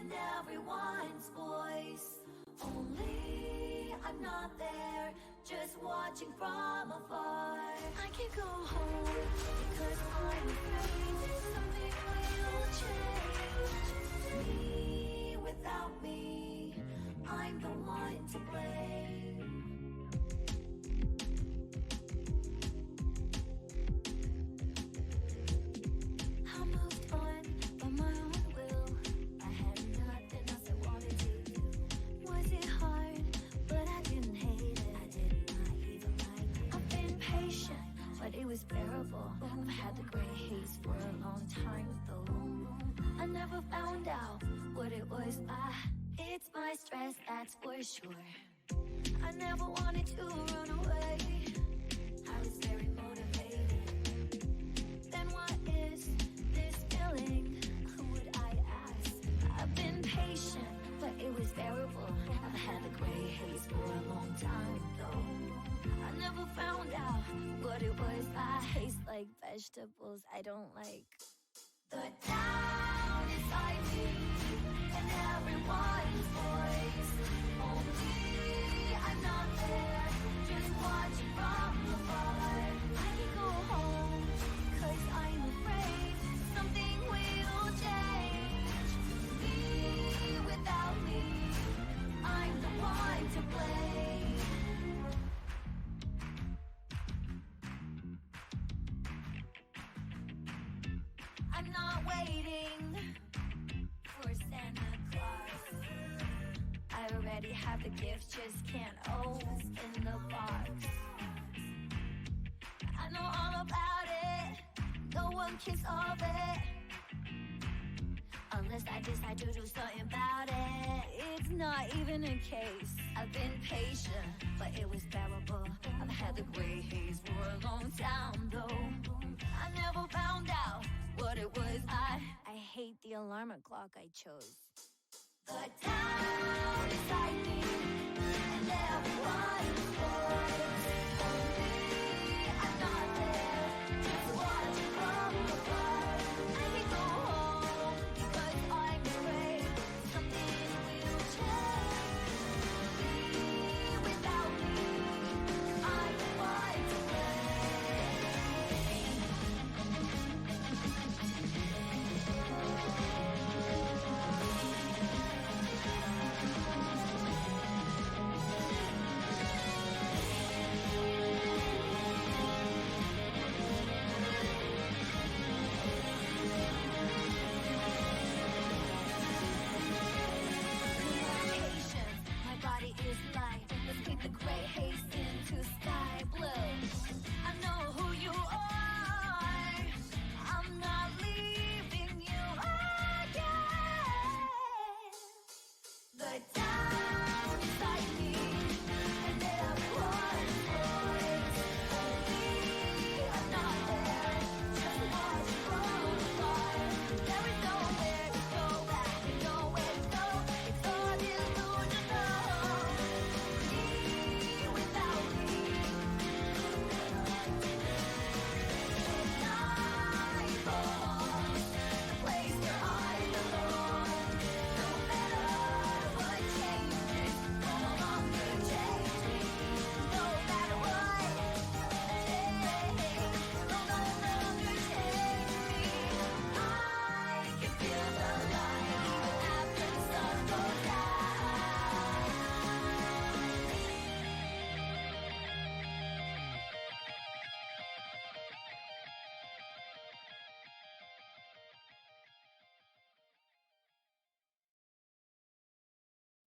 and everyone's voice. Only I'm not there, just watching from afar. I can't go home because I'm afraid something will change. Me without me, I'm the one to blame. But it was bearable. I've had the gray haze for a long time though. I never found out what it was. It's my stress, that's for sure. I never wanted to run away. I was very motivated. Then what is this feeling? Who would I ask? I've been patient, but it was bearable. I've had the gray haze for a long time though. I never found out what it was. I taste like vegetables I don't like. The town inside me and everyone's voice. Only I'm not there, just watching from afar. I can go home, cause I'm afraid something will change. Me without me, I'm the one to blame. I'm not waiting for Santa Claus. I already have the gift, just can't open the box. I know all about it, no one can solve it unless I decide to do something about it. It's not even a case. I've been patient, but it was bearable. I've had the gray haze for a long time though. I never found out what it was. I hate the alarm clock I chose. The town inside me and everyone's voice. Only I'm not there, just watching from afar. I can go home because I'm afraid something will change. Me without me, I'm the one to blame. Is light. Let's paint the gray haze into sky blue. I know who you are. I'm not leaving you again. The town inside me and everyone's voice. Only I'm not there, just watch from afar. There is nowhere to go back and nowhere to go. It's all illusional.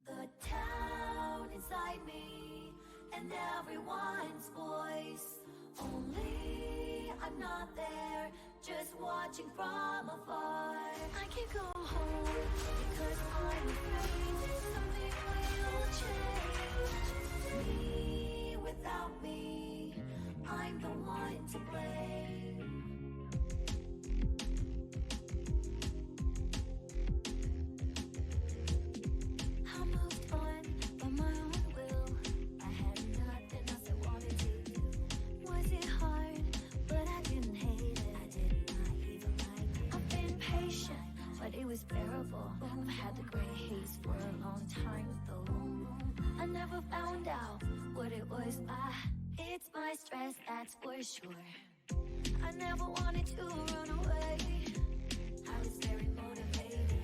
The town inside me and everyone's voice. Only I'm not there, just watching from afar. I can't go home because I'm afraid something will change. Me without me, I'm the one to blame. But it was was bearable. I've had the gray haze for a long time though. I never found out what it was. It's my stress, that's for sure. I never wanted to run away. I was very motivated.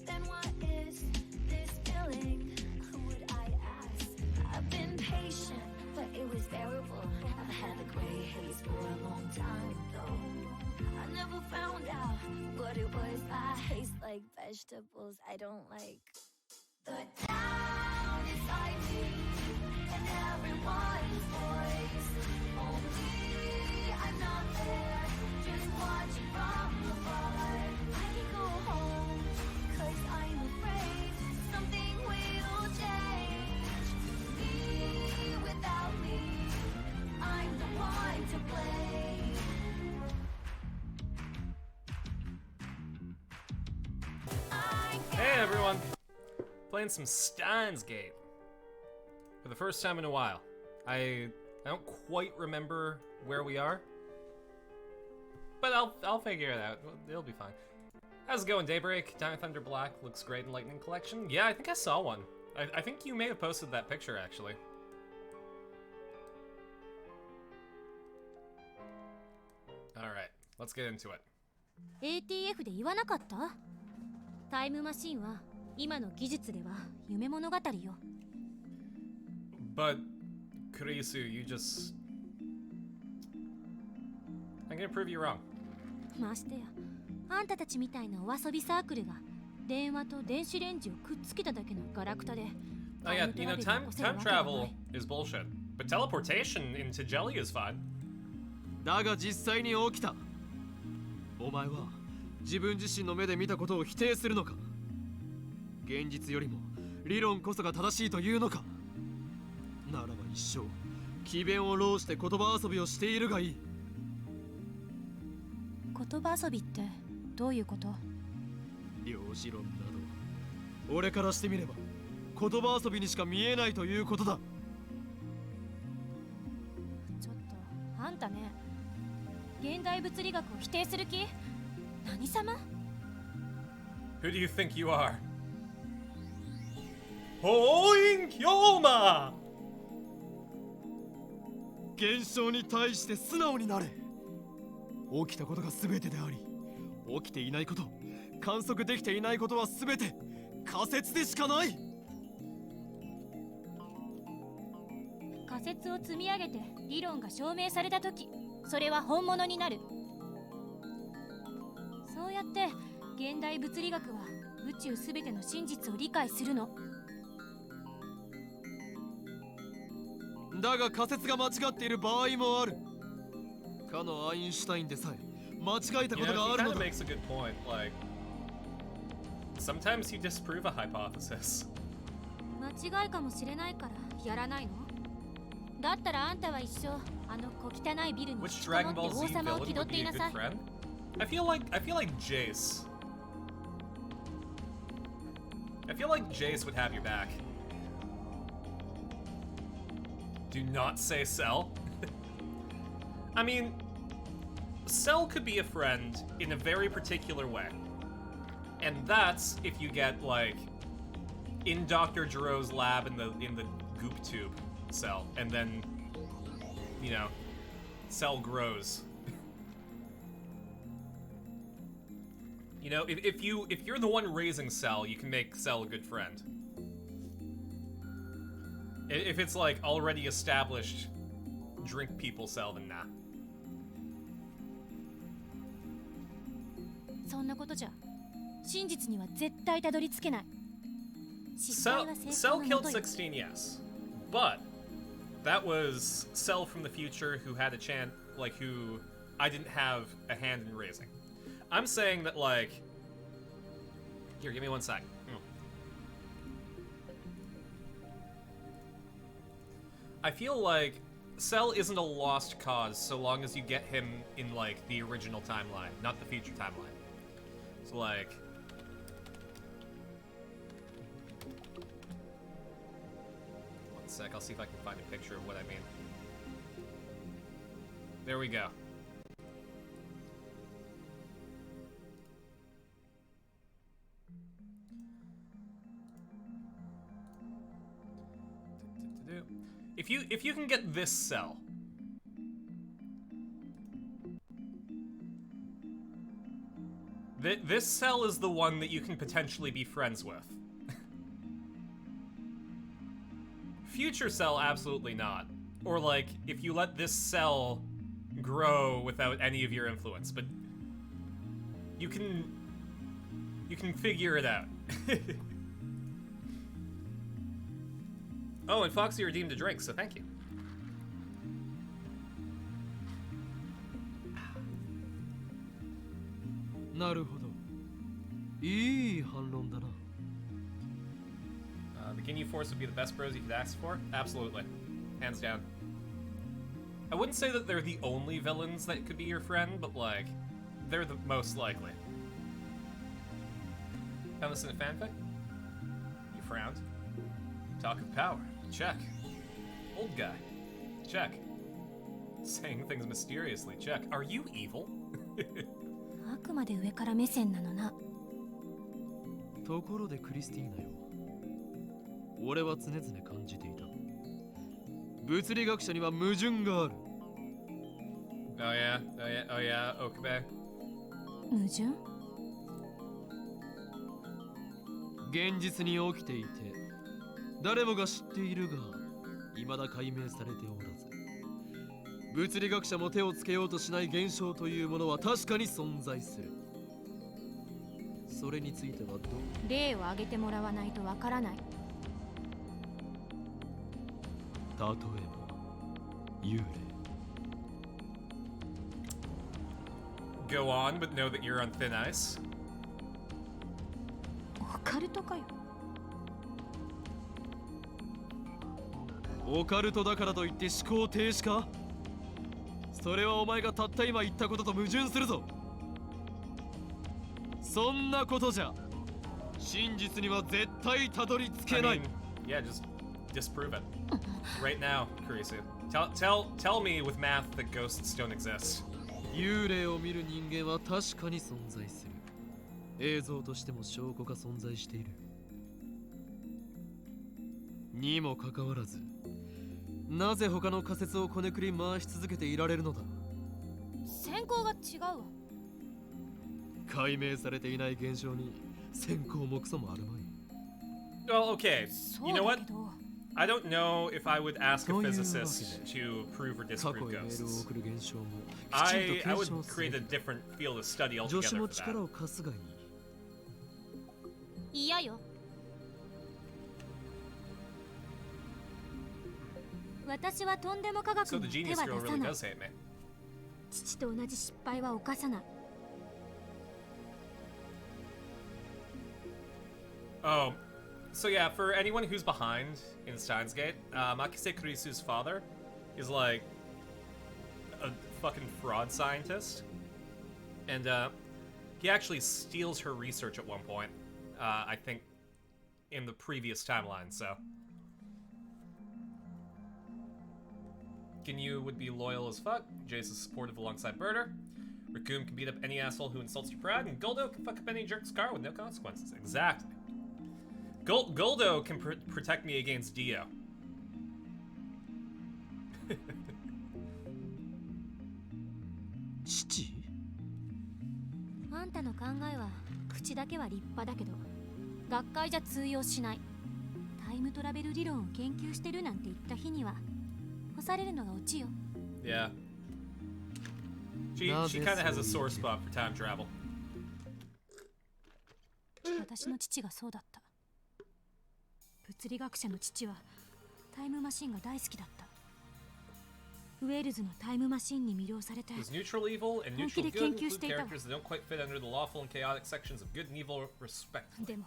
Then what is this feeling? Who would I ask? I've been patient, but it was bearable. I've had the gray haze for a long time though. I never found out what it was. I taste like vegetables I don't like. The town inside me and everyone's voice. Only I'm not there, just watching from afar. I can go home, 'cause I'm afraid something will change. Me without me, I'm the one to blame. Hey everyone! Playing some Steins Gate for the first time in a while. I don't quite remember where we are, but I'll figure it out. It'll be fine. How's it going, Daybreak? Diamond Thunder Black looks great in Lightning Collection. Yeah, I think I saw one. I think you may have posted that picture actually. All right, let's get into it. ATF で言わなかった？タイムマシンは今の技術では夢物語よ。But Kurisu, you just... I'm gonna prove you wrong. ましてや、あんたたちみたいなお遊びサークルが電話と電子レンジをくっつけただけのガラクタで。Oh yeah, you know, time travel is bullshit, but teleportation into Jelly is fine. だが実際に起きた。お前は自分自身の目で見たことを否定するのか？現実よりも理論こそが正しいというのか？ならば一生詭弁を弄して言葉遊びをしているがいい。言葉遊びってどういうこと？量子論など俺からしてみれば言葉遊びにしか見えないということだ。ちょっとあんたね、現代物理学を否定する気？何様？ Who do you think you are? Hoinkyoma! 現象に対して素直になれ。起きたことが全てであり、起きていないこと、観測できていないことは全て仮説でしかない。仮説を積み上げて理論が証明されたとき、それは本物になる。そうやって現代物理学は宇宙すべての真実を理解するの。だが仮説が間違っている場合もある。かのアインシュタインでさえ間違えたことがあるのだ。makes a good point. Like, sometimes you disprove a hypothesis. 間違いかもしれないからやらないの？だったらあんたは一生あの小汚いビルに引きこもって王様を気取っていなさい。I feel like Jace. I feel like Jace would have your back. Do not say Cell. I mean, Cell could be a friend in a very particular way. And that's if you get like in Dr. Giroux's lab in the goop tube Cell, and then you know, Cell grows. You know, if you're the one raising Cell, you can make Cell a good friend. If it's like already established drink people Cell, then nah. そんなことじゃ真実には絶対たどり着けない。Cell killed 16, yes. But that was Cell from the future who had a chance, like who I didn't have a hand in raising. I'm saying that, like... Here, give me one sec. I feel like Cell isn't a lost cause so long as you get him in, like, the original timeline, not the future timeline. So, like... One sec, I'll see if I can find a picture of what I mean. There we go. If you can get this cell. This cell is the one that you can potentially be friends with. Future cell, absolutely not. Or like, if you let this cell grow without any of your influence, but you can figure it out. Oh, and Foxy redeemed a drink, so thank you. The Ginyu Force would be the best bros you could ask for? Absolutely. Hands down. I wouldn't say that they're the only villains that could be your friend, but like, they're the most likely. Found this in a fanfic? You frowned. Talk of power. Check. Old guy. Check. Saying things mysteriously. Check. Are you evil? あくまで上から目線なのな。ところでクリスティーナよ。俺は常々感じていた。物理学者には矛盾がある。Oh yeah, oh yeah, oh yeah, Okabe. 矛盾？現実に起きていて、誰もが知っているが、未だ解明されておらず、物理学者も手をつけようとしない現象というものは確かに存在する。それについてはどう？例を挙げてもらわないとわからない。例えば、幽霊。Go on, but know that you're on thin ice. オカルトかよ。オカルトだからといって思考停止か？それはお前がたった今言ったことと矛盾するぞ。そんなことじゃ真実には絶対たどり着けない。Yeah, just disprove it. Right now, Kurisu. Tell me with math that ghosts don't exist. 幽霊を見る人間は確かに存在する。映像としても証拠が存在している。にもかかわらず、なぜ他の仮説をこねくり回し続けていられるのだ。先行が違うわ。解明されていない現象に先行もクソもあるまい。Well, okay. You know what? I don't know if I would ask a physicist to prove or disprove ghosts. I would create a different field of study altogether for that. 嫌よ。私はとんでも科学 So に the 手 genius は girl 出さ really ない。 does hate me. 父と同じ失敗は犯さない。Oh, so yeah, for anyone who's behind in Steins Gate, Makise Kurisu's father is like a fucking fraud scientist. And he actually steals her research at one point, I think in the previous timeline, so. Ginyu would be loyal as fuck, Jace is supportive alongside Birder, Raccoon can beat up any asshole who insults your pride, and Guldo can fuck up any jerk's car with no consequences. Exactly. Guldo can protect me against Dio. 父？あんたの考えは口だけは立派だけど、学会じゃ通用しない。タイムトラベル理論を研究してるなんて言った日には干されるのがオチよ。Yeah. She kind of has a sore spot for time travel. 私の父がそうだった。物理学者の父はタイムマシンが大好きだった。ウェールズのタイムマシンに魅了されて Does neutral evil and neutral good include characters that don't quite fit under the lawful and chaotic sections of good and evil respectively? でも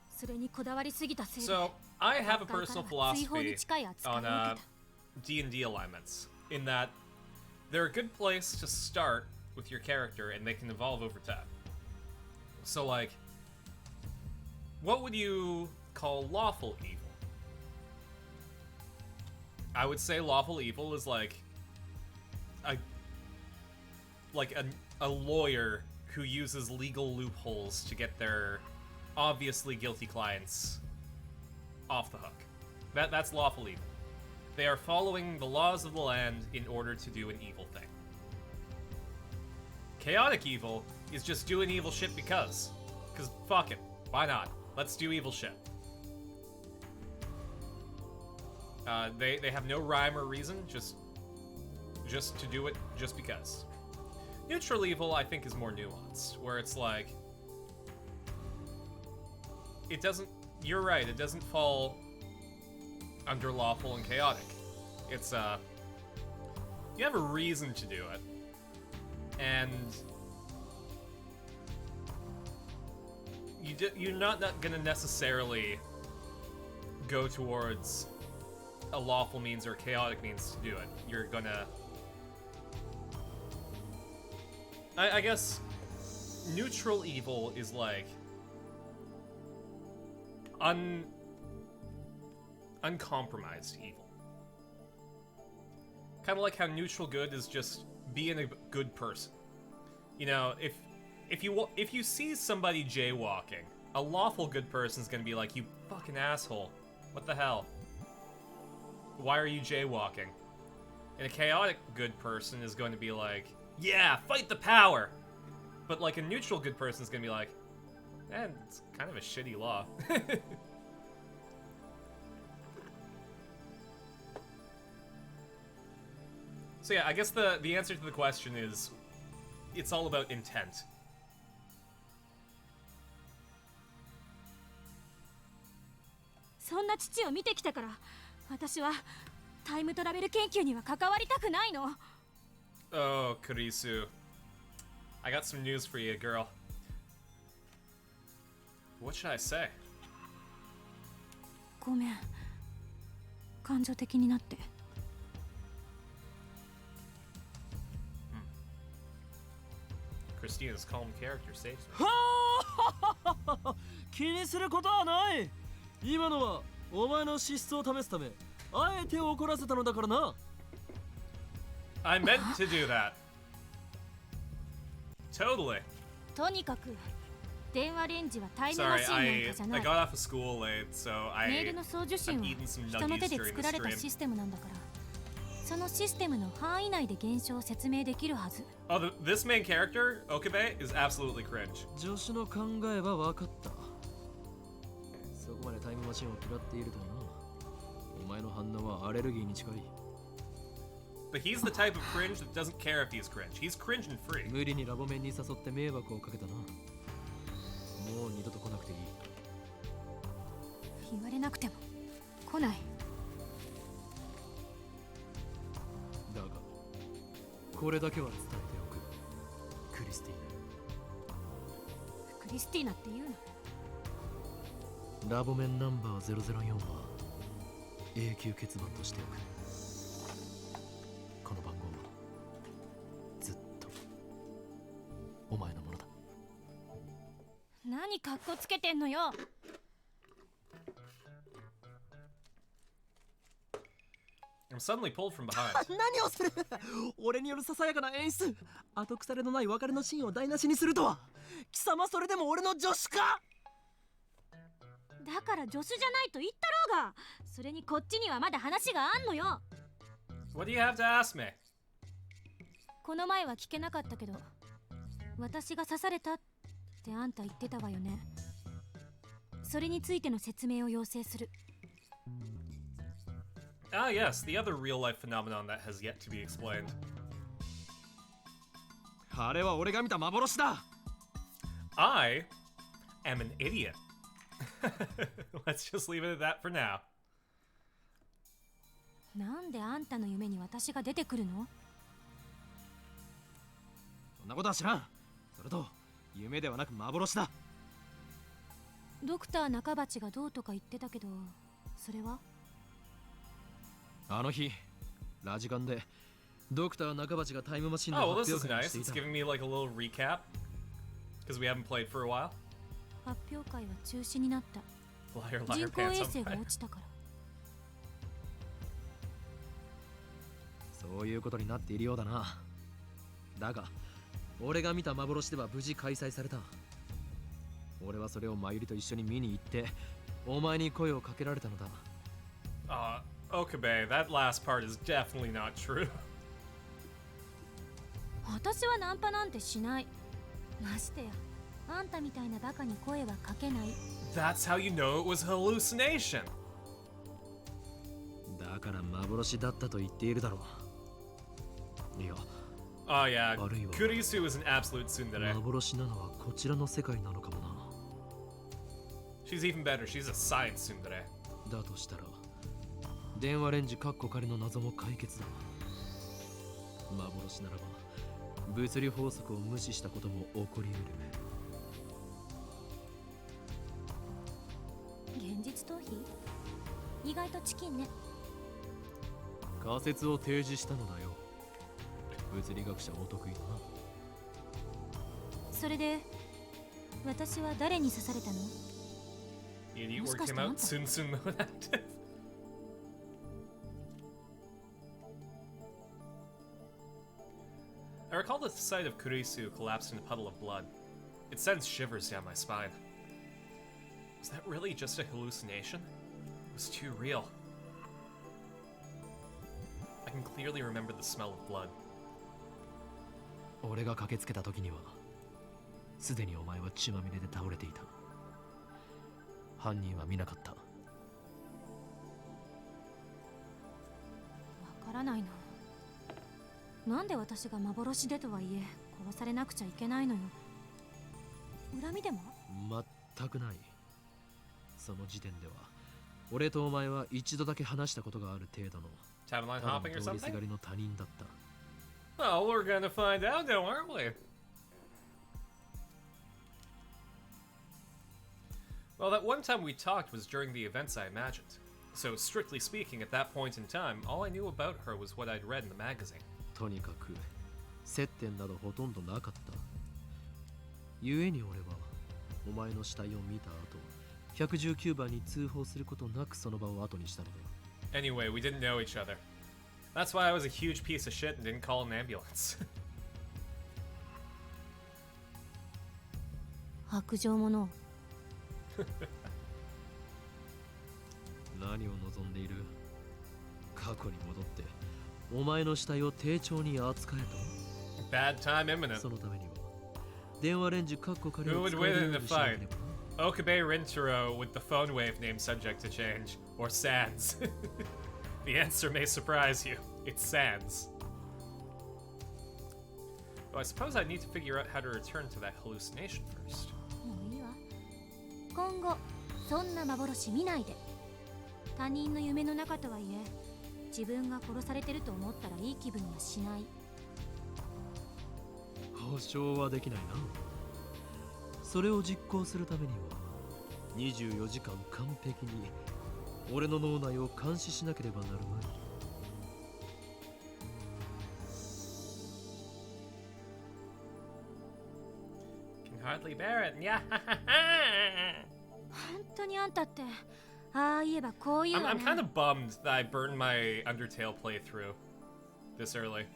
それにこだわりすぎたせいで So, I have a personal 追放に philosophy 近い扱いを on 受けた。 D&D alignments, in that they're a good place to start with your character and they can evolve over time. So like, what would you call lawful evil? I would say lawful evil is like a lawyer who uses legal loopholes to get their obviously guilty clients off the hook. That's lawful evil. They are following the laws of the land in order to do an evil thing. Chaotic evil is just doing evil shit because. Because fuck it. Why not? Let's do evil shit. They have no rhyme or reason, just to do it just because. Neutral evil, I think, is more nuanced, where it's like, it doesn't, you're right, it doesn't fall under lawful and chaotic. It's, you have a reason to do it, and you're not gonna necessarily go towards a lawful means or a chaotic means to do it. You're gonna... I guess neutral evil is like uncompromised evil. Kind of like how neutral good is just being a good person. You know, if you see somebody jaywalking, a lawful good person's gonna be like, you fucking asshole. What the hell? Why are you jaywalking? And a chaotic good person is going to be like, yeah, fight the power! But like a neutral good person is going to be like, eh, it's kind of a shitty law. So yeah, I guess the answer to the question is, it's all about intent. Soんな父を見てきたから、私はタイムトラベル研究には関わりたくないの。Oh, Kurisu. I got some news for you, girl. What should I say? ごめん。感情的になって。Christina's calm character saves me. 気にすることはない。今のはお前の資質を試すため、あえて怒らせたのだからな。I meant to do that. Totally. とにかく電話レンジはタイムマ Sorry, シンなんかじゃな I い。 got off of school late, so メールの送受信は I'm eating some 人の手 nuggies で during 作 the られた stream. システムなんだから、そのシステムの範囲内で現象を説明できるはず。Oh, this main character, Okabe, is absolutely cringe. 助手の考えは分かった。そこまでタイムマシンを嫌っているとはな。お前の反応はアレルギーに近い。But he's the type of cringe that doesn't care if he's cringe. He's cringe and free. 無理にラボ面に誘って迷惑をかけたな。もう二度と来なくていい。言われなくても来ない。だがこれだけは伝えておく。クリスティークリスティーナって言うナ。ラボ面ナンバー004は永久欠番としておく。この番号はずっとお前のものだ。何かっこつけてんのよ。I'm suddenly pulled from behind. 何をする俺によるささやかな演出。後腐れのない別れのシーンを台無しにするとは。貴様それでも俺の助手か。だから助手じゃないと言ったろうが。それにこっちにはまだ話があんのよ。What do you have to ask me? この前は聞けなかったけど、私が刺されたってあんた言ってたわよね。それについての説明を要請する。Ah, yes, the other real-life phenomenon that has yet to be explained. あれは俺が見た幻だ。I am an idiot. Let's just leave it at that for now. なんであんたの夢に私が出てくるの？そんなことは知らん。それと夢ではなく幻だ。ドクター中鉢がどうとか言ってたけど、それは？あの日ラジカンでドクター中鉢がタイムマシンの Oh, well, 発 this is 表会を nice. してい It's た。 giving me like a little recap. Because we haven't played for a while. 発表会は中止になった。 Liar, 人 liar, 工衛 pants 星 on が fire. 落ちたから。そういうことになっているようだな。だが俺が見た幻では無事開催された。俺はそれをマユリと一緒に見に行ってお前に声をかけられたのだ。Okabe, that last part is definitely not true. 私はナンパなんてしない。ましてやあんたみたいなバカに声はかけない。 That's how you know it was hallucination. だから幻だったと言っているだろう。いや、Oh yeah, あるいは Kurisu is an absolute tsundere. 幻なのはこちらの世界なのかもな。 She's even better, she's a science tsundere. だとしたら電話レンジカッコ仮の謎も解決だ。幻ならば物理法則を無視したことも起こり得る。現実逃避？意外とチキンね。仮説を提示したのだよ。物理学者お得意だな。それで私は誰に刺されたの？ Idiot worked him out, Sun Sun mode active. I recall the sight of Kurisu collapsed in a puddle of blood. It sends shivers down my spine. Was that really just a hallucination? It was too real. I can clearly remember the smell of blood. 俺が駆けつけた時にはすでにお前は血まみれで倒れていた。犯人は見なかった。わからないな。なんで私が幻でとはいえ殺されなくちゃいけないのよ。恨みでも？全くない。その時点では俺とお前は一度だけ話したことがある程度の Timeline ただの hopping or 通りすが something? りの他人だった。 Oh, we're gonna find out now, aren't we? Well, that one time we talked was during the events I imagined. So, strictly speaking, at that point in time, all I knew about her was what I'd read in the magazine. とにかく接点などほとんどなかった。故に俺はお前の死体を見た後119番に通報することなくその場を後にしたのだ。 Anyway, we didn't know each other. That's why I was a huge piece of shit and didn't call an ambulance. 白状者。何を望んでいる？過去に戻ってお前の死体を丁重に扱えと。 Bad time imminent. そのためには電話レンジカッコ仮 Who を would 使え win る in よう the にしなけ fight? ればな。 Okabe Rintaro with the phone wave name subject to change, or Sans? The answer may surprise you. It's Sans. Oh, I suppose I need to figure out how to return to that hallucination first. もういいわ。今後そんな幻見ないで。他人の夢の中とはいえ自分が殺されてると思ったらいい気分はしない。保証はできないな。それを実行するためには24時間完璧に俺の脳内を監視しなければなるまい。 Can hardly bear it. Yeah. 本当にあんたってああ言えばこういうわ I'm ね。 kind of bummed that I burned my Undertale playthrough this early.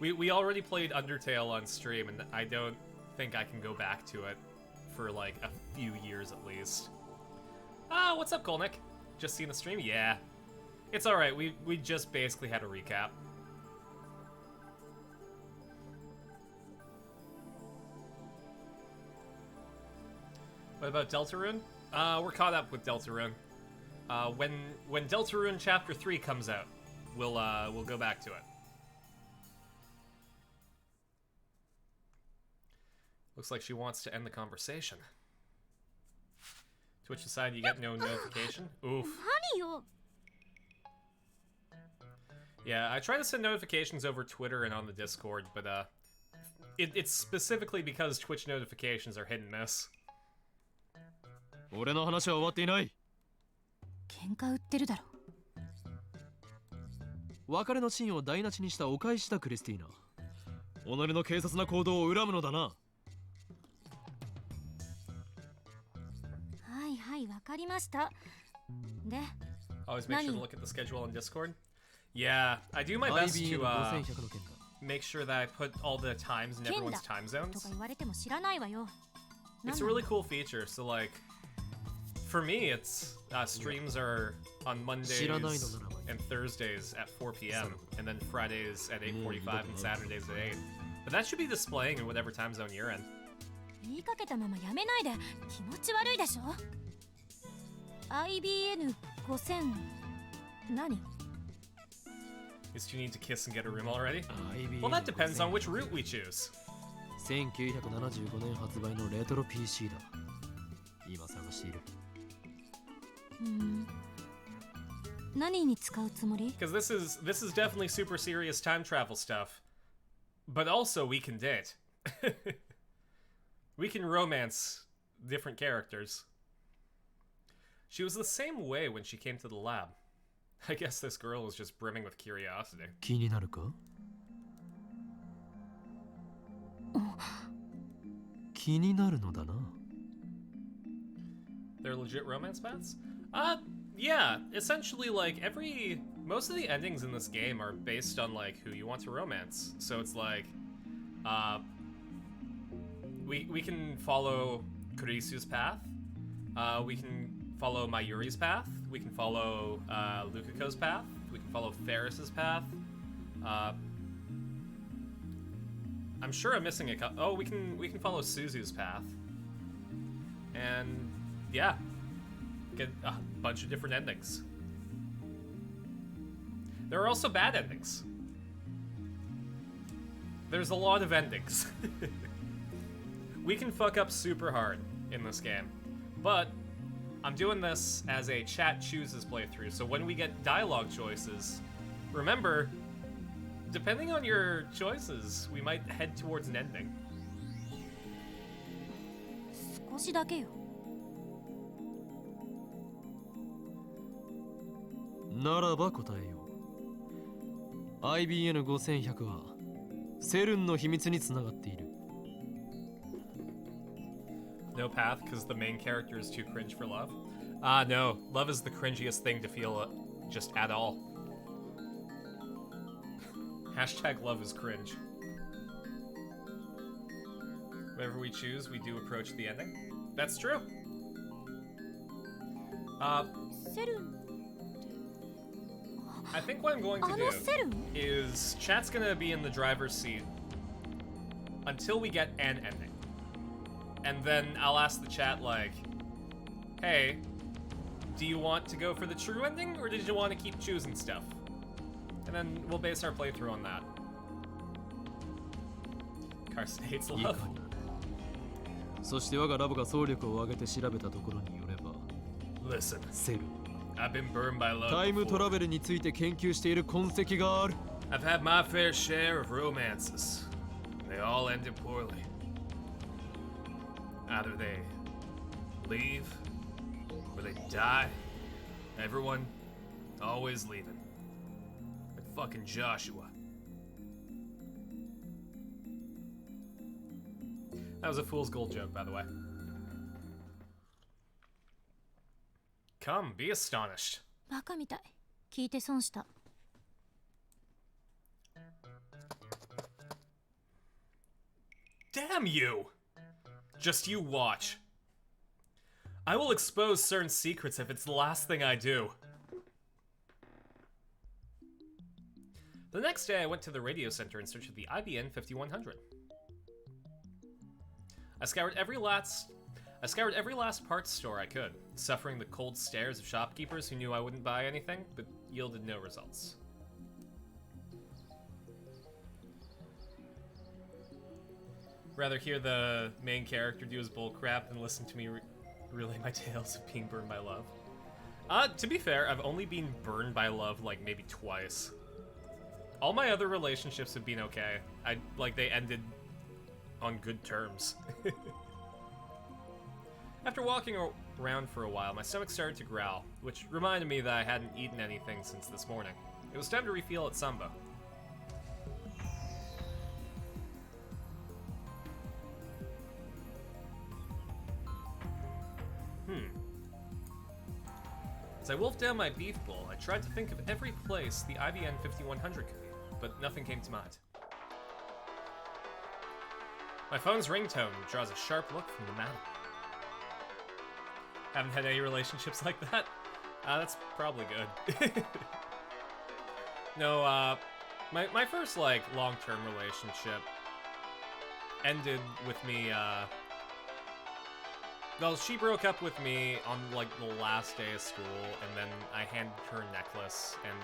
We already played Undertale on stream, and I don't think I can go back to it for like a few years at least. Ah, what's up, Golnick? Just seen the stream? Yeah. It's alright, we just basically had a recap. What about Deltarune? We're caught up with Deltarune. When Deltarune Chapter 3 comes out, we'll go back to it. Looks like she wants to end the conversation. Twitch decided you get no notification. Oof. 何よ。 Yeah, I try to send notifications over Twitter and on the Discord, but it's specifically because Twitch notifications are hit and miss. 俺の話は終わっていない。喧嘩売ってるだろ。別れのシーンを台無しにしたお返しだクリスティーナ。己の軽率な行動を恨むのだな。はいはいわかりました。で、 Always make sure to look at the schedule on Discord. Yeah, I do my best IBA to の5100の件だ。 make sure that I put all the times in 剣だ everyone's time と zones. か言われても知らないわよ。なん It's な a の really cool feature. So like, For me, it's streams are on Mondays and Thursdays at 4 p.m. and then Fridays at 8:45 and Saturdays at 8. But that should be displaying in whatever time zone you're in. 言いかけたままやめないで。気持ち悪いでしょ。IBN5000 何？ Is you need to kiss and get a room already? Well, that depends on which route we choose. 1975年発売のレトロ PC だ。今探している。何に使うつもり？ Because this is definitely super serious time travel stuff. But also we can date. We can romance different characters. She was the same way when she came to the lab. I guess this girl was just brimming with curiosity. 気になるか？気になるのだな。They're legit romance paths? Yeah, essentially like most of the endings in this game are based on like who you want to romance. So it's like, we can follow Kurisu's path, we can follow Mayuri's path, we can follow Lukako's path, we can follow Ferris's path. I'm sure I'm missing a couple. Oh, we can follow Suzu's path, and yeah, get a bunch of different endings. There are also bad endings. There's a lot of endings. We can fuck up super hard in this game, but I'm doing this as a chat chooses playthrough, so when we get dialogue choices, remember, depending on your choices, we might head towards an ending. 少しだけよ。ならば答えよう。IBN5100 はセルンの秘密につながっている。No path because the main character is too cringe for love? No. Love is the cringiest thing to feel just at all. Hashtag love is cringe. Whatever we choose, we do approach the ending. That's true. セルン。 I think what I'm going to do is chat's gonna be in the driver's seat until we get an ending. And then I'll ask the chat like, hey, do you want to go for the true ending or did you want to keep choosing stuff? And then we'll base our playthrough on that. Carson hates love. そして我がラボが総力を挙げて調べたところによれば Listen, セル I've been burned by love タイムト before. ラベルについて研究している痕跡がある。 I've had my fair share of romances. They all ended poorly. Either they leave or they die. Everyone always leaving. Like fucking Joshua. That was a fool's gold joke, by the way. Come, be astonished. バカみたい。聞いて損した。Damn you! Just you watch. I will expose certain secrets if it's the last thing I do. The next day, I went to the radio center in search of the IBN 5100. I scoured every last parts store I could, suffering the cold stares of shopkeepers who knew I wouldn't buy anything, but yielded no results. Rather hear the main character do his bullcrap than listen to me relay my tales of being burned by love. To be fair, I've only been burned by love like maybe twice. All my other relationships have been okay. They ended on good terms. After walking around for a while, my stomach started to growl, which reminded me that I hadn't eaten anything since this morning. It was time to refuel at Samba. As I wolfed down my beef bowl, I tried to think of every place the IBN 5100 could be, but nothing came to mind. My phone's ringtone draws a sharp look from the mantel. Haven't had any relationships like that. That's probably good. No, my first, like, long-term relationship ended with me, well, she broke up with me on, like, the last day of school, and then I handed her a necklace, and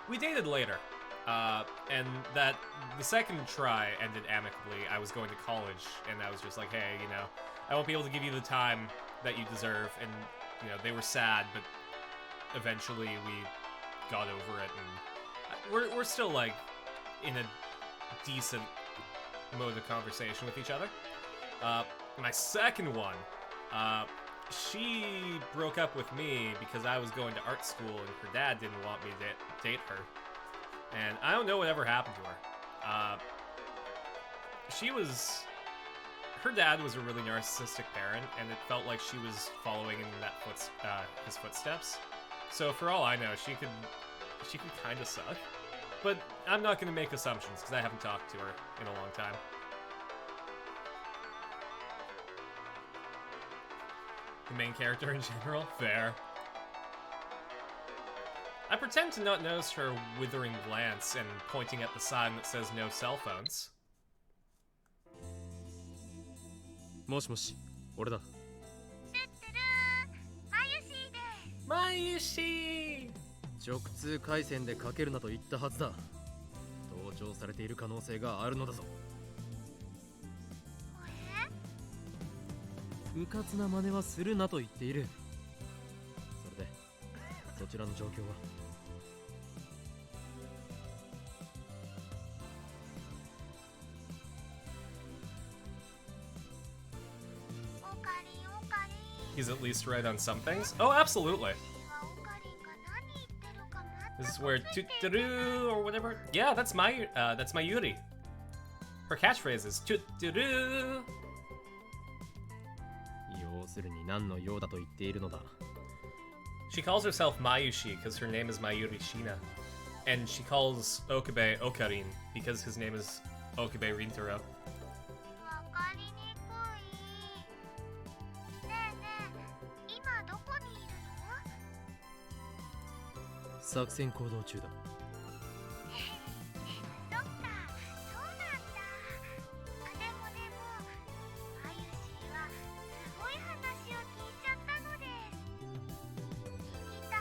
we dated later. And that, the second try ended amicably. I was going to college, and I was just like, hey, you know, I won't be able to give you the time that you deserve, and, you know, they were sad, but eventually we got over it, and we're still, like, in a decent mode of conversation with each other. My second one, she broke up with me because I was going to art school and her dad didn't want me to date her. And I don't know whatever happened to her. Her dad was a really narcissistic parent, and it felt like she was following in his footsteps. So for all I know, she could kind of suck. But I'm not going to make assumptions because I haven't talked to her in a long time. The main character in general? Fair. I pretend to not notice her withering glance and pointing at the sign that says no cell phones. もしもし、俺だ。マユシ直通回線でかけるなと言ったはずだ。盗聴されている可能性があるのだぞ。うかつな真似はするなと言っている。それでそちらの状況は？He's at least right on some things. Oh, absolutely. This is where toot-doo or whatever. Yeah, that's my Yuri. Her catchphrase is toot-doo. 要するに何の用だと言っているのだ。She calls herself Mayushi because her name is Mayuri Shina. And she calls Okabe Okarin because his name is Okabe Rintaro. 作戦行動中だ。そっか、そうなんだ。でもマユシーはすごい話を聞いちゃったのです。聞きた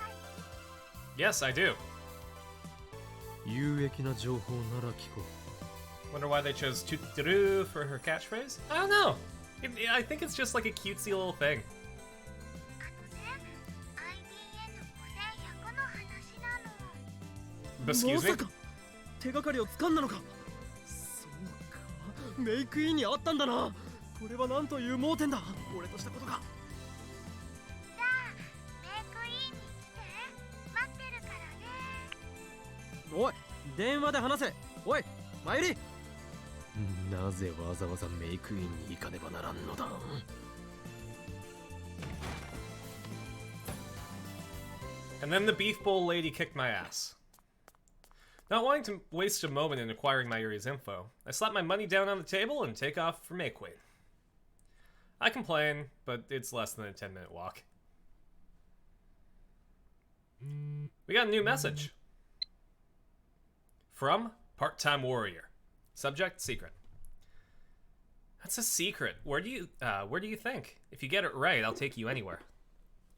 い？ Yes, I do. 有益な情報なら聞こう。 Wonder why they chose toot-doo for her catchphrase? I don't know. I think it's just like a cutesy little thing. Excuse me? まさか手がかりを掴んだのか。そうか、メイクインにあったんだな。これは何という盲点だ。俺としたことが。じゃあメイクインに来て、待ってるからね。おい、電話で話せ。おい、マユリ。なぜわざわざメイクインに行かねばならんのだ。And then the beef bowl lady kicked my ass. Not wanting to waste a moment in acquiring Mayuri's info, I slap my money down on the table and take off for Mayqueen. I complain, but it's less than a 10-minute walk. We got a new message. From Part-Time Warrior. Subject, secret. That's a secret. Where do you think? If you get it right, I'll take you anywhere.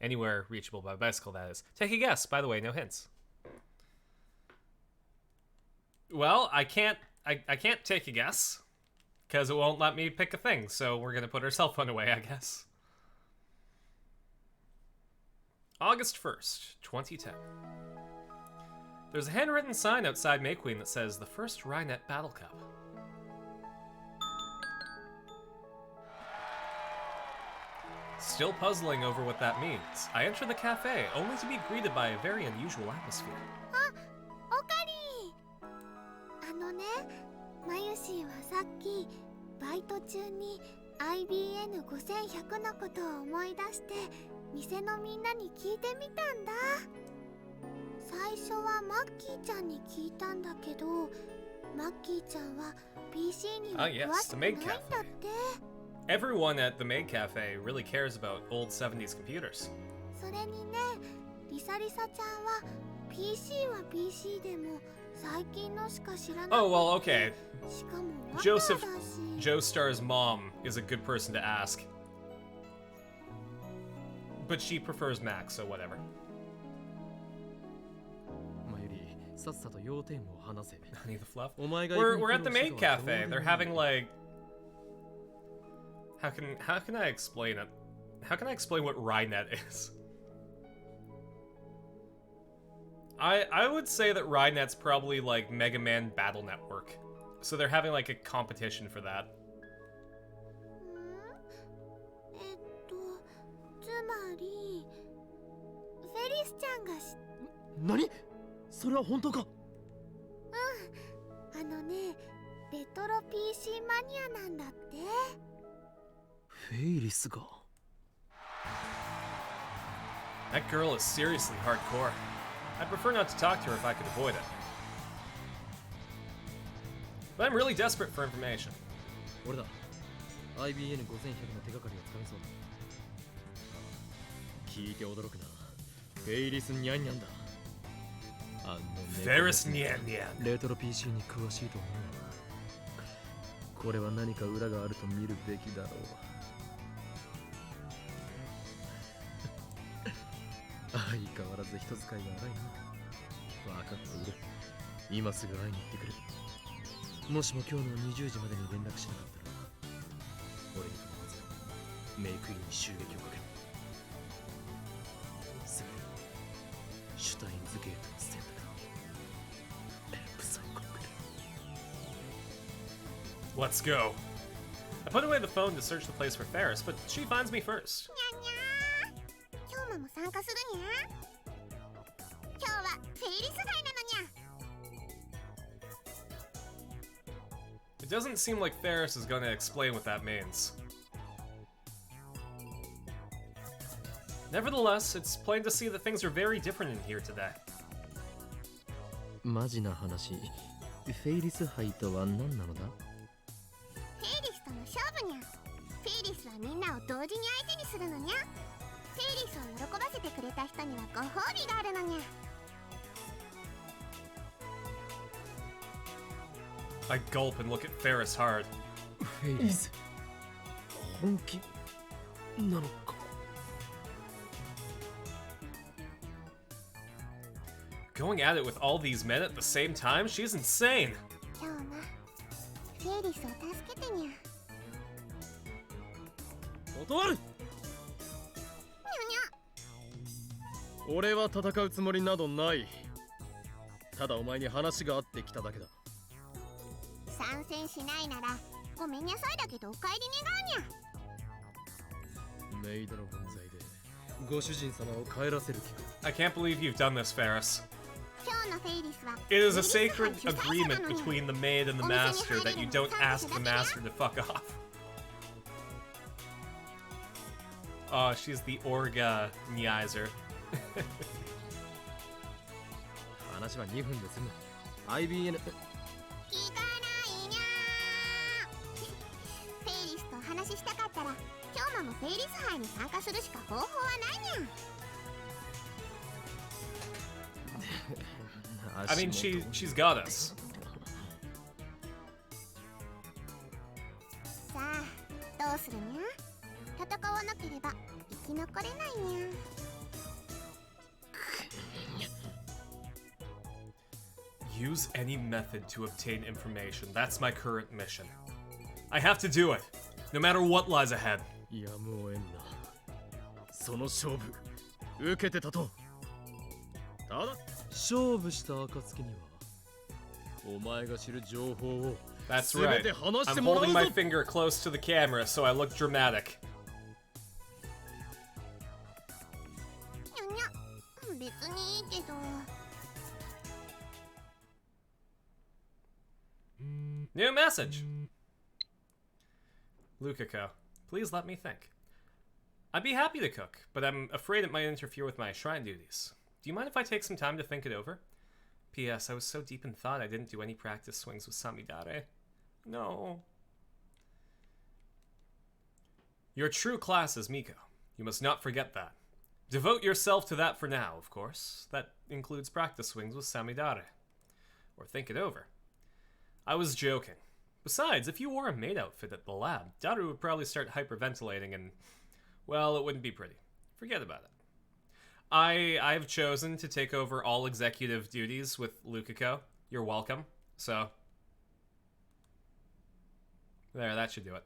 Anywhere reachable by bicycle, that is. Take a guess. By the way, no hints. Well, I can't take a guess because it won't let me pick a thing. So we're gonna put our cell phone away, I guess. August 1st, 2010. There's a handwritten sign outside Mayqueen that says the first Rynet Battle Cup. Still puzzling over what that means, I enter the cafe only to be greeted by a very unusual atmosphere. オカリマユシーはさっきバイト中に IBN5100 のことを思い出して店のみんなに聞いてみたんだ。最初はマッキーちゃんに聞いたんだけど、マッキーちゃんは PC には詳しくないんだって。Everyone at the Maid Cafe really cares about old 70s computers. それにね、リサリサちゃんは PC は PC でも最近のしか知らない。 Oh, well, okay. しかもマナーだ Joseph し。 Joestar's mom is a good person to ask. But she prefers Mac, so whatever. 前よりさっさと要点を話せ。 Honey the Fluff. お前が We're at the Maid Cafe. They're having like... How can I explain it? How can I explain what Rynet is? I would say that Rynet's probably like Mega Man Battle Network. So they're having like a competition for that. つまりフェリスちゃんが何？それは本当か？あのね、レトロ PC マニアなんだって。フェイリスが。 That girl is seriously hardcore. I'd prefer not to talk to her if I could avoid it. But I'm really desperate for information. 俺だ。IBN5100 の手がかりをつかめそうだ。聞いて驚くな。フェイリスニャンニャンだ。あのフェリスニャンニャン。レトロ PC に詳しいと思う。これは何か裏があると見るべきだろう。相変わらず人使いが荒いな。分かっている。今すぐ会いに行ってくる。もしも今日の20時までに連絡しなかったら、俺に必ずメイクインに襲撃をかける。すぐにシュタインズゲートを選択だ。ブサイコックで。 Let's go. I put away the phone to search the place for Ferris, but she finds me first. 今日も参加するにゃ。今日はフェイリス杯なのにゃ。 It doesn't seem like Ferris is gonna explain what that means. Nevertheless, it's plain to see that things are very different in here today. マジな話、フェイリス杯とは何なのだ？フェイリスとの勝負にゃ。フェイリスはみんなを同時に相手にするのにゃ。フェイリスを喜ばせてくれた人にはご褒美があるのにゃ。 I gulp and look at Ferris hard. フェイリス、本気なのか？ Going at it with all these men at the same time? She's insane! 今日な、フェイリスを助けてにゃ。断る！にゃにゃ。俺は戦うつもりなどない。ただお前に話があってきただけだ。参戦しないならごめんにゃさいだけどお帰り願うにゃ。メイドの分際でご主人様を帰らせる気か。 I can't believe you've done this, Ferris. 今日のフェイリスは It is a sacred agreement between the maid and the master that you don't ask the master to fuck off. Oh, she's the Orga Nyizer. 話は2分で済む。IBN 聞かないにゃー。フェイリスとお話ししたかったら今日もフェイリス杯に参加するしか方法はないにゃ。 I mean, she's got us. さあ、どうするにゃ。戦わなければ生き残れないにゃ。 Use any method to obtain information. That's my current mission. I have to do it, no matter what lies ahead. やむをえんな。その勝負受けてたと。ただ勝負した暁にはお前が知る情報を That's 全 right. て話して I'm もらう holding ぞ。 my finger close to the camera so I look dramatic. にゃにゃ。別にいいけど。 New message. Lukako, please let me think. I'd be happy to cook, but I'm afraid it might interfere with my shrine duties. Do you mind if I take some time to think it over? P.S. I was so deep in thought I didn't do any practice swings with Samidare. No. Your true class is Miko. You must not forget that. Devote yourself to that for now, of course. That includes practice swings with Samidare. Or think it over. I was joking. Besides, if you wore a maid outfit at the lab, Daru would probably start hyperventilating and, well, it wouldn't be pretty. Forget about it. I've chosen to take over all executive duties with Lukiko. You're welcome. So, there, that should do it.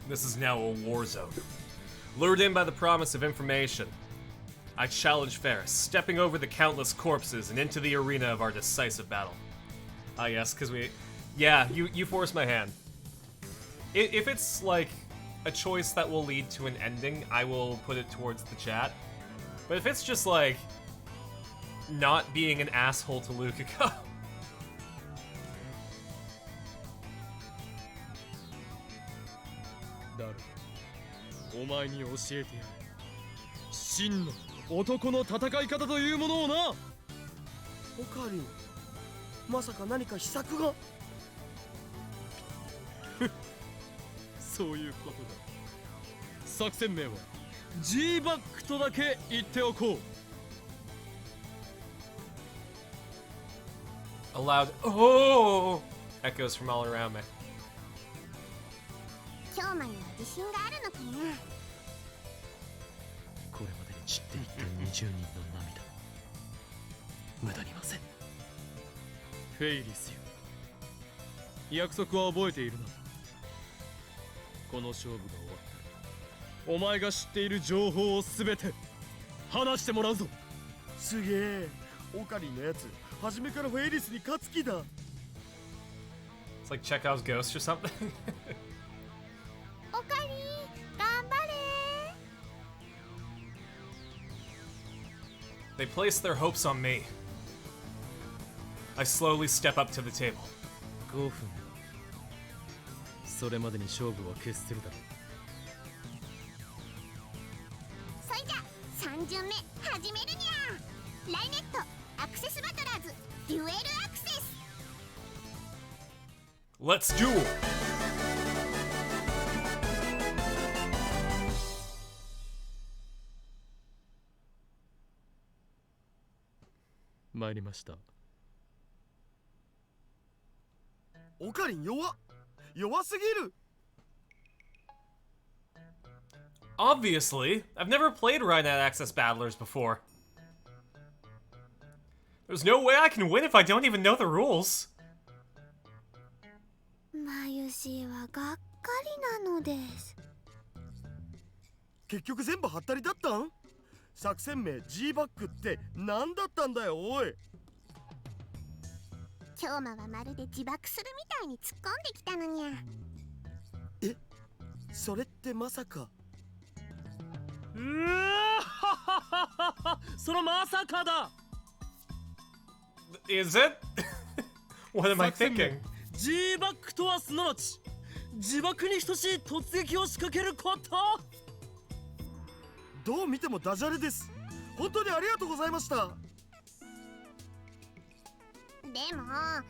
This is now a war zone. Lured in by the promise of information, I challenge Ferris, stepping over the countless corpses and into the arena of our decisive battle. Ah yes, because yeah, you forced my hand. If it's like a choice that will lead to an ending, I will put it towards the chat. But if it's just like not being an asshole to Lukiko, Daru, お前に教えてやる。真の男の戦い方というものをな。オカリン、まさか何か秘策が？そういうことだ。作戦名は G バックとだけ言っておこう。 a loud oh echoes from all around me. 京馬には自信があるのかな。これまでに散っていった20人の涙、無駄にません。フェイリスよ、約束は覚えているな。この勝負が終わったら、お前が知っている情報をすべて話してもらうぞ。すげえ、オカリンのやつ、初めからフェイリスに勝つ気だ。It's like Chekhov's ghost or something. オカリン、頑張れ。 They place their hopes on me. I slowly step up to the table. 5分。それまでに勝負は決するだろう。それじゃ3巡目始めるにゃ。ライネットアクセスバトラーズデュエルアクセス。 Let's duel. 参りました。オカリン弱すぎる。 Obviously, I've never played Rhinet Access Battlers before. There's no way I can win if I don't even know the rules. マユシはがっかりなのです。結局全部ハッタリだったん？作戦名 G バックって何だったんだよおい。京馬はまるで自爆するみたいに突っ込んできたのにゃ。え、それってまさか。そのまさかだ。 Is it? What am I 作戦名 thinking? G バックとはすなわち自爆に等しい突撃を仕掛けること。どう見てもダジャレです。本当にありがとうございました。でもなん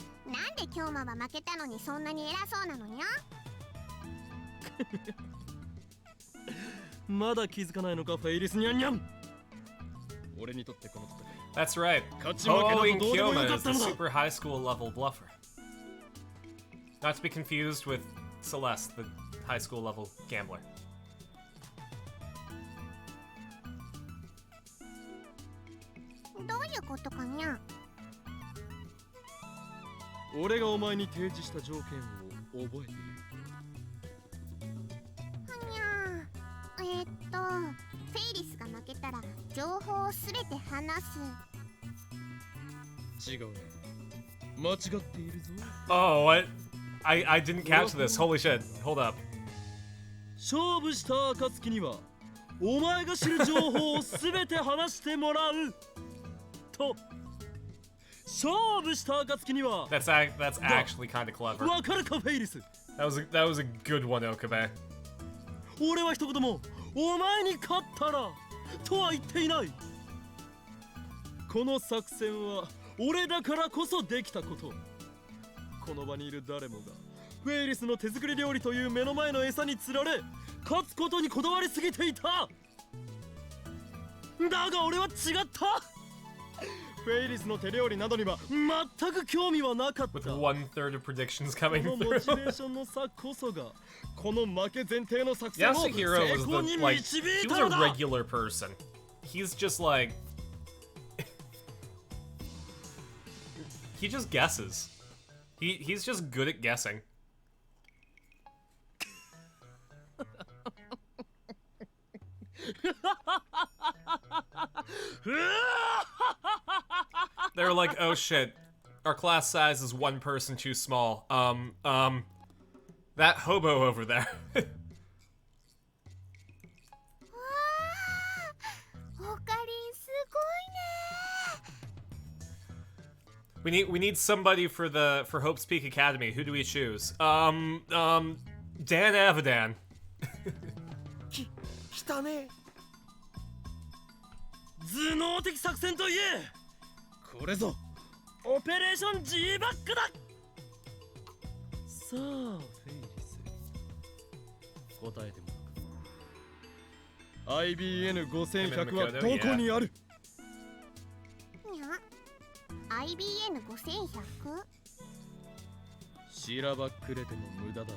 で京馬は負けたのにそんなに偉そうなのにゃ。まだ気づかないのかフェイリスニャンニャン。俺にとってこの戦い、 That's right. 勝ち負けなど Toin どうでもよ Kyoma かっ is た the のだ。 super high school level bluffer. Not to be confused with Celeste, the high school level gambler. どういうことかにゃ。俺がお前に提示した条件を覚えている。はにゃ。フェイリスが負けたら情報をすべて話す。違うな、間違っているぞ。 Oh, what? I didn't catch this. Holy shit. Hold up. 勝負した暁にはお前が知る情報をすべて話してもらうと。勝負した暁には That's actually kind of clever. わかるかフェイリス。 That was a good one, Okabe. 俺は一言もお前に勝ったらとは言っていない。この作戦は俺だからこそできたこと。この場にいる誰もがフェイリスの手作り料理という目の前の餌に釣られ勝つことにこだわりすぎていた。だが俺は違った。フェイリスの手料理などには全く興味はなかった。 With 1/3 of predictions coming このモチベ through. ーションの差こそがこの負け前提の作戦を成 Yasuhiro was 功に the, like, 導 he い was たの a だ。 regular person. He's just like, he just guesses. He's just good at guessing. They're like, oh shit, our class size is one person too small. That hobo over there. オカリンすごいね。 We need somebody for Hope's Peak Academy. Who do we choose? Dan Avidan. 来たね。頭脳的作戦といえこれぞオペレーション G バックだ。さあフェイリス答えてもらう。 IBN5100 はどこにある？にゃ IBN5100？ しらばっくれても無駄だ。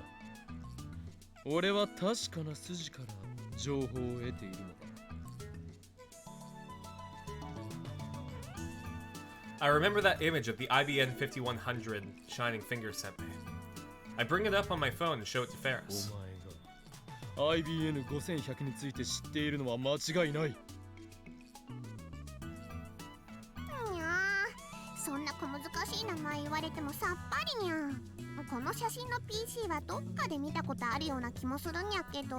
俺は確かな筋から情報を得ているのだ。 I remember that image of the IBN 5100 Shining Finger sent me. I bring it up on my phone and show it to お Ferris. 前が IBN5100 について知っているのは間違いない。にゃそんな小難しい名前言われてもさっぱりにゃ。この写真の PC はどっかで見たことあるような気もするんやけど。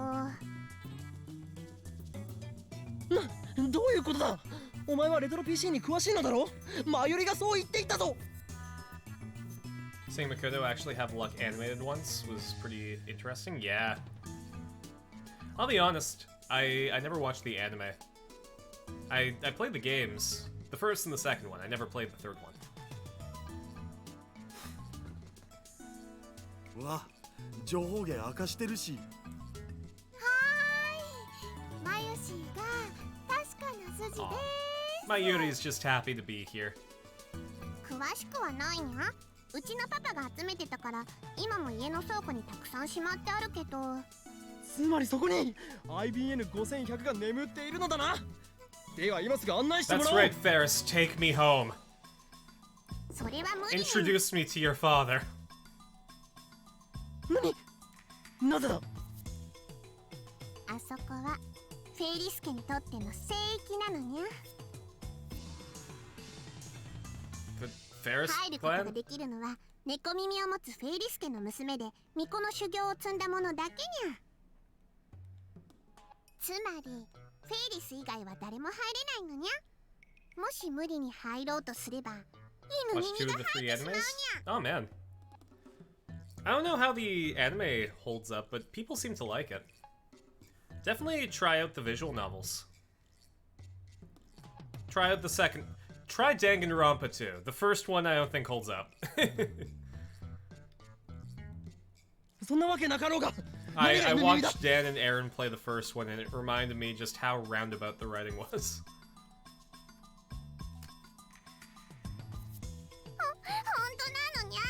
どういうことだ？お前はレトロ PC に詳しいのだろ？前よりがそう言っていたぞ。 Seeing Makoto actually have luck animated once was pretty interesting. Yeah. I'll be honest, I never watched the anime. I played the games, the first and the second one. I never played the third one. うわ、情報源明かしてるし。マユシーが確かな筋で My Yuri's just happy to be here. 詳しくはないにゃ。うちのパパが集めてたから今も家の倉庫にたくさんしまってあるけど。つまりそこに IBN5100 が眠っているのだな。では今すぐ案内しても That's らおう。 right, Ferris. Take me home. それは無理に。 Introduce me to your father. 何？なぜだ？あそこはフェイリス家にとっての聖域なのにゃ。 The Ferris 入ることが clan? できるのは猫耳を持つフェイリス家の娘で巫女の修行を積んだ者だけにゃ。つまりフェイリス以外は誰も入れないのにゃ。もし無理に入ろうとすれば犬 Watch 2 耳 of が the 入 3ってしまうに animes? ゃ。 Oh man. I don't know how the anime holds up, but people seem to like it. Definitely try out the visual novels. Try out the second. Try Danganronpa too. The first one I don't think holds up. そんなわけなかろうが。 I 何が犬耳だ？ watched Dan and Aaron play the first one, and it reminded me just how roundabout the writing was. 本当なのにゃ。フ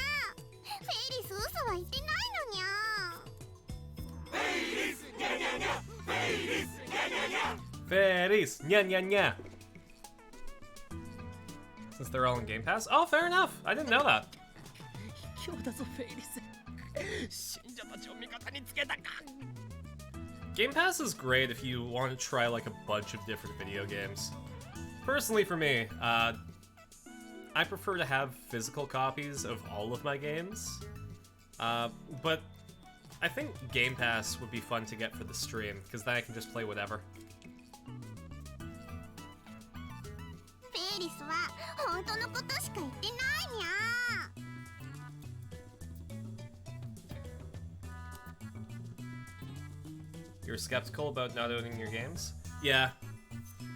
ェイリス嘘は言ってないのにゃ。 Ferris, nya nya nya. Since they're all in Game Pass. Oh, fair enough. I didn't know that. 今日だぞフェイリス。信者たちを味方につけたか。 Game Pass is great if you want to try like a bunch of different video games. Personally, for me, I prefer to have physical copies of all of my games. But I think Game Pass would be fun to get for the stream, because then I can just play whatever. フェイリスは本当のことしか言ってないにゃ。 You're skeptical about not owning your games? Yeah.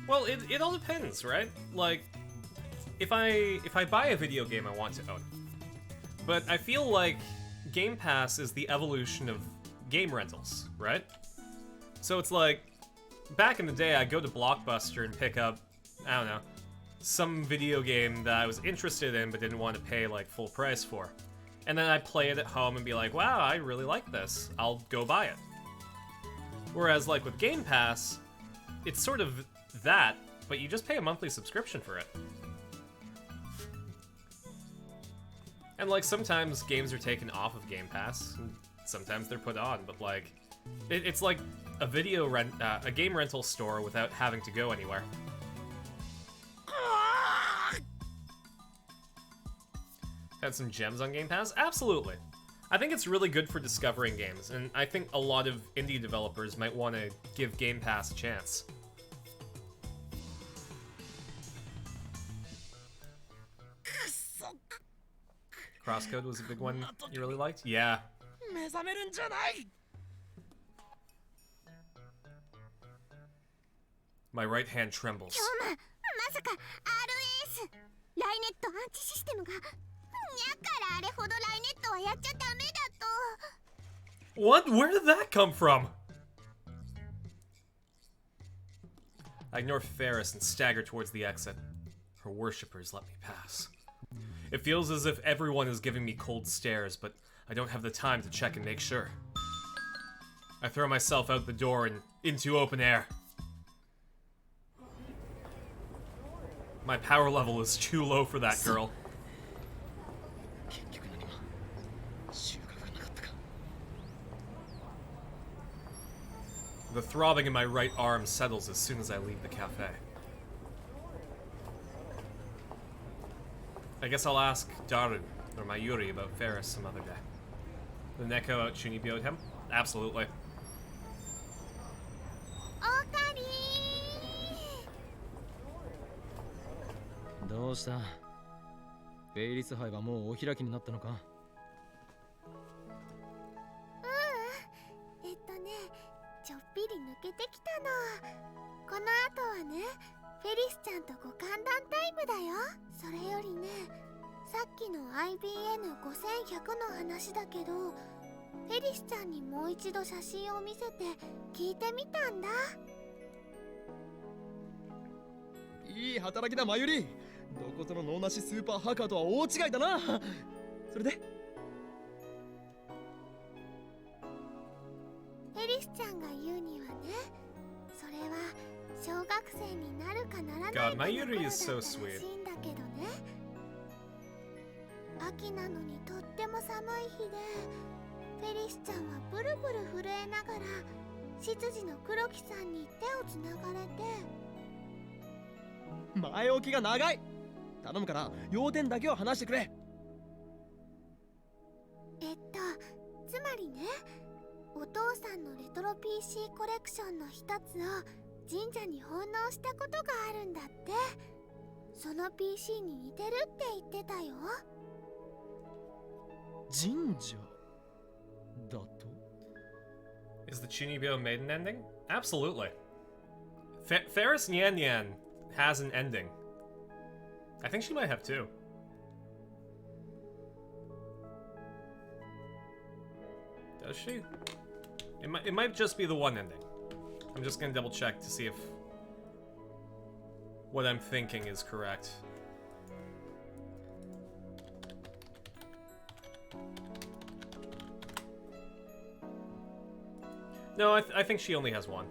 Well, it all depends, right? Like, if I buy a video game I want to own, but I feel like Game Pass is the evolution of game rentals, right? So it's like, back in the day, I'd go to Blockbuster and pick up, I don't know, some video game that I was interested in but didn't want to pay like full price for. And then I'd play it at home and be like, wow, I really like this. I'll go buy it. Whereas like with Game Pass, it's sort of that, but you just pay a monthly subscription for it. And like sometimes games are taken off of Game Pass, and sometimes they're put on, but like it's like a a game rental store without having to go anywhere. Had some gems on Game Pass? Absolutely. I think it's really good for discovering games, and I think a lot of indie developers might want to give Game Pass a chance. Crosscode was a big one you really liked? Yeah. My right hand trembles. まさか RS ライネットアンチシステムがにゃからあれほどライネットはやっちゃダメだと What? Where did that come from? I ignore Ferris and stagger towards the exit. Her worshippers let me pass. It feels as if everyone is giving me cold stares, but I don't have the time to check and make sure. I throw myself out the door and into open air. My power level is too low for that girl. The throbbing in my right arm settles as soon as I leave the cafe. I guess I'll ask Daru or Mayuri about Ferris some other day. The Neko out Chunibyo'd him? Absolutely. オカリーどうした？フェイリス杯はもうお開きになったのか？ちょっぴり抜けてきたの。この後はね、フェリスちゃんとご歓談タイムだよ。それよりね、さっきの IBN5100 の話だけど、フェリスちゃんにもう一度写真を見せて聞いてみたんだ。いい働きだ、マユリ。どこぞの脳なしスーパーハッカーとは大違いだな。それでフェリスちゃんが言うにはね、それは小学生になるかならないかの頃だったらしいんだけどね。秋なのにとっても寒い日で、フェリスちゃんはブルブル震えながら執事の黒木さんに手をつながれて、前置きが長い。頼むから要点だけを話してくれ。つまりね、お父さんのレトロ PC コレクションの一つを神社に奉納したことがあるんだって。その PC に似てるって言ってたよ。神社だと？ Is the Chunibyo maiden ending? Absolutely. Ferris Nyan Nyan has an ending. I think she might have two. Does she? It might just be the one ending. I'm just gonna double check to see if what I'm thinking is correct. No, I think she only has one.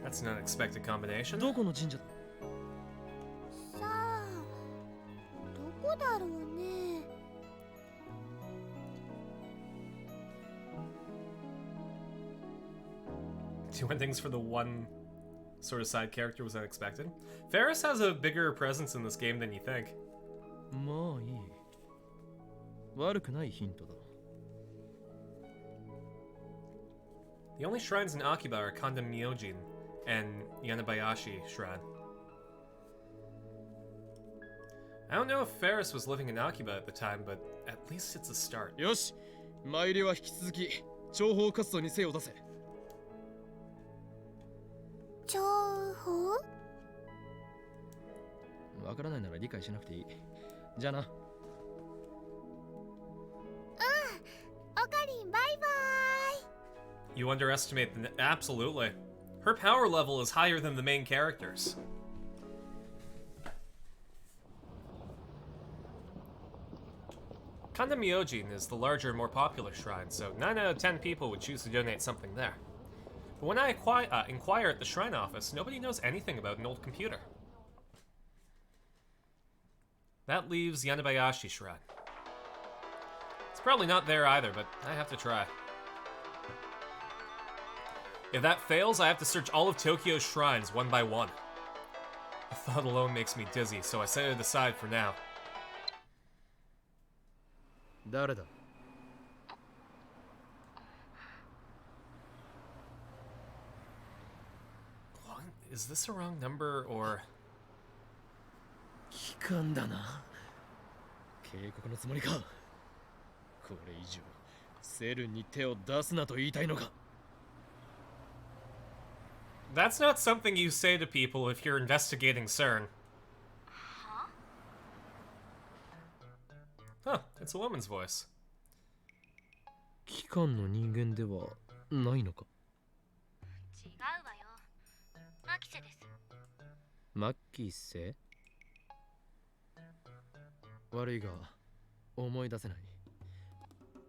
That's an unexpected combination. どこの神社？さあ、どこだろうね。Two endings for the one sort of side character was unexpected. Ferris has a bigger presence in this game than you think. まあいい。悪くないヒントだ。The only shrines in Akiba are Kanda Myojin and Yanabayashi Shrine. I don't know if Ferris was living in Akiba at the time, but at least it's a start. よし、参りは引き続き諜報活動に精を出せ。情報？わからないなら理解しなくていい。じゃあな。オカリンバイバイ。 You underestimate the... Absolutely. Her power level is higher than the main characters. Kanda Myojin is the larger, more popular shrine, so 9 out of 10 people would choose to donate something there. But when I inquire at the shrine office, nobody knows anything about an old computer. That leaves Yanabayashi Shrine. It's probably not there either, but I have to try. If that fails, I have to search all of Tokyo's shrines one by one. The thought alone makes me dizzy, so I set it aside for now. 誰だ？ What? Is this a wrong number, or... 機関だな。警告のつもりか。これ以上セルに手を出すなと言いたいのか。 That's not something you say to people if you're investigating CERN. Huh, it's a woman's voice. 機関の人間ではないのか。違うわよ。マキセです。マッキーセ？悪いが思い出せない。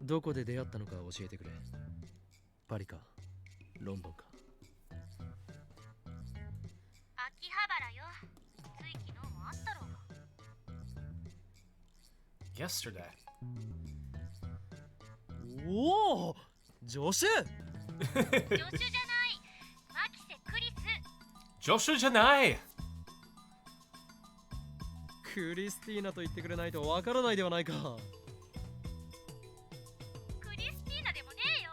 どこで出会ったのか教えてくれ。パリかロンドンか。秋葉原よ。つい昨日もあったろうが。Yesterday. おお、助手。助手じゃない。マキセクリス。 Joshu janai! クリスティーナと言ってくれないとわからないではないか。クリスティーナでもねえよ。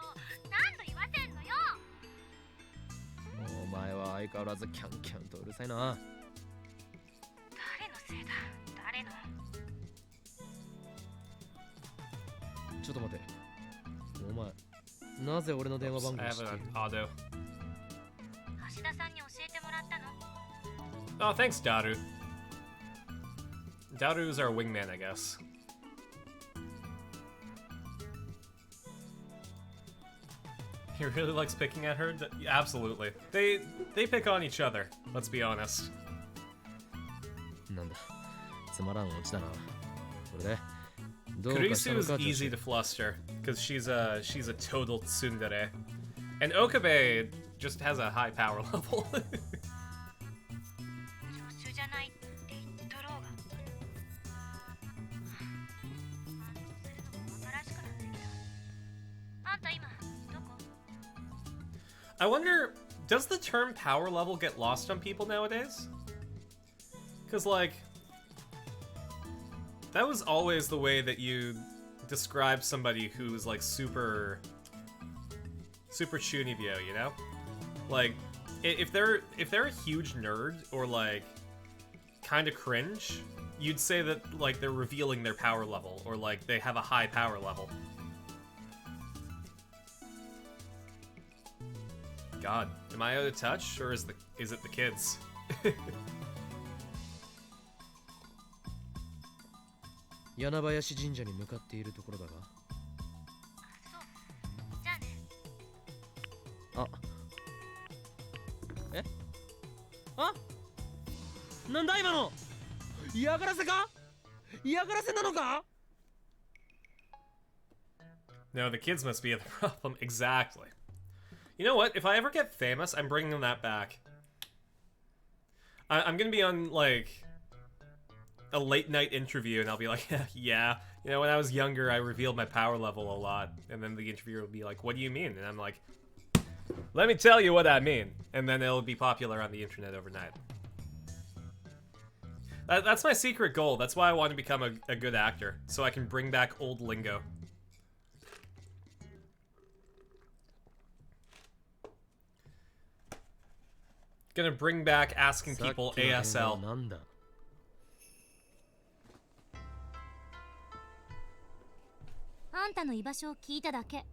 何度言わせんのよ。お前は相変わらずキャンキャンとうるさいな。誰のせいだ。誰の。ちょっと待て。お前、なぜ俺の電話番 I 号を知 have ってい an る？ auto. 橋田さんに教えてもらったの。 Oh, thanks, Daru. Daru's our wingman, I guess. He really likes picking at her? Absolutely. They pick on each other, let's be honest. なんだ、つまらんオチだな。これでどうかした Kurisu の is か。 easy to fluster, because she's a total tsundere. And Okabe just has a high power level. 助手じゃないって言っとろうが。するのも馬鹿らしくなってきた。あんた今どこ？ I wonder, does the term power level get lost on people nowadays? Because, like, that was always the way that you describe somebody who's, like, super chunibyo, you know? Like, if they're a huge nerd or, like, kind of cringe, you'd say that, like, they're revealing their power level or, like, they have a high power level. God, am I out of touch, or is it the kids? 柳林神社に向かっているところだが。そう。じゃあね。あ。え？あ？なんだ今の？嫌がらせか？嫌がらせなのか？ No, the kids must be the problem. Exactly. You know what? If I ever get famous, I'm bringing that back. I'm gonna be on, like, a late night interview, and I'll be like, yeah, you know, when I was younger, I revealed my power level a lot. And then the interviewer will be like, what do you mean? And I'm like, let me tell you what I mean. And then it'll be popular on the internet overnight. That's my secret goal. That's why I want to become a good actor, so I can bring back old lingo. Gonna bring back asking さっき people の電話 ASL. はなんだ？あんたの居場所を聞いただけ。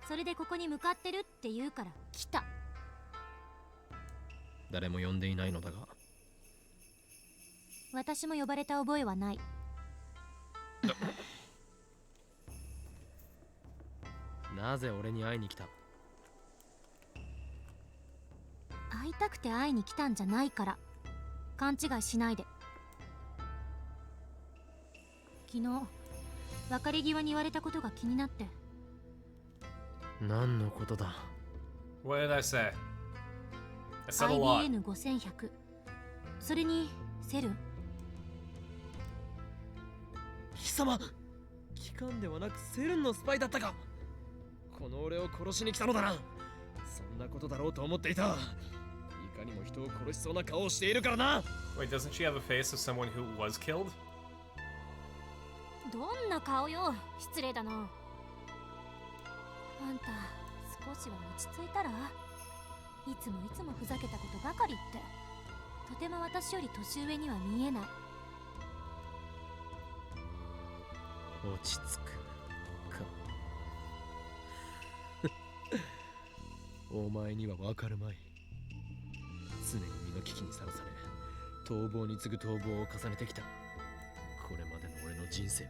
それでここに向かってるって言うから来た。誰も呼んでいないのだが。私も呼ばれた覚えはない。なぜ俺に会いに来た？会いたくて会いに来たんじゃないから。勘違いしないで。昨日別れ際に言われたことが気になって。何のことだ？ What did I say? I said a lot. IBN5100。それにセルン。貴様、機関ではなくセルンのスパイだったか。この俺を殺しに来たのだな。そんなことだろうと思っていた。いかにも人を殺しそうな顔をしているからな。 Wait, doesn't she have a face of someone who was killed? どんな顔よ。失礼だな。あんた少しは落ち着いたら。いつもふざけたことばかり言って。とても私より年上には見えない。落ち着くか。お前にはわかるまい。常に身の危機にさらされ、逃亡に次ぐ逃亡を重ねてきた。これまでの俺の人生。え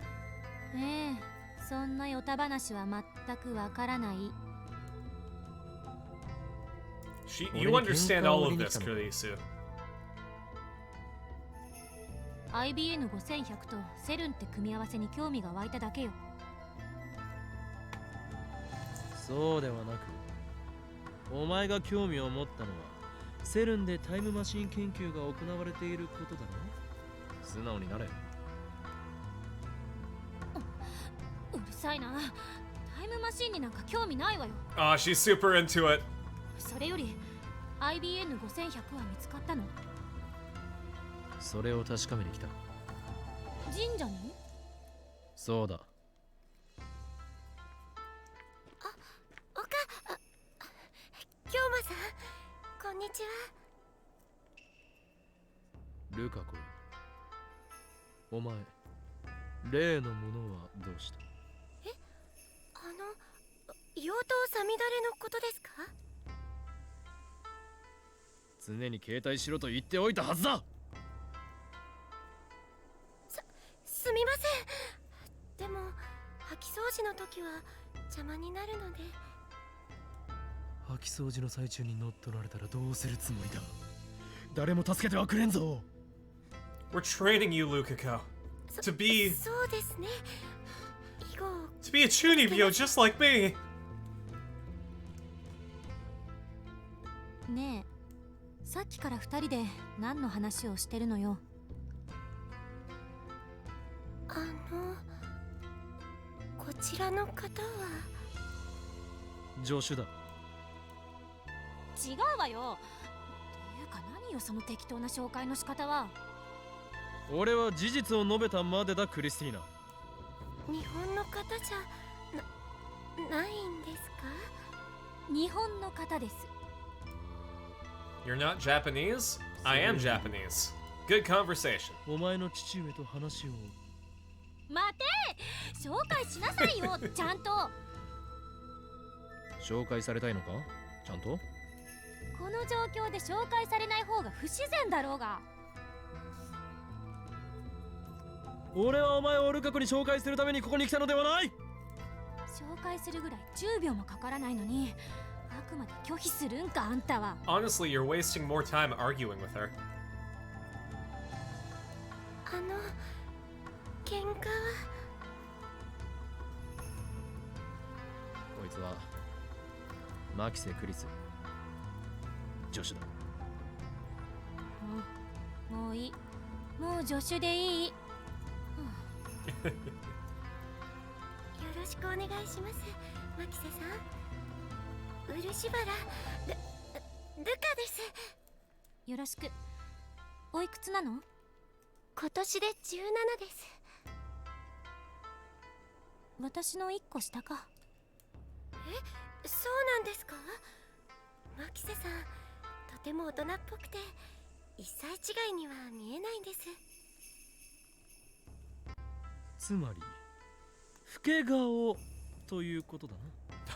え、そんなヨタ話は全くわからない。You understand all of this, Kurisu. IBN5100 とセルンって組み合わせに興味が湧いただけよ。そうではなく、お前が興味を持ったのはセルンでタイムマシン研究が行われていることだろ。素直になれ。うるさいな。タイムマシンになんか興味ないわよ。 Oh, she's super into it. それより IBN5100 は見つかったの？それを確かめに来た。神社に？そうだ。京馬さん、こんにちは。ルカ子、お前例のものはどうした？妖刀さみだれのことですか？常に携帯しろと言っておいたはずだ。すみません。でも掃き掃除の時は邪魔になるので。掃き掃除の最中に乗っ取られたらどうするつもりだ？誰も助けてはくれんぞ。 We're training you, Lukako, to be そうですね。以後 to be a Chunibyo just like me. ねえ、さっきから二人で何の話をしてるのよ。こちらの方は助手だ。違うわよ。ていうか何よその適当な紹介の仕方は。俺は事実を述べたまでだ、クリスティーナ。日本の方じゃないんですか？日本の方です。 You're not Japanese? I am Japanese. Good conversation. お前の父上と話を。待て、紹介しなさいよ。ちゃんと。紹介されたいのか？ちゃんと。この状況で紹介されない方が不自然だろうが。俺はお前をルカ子に紹介するためにここに来たのではない。紹介するぐらい10秒もかからないのに、あくまで拒否するんかあんたは。 Honestly, you're wasting more time arguing with her. 喧嘩は。こいつはマキセ・クリス、助手だ。もういい。もう助手でいい。よろしくお願いします、マキセさん。漆原ルカです。よろしく。おいくつなの？今年で17です。私の1個下か。そうなんですか？マキセさん、とても大人っぽくて一歳違いには見えないんです。つまり老け顔ということだ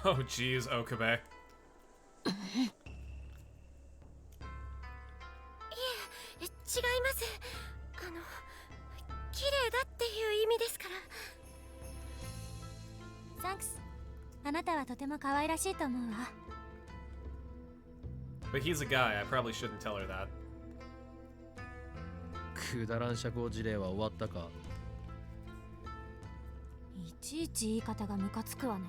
な。 Oh jeez, Okabe. 違います。綺麗だっていう意味ですから。サンクス。あなたはとても可愛らしいと思うわ。 But he's a guy, I probably shouldn't tell her that. くだらん社交辞令は終わったか。いちいち言い方がムカつくわね。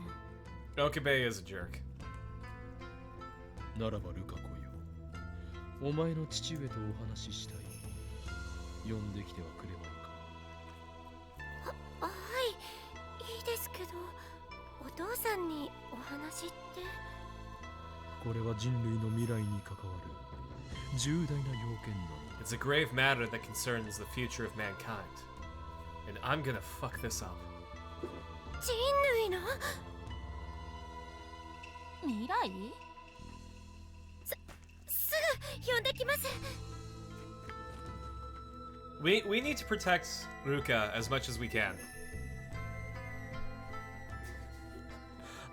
Okabe is a jerk. ならばルカ子よ、お前の父上とお話ししたい。呼んできてはくれまいか。はい、いいですけど、お父さんにお話って。これは人類の未来に関わる重大な要件なの。 It's a grave matter that concerns the future of mankind. And I'm gonna fuck this up. 人類の未来？すぐ呼んできます。We need to protect Ruka as much as we can.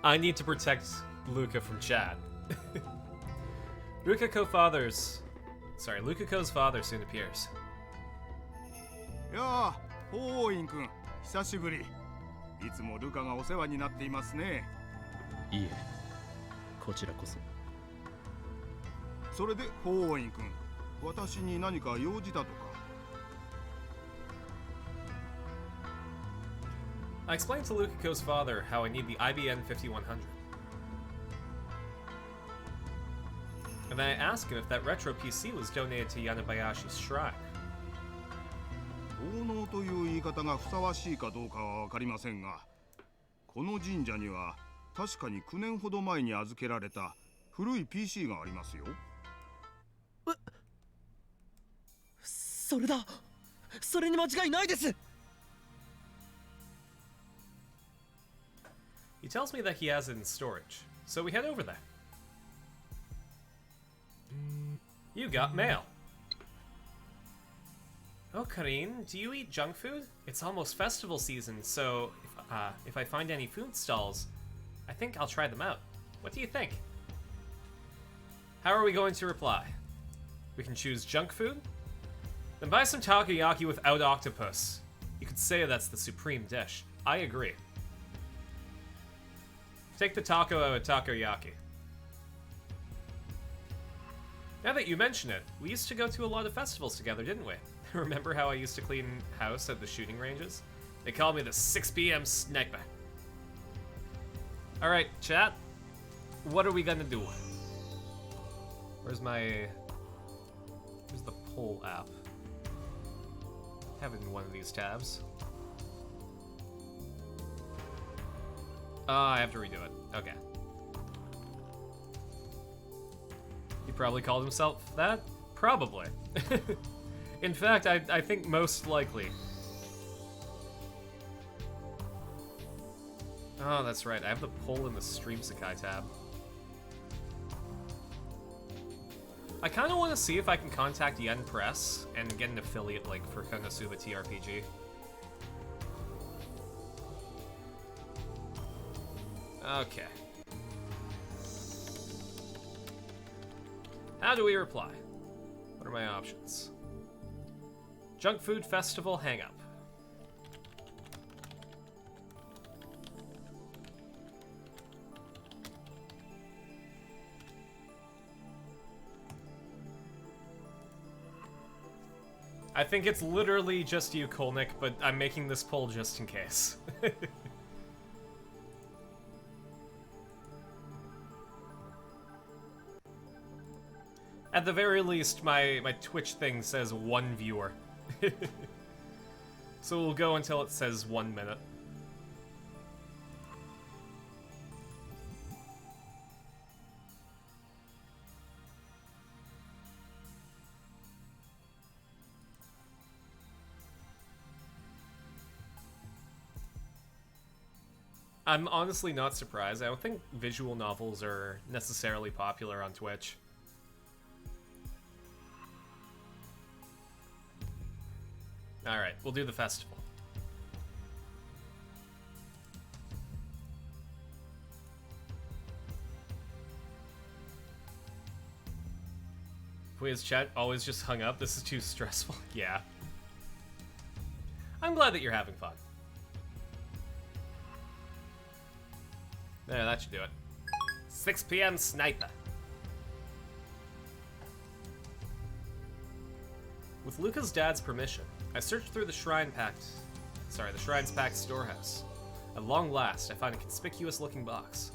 I need to protect Luca from Chad. Lukako's father soon appears. やあ、ホーイン君、久しぶり。いつもルカがお世話になっていますね。いえ、こちらこそ。それでホーイン君、私に何か用事だとか。I explained to Lukako's father how I need the IBN 5100. And then I asked him if that retro PC was donated to Yanabayashi's shrine. 奉納という言い方がふさわしいかどうかは分かりませんが、この神社には確かに9年ほど前に預けられた古い PC がありますよ。それだ、それに間違いないです。 He tells me that he has it in storage, so we head over there. You got mail. Oh, Karine, do you eat junk food? It's almost festival season, so if I find any food stalls, I think I'll try them out. What do you think? How are we going to reply? We can choose junk food? Then buy some takoyaki without octopus. You could say that's the supreme dish. I agree. Take the taco out of takoyaki. Now that you mention it, we used to go to a lot of festivals together, didn't we? Remember how I used to clean house at the shooting ranges? They called me the 6 p.m. sniper. Alright, chat. What are we gonna do? Where's the poll app? I have it in one of these tabs. I have to redo it. Okay. He probably called himself that? Probably. In fact, I think most likely. Oh, that's right. I have the poll in the Stream Sakai tab. I kind of want to see if I can contact Yen Press and get an affiliate link for Konosuba TRPG. Okay. How do we reply? What are my options? Junk Food Festival Hang-Up. I think it's literally just you, Kolnick, but I'm making this poll just in case. At the very least, my Twitch thing says 1 viewer. So we'll go until it says 1 minute. I'm honestly not surprised. I don't think visual novels are necessarily popular on Twitch. Alright, we'll do the festival. His chat always just hung up. This is too stressful. Yeah. I'm glad that you're having fun. There, that should do it. 6 p.m. sniper. With Luca's dad's permission, I searched through the Shrine's Pact storehouse. At long last, I find a conspicuous-looking box.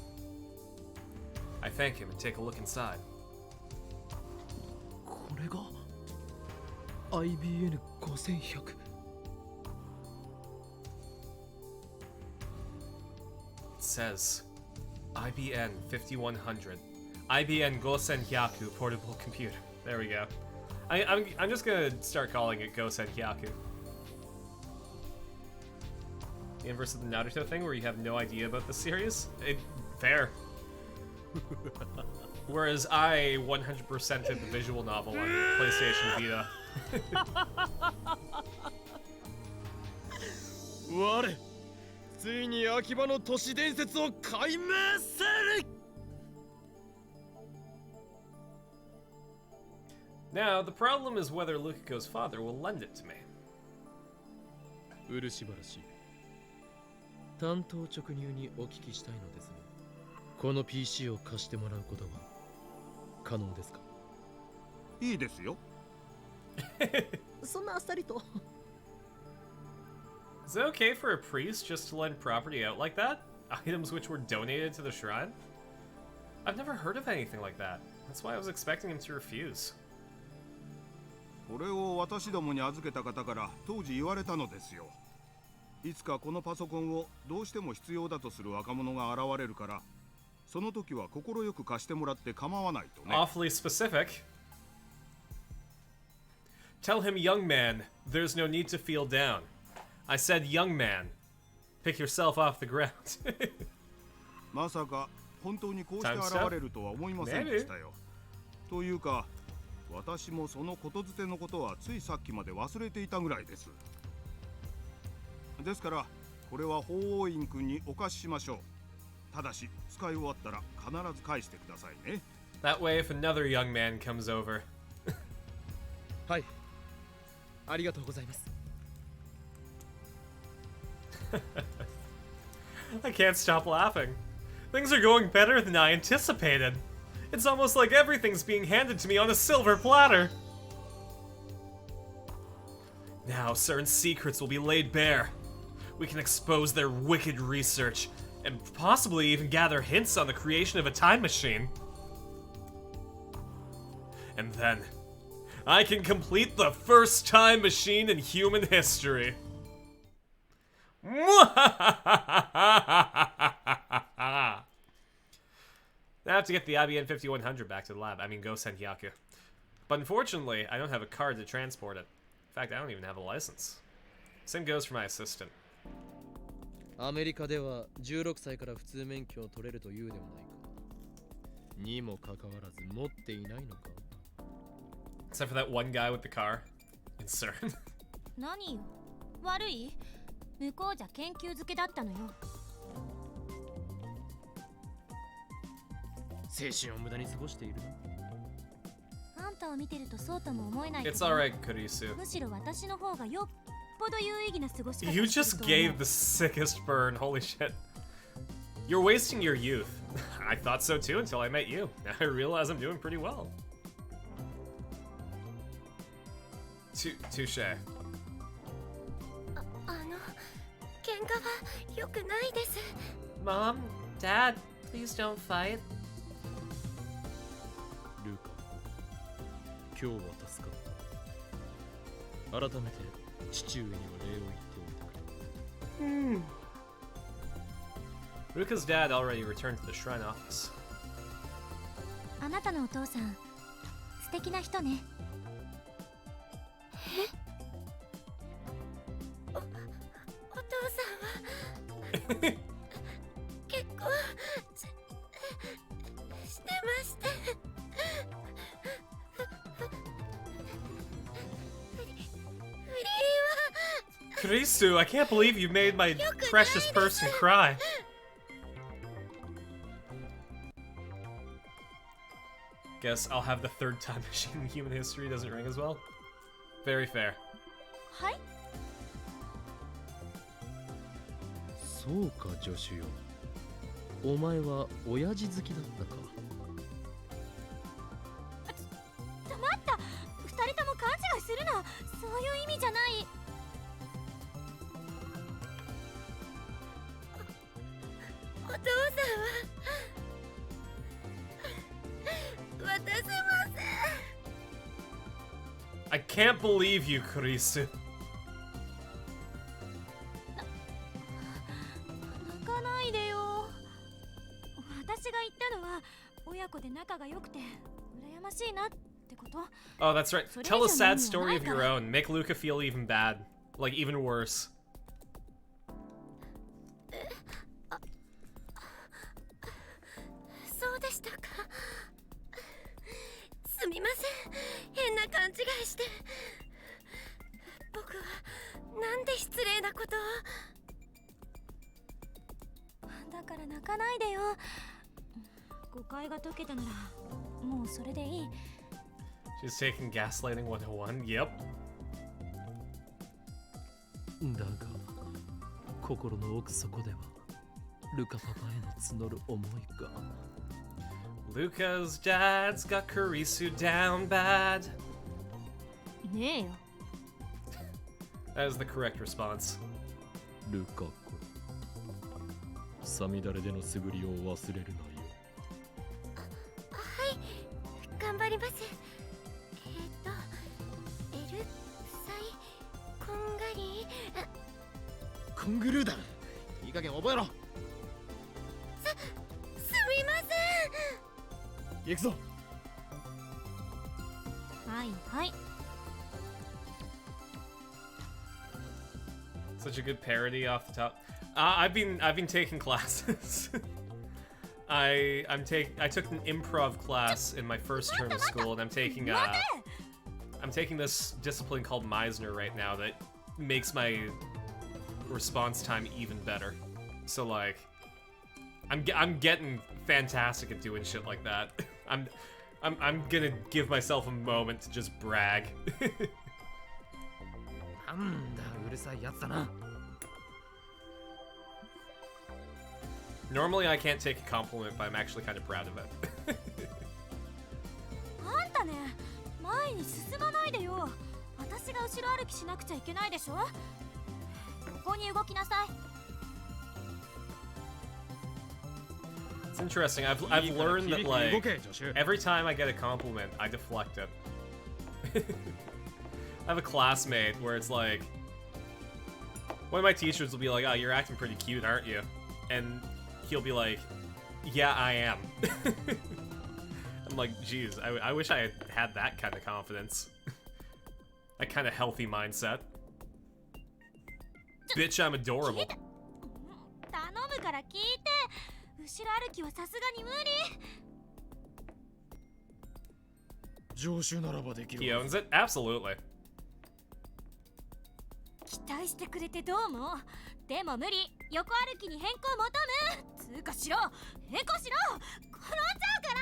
I thank him and take a look inside. これが IBN 5100 It says IBN 5100. IBN Gosen Hyaku portable computer. There we go. I'm just gonna start calling it Gosen Hyaku. The inverse of the Naruto thing where you have no idea about the series? Fair. Whereas I 100% did the visual novel on PlayStation Vita. 我ついに秋葉の都市伝説を解明する Now, the problem is whether Lukiko's father will lend it to me. 漆原氏担当直入にお聞きしたいのですがこの PC を貸してもらうことは可能ですかいいですよ。そんなあっさりと Is it okay for a priest just to lend property out like that? Items which were donated to the shrine? I've never heard of anything like that. That's why I was expecting him to refuse. これを私どもに預けた方から当時言われたのですよ。いつかこのパソコンをどうしても必要だとする若者が現れるから、その時は快く貸してもらって構わないとね。Awfully specific. Tell him, young man, there's no need to feel down. I said, young man, pick yourself off the ground. まさか本当にこうして現れるとは思いませんでしたよ。というか、私もそのことづてのことはついさっきまで忘れていたぐらいです。ですから、これは法王院君にお貸ししましょう。ただし、使い終わったら必ず返してくださいね。That way, if another young man comes over. はい。ありがとうございます。 I can't stop laughing. Things are going better than I anticipated. It's almost like everything's being handed to me on a silver platter. Now, certain secrets will be laid bare. We can expose their wicked research, and possibly even gather hints on the creation of a time machine. And then, I can complete the first time machine in human history. I have to get the IBN 5100 back to the lab. I mean, go send Hyaku. But unfortunately, I don't have a card to transport it. In fact, I don't even have a license. Same goes for my assistant. アメリカでは16歳から普通免許を取れるというではないか。にもかかわらず持っていないのか Except for that one guy with the car in CERN. 何よ悪い向こうじゃ研究漬けだったのよ青春を無駄に過ごしているあんたを見てるとそうとも思えないけ It's ど alright, Kurisu. むしろ私の方がよっぽど有意義な過ごし方 You をしてる just と思う gave the sickest burn, holy shit. You're wasting your youth. I thought so too until I met you. Now I realize I'm doing pretty well. Touche. 喧嘩は良くないです Mom, Dad, please don't fight. ルーカ今日は助かった改めて父上には礼を言っておいてくれ Ruka's dad already returned to the shrine office. あなたのお父さん素敵な人ねお父さんは結婚してまして不倫は Kurisu, I can't believe you made my precious person cry. Guess I'll have the third time machine in human history doesn't ring as well. Very fair. はい。そうか、助手よ。お前は親父好きだったか。待った。二人とも勘違いするな。そういう意味じゃない。お父さんは渡せません。 I can't believe you, Kurisu. 泣かないでよ。私が言ったのは親子で仲が良くて羨ましいなってこと。 Oh, that's right. Tell a sad story of your own. Make Luca feel even bad. Like, even worse. そうでしたか。すみません、変な勘違いして。僕はなんで失礼なことを。だから泣かないでよ。誤解が解けたならもうそれでいい。 She's taking gaslighting 101. Yep. だが心の奥底ではルカパパへの募る思いが。 Luca's dad's got Kurisu down bad. ねえよ。 That is the correct response. ルカ子、サミダレでの素振りを忘れるなよ。はい、頑張ります。エルサイこんがり。コングルーだ。いい加減覚えろ。すみません。行くぞ。はいはい。 Such a good parody off the top. I've been taking classes. I took an improv class in my first term of school, and I'm taking this discipline called Meisner right now that makes my response time even better. So like, I'm getting fantastic at doing shit like that. I'm gonna give myself a moment to just brag. なんだうるさいやつだな。 Normally I can't take a compliment, but I'm actually kind of proud of it. あんたね、前に進まないでよ。私が後ろ歩きしなくちゃいけないでしょ。横に動きなさい。 It's interesting. I've learned that like every time I get a compliment, I deflect it. I have a classmate where it's like one of my teachers will be like, "Oh, you're acting pretty cute, aren't you?" And he'll be like, "Yeah, I am." I'm like, "Geez, I wish I had that kind of confidence, that kind of healthy mindset." Bitch, I'm adorable. 頼むから聞いて。後ろ歩きはさすがに無理。常習ならばできる。 He owns it, absolutely. 期待してくれてどうも。でも無理。横歩きに変更求む。通過しろ。変更しろ。転んじゃうか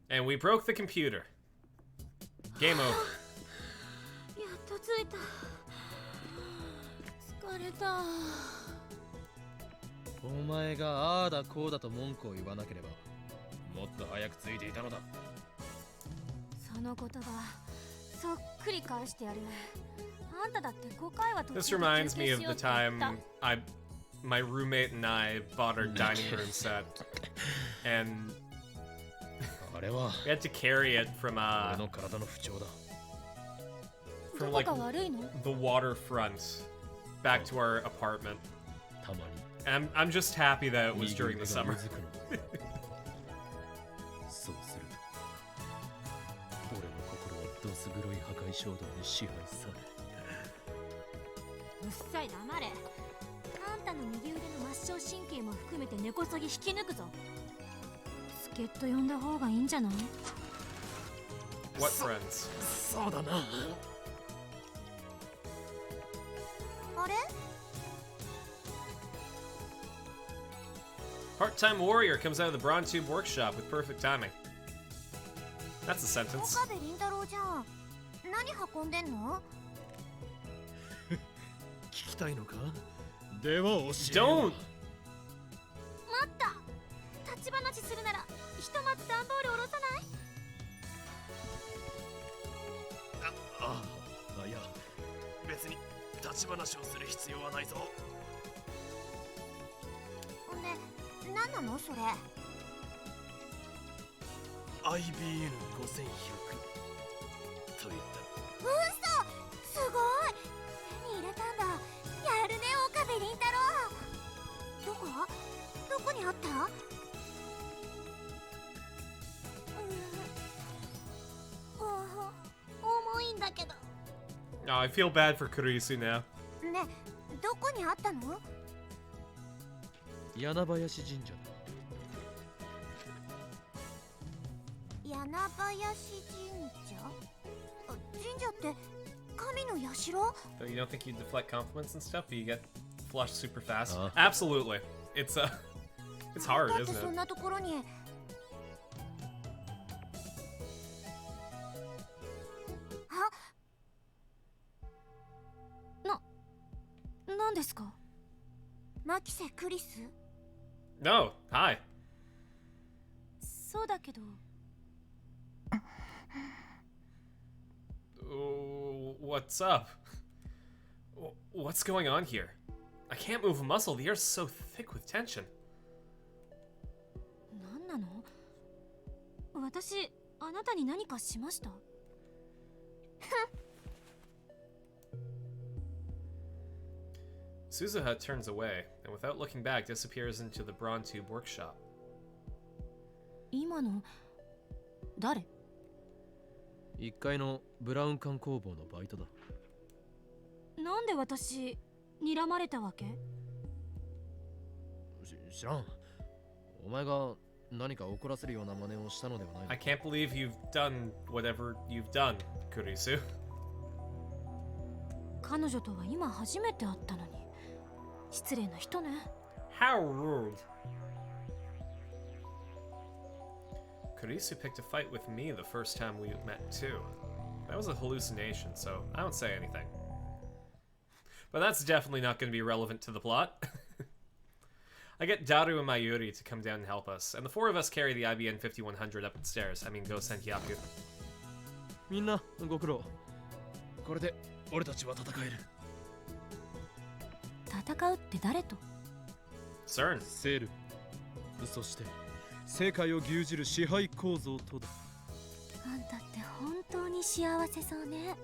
ら。 And we broke the computer. Game over. やっと着いた。疲れた。お前がああだこうだと文句を言わなければもっと早くついていたのだ。その言葉そっくり返してやる。あんただって5回は途中 This で reminds 休 me 憩 of しよう the って言った。 time my roommate and I bought our dining room set, and あれは we had to carry it from 俺の体の不調だ。ど from こ like か悪いの？ the waterfront back to our apartment. たまに And I'm just happy that it was during the summer. そうすると俺の心はどす黒い破壊衝動に支配され。うっさい黙れ。あんたの右腕の末梢神経も含めて根こそぎ引き抜くぞ。助っ人呼んだ方がいいんじゃない？ What friends? そうだな。あれ Part-time warrior comes out of the Bronze Tube workshop with perfect timing. That's a sentence. 岡部倫太郎じゃん。何運んでんの？聞きたいのか？では教えよう。 Don't! 待った立ち話するならひとまず段ボール下ろさない？いや、別に立ち話をする必要はないぞ。で、何なのそれ？ IBN5100 といった。嘘！すごい！手に入れたんだ。やるね、岡部倫太郎。どこにあった？重いんだけど。 Oh, I feel bad for Kurisu now. ね、どこにあったの？柳林神社だ。柳林神社？神社って神の社？ So you don't think you deflect compliments and stuff, but you get flushed super fast? Uh. Absolutely. It's it's hard, だって isn't そん it? なところに。何ですか？マキセ・クリス？ No. Hi. そうだけど Oh, what's up? What's going on here? I can't move a muscle. The air's so thick with tension. 何なの？私あなたに何かしました？ Suzuha turns away, and without looking back, disappears into the Bronze Tube workshop. 今の誰1階のブラウン管工房のバイトだ。なんで私睨まれたわけ？知らん。お前が何か怒らせるような真似をしたのではないの I can't believe you've done whatever you've done, Kurisu. 彼女とは今初めて会ったのに失礼な人ね。 How rude. Kurisu picked a fight with me the first time we met too. That was a hallucination, so I don't say anything. But that's definitely not going to be relevant to the plot. I get Daru and Mayuri to come down and help us, and the four of us carry the IBN 5100 up the stairs. I mean, go Senhyaku. みんなご苦労。これで俺たちは戦える。戦うって誰と？ CERN. セール。そして世界を牛耳る支配構造とだ。あんたって本当に幸せそうね。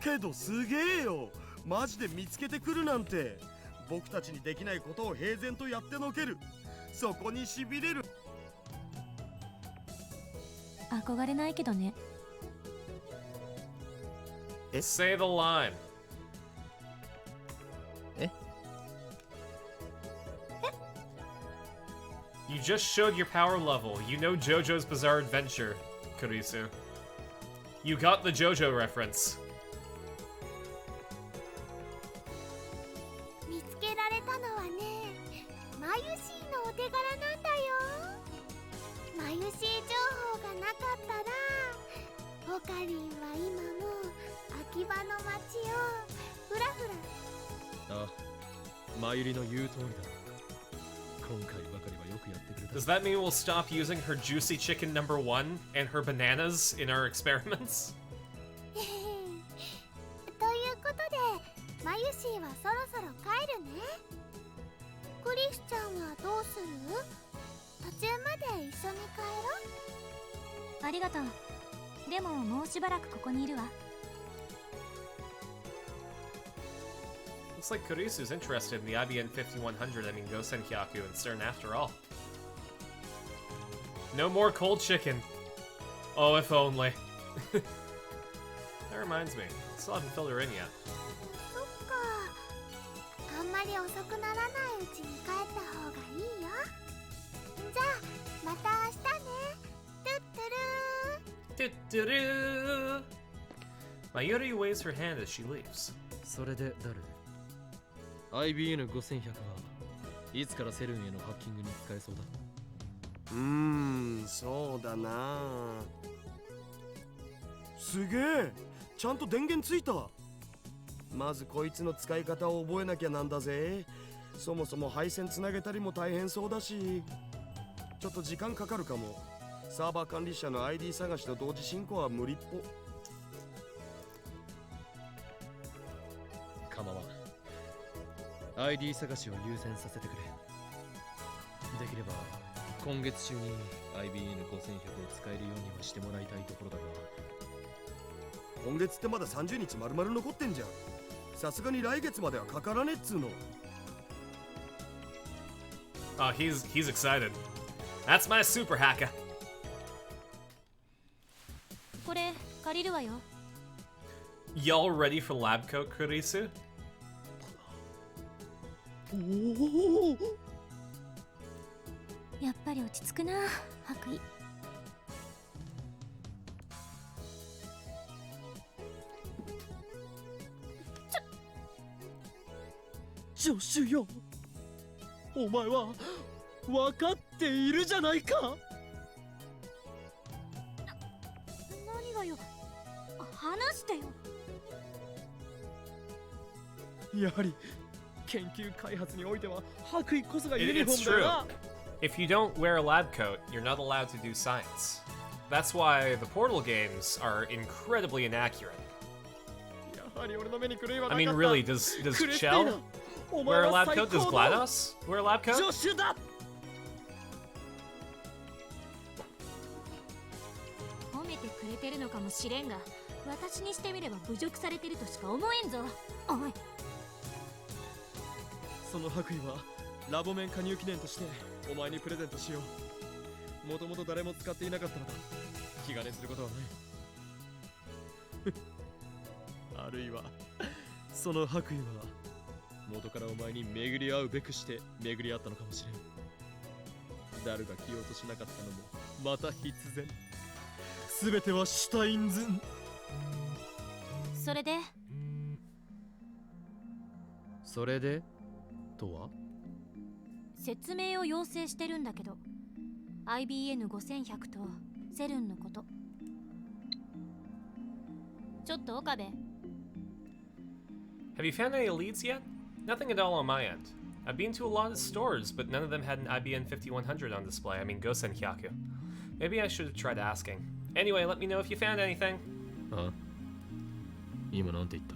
けどすげえよ。マジで見つけてくるなんて。僕たちにできないことを平然とやってのける。そこにしびれる。憧れないけどね。Say the line. え？ You just showed your power level. You know JoJo's Bizarre Adventure, Kurisu. You got the JoJo reference. 見つけられたのはね、マユシーのお手柄なんだよ。マユシー情報がなかったら、オカリンは今も秋葉の街をふらふら。ああ、マユリの言う通りだ。今回ばかりはよくやってくれた。 Does that mean we'll stop using her juicy chicken #1 and her bananas in our experiments? ということで、マユシーはそろそろ帰るね。クリスちゃんはどうする？途中まで一緒に帰ろう。ありがとう。でももうしばらくここにいるわ。 Looks like Kurisu's interested in the IBN 5100, I mean Go Senhyaku and CERN after all. No more cold chicken. Oh, if only. That reminds me, I still haven't filled her in yet. そっか。あんまり遅くならないうちに帰った方がいいよ。じゃあ、また明日ね。トゥットゥルー。 Do-do-do. Mayuri waves her hand as she leaves. それで誰？ IBN5100 はいつからセルンへのハッキングに使えそうだ。そうだな。すげえ、ちゃんと電源ついた。まずこいつの使い方を覚えなきゃなんだぜ。そもそも配線つなげたりも大変そうだし、ちょっと時間かかるかも。サーバー管理者の ID 探しと同時進行は無理っぽ。構わん。ID 探しを優先させてくれ。できれば今月中に IBN5100 を使えるようにはしてもらいたいところだが。今月ってまだ30日丸々残ってんじゃん。さすがに来月まではかからねえっつうの。Oh, he's excited. That's my super hacker. これ借りるわよ。 Y'all ready for lab coat, Kurisu? やっぱり落ち着くな、白衣。助手よ、お前は分かっているじゃないか。何がよ、話してよ。やはり研究開発においては白衣こそがユニフォ It's ーム true. だな。 If you don't wear a lab coat, you're not allowed to do science. That's why the Portal games are incredibly inaccurate. やはり俺の目に狂いはな I かった。 mean, really, does クリスティー Chell ナ、お wear 前 a は lab 最 coat? 高 Does の GLaDOS wear a lab coat? 助手だ。褒めてくれてるのかもしれんが、私にしてみれば侮辱されてるとしか思えんぞ。おい、その白衣はラボ面加入記念としてお前にプレゼントしよう。もともと誰も使っていなかったのだ。気兼ねすることはない。あるいはその白衣は元からお前に巡り合うべくして巡り合ったのかもしれん。ダルが着ようとしなかったのもまた必然。すべてはシュタインズ。それでとは説明を要請してるんだけど、 IBN5100 とセルンのこと。ちょっと岡部、 Have you found any leads yet? Nothing at all on my end. I've been to a lot of stores, but none of them had an IBN 5100 on display. I mean, Gosen Hyaku. Maybe I should have tried asking. Anyway, let me know if you found anything. あ、今なんて言った？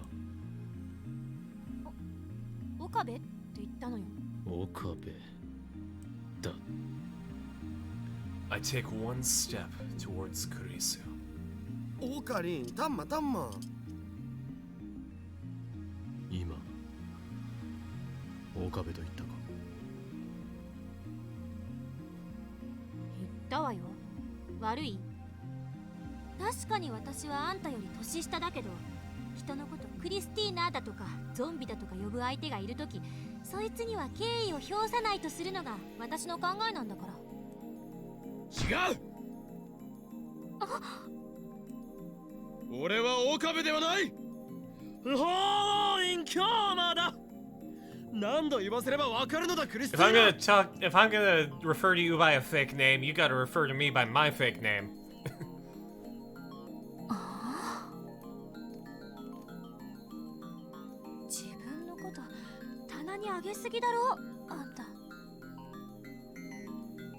岡部って言ったのよ。岡部だ。 I take one step towards Kurisu. オカリン、タンマタンマ。今岡部と言ったか？言ったわよ。悪い？確かに私はあんたより年下だけど、人のことクリスティーナだとかゾンビだとか呼ぶ相手がいるとき、そいつには敬意を表さないとするのが私の考えなんだから。違う。俺は岡部ではない。不法員強魔だ。何度言わせればわかるのだ、クリスティ If ー I'm ナ。 gonna if I'm gonna refer to you by a fake name, you gotta refer to me by my fake name. 自分のこと棚に上げすぎだろ、あんた。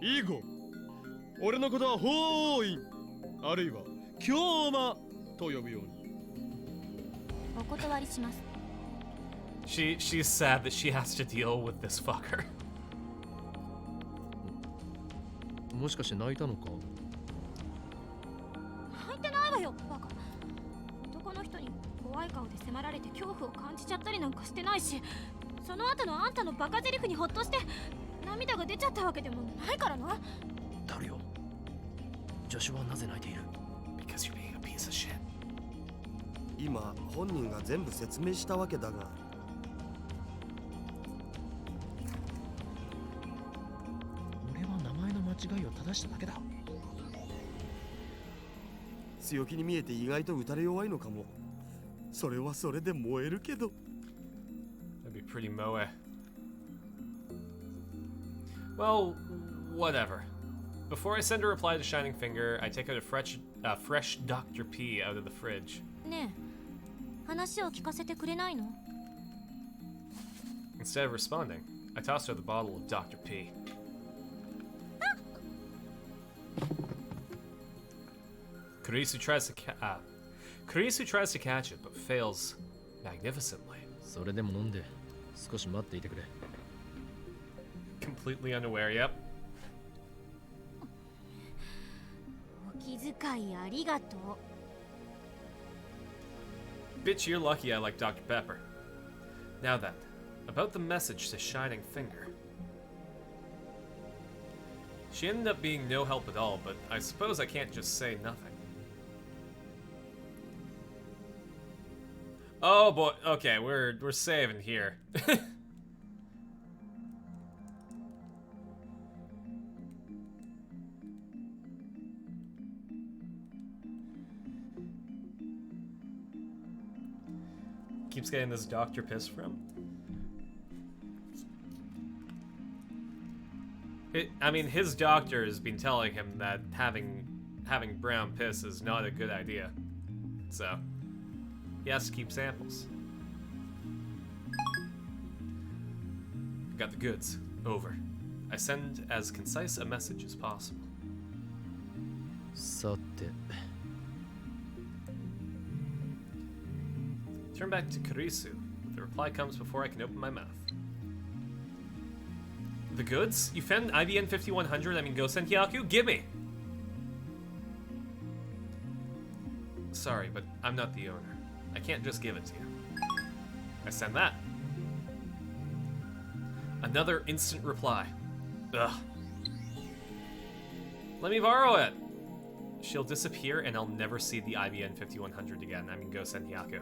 以後俺のことは法員あるいは強魔と呼ぶように。お断りします。She's sad that she has to deal with this fucker. もしかして泣いたのか？泣いてないわよ、バカ。男の人に怖い顔で迫られて恐怖を感じちゃったりなんかしてないし、その後のあんたのバカゼリフにホッとして涙が出ちゃったわけでもないからな。誰よ？助手はなぜ泣いている？ Because you're being a piece of shit. 今本人が全部説明したわけだが、俺は名前の間違いを正しただけだ。強気に見えて意外と打たれ弱いのかも。それはそれで燃えるけど。 That'd be pretty moe. Well, whatever. Before I send a reply to Shining Finger, I take out a fresh Dr. P out of the fridge. ねえ、話を聞かせてくれないの？ Instead of responding, I tossed her the bottle of Dr. P. Kurisu tries to catch it, but fails magnificently. それでも飲んで少し待っていてくれ。 Completely unaware, yep. お気遣いありがとう。 Bitch, you're lucky I like Dr. Pepper. Now then, about the message to Shining Finger. She ended up being no help at all, but I suppose I can't just say nothing. Oh boy, okay, we're saving here. Keeps getting this doctor piss from. I mean, his doctor has been telling him that having brown piss is not a good idea. So, he has to keep samples. Got the goods. Over. I send as concise a message as possible. さて。 Turn back to Kurisu. The reply comes before I can open my mouth. The goods? You found IBN 5100, I mean Gosen Hyaku? Gimme! Sorry, but I'm not the owner. I can't just give it to you. I send that. Another instant reply. Ugh. Let me borrow it! She'll disappear and I'll never see the IBN 5100 again, I mean Gosen Hyaku.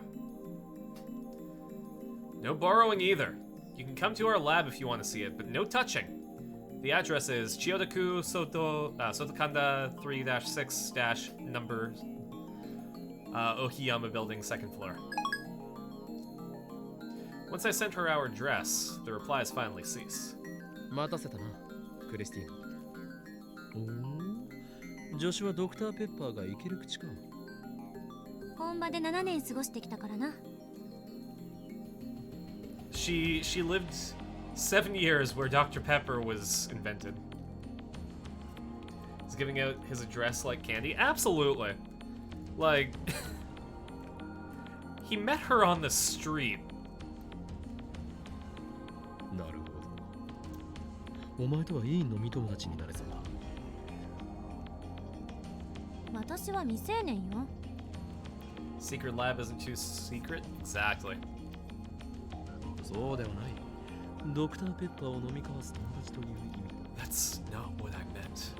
No borrowing either. You can come to our lab if you want to see it, but no touching. The address is Chiyodaku Sotokanda 3-6- number Ohiyama building, 2nd floor. Once I sent her our address, the replies finally cease. 待たせたな、クリスティーン。おお、女子はドクターペッパーがいける口か。本場で7年過ごしてきたからな。She lived 7 years where Dr. Pepper was invented. He's giving out his address like candy? Absolutely. Like, he met her on the street. なるほど。お前とはいい飲み友達になれそうだ。私は未成年よ。 Secret lab isn't too secret? Exactly. そうではない。ドクターペッパーを飲み交わす友達という意味。That's not what I meant.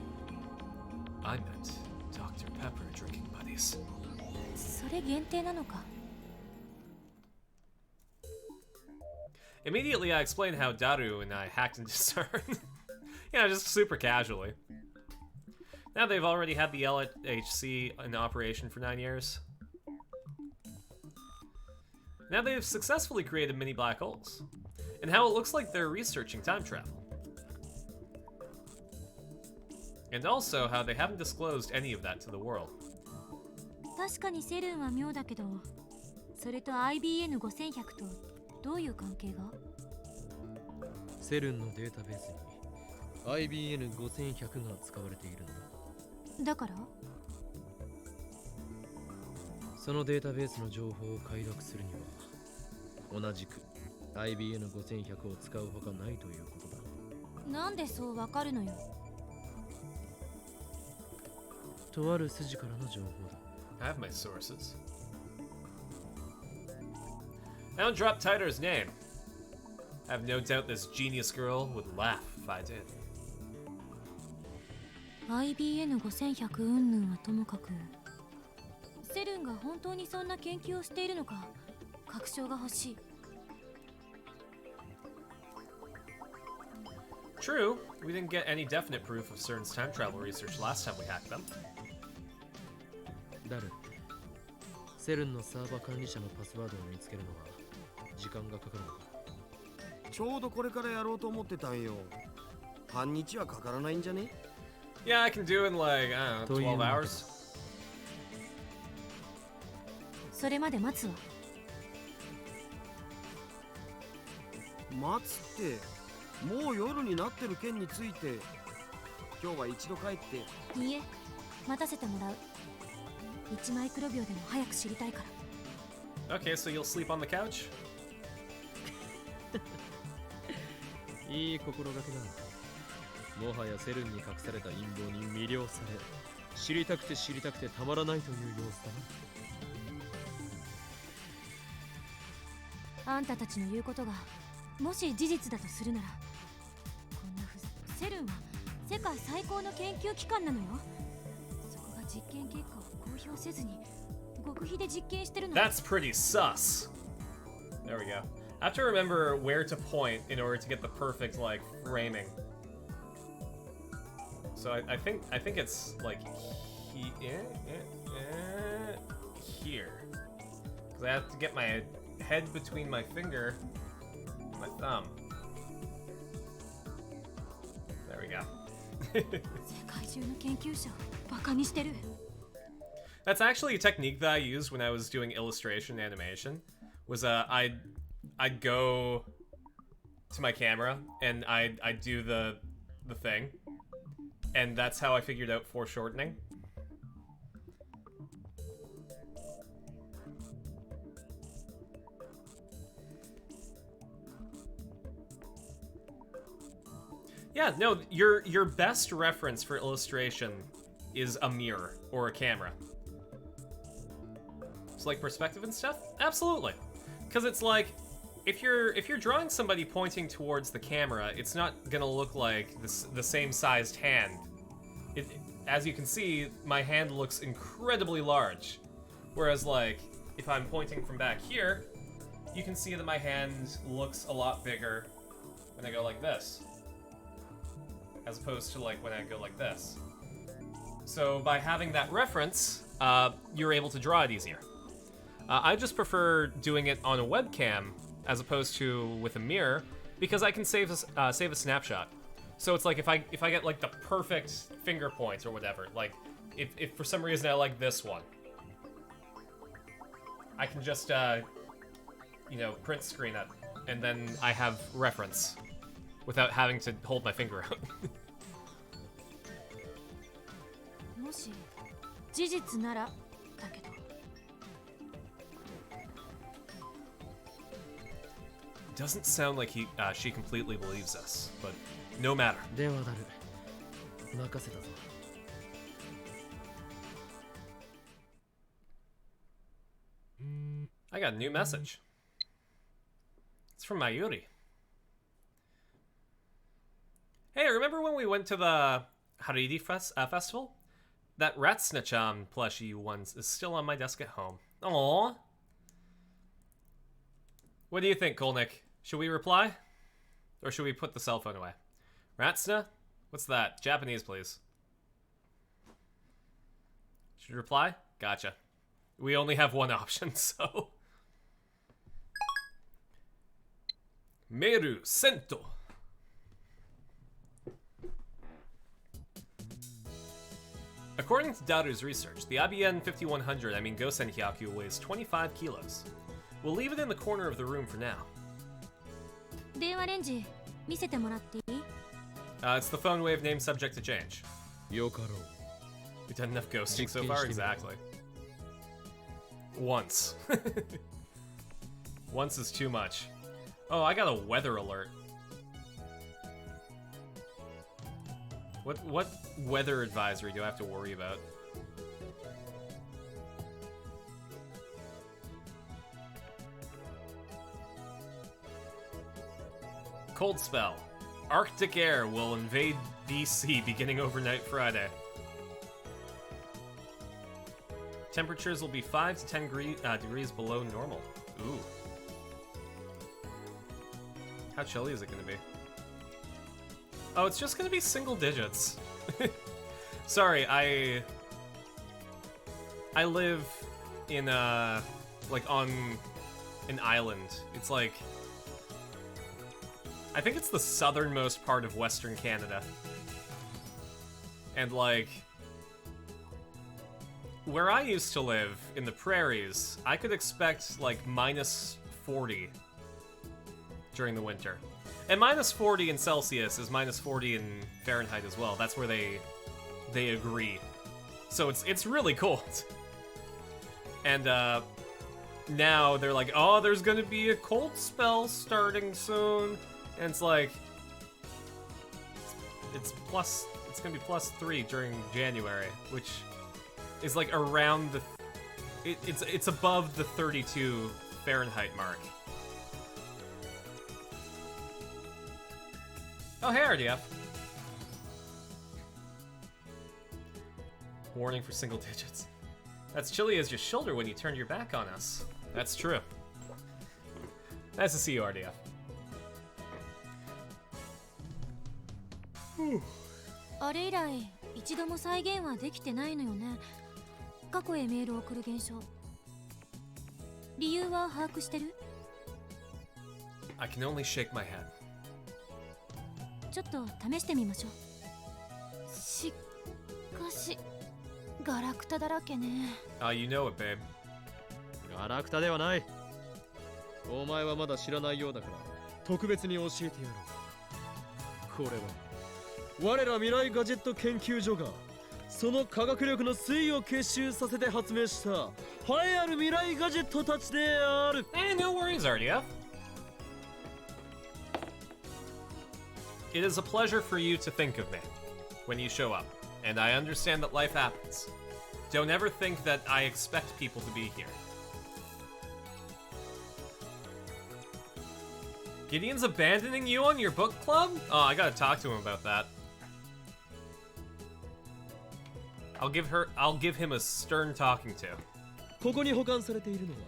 I meant Dr. Pepper drinking buddies. それ限定なのか。 Immediately, I explained how Daru and I hacked into CERN. Yeah, just super casually. Now they've already had the LHC in operation for 9 years. Now they've successfully created mini black holes, and how it looks like they're researching time travel. And also how they haven't disclosed any of that to the world. 確かにセルンは妙だけど、それと IBN5100 とどういう関係が？セルンのデータベースに IBN5100 が使われているんだ。だから？そのデータベースの情報を解読するには同じく IBN5100 を使うほかないということだ。なんでそうわかるのよ。とある筋からの情報だ。I have my sources. I don't drop Tider's name. I have no doubt this genius girl would laugh if I did. IBN5100 云々はともかく、セルンが本当にそんな研究をしているのか確証が欲しい。 True, we didn't get any definite proof of CERN's time travel research last time we hacked them. ダル、セルンのサーバー管理者のパスワードを見つけるのは時間がかかるのか。ちょうどこれからやろうと思ってたんよ。半日はかからないんじゃね？ Yeah, I can do in like, I don't know, 12 hours. それまで待つわ。待つってもう夜になってる件について今日は一度帰って。いいえ、待たせてもらう。1マイクロ秒でも早く知りたいから。 Okay, so you'll sleep on the couch? いい心がけだ。もはやセルンに隠された陰謀に魅了され、知りたくてたまらないという様子だな。あんたたちの言うことがもし事実だとするなら、こんなセルンは世界最高の研究機関なのよ。そこが実験結果を公表せずに極秘で実験してるの。 That's pretty sus. There we go. I have to remember where to point in order to get the perfect like framing. So I think it's like here. Because I have to get my head between my finger and my thumb. There we go. 世界中の研究者をバカにしてる。 That's actually a technique that I used when I was doing illustration and animation. Was I'd go to my camera and I'd do the thing, and that's how I figured out foreshortening. Yeah, no, your best reference for illustration is a mirror or a camera. It's like perspective and stuff? Absolutely. Because it's like, if you're drawing somebody pointing towards the camera, it's not gonna look like the same sized hand. As you can see, my hand looks incredibly large. Whereas like, if I'm pointing from back here, you can see that my hand looks a lot bigger when I go like this, as opposed to like when I go like this. So by having that reference, you're able to draw it easier. I just prefer doing it on a webcam as opposed to with a mirror, because I can save a snapshot. So it's like if I get like the perfect finger points or whatever, like if for some reason I like this one, I can just print screen it, and then I have reference without having to hold my finger out. もし事実ならだけど。 Doesn't sound like she completely believes us, but no matter. 電話だる。任せたぞ。I got a new message. It's from Mayuri. Hey, remember when we went to the Hariri festival? That Ratsuna-chan plushie you won is still on my desk at home. Aww. What do you think, Kolnick? Should we reply? Or should we put the cell phone away? Ratsuna? What's that? Japanese, please. Should we reply? Gotcha. We only have one option, so... Meru Sento. According to Daru's research, the IBN 5100 Gosen Hyaku weighs 25 kilos. We'll leave it in the corner of the room for now. 電話レンジ見せてもらっていい？ It's the phone wave name subject to change. よかろう。 We've done enough ghosting so far, exactly. Once. Once is too much. Oh, I got a weather alert. What weather advisory do I have to worry about? Cold spell. Arctic air will invade BC beginning overnight Friday. Temperatures will be 5 to 10 degrees below normal. Ooh. How chilly is it going to be? Oh, it's just going to be single digits. Sorry, I live in like on an island. It's like I think it's the southernmost part of Western Canada. And like, where I used to live in the prairies, I could expect like minus 40 during the winter. And minus 40 in Celsius is minus 40 in Fahrenheit as well. That's where they agree. So it's really cold. And now they're like, oh, there's gonna be a cold spell starting soon. And it's like, it's gonna be +3 during January, which is like around the, it's above the 32 Fahrenheit mark. Oh, hey, RDF. Warning for single digits. That's chilly as your shoulder when you turned your back on us. That's true. Nice to see you, RDF. あれ以来一度も再現はできてないのよね。過去へメールを送る現象。理由は把握してる？ I can only shake my head. ちょっと試してみましょう。しかしガラクタだらけね。You know it, babe. ガラクタではない。お前はまだ知らないようだから特別に教えてやろう。これは我ら未来ガジェット研究所がその科学力の推移を結集させて発明した栄えある未来ガジェットたちである。No worries, RDF. It is a pleasure for you to think of me when you show up, and I understand that life happens. Don't ever think that I expect people to be here. Gideon's abandoning you on your book club? Oh, I gotta talk to him about that. I'll give him a stern talking to. ここに保管されているのは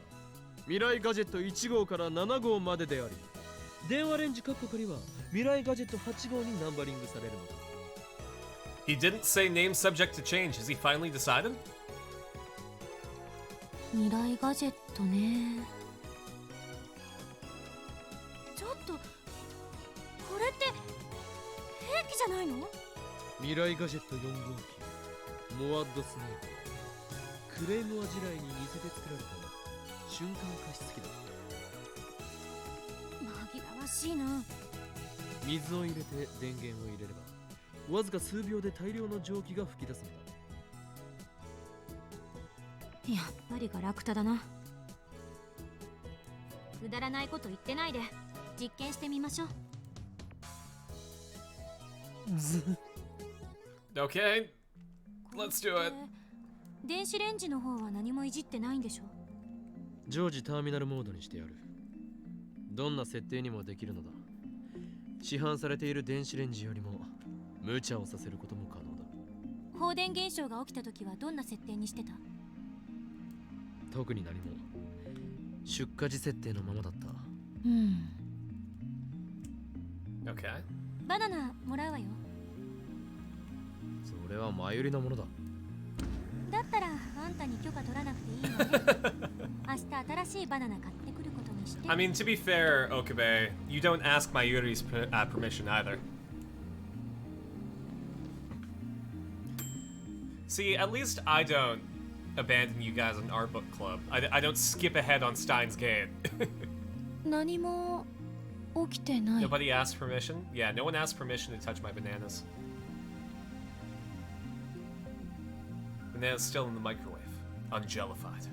未来ガジェット1号から7号までであり、電話レンジ各国には未来ガジェット8号にナンバリングされるのだ。He didn't say name subject to change. Has he finally decided? 未来ガジェットね。ちょっとこれって兵器じゃないの？未来ガジェット4号機モアッドスネーククレイモア地雷に似せて作られた瞬間加湿器だ。紛らわしいな。水を入れて電源を入れればわずか数秒で大量の蒸気が吹き出すのだ。やっぱりガラクタだな。くだらないこと言ってないで実験してみましょう。Okay, let's do it. 電子レンジの方は何もいじってないんでしょ？常時ターミナルモードにしてやる。どんな設定にもできるのだ。市販されている電子レンジよりも無茶をさせることも可能だ。放電現象が起きた時はどんな設定にしてた？特に何も。出荷時設定のままだった。Okay. バナナもらうわよ。それは前売りのものだ。だったらあんたに許可取らなくていいわね。明日新しいバナナ買ってくることにして。I mean, to be fair, Okabe, you don't ask Mayuri's permission either. See, at least I don't abandon you guys in our book club. I don't skip ahead on Steins Gate. 何も起きてない。 Nobody asked permission? Yeah, no one asked permission to touch my bananas. Banana's still in the microwave, unjellified.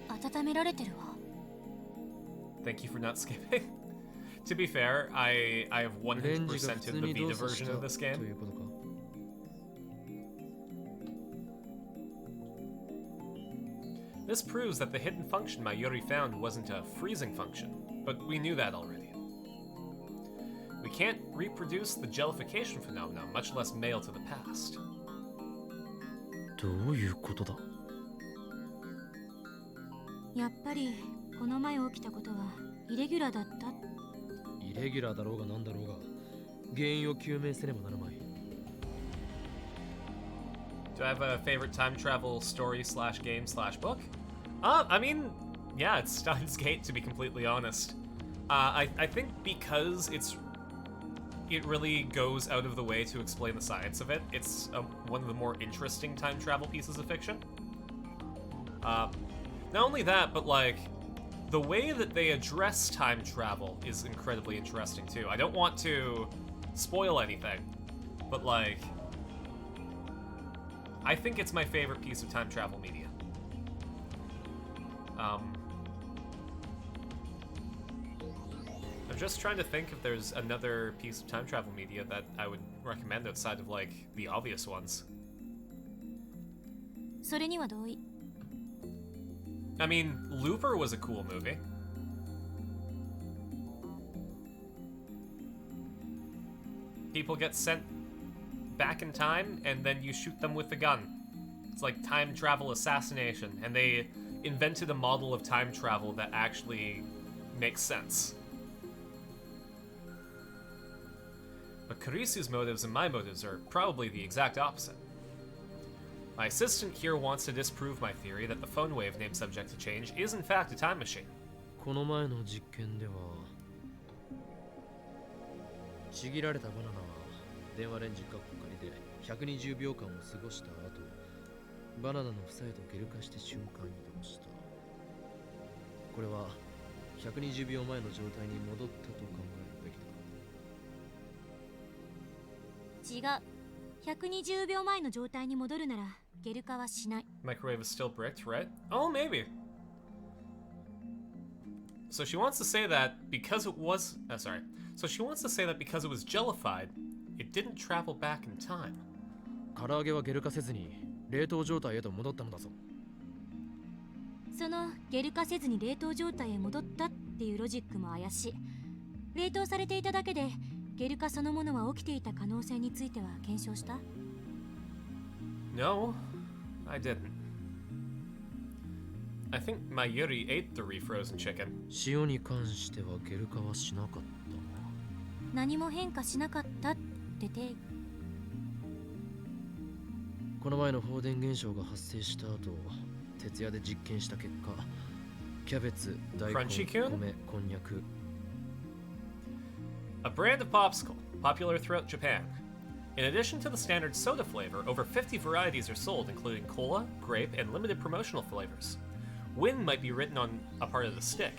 温められてるわ。 Thank you for not skipping. To be fair, I have 100%ed the Vita version of this game. This proves that the hidden function Mayuri found wasn't a freezing function, but we knew that already. We can't reproduce the jellification phenomenon, much less mail to the past. どういうことだ？やっぱりこの前起きたことはイレギュラーだった。イレギュラーだろうがなんだろうが原因を究明せねばならない。 Do I have a favorite time travel story slash game slash book? I mean, yeah, it's Steins Gate, to be completely honest. I think because it really goes out of the way to explain the science of it. It's one of the more interesting time travel pieces of fiction. Not only that, but like the way that they address time travel is incredibly interesting too. I don't want to spoil anything, but like I think it's my favorite piece of time travel media. I'm just trying to think if there's another piece of time travel media that I would recommend outside of like the obvious ones. それには同意。 I mean, Looper was a cool movie. People get sent back in time and then you shoot them with a gun. It's like time travel assassination, and they invented a model of time travel that actually makes sense. But Karisu's motives and my motives are probably the exact opposite. My assistant here wants to disprove my theory that the phone wave named subject to change is in fact a time machine. この前の実験ではちぎられたバナナは電話レンジカッコ仮で120秒間を過ごした後、バナナの房へとゲル化して瞬間移動した。これは120秒前の状態に戻ったと考えるべきだ。違う。120秒前の状態に戻るならゲル化はしない。 Microwave is still bricked, right? Oh, maybe. So she wants to say that because it was... So she wants to say that because it was jellified, it didn't travel back in time. 唐揚げはゲル化せずに冷凍状態へと戻ったのだぞ。そのゲル化せずに冷凍状態へ戻ったっていうロジックも怪しい。冷凍されていただけでゲル化そのものは起きていた可能性については検証した？ No, I didn't. I think Mayuri ate the refrozen chicken. 塩に関してはゲル化はしなかった。何も変化しなかったって定義。この前の放電現象が発生した後、徹夜で実験した結果、キャベツ、大根、 Crunchy-kun? 米、こんにゃく。A brand of popsicle, popular throughout Japan. In addition to the standard soda flavor, over 50 varieties are sold, including cola, grape, and limited promotional flavors. Win might be written on a part of the stick.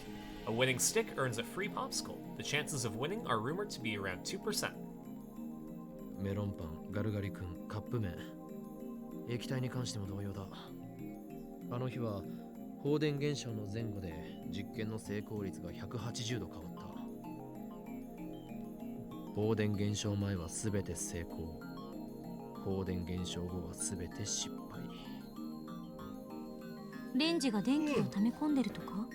A winning stick earns a free popsicle. The chances of winning are rumored to be around 2%. メロンパン、ガルガリ君、カップ麺。液体に関しても同様だ。あの日は放電現象の前後で実験の成功率が180度変わった。放電現象前はすべて成功。放電現象後はすべて失敗。レンジが電気を溜め込んでるとか？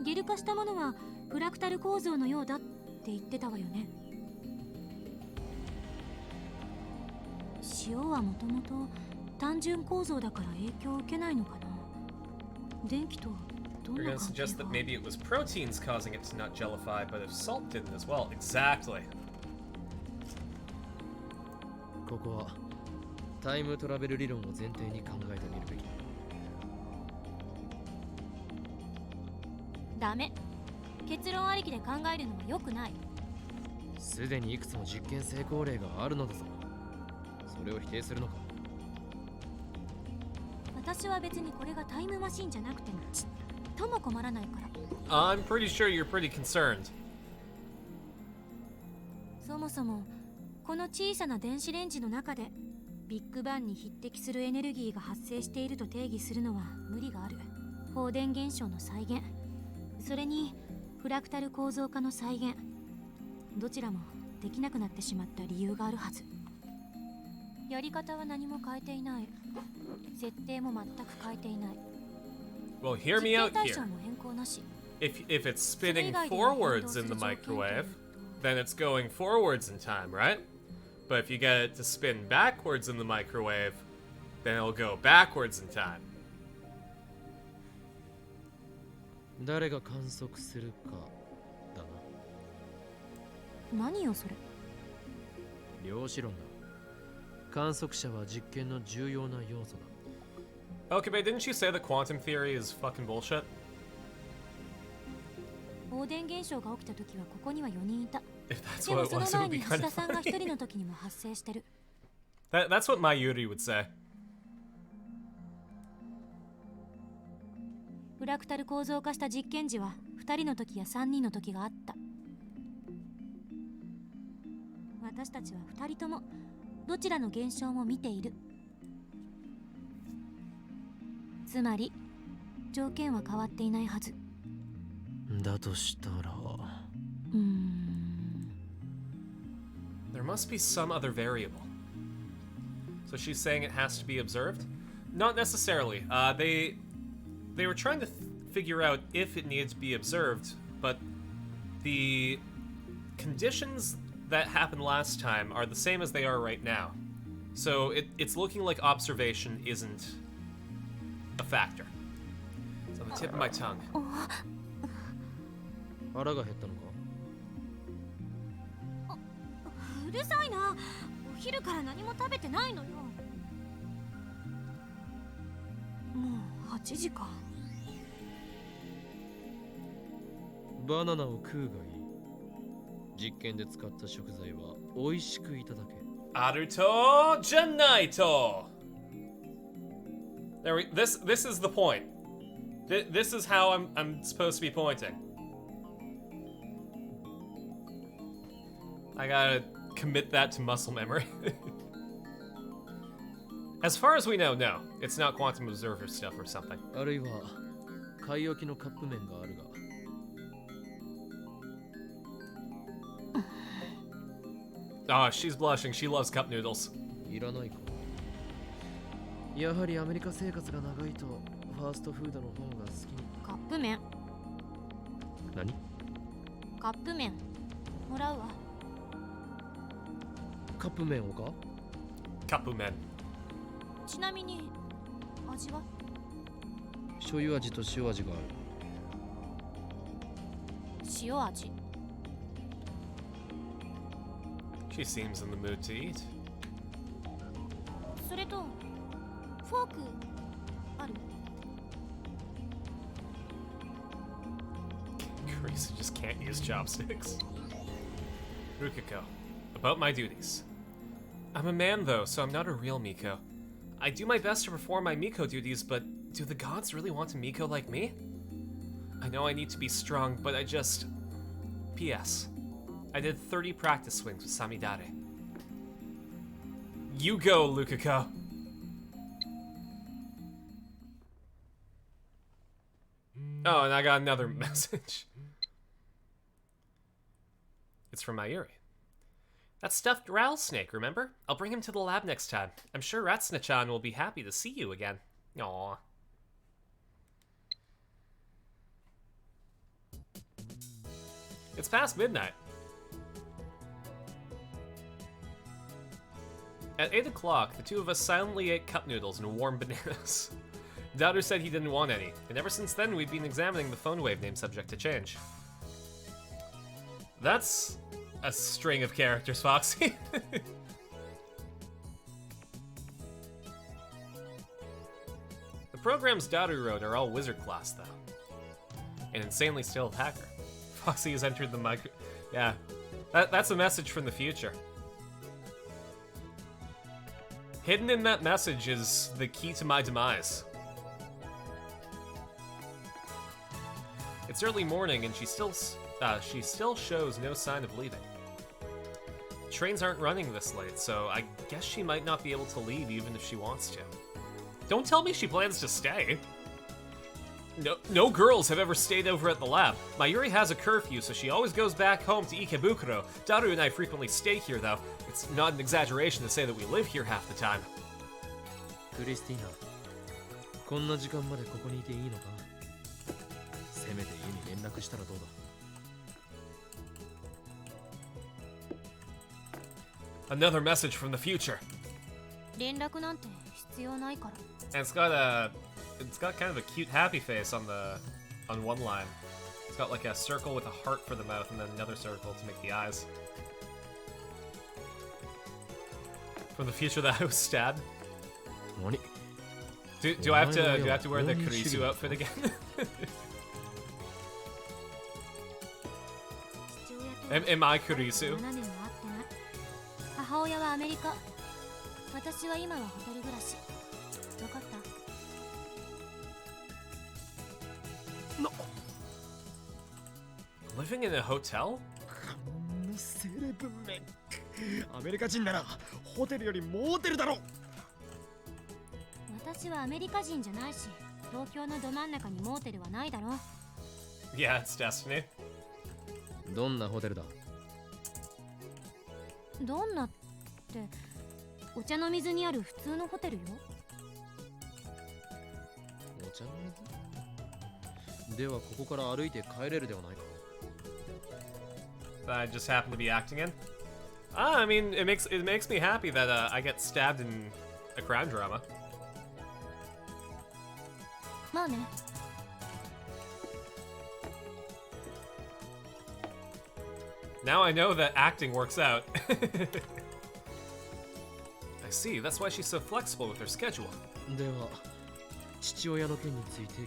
ゲル化したものはフラクタル構造のようだって言ってたわよね。塩はもともと単純構造だから影響を受けないのかな。電気とどん You're な gonna 関係 suggest that が？ maybe it was proteins causing it to not jellify, but if salt didn't as well. Exactly. ここはタイムトラベル理論を前提に考えてみるべきだ。ダメ。結論ありきで考えるのは良くない。すでにいくつも実験成功例があるのだぞ。それを否定するのか？私は別にこれがタイムマシンじゃなくてもちっとも困らないから。I'm pretty sure you're pretty concerned. そもそもこの小さな電子レンジの中でビッグバンに匹敵するエネルギーが発生していると定義するのは無理がある。放電現象の再現、それにフラクタル構造化の再現、どちらもできなくなってしまった理由があるはず。やり方は何も変えていない。設定も全く変えていない。 Well, hear me out 対 here. 象も変更なし。 If it's spinning forwards in the microwave, then it's going forwards in time, right? But if you get it to spin backwards in the microwave, then it'll go backwards in time. 誰が観測するかだな。何よそれ。量子論だ。観測者は実験の重要な要素だ。Okay, but didn't you say that quantum theory is fucking bullshit? 放電現象が起きた時はここには4人いた。 If that's でも what そ it の was, it 前 would be に kind 橋田 of さんが一 funny. 人の時にも発生してる。 That's what Mayuri would say. フラクタル構造化した実験時は2人の時や3人の時があった。私たちは2人ともどちらの現象も見ている。つまり条件は変わっていないはず。だとしたら There must be some other variable. So she's saying it has to be observed? Not necessarily. They were trying to figure out if it needed to be observed, but the conditions that happened last time are the same as they are right now. So it's looking like observation isn't a factor. It's on the tip of my tongue. 腹が減ったのか？うるさいな。お昼から何も食べてないのよ。もう8時か。バナナを食うがいい。実験で使った食材は美味しくいただけ。Aruto Janaito. This is the point. This is how I'm supposed to be pointing. I gotta commit that to muscle memory. As far as we know, no. It's not quantum observer stuff or something. あるいは買い置きのカップ麺があるが。Oh, she's blushing. She loves cup noodles. いらないか。やはりアメリカ生活が長いとファーストフードの方が好き。カップ麺。何？カップ麺もらうわ。カップ麺をか？ Kapumen. ちなみに味は？醤油味と塩味がある。塩味。She seems in the mood to eat. それとフォークある？ Grace just can't use chopsticks. Rukiko, about my duties. I'm a man though, so I'm not a real Miko. I do my best to perform my Miko duties, but do the gods really want a Miko like me? I know I need to be strong, but I just... P.S. I did 30 practice swings with Samidare. You go, Lukiko. Oh, and I got another message. It's from Mayuri. That stuffed rattlesnake, remember? I'll bring him to the lab next time. I'm sure Ratsuna-chan will be happy to see you again. Aww. It's past midnight. At 8 o'clock, the two of us silently ate cup noodles and warm bananas. Daru said he didn't want any, and ever since then we've been examining the phone wave name subject to change. That's a string of characters, Foxy. The programs Daru wrote are all wizard class, though. An insanely skilled hacker. Foxy has entered the micro... Yeah, that's a message from the future. Hidden in that message is the key to my demise. It's early morning and she still shows no sign of leaving. Trains aren't running this late, so I guess she might not be able to leave even if she wants to. Don't tell me she plans to stay. No girls have ever stayed over at the lab. Mayuri has a curfew, so she always goes back home to Ikebukuro. Daru and I frequently stay here, though. It's not an exaggeration to say that we live here half the time. クリスティーナ、こんな時間までここにいていいのか？せめて家に連絡したらどうだ？ Another message from the future. 連絡なんて必要ないから。 And it's got kind of a cute happy face on one line. It's got like a circle with a heart for the mouth and then another circle to make the eyes. From the future that I was stabbed. 何？ Do I have to wear the Kurisu outfit again? Am I Kurisu? 7年も会ってない。母親はアメリカ。私は今はホテル暮らし。わかった？ Living in a hotel? セレブめ。アメリカ人ならホテルよりモーテルだろ。私はアメリカ人じゃないし、東京のど真ん中にモーテルはないだろ。Yeah, it's Destiny. どんなホテルだ？どんなって、お茶の水にある普通のホテルよ。お茶の水？ではここから歩いて帰れるではないか。That I just happen to be acting in. I mean, it makes me happy that I get stabbed in a crime drama. まあね。Now I know that acting works out. I see. That's why she's so flexible with her schedule. では父親の件について聞こ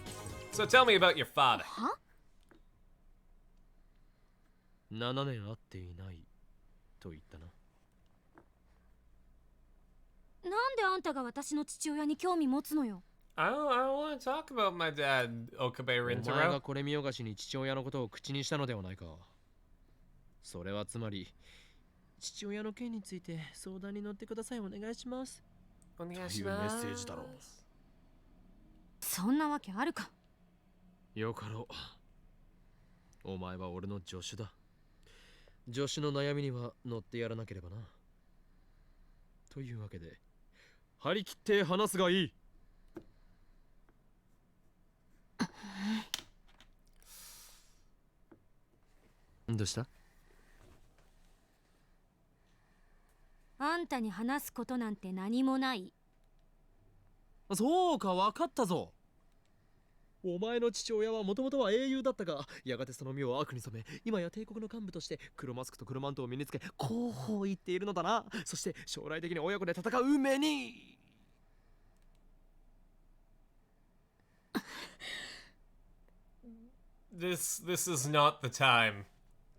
う。 So tell me about your father. は7年会っていないと言ったな。なんであんたが私の父親に興味持つのよ。I don't want to talk about my dad, Okabe お前 Rintaro. がこれ見よがしに父親のことを口にしたのではないか。それはつまり父親の件について相談に乗ってください。お願いします。お願いというメッセージだろう。そんなわけあるか。よかろう。お前は俺の助手だ。助手の悩みには乗ってやらなければな。というわけで張り切って話すがいい。どうした？あんたに話すことなんて何もない。そうか、分かったぞ。お前の父親はもともとは英雄だったが、やがてその身を悪に染め、今や帝国の幹部として黒マスクと黒マントを身につけ、こう言っているのだな。そして将来的に親子で戦う目に。This is not the time,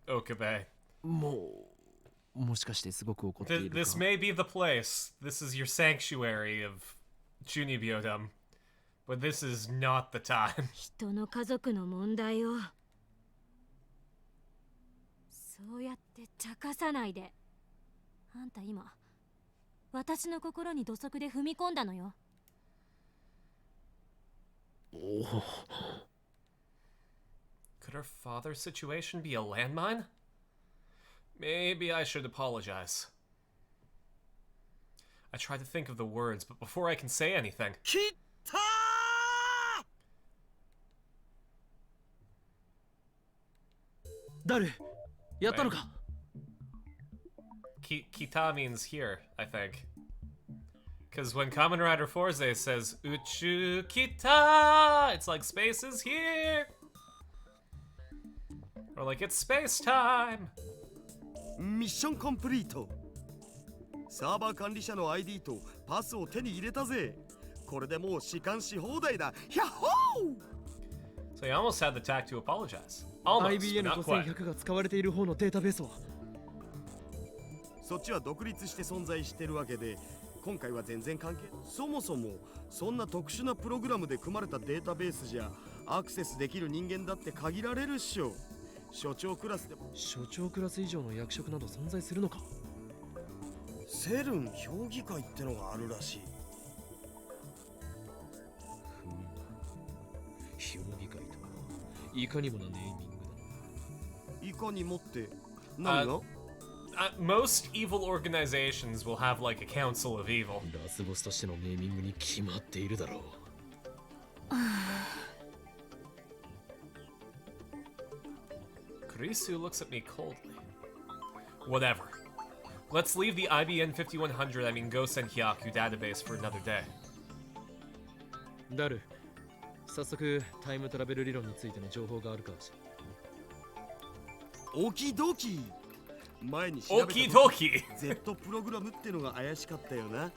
Okabe. もしかしてすごく怒っているか。 This may be the place. This is your sanctuary of Chunibyodum. But this is not the time. 人の家族の問題をそうやって茶化さないで。あんた今私の心に土足で踏み込んだのよ。Could her father's situation be a landmine? Maybe I should apologize. I try to think of the words, but before I can say anything... 切ったー！誰？やったのか？ Kita means here, I think. Because when Kamen Rider Forze says Uchu Kita, it's like space is here. Or like it's space time. ミッションコンプリート。サーバー管理者の ID とパスを手に入れたぜ。これでもう士官し放題だ。ヤッホー！ So he almost had the tact to apologize. Almost, but not quite. IBN5100 が使われている方のデータベースは？そっちは独立して存在してるわけで、今回は全然関係。そもそもそんな特殊なプログラムで組まれたデータベースじゃアクセスできる人間だって限られるっしょ。所長クラスでも。所長クラス以上の役職など存在するのか？セルン評議会ってのがあるらしい。評議会とはいかにもなネーミングだ。いかにもって何がmost evil organizations will have like a council of evil. ラスボスとしてのネーミングに決まっているだろう。Kurisu looks at me coldly. Whatever. Let's leave the IBN 5100, I mean Gosen Hyaku database for another day. ダル、早速タイムトラベル理論についての情報があるか。オキドキ。前に調べた Okie dokie! Z プログラムってのが怪しかったよな。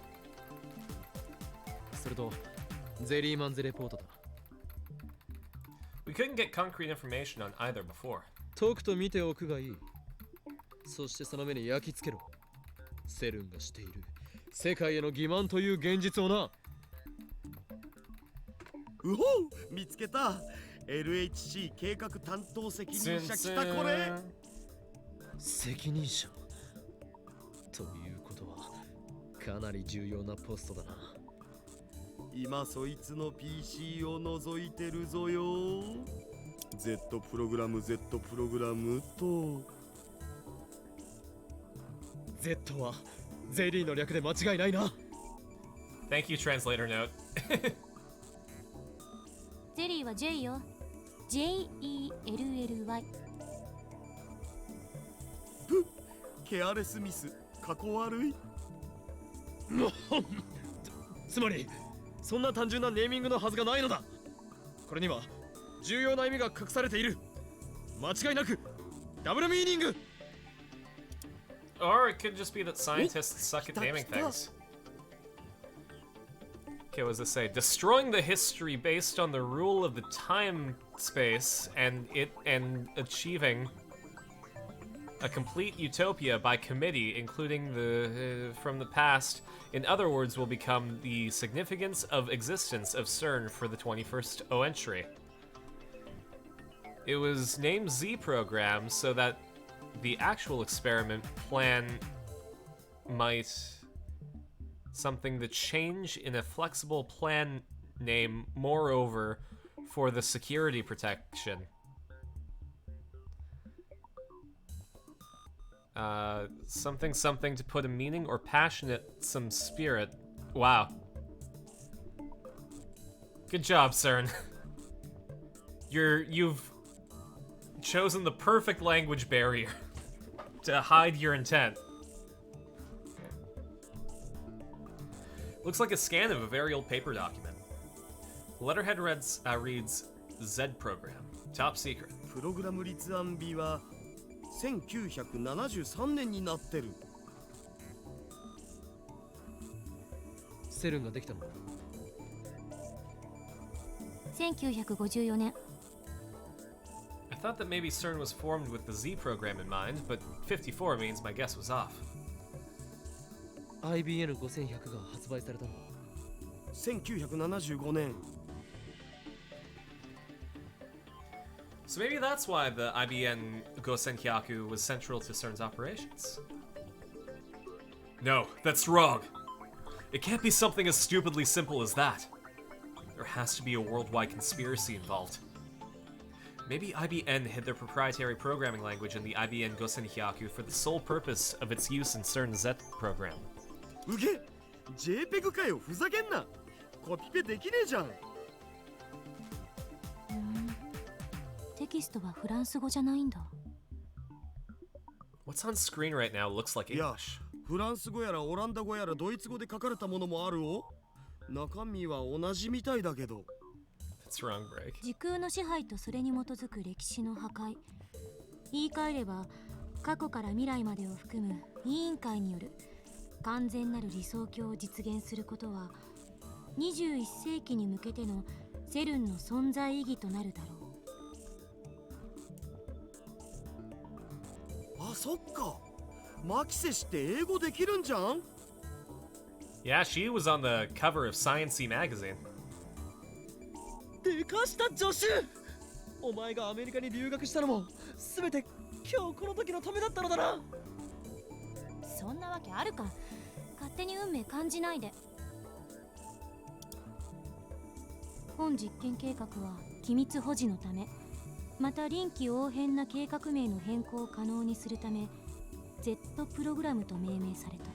それとゼリーマンズレポートだ。 We couldn't get concrete information on either before. とくと見ておくがいい。そしてその目に焼き付けろ。セルンがしている世界への欺瞞という現実をな。うほう、見つけた。 LHC 計画担当責任者来たこれ。責任者ということはかなり重要なポストだな。今そいつの PC を覗いてるぞよ。 Z プログラム Z プログラムと Z はゼリーの略で間違いないな。 Thank you, translator note. ゼリーは J よ。 JELLY。 ケアレスミス、過去悪い。つまりそんな単純なネーミングのはずがないのだ。これには重要な意味が隠されている。間違いなくダブルミーニング。 Or it could just be that scientists suck at naming things. Okay, what does this say? Destroying the history based on the rule of the time space and achieving a complete utopia by committee, including the from the past. In other words, will become the significance of existence of CERN for the 21st century. It was named Z program so that the actual experiment plan might something the change in a flexible plan name, moreover, for the security protection. Something to put a meaning or passionate some spirit. Wow. Good job, CERN. You've chosen the perfect language barrier to hide your intent. Looks like a scan of a very old paper document. The letterhead reads Z program, top secret. プログラム立案日は1973年になってる。セルンができたのか。1954年。 I thought that maybe CERN was formed with the Z program in mind, but 54 means my guess was off. IBN5100 が発売されたのは1975年。 So maybe that's why the IBN Gosenkyaku was central to CERN's operations. No, that's wrong. It can't be something as stupidly simple as that. There has to be a worldwide conspiracy involved. Maybe IBN hid their proprietary programming language in the IBN Gosenkyaku for the sole purpose of its use in CERN's Z program. うげ JPEG かよ、ふざけんな。コピペできねえじゃん。テキストはフランス語じゃないんだ。 What's on screen right now looks like いや、 English. フランス語やらオランダ語やらドイツ語で書かれたものもあるお。中身は同じみたいだけど。 That's wrong, break. 時空の支配とそれに基づく歴史の破壊。言い換えれば過去から未来までを含む委員会による完全なる理想郷を実現することは21世紀に向けてのセルンの存在意義となるだろう。あ、そっか。マキセ氏って英語できるんじゃん。 Yeah, she was on the cover of Sciencey magazine. でかした助手。お前がアメリカに留学したのも全て今日この時のためだったのだな。そんなわけあるか。勝手に運命感じないで。本実験計画は機密保持のため、また臨機応変な計画名の変更を可能にするため Z プログラムと命名された。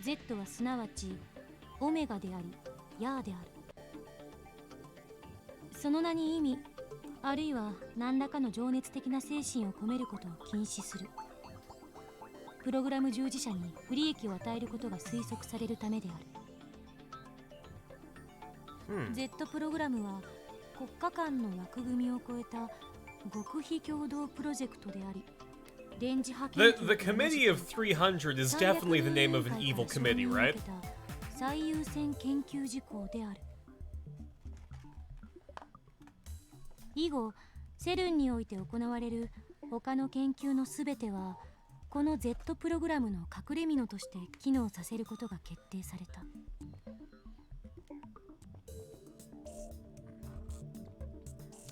Z はすなわちオメガでありヤーである。その名に意味あるいは何らかの情熱的な精神を込めることを禁止する。プログラム従事者に不利益を与えることが推測されるためである。Z プログラムは国家間の枠組みを超えた極秘共同プロジェクトであり、電磁波 The Committee of 300 is definitely the name of an evil committee, right? 最優先研究事項である。以後セルンにおいて行われる他の研究のすべてはこの Z プログラムの隠れ蓑として機能させることが決定された。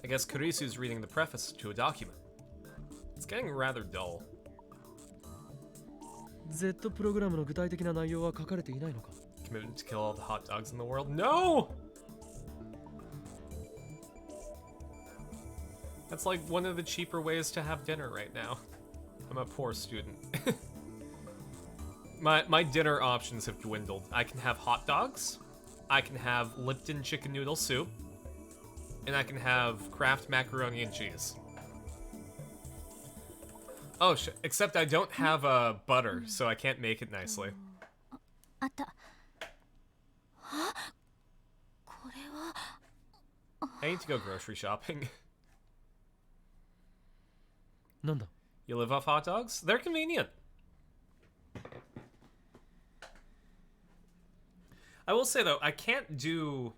I guess Kurisu's reading the preface to a document. It's getting rather dull. Z プログラムの具体的な内容は書かれていないのか？ Commitment to kill all the hot dogs in the world. No! That's like one of the cheaper ways to have dinner right now. I'm a poor student. My dinner options have dwindled. I can have hot dogs, I can have Lipton chicken noodle soup, and I can have Kraft macaroni and cheese. Oh, except I don't have butter, so I can't make it nicely. あった。あ、これは。 I need to go grocery shopping. なんだ？ You live off hot dogs? They're convenient. I will say though, I can't do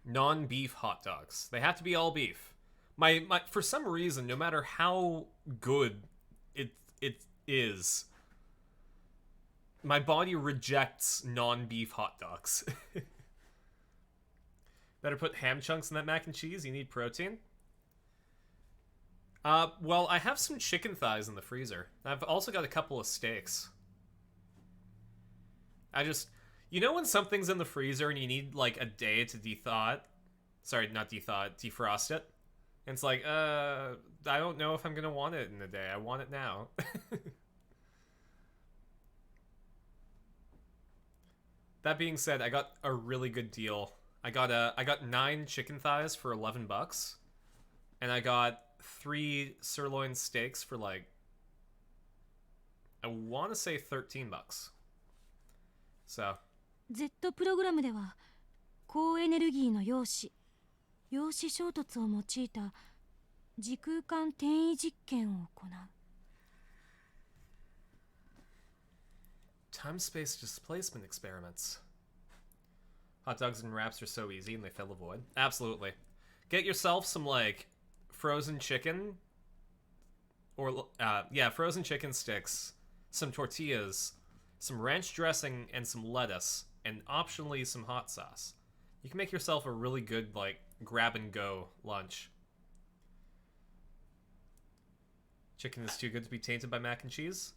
non-beef hot dogs. They have to be all beef. My for some reason, no matter how good it is, my body rejects non-beef hot dogs. Better put ham chunks in that mac and cheese. You need protein. Well, I have some chicken thighs in the freezer. I've also got a couple of steaks. You know when something's in the freezer and you need like a day to defrost it? And it's like, I don't know if I'm gonna want it in a day. I want it now. That being said, I got a really good deal. I got 9 chicken thighs for $11, and I got 3 sirloin steaks for like, I want to say $13. So. Z プログラムでは高エネルギーの陽子衝突を用いた時空間転移実験を行う。Time-space displacement experiments. Hot dogs and wraps are so easy and they fill the void. Absolutely. Get yourself some like frozen chicken, or frozen chicken sticks, some tortillas, some ranch dressing, and some lettuce, and optionally some hot sauce. You can make yourself a really good like grab and go lunch. Chicken is too good to be tainted by mac and cheese?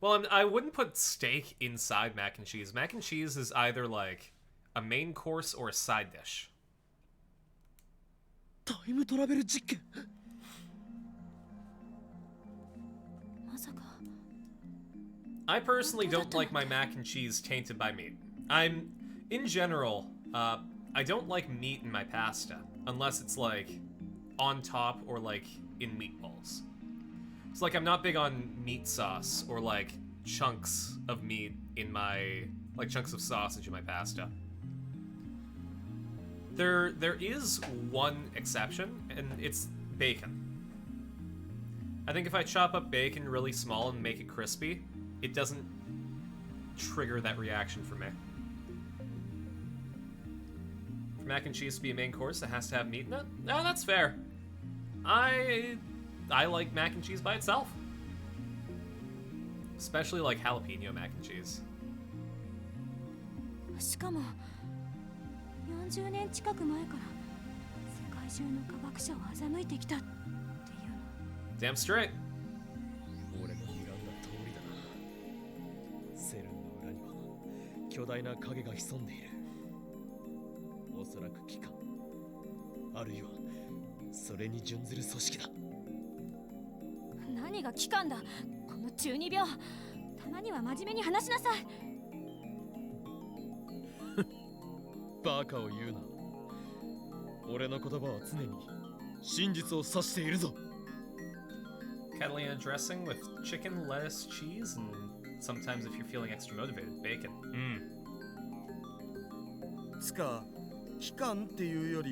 Well, I wouldn't put steak inside mac and cheese. Mac and cheese is either like a main course or a side dish. タイムトラベル実験。まさか。I personally don't like my mac and cheese tainted by meat. In general, I don't like meat in my pasta unless it's like on top or like in meatballs. It's like I'm not big on meat sauce or like chunks of meat in my, like chunks of sausage in my pasta. There is one exception, and it's bacon. I think if I chop up bacon really small and make it crispy, it doesn't trigger that reaction for me. For mac and cheese to be a main course, it has to have meat in it? No, that's fair. I like mac and cheese by itself. Especially like jalapeno mac and cheese. しかも40年近く前から世界中の科学者を欺いてきたっていうの。 Damn straight. 俺の睨んだ通りだな。セルンの裏には巨大な影が潜んでいる。おそらく機関、あるいはそれに準ずる組織だ。何が機関だ、この中二病。たまには真面目に話しなさい。バカを言うな。俺の言葉は常に真実を指しているぞ。Catalina dressing with chicken, lettuce, cheese, and sometimes if you're feeling extra motivated, bacon.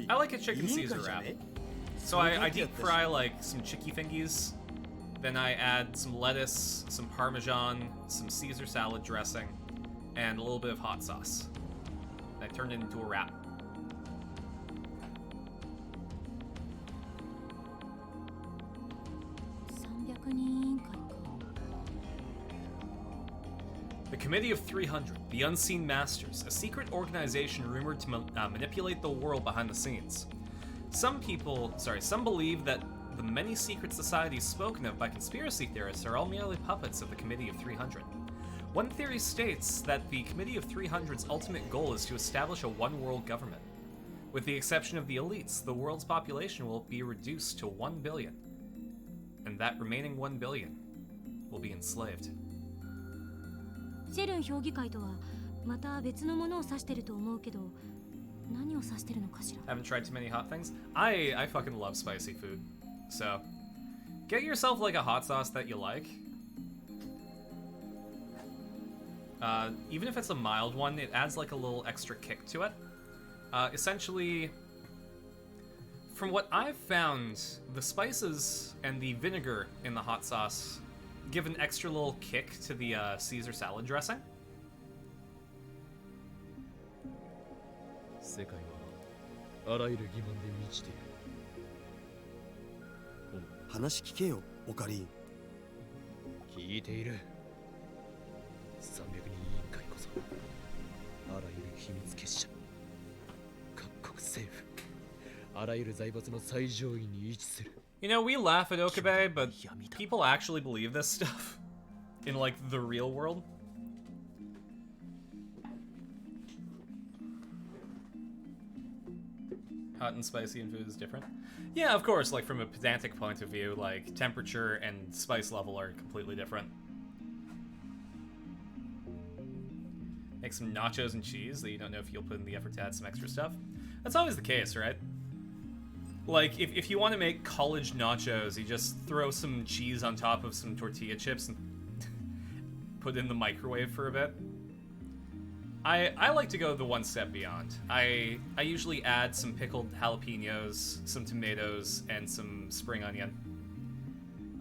I like a chicken Caesar wrap. So I deep fry like some chicky fingies. Then I add some lettuce, some parmesan, some Caesar salad dressing, and a little bit of hot sauce. And I turn it into a wrap. 確認委員会か。 The Committee of 300, the Unseen Masters, a secret organization rumored to manipulate the world behind the scenes. Some believe that the many secret societies spoken of by conspiracy theorists are all merely puppets of the Committee of 300. One theory states that the Committee of 300's ultimate goal is to establish a one-world government. With the exception of the elites, the world's population will be reduced to 1 billion. And that remaining 1 billion will be enslaved. シェルン評議会とはまた別のものを指してると思うけど、何を指してるのかしら。 Haven't tried too many hot things. I fucking love spicy food. So, get yourself like a hot sauce that you like. Even if it's a mild one, it adds like a little extra kick to it. Essentially, from what I've found, the spices and the vinegar in the hot sauce give an extra little kick to the Caesar salad dressing. 世界はあらゆる疑問で満ちている。話聞けよ、オカリン。聞いている。300人委員会こそあらゆる秘密結社、各国政府、あらゆる財閥の最上位に位置する。 You know, we laugh at Okabe, but people actually believe this stuff in, like, the real world. Hot and spicy in food is different. Yeah, of course, like, from a pedantic point of view, like, temperature and spice level are completely different. Make some nachos and cheese that you don't know if you'll put in the effort to add some extra stuff. That's always the case, right? Like, if you want to make college nachos, you just throw some cheese on top of some tortilla chips and put it in the microwave for a bit. I like to go the one step beyond. I usually add some pickled jalapenos, some tomatoes, and some spring onion.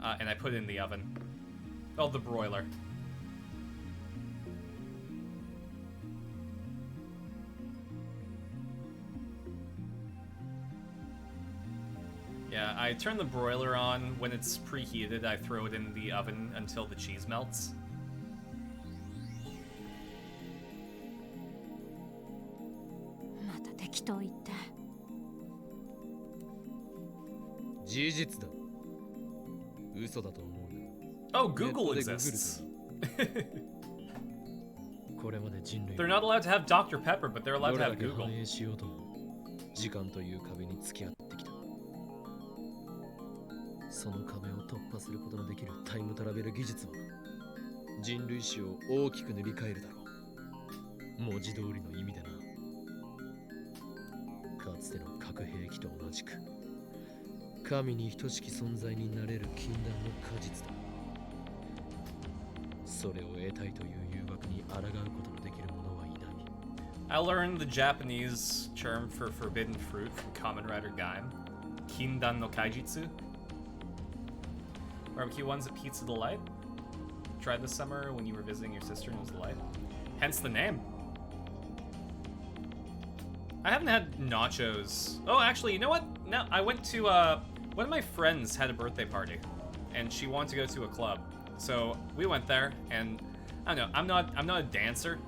And I put it in the oven. Oh, the broiler. Yeah, I turn the broiler on. When it's preheated, I throw it in the oven until the cheese melts. Oh, Google exists. They're not allowed to have Dr. Pepper, but they're allowed to have Google. 時間という壁に付き合ってきた。その壁を突破することのできるタイムトラベル技術は人類史を大きく塗り替えるだろう。文字通りの意味でな。かつての核兵器と同じく神に等しき存在になれる禁断の果実だ。それを得たいという誘惑に抗うことのできる者はいない。I learned the Japanese term for forbidden fruit from Kamen Rider Gaim. Kindan no Kaijitsu. Barbecue ones at Pizza Delight. Tried this summer when you were visiting your sister and it was Delight. Hence the name. I haven't had nachos. Oh, actually, you know what? No, I went to, one of my friends had a birthday party. And she wanted to go to a club. So we went there, and I don't know, I'm not a dancer.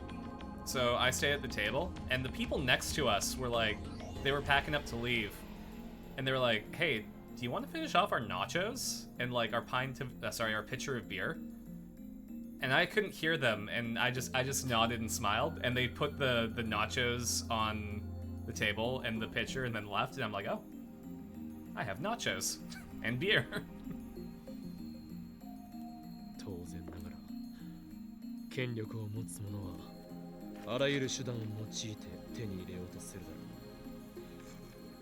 So I stayed at the table, and the people next to us were like, they were packing up to leave. And they were like, hey, do you want to finish off our nachos? And like our our pitcher of beer? And I couldn't hear them, and I just nodded and smiled, and they put the nachos on the table and the pitcher and then left, and I'm like, oh, I have nachos and beer. 当然ながら権力を持つ者はあらゆる手段を用いて手に入れようとするだろう。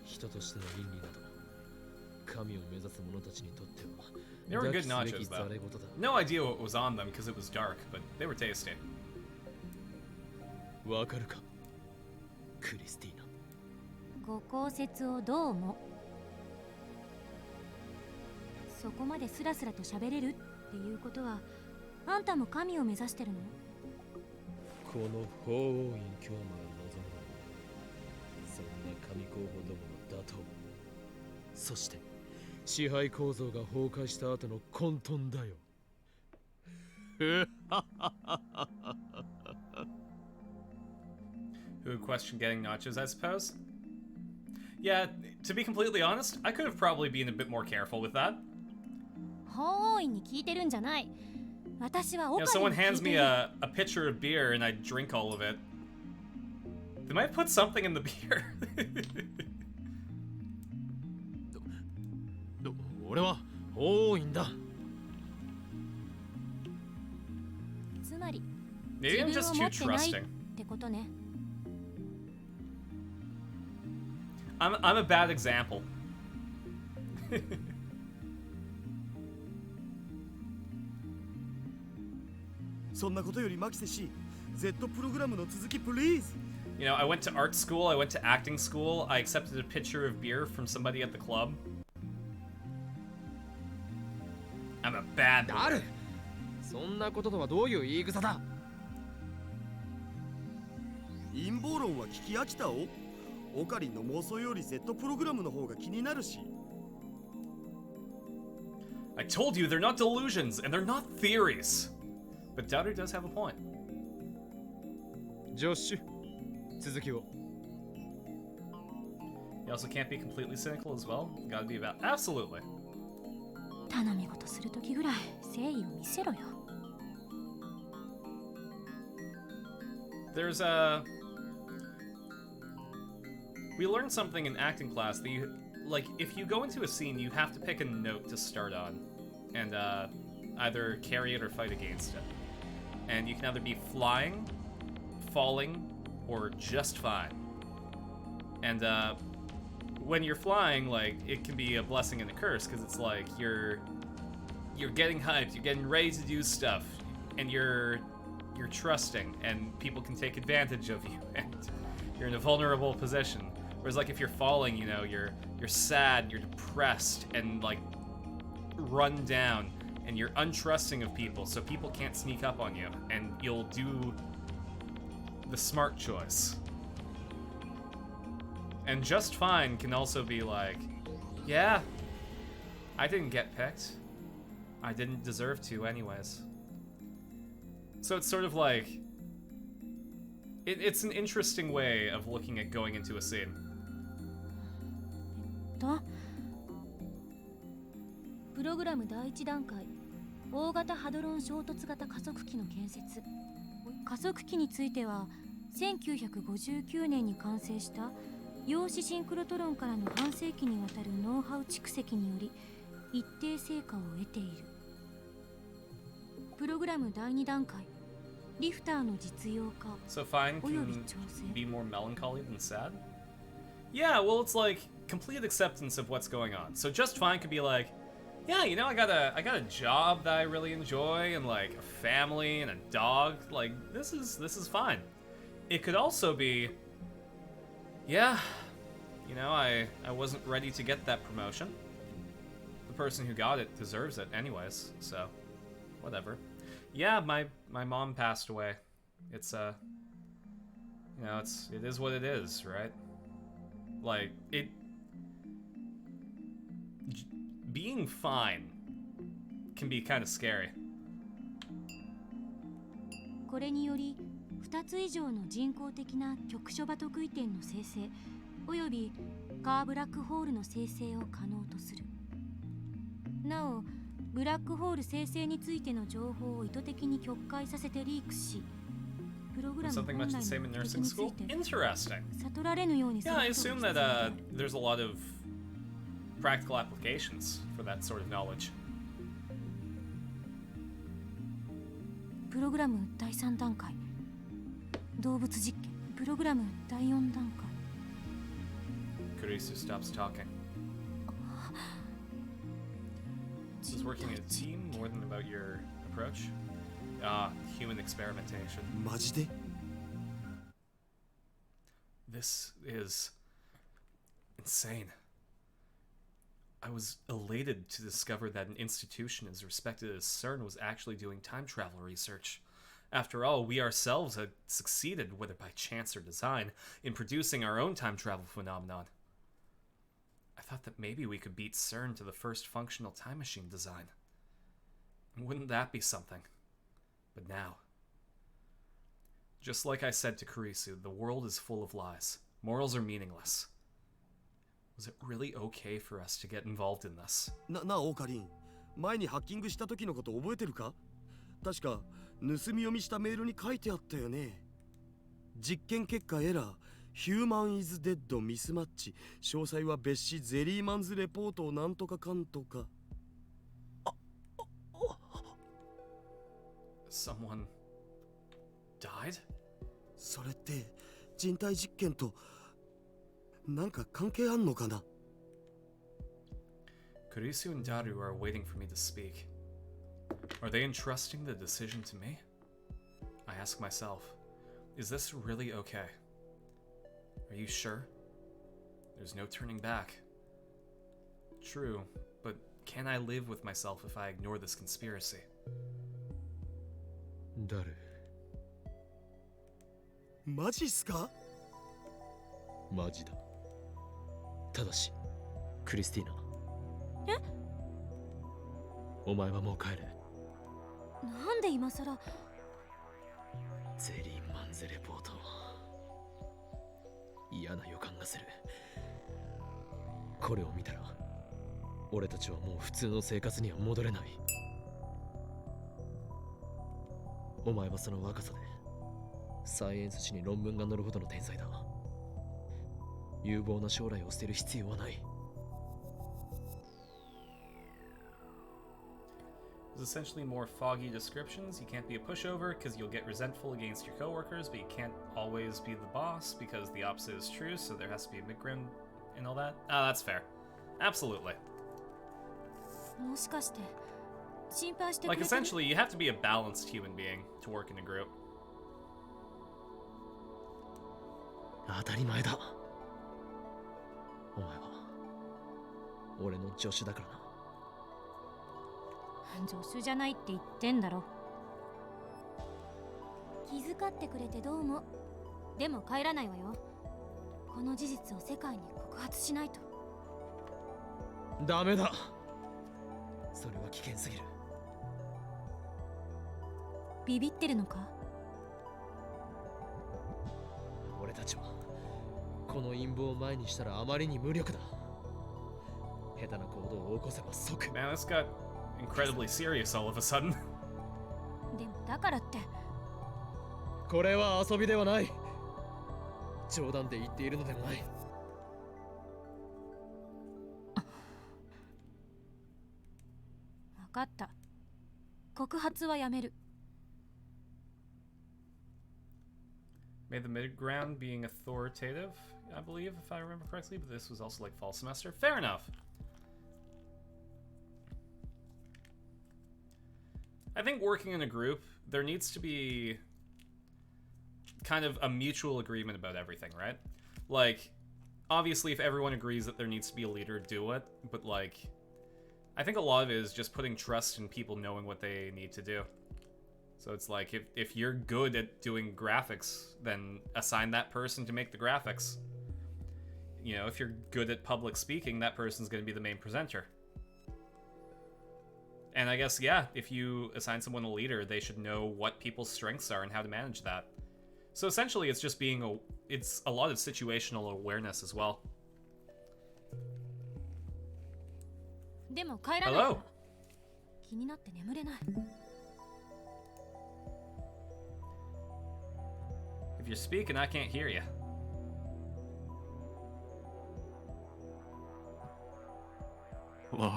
人としての倫理など神を目指す者たちにとっては They were good nachos, though. No idea what was on them because it was dark, but they were tasty. わかるか、クリスティーナ。ご公説をどう思う？そこまでスラスラと喋れるっていうことは、あんたも神を目指してるの？この法王院教魔が望むそんな神候補どもの打倒、そして支配構造が崩壊した後の混沌だよ。Who would question getting nachos, I suppose? Yeah, to be completely honest, I could have probably been a bit more careful with that. 法院に聞いてるんじゃない。私はオ You カ know, リ someone に聞 hands いて me る。a pitcher of beer and I drink all of it. They might put something in the beer. 俺は法院だ。つまり Maybe I'm 自 just 分を持 too ってない trusting. ってことね。I'm a bad example. そんなことよりマキセ氏 Z プログラムの続き please. You know, I went to art school, I went to acting school, I accepted a pitcher of beer from somebody at the club. I'm a bad ある boy. そんなこととはどういう言い草だ。陰謀論は聞き飽きたお。オカリンの妄想より Z プログラムの方が気になるし。I told you they're not delusions and they're not theories. But Doubter does have a point. ジョッシュ、続きを。You also can't be completely cynical as well. Gotta be about. Absolutely. 頼み事するときぐらい誠意を見せろよ。There's a. We learned something in acting class that you, like, if you go into a scene, you have to pick a note to start on, and either carry it or fight against it. And you can either be flying, falling, or just fine. And when you're flying, like, it can be a blessing and a curse because it's like you're getting hyped, you're getting ready to do stuff, and you're trusting, and people can take advantage of you, and you're in a vulnerable position. Whereas, like, if you're falling, you know, you're sad, you're depressed, and like run down, and you're untrusting of people, so people can't sneak up on you, and you'll do the smart choice. And just fine can also be like, yeah, I didn't get picked. I didn't deserve to anyways. So it's sort of like, it's an interesting way of looking at going into a scene. プログラム第一段階、大型ハドロン衝突型加速機の建設。加速機については1959年に完成した陽子シンクロトロンからの半世紀にわたるノウハウ蓄積により一定成果を得ている。プログラム第二段階、リフターの実用化 So fine および can 調整。 be more melancholy than sad? Yeah, well, it's like complete acceptance of what's going on. So just fine could be like, yeah, you know, I got a job that I really enjoy and like a family and a dog. Like this is fine. It could also be, yeah, you know, I wasn't ready to get that promotion. The person who got it deserves it anyways, so whatever. Yeah, my mom passed away. It's you know, it is what it is, right? Like being fine can be kind of scary. これにより2つ以上の人工的な局所場得意点の生成およびカーブラックホールの生成を可能とする。なおブラックホール生成についての情報を意図的に曲解させてリークし、プログラム Something 本 much 来 the の same in 目的 nursing につい school? て Interesting. 悟られぬようにする Yeah, こ I とが assume 必要 that である。 there's a lot of practical applications for that sort of knowledge. プログラム第3段階、動物実験。プログラム第4段階。 Kurisu stops talking. This is working in a team more than about your approach. Ah, human experimentation. マジで This is insane. I was elated to discover that an institution as respected as CERN was actually doing time travel research. After all, we ourselves had succeeded, whether by chance or design, in producing our own time travel phenomenon. I thought that maybe we could beat CERN to the first functional time machine design. Wouldn't that be something? But now... Just like I said to Kurisu, the world is full of lies. Morals are meaningless. Was it really okay for us to get involved in this? オカリン、前にハッキングした時のこと覚えてるか？確か盗み読みしたメールに書いてあったよね。実験結果エラー、ヒューマンイズデッドミスマッチ、詳細は別紙ゼリーマンズレポートをなんとかかんとか。Someone died? それって人体実験となんか関係あんのかな？ Kurisu and Daru are waiting for me to speak. Are they entrusting the decision to me? I ask myself, is this really okay? Are you sure? There's no turning back. True, but can I live with myself if I ignore this conspiracy? 誰？マジっすか？マジだ。ただし、クリスティーナ。え？お前はもう帰れ。なんで今さら。ゼリーマンゼレポート。嫌な予感がする。これを見たら、俺たちはもう普通の生活には戻れない。お前はその若さでサイエンス誌に論文が載るほどの天才だ。有望な将来を捨てる必要はない。There's essentially more foggy descriptions. You can't be a pushover because you'll get resentful against your coworkers, but you can't always be the boss because the opposite is true, so there has to be a midground and all that. Ah, that's fair. Absolutely. もしかして心配してくれ Like, てる？ essentially, you have to be a balanced human being to work in a group. 当たり前だ。お前は俺の助手だからな。助手じゃないって言ってんだろ。気遣ってくれてどうも。でも帰らないわよ。この事実を世界に告発しないと。ダメだ。それは危険すぎる。ビビってるのか？俺たちはこの陰謀を前にしたらあまりに無力だ。下手な行動を起こせば即。 Man, this got incredibly serious all of a sudden. でもだからって。これは遊びではない。冗談で言っているのでもない。分かった。告発はやめる。Made the mid-ground being authoritative, I believe, if I remember correctly, but this was also like fall semester. Fair enough. I think working in a group, there needs to be kind of a mutual agreement about everything, right? Like, obviously, if everyone agrees that there needs to be a leader, do it, but like, I think a lot of it is just putting trust in people knowing what they need to do. So it's like, if you're good at doing graphics, then assign that person to make the graphics. You know, if you're good at public speaking, that person's going to be the main presenter. And I guess, yeah, if you assign someone a leader, they should know what people's strengths are and how to manage that. So essentially, it's just being it's a lot of situational awareness as well. でも帰らないから。 Hello. 気になって眠れない。 If you're speaking, I can't hear you. Hello.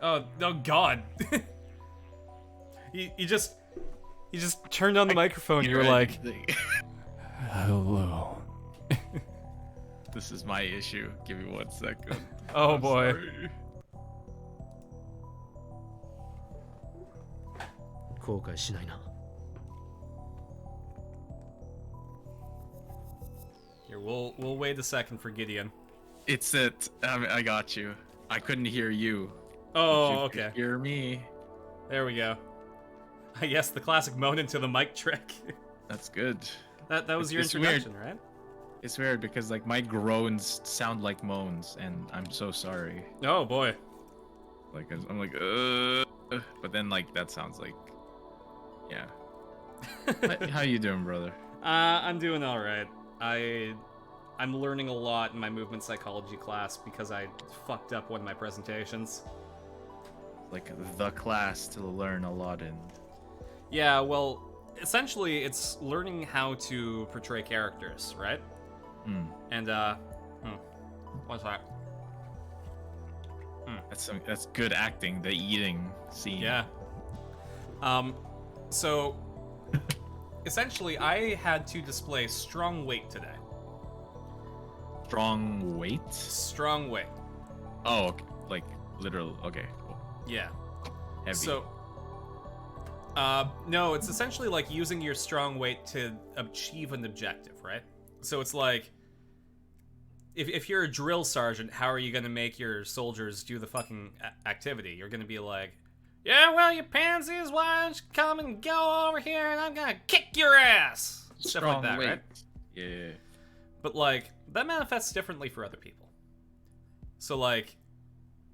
Oh God. you just turned on the microphone. You were like, hello. This is my issue. Give me 1 second. Oh I'm boy. sorry. 後悔しないな。 Here, we'll wait a second for Gideon. It's it. I got you. I couldn't hear you. Oh, You okay. could hear me. There we go. I guess the classic moan into the mic trick. That's good. that was your It's introduction, right? It's weird because like my groans sound like moans, and I'm so sorry. Oh boy. Like I'm like, but then like that sounds like, yeah. How you doing, brother? I'm doing all right. I'm learning a lot in my movement psychology class because I fucked up one of my presentations. Like the class to learn a lot in. Yeah, well, essentially it's learning how to portray characters, right? And what's that? That's good acting. The eating scene. Yeah. So essentially I had to display strong weight today. Strong weight? Strong weight. Oh, okay. Like literal. Okay. Cool. Yeah. Heavy. So no, it's essentially like using your strong weight to achieve an objective, right? So it's like if you're a drill sergeant, how are you going to make your soldiers do the fucking activity? You're going to be like, yeah, well, you pansies, why don't you come and go over here and I'm going to kick your ass? Stuff like that, weight. right? Yeah. But, like, that manifests differently for other people. So, like,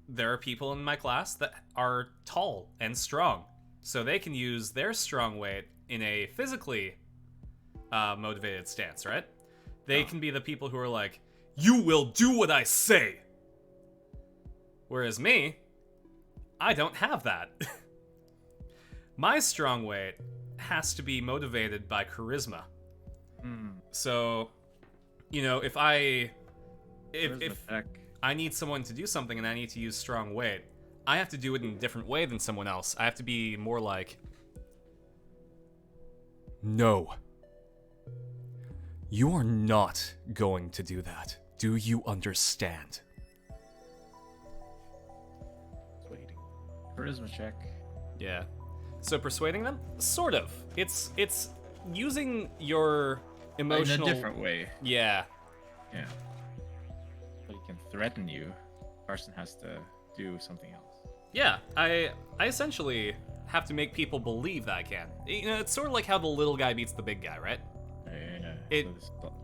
there are people in my class that are tall and strong. So they can use their strong weight in a physically motivated stance, right? They can be the people who are like, you will do what I say! Whereas me, I don't have that. My strong weight has to be motivated by charisma. So, you know, if I need someone to do something and I need to use strong weight, I have to do it in a different way than someone else. I have to be more like, no. You are not going to do that. Do you understand? Waiting. Charisma check. Yeah. So persuading them? Sort of. It's using your emotional... In a different way. Yeah. Yeah. But he can threaten you. Person has to do something else. Yeah, I essentially have to make people believe that I can. You know, it's sort of like how the little guy beats the big guy, right? Yeah.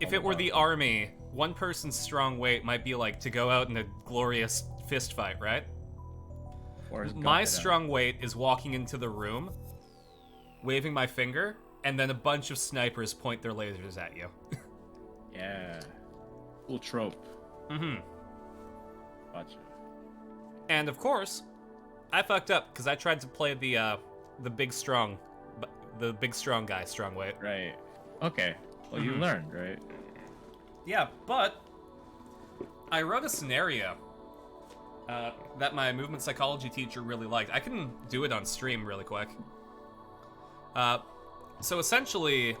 If it were the army, one person's strong weight might be like to go out in a glorious fist fight, right? My strong weight is walking into the room, waving my finger, and then a bunch of snipers point their lasers at you. Yeah. Cool trope. Mm-hmm. Gotcha. And of course, I fucked up because I tried to play the big strong guy, strong weight. Right. Okay. Well, you learned, right? Yeah, but I wrote a scenario that my movement psychology teacher really liked. I can do it on stream really quick. So essentially,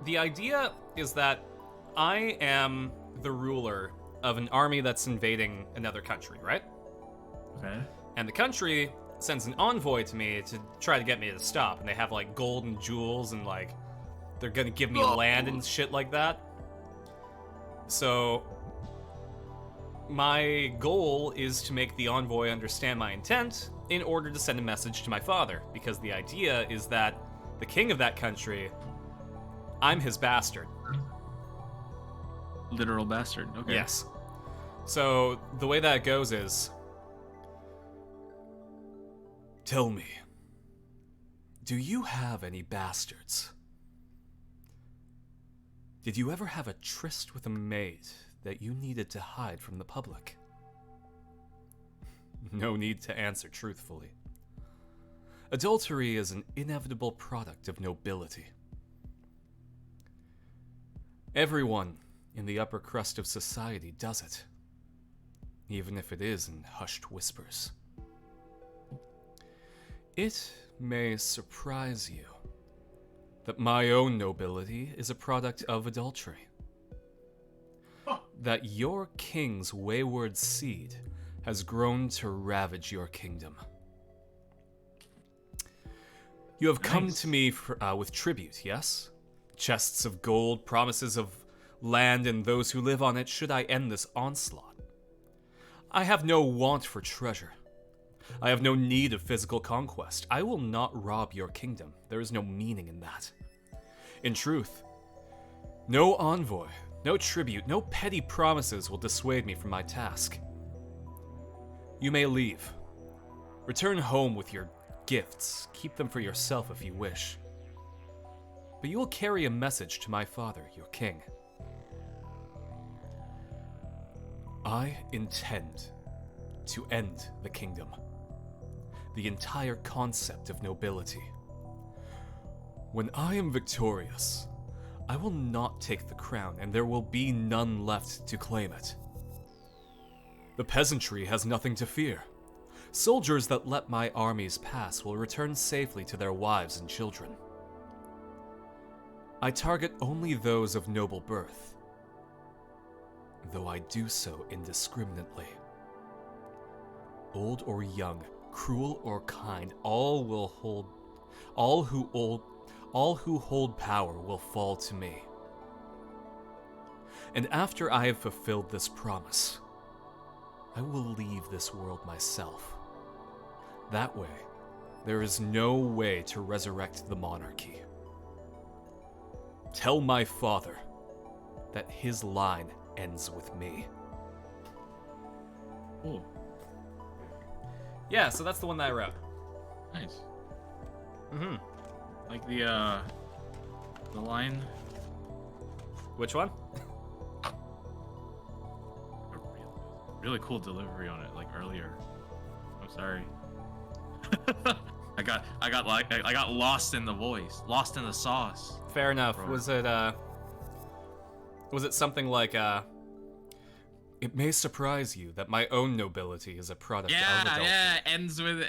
the idea is that I am the ruler of an army that's invading another country, right? Okay. And the country sends an envoy to me to try to get me to stop, and they have like gold and jewels and like they're gonna give me land and shit like that. So my goal is to make the envoy understand my intent in order to send a message to my father, because the idea is that the king of that country, I'm his bastard. Literal bastard. Okay. Yes. So the way that goes is, tell me, do you have any bastards? Did you ever have a tryst with a maid that you needed to hide from the public? No need to answer truthfully. Adultery is an inevitable product of nobility. Everyone in the upper crust of society does it, even if it is in hushed whispers. It may surprise you that my own nobility is a product of adultery. That your king's wayward seed has grown to ravage your kingdom. You have come to me with tribute, yes? Chests of gold, promises of land and those who live on it should I end this onslaught. I have no want for treasure. I have no need of physical conquest. I will not rob your kingdom. There is no meaning in that. In truth, No envoy, no tribute, no petty promises will dissuade me from my task. You may leave. Return home with your gifts. Keep them for yourself if you wish. But you will carry a message to my father, your king. I intend to end the kingdom. The entire concept of nobility. When I am victorious, I will not take the crown, and there will be none left to claim it. The peasantry has nothing to fear. Soldiers that let my armies pass will return safely to their wives and children. I target only those of noble birth, though I do so indiscriminately. Old or young, cruel or kind, all who hold power will fall to me. And after I have fulfilled this promise, I will leave this world myself. That way, there is no way to resurrect the monarchy. Tell my father that his line ends with me. Cool. Yeah, so that's the one that I wrote. Nice. Mm-hmm. Like the line. Which one? Really cool delivery on it, like earlier. I'm sorry. I got lost in the voice, lost in the sauce. Fair enough. Bro. Was it something like it may surprise you that my own nobility is a product of adultery. Yeah, ends with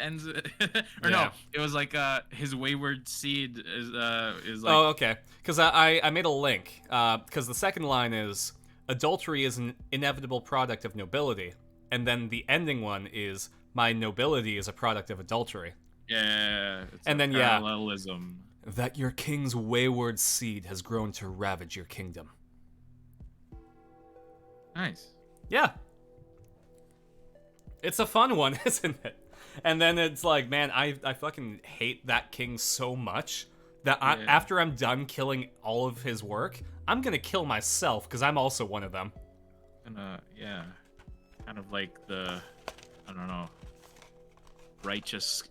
or no, it was like his wayward seed is like. Oh, okay. Because I made a link. Because the second line is adultery is an inevitable product of nobility, and then the ending one is my nobility is a product of adultery. Yeah, it's and then parallelism. That your king's wayward seed has grown to ravage your kingdom. Nice. Yeah. It's a fun one, isn't it? And then it's like, man, I fucking hate that king so much that after I'm done killing all of his work, I'm gonna kill myself because I'm also one of them. And yeah, kind of like the, I don't know, righteous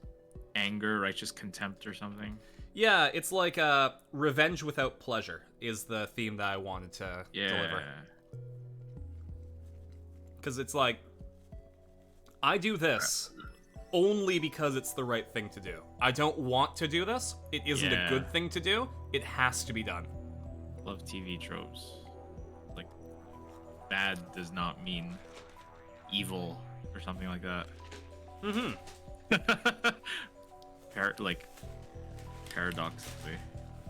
anger, righteous contempt or something. Yeah, it's like revenge without pleasure is the theme that I wanted to deliver. Because it's like, I do this only because it's the right thing to do. I don't want to do this. It isn't a good thing to do. It has to be done. Love TV tropes. Like, bad does not mean evil or something like that. Mm-hmm. Like, paradoxically.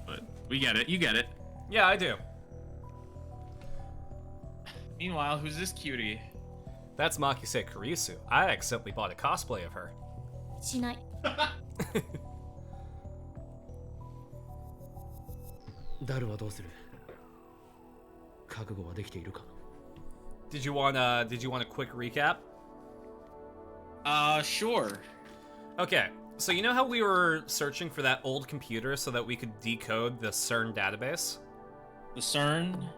But we get it. You get it. Yeah, I do. Meanwhile, who's this cutie? That's Makise Kurisu. I accidentally bought a cosplay of her. しない。ダルはどうする？覚悟はできているか？ Did you want a quick recap? Sure. Okay, so you know how we were searching for that old computer so that we could decode the CERN database? The CERN?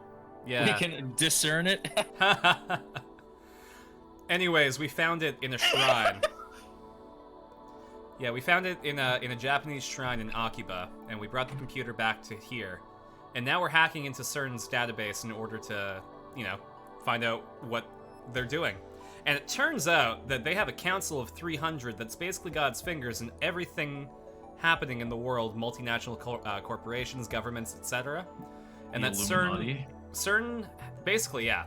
Yeah. We can discern it? Anyways, we found it in a shrine. Yeah, we found it in a Japanese shrine in Akiba, and we brought the computer back to here. And now we're hacking into CERN's database in order to, find out what they're doing. And it turns out that they have a council of 300 that's basically got its fingers in everything happening in the world, multinational corporations, governments, etc. And that CERN, basically, yeah.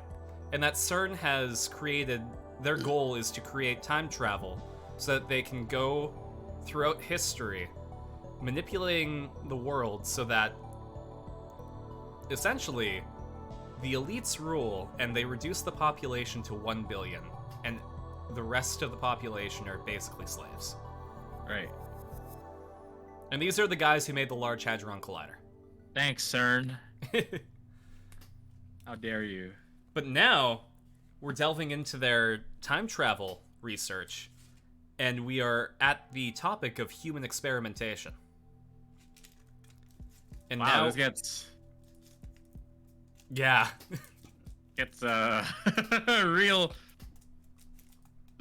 And that CERN has created, their goal is to create time travel so that they can go throughout history, manipulating the world so that essentially the elites rule and they reduce the population to 1 billion, and the rest of the population are basically slaves. Right. And these are the guys who made the Large Hadron Collider. Thanks, CERN. How dare you? But now, we're delving into their time travel research, and we are at the topic of human experimentation. And wow, now, this gets Yeah. It's real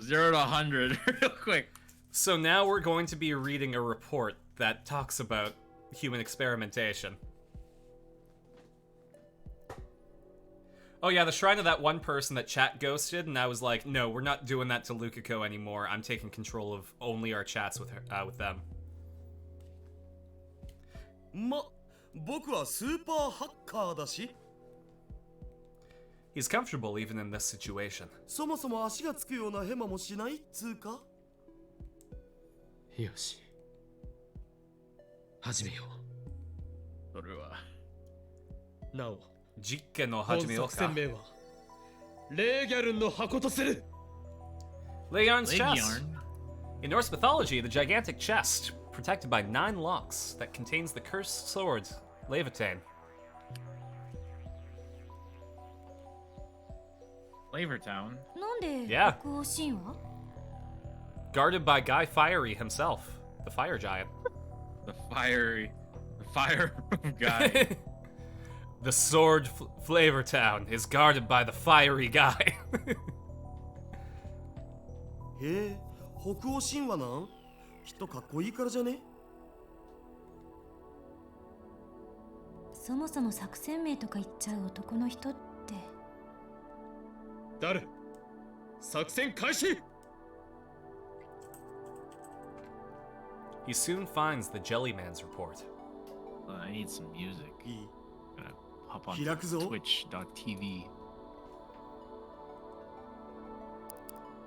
0 to 100 real quick. So now we're going to be reading a report that talks about human experimentation. Oh yeah, the shrine of that one person that chat ghosted, and I was like, no, we're not doing that to Lukiko anymore. I'm taking control of only our chats with her, with them. 僕はスーパーハッカーだし He's comfortable even in this situation. そもそも足がつくようなヘマもしないっつうかよし始めようそれはなお実験の始めようか。本作戦名はレーギャルンの箱とする Leon's chest. In Norse mythology, the gigantic chest, protected by 9 locks, that contains the cursed sword, Levitain. Flavortown. なんで Yeah. 北欧神話 Guarded by Guy Fiery himself, the fire giant. The fire guy. The sword Flavortown is guarded by the fiery guy. へえ北欧神話なんきっとかっこいいからじゃねそもそも作戦名とか言っちゃう男の人って。誰作戦開始 He soon finds the Jellyman's report. I need some music. いい Gonna hop on 開くぞ twitch.tv.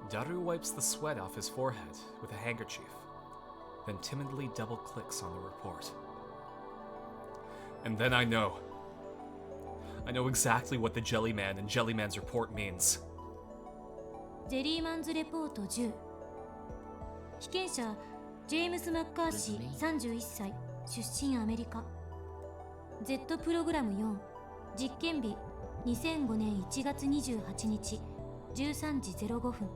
Daru wipes the sweat off his forehead with a handkerchief, then timidly double-clicks on the report. And then I know exactly what the Jellyman and Jellyman's report means. ジェリーマンズレポート10。被験者ジェームス・マッカーシー31歳出身アメリカ。 Z プログラム4実験日2005年1月28日13時05分。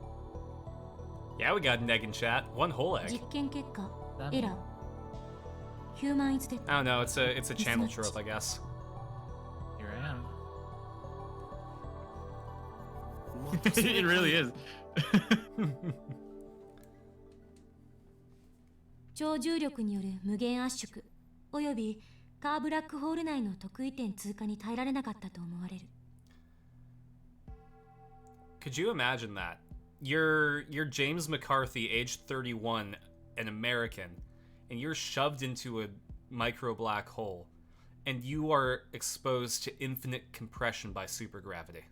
Yeah, we got an egg in chat. One whole egg. 実験結果エラー。Human is dead. I don't know, it's a channel trope, I guess. Here I am. It really is. 超重力による無限圧縮およびカーブラックホール内の特異点通過に耐えられなかったと思われる。 Could you imagine that? You're James McCarthy, age 31, an American, and you're shoved into a micro black hole, and you are exposed to infinite compression by supergravity.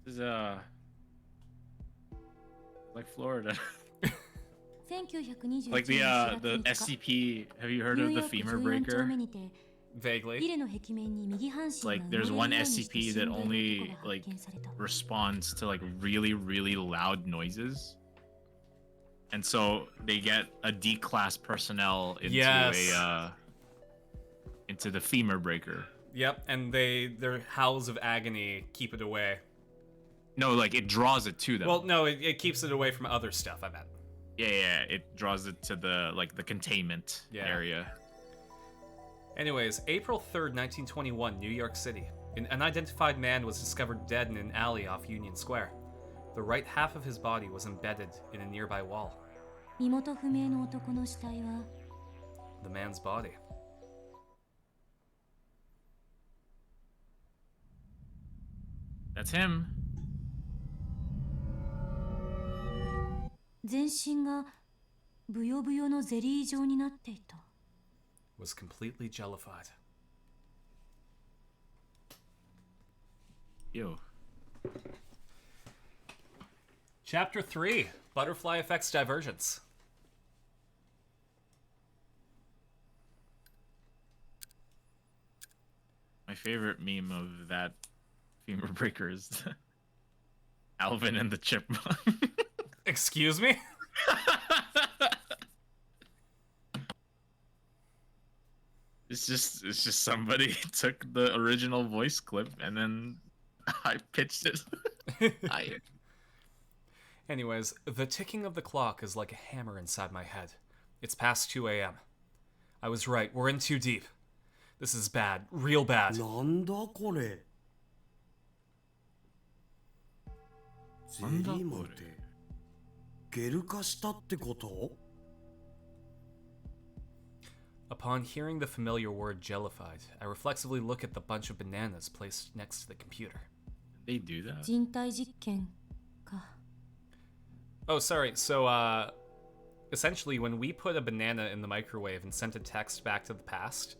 This is like Florida. 1921 Like the SCP. Have you heard of the femur breaker? Vaguely. Like there's one SCP that only like responds to like really loud noises, and so they get a D-class personnel into into the femur breaker. Yep, and their howls of agony keep it away. No, like it draws it to them. Well, no, it keeps it away from other stuff, I meant. Yeah, it draws it to the containment area. Anyways, April 3rd, 1921, New York City. An unidentified man was discovered dead in an alley off Union Square. The right half of his body was embedded in a nearby wall. 身元不明の男の死体は The man's body. That's him. 全身がブヨブヨのゼリー状になっていた。 Was completely jellified. Yo. Chapter 3, Butterfly Effects Divergence. My favorite meme of that femur breaker is Alvin and the Chipmunk. Excuse me? It's just somebody took the original voice clip and then I pitched it. Anyways, the ticking of the clock is like a hammer inside my head. It's past 2 a.m. I was right, we're in too deep. This is bad. Real bad. なんだこれ。ゼリーマンってゲル化したってこと？ Upon hearing the familiar word jellified, I reflexively look at the bunch of bananas placed next to the computer. They do that? 人体実験か。 Oh, sorry. So, essentially, when we put a banana in the microwave and sent a text back to the past,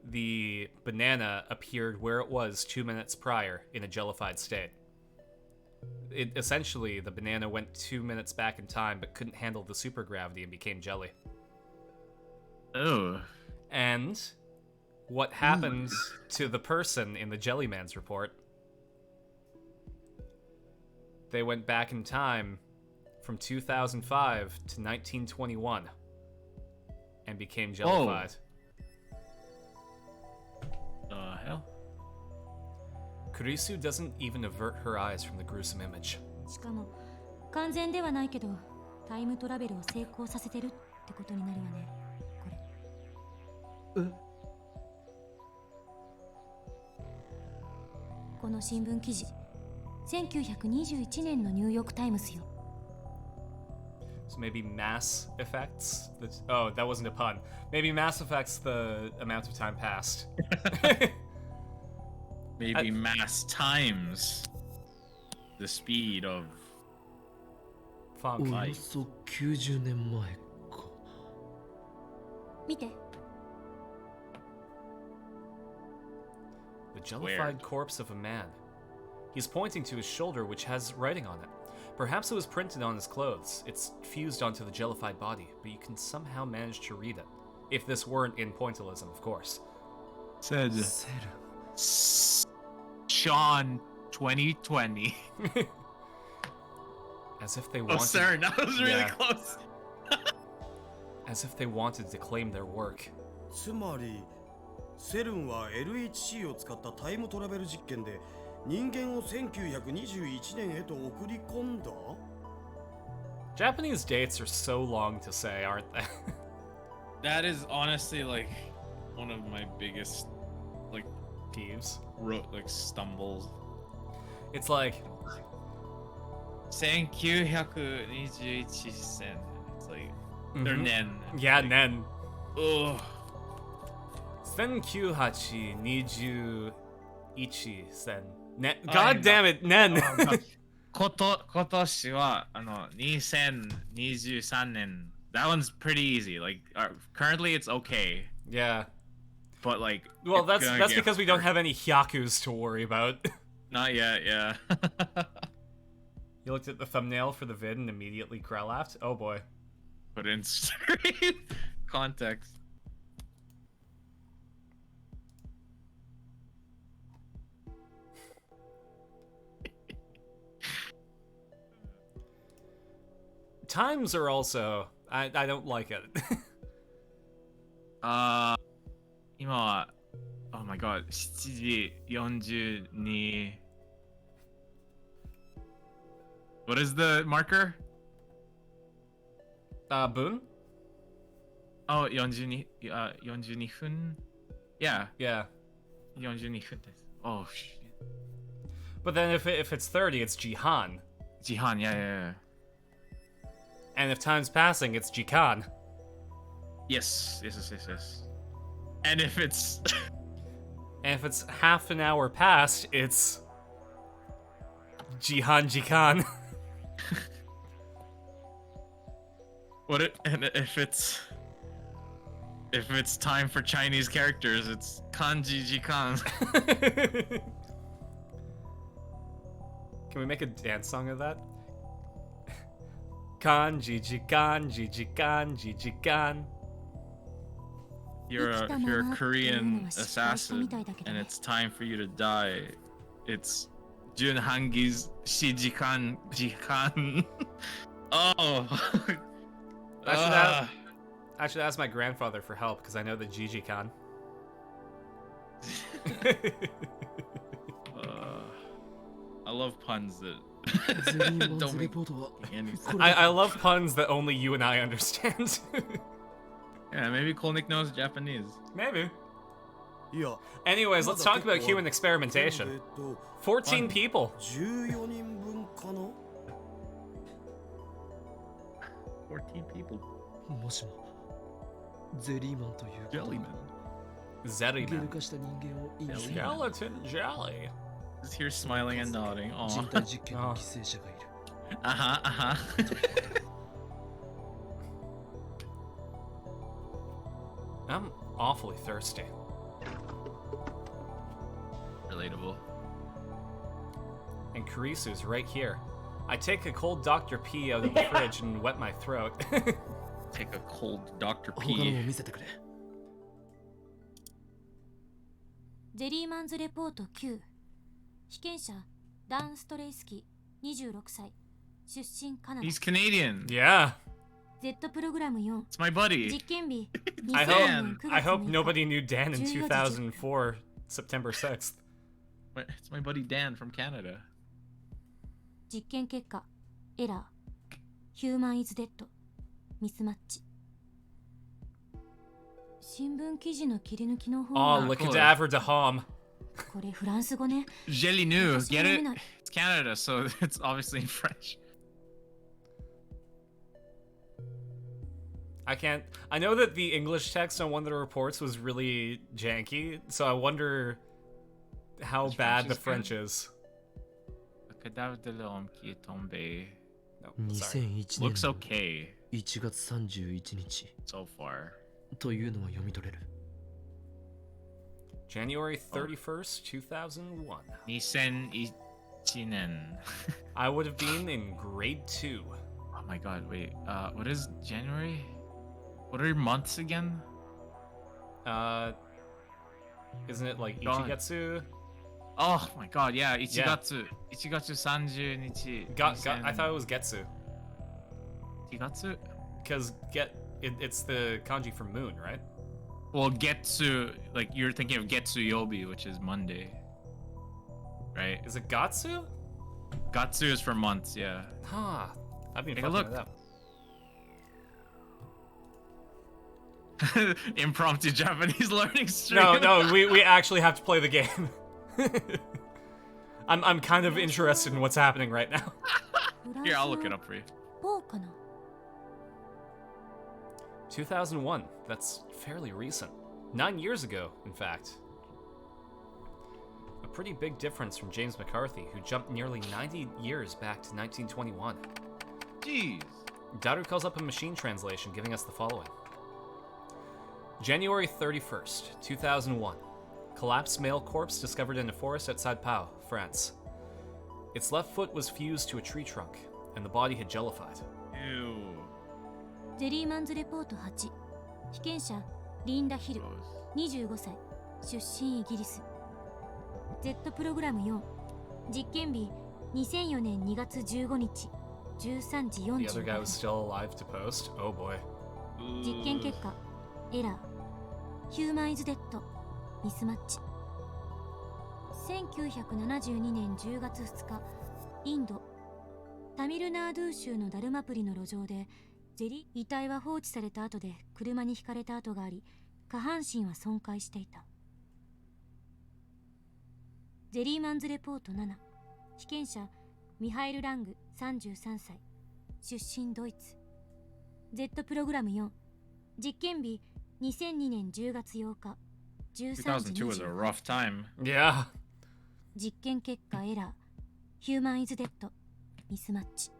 the banana appeared where it was 2 minutes prior in a jellified state. Essentially, the banana went 2 minutes back in time but couldn't handle the supergravity and became jelly. Oh. And what happened to the person in the Jellyman's report? They went back in time from 2005 to 1921 and became jellified. Hell? Kurisu doesn't even avert her eyes from the gruesome image. しかも完全ではないけどタイムトラベルを成功させてるってことになるわね。これ。この新聞記事、1921年のニューヨークタイムズよ。So maybe mass affects the... Oh, that wasn't a pun. Maybe mass affects the amount of time passed. Maybe mass times the speed of Funk. およそ90年前か。見て。 The jellified corpse of a man. He's pointing to his shoulder, which has writing on it. Perhaps it was printed on his clothes. It's fused onto the jellified body, but you can somehow manage to read it. If this weren't in pointillism, of course. said Sean 2020. As if they wanted... Oh, sorry, that was really Yeah. close. As if they wanted to claim their work. つまりセルンは LHC を使ったタイムトラベル実験で人間を1921年へと送り込んだ Japanese dates are so long to say, aren't they? That is honestly like one of my biggest like Peeves. like stumbles. It's like 1921 sen. It's like they're Mhm. nen. Yeah, like, Nen. Ugh. 1921sen. Nen. Oh, God yeah. damn it, Nen. 今年は2023年. That one's pretty easy. Like currently it's okay, Yeah. but like Well, it's gonna that's get because we don't worse. have any hyakus to worry about. Not yet, yeah. You looked at the thumbnail for the vid and immediately cry laughed. Oh boy. Put in stream context. Times are also... I don't like it. 今は Oh my god, 7時42. What is the marker? Boon? Oh, 42 42分? Yeah, Yeah. 42分です. Oh shit. But then if it's 30, it's Jihan. Jihan, yeah. And if time's passing, it's Jikan. Yes. And if it's And if it's half an hour past, it's Jihan Jikan. and if it's time for Chinese characters, it's kanji jikan. Can we make a dance song of that? Kanji jikan jikan jikan. If you're a Korean assassin and it's time for you to die, it's Junhangi's Shijikan Jikan. Oh. I should ask my grandfather for help because I know the Jijikan. I love puns that ゼリーマン don't ズレ make ポートは any こ sense. れ I love puns that only you and I understand. Yeah, maybe Kolnick knows Japanese. Maybe. Anyways, let's talk about human experimentation. 14 people. 14人分かな。 14 people. もしもゼリーマンという Jellyman. ゼリーマン。ゲル化した人間を意味する Skeleton jelly. Just here smiling and nodding. 人 Oh. 体実験の犠牲者がいる Uh-huh, uh-huh. I'm awfully thirsty. Relatable. And Karisu's right here. I take a cold Dr. P out of the fridge and wet my throat. Take a cold Dr. 他のも P. 見せてくれゼリーマンズレポート9被験者ダン・ストレイスキ26歳出身カナダ He's Canadian. Yeah. Z プログラム4 It's my buddy. 実験日 I 2000 hope 年9 I 月 hope 6日 nobody knew Dan in 14 2004, September 6th. It's my buddy Dan from Canada. 実験結果エラーヒューマンイズデッドミスマッチ新聞記事の切り抜きの方 Oh, は le cadaver de Homme. これフランス語ね Jelly new. Get it? 私も読めない It's Canada, so it's obviously in French. I can't. I know that the English text on one of the reports was really janky, so I wonder how His bad French the is French good. is. Le cadavre de l'homme qui est tombé. No, sorry. 2001 Looks 年の okay 1月31日 so far. というのは読み取れる January 31st, 2001. Nisen Ichinen. I would have been in grade 2. Oh my god, wait. What is January? What are your months again? Isn't it like God. Ichigatsu? Oh my god, yeah, Ichigatsu. Ichigatsu 30 nichi. I thought it was Getsu. Ichigatsu? Because it's the kanji for moon, right? Well, Getsu, like you're thinking of Getsu Yobi, which is Monday. Right? Is it Gatsu? Gatsu is for months, yeah. Huh. I've been Take a fucking look. it up. Impromptu Japanese learning stream. No, we actually have to play the game. I'm kind of interested in what's happening right now. Here, I'll look it up for you. ポーかな 2001. That's fairly recent. 9 years ago, in fact. A pretty big difference from James McCarthy, who jumped nearly 90 years back to 1921. Jeez. Daru calls up a machine translation, giving us the following. January 31st, 2001. Collapsed male corpse discovered in a forest outside Pau, France. Its left foot was fused to a tree trunk, and the body had jellified. Ew. ゼリーマンズレポート8被験者リンダ・ヒル25歳出身イギリス Z プログラム4実験日2004年2月15日13時 The other 45 guy 分 was still alive to post. Oh boy. 実験結果エラーヒューマンイズデッドミスマッチ1972年10月2日インドタミルナードゥー州のダルマプリの路上で遺体は放置された後で車にひかれた跡があり下半身は損壊していたゼリーマンズレポート7被験者ミハイル・ラング33歳出身ドイツ Z プログラム4実験日2002年10月8日13時2002 was a rough time. Yeah. 実験結果エラーヒューマンイズデッドミスマッチ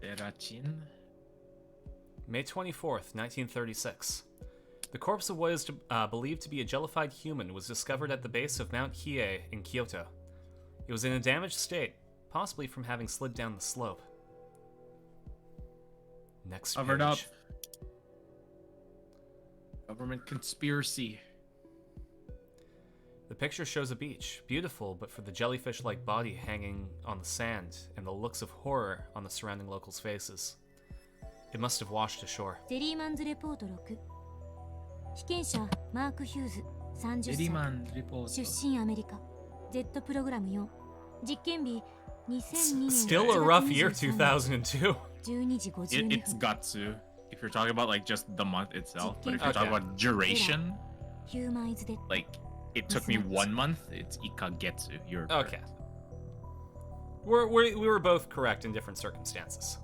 Erachin? May 24th, 1936. The corpse of what is believed to be a jellified human was discovered at the base of Mount Hiei in Kyoto. It was in a damaged state, possibly from having slid down the slope. Next Covered page. up. Government conspiracy. The picture shows a beach, beautiful but for the jellyfish-like body hanging on the sand and the looks of horror on the surrounding locals' faces. It must have washed ashore. ゼリーマンズレポート6被験者マーク・ヒューズ30歳 Ediman report. 出身アメリカ Z プログラム4実験日2002年 Still a rough year, 1月23 2002. 12時52 It's 分 Gatsu. If you're talking about like just the month itself, but if you're Okay. talking about duration, ヒューマンイズデッド like it took me 1 month. It's ikagetsu. You're Okay. correct. We were both correct in different circumstances.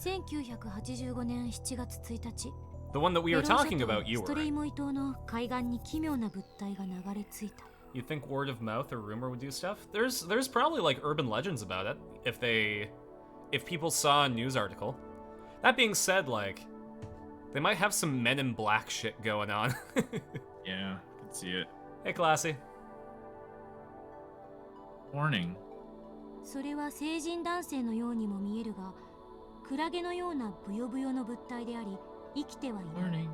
1985年7月1日 The one that we were ベロー talking 諸島 about, you スト were レイ right. モイ島の海岸に奇妙な物体が流れ着いた You think word of mouth or rumor would do stuff? There's probably like urban legends about it if people saw a news article. That being said, like they might have some Men in Black shit going on. Yeah, I can see it. Hey, Classy. Warning. それは成人男性のようにも見えるがクラゲのようなブヨブヨの物体であり生きてはいない Warning.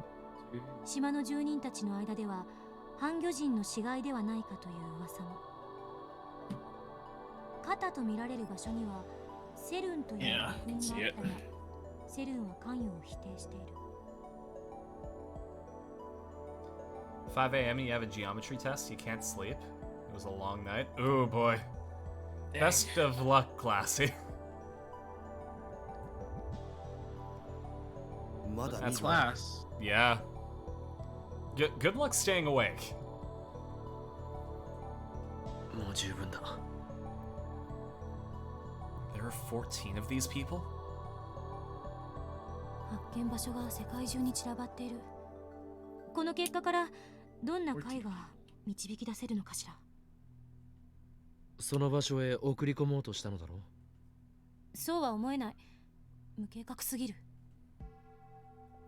島の住人たちの間では半魚人の死骸ではないかという噂も肩と見られる場所にはセルンという Yeah, 花 I 粉 can が see あっ it. たがセルンは関与を否定している 5 a.m. You have a geometry test. You can't sleep. It was a long night. Oh boy. Best of luck, Classy. まだ That's 2番 Class. Yeah. Good luck staying awake. もう十分だ There are 14 of these people? 発見場所が世界中に散らばっているこの結果からどんな解が導き出せるのかしらその場所へ送り込もうとしたのだろうそうは思えない無計画すぎる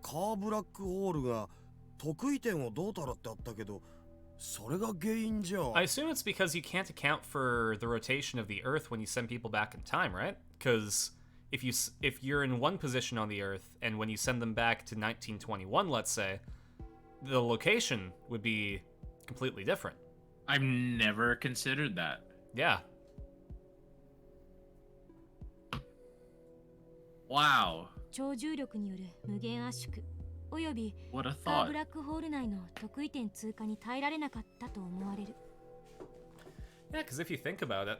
カーブラックホールが得意点をどうたらってあったけどそれが原因じゃ I assume it's because you can't account for the rotation of the Earth when you send people back in time, right? Because if you're in one position on the Earth and when you send them back to 1921, let's say, the location would be completely different. I've never considered that. Yeah. Wow. 超重力による無限圧縮および What a カー thought. ブラックホール内の得意点通過に耐えられなかったと思われる Yeah, because if you think about it,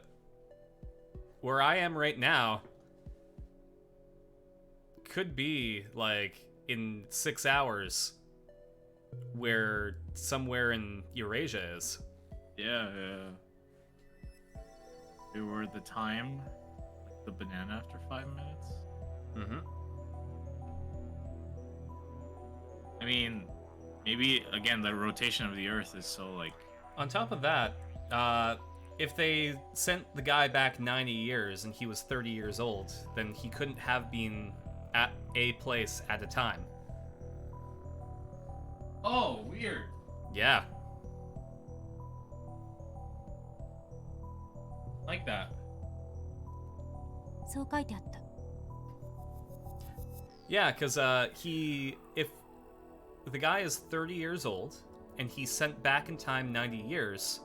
where I am right now could be like in 6 hours where somewhere in Eurasia is. Yeah, yeah. We were the time, like the banana after 5 minutes. Mm-hmm. I mean, maybe again the rotation of the Earth is so like. On top of that, if they sent the guy back 90 years and he was 30 years old, then he couldn't have been at a place at a time. Oh, weird. Yeah. Like that. そう書いてあった Yeah, because if the guy is 30 years old and he's sent back in time 90 years,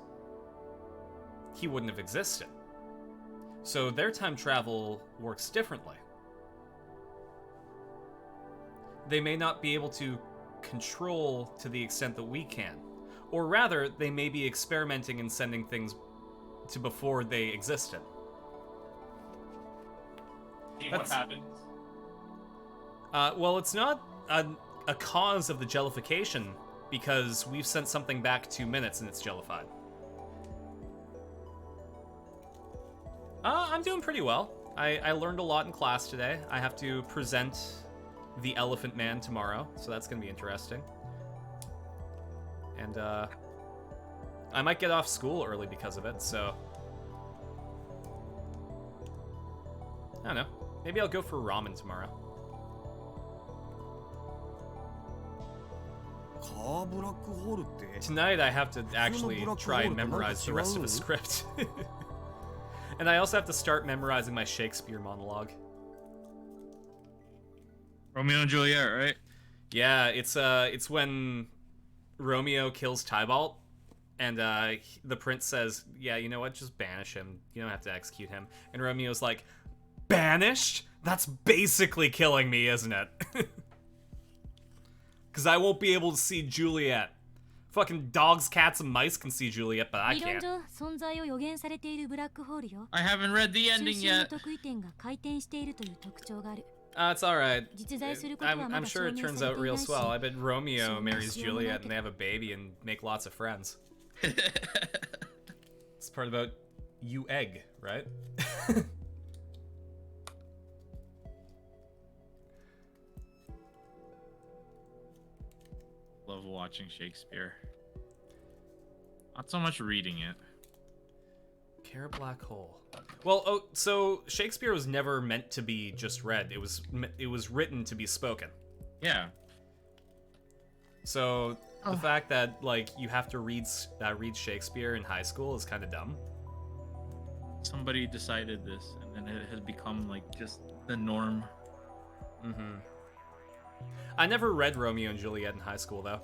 he wouldn't have existed. So their time travel works differently. They may not be able to control to the extent that we can. Or rather, they may be experimenting and sending things to before they existed. See That's- what happens. Well, it's not a cause of the jellification because we've sent something back 2 minutes and it's jellified. I'm doing pretty well. I learned a lot in class today. I have to present the Elephant Man tomorrow, so that's going to be interesting. And I might get off school early because of it, so I don't know. Maybe I'll go for ramen tomorrow. カーブラックホールって Tonight I have to actually try and memorize the rest of the script. And I also have to start memorizing my Shakespeare monologue. Romeo and Juliet, right? Yeah, it's when Romeo kills Tybalt, and the prince says, "Yeah, you know what? Just banish him. You don't have to execute him." And Romeo's like, "Banished? That's basically killing me, isn't it?" Because I won't be able to see Juliet. Fucking dogs, cats, and mice can see Juliet, but I 理論 can't. 上存在を予言されているブラックホールよ I haven't read the 中 ending 心の yet. 得意点が回転しているという特徴がある It's alright. 実在することはまだ I'm 証 sure it 明さ turns れ out てい real ないし swell. I bet Romeo marries そういう Juliet and they have a baby and make lots of friends. It's part about you egg, right? Love watching Shakespeare. Not so much reading it. Care Black Hole. Well, oh, so Shakespeare was never meant to be just read. It was written to be spoken. Yeah. So the fact that like you have to read Shakespeare in high school is kind of dumb. Somebody decided this, and then it has become like just the norm. Mm-hmm. I never read Romeo and Juliet in high school though.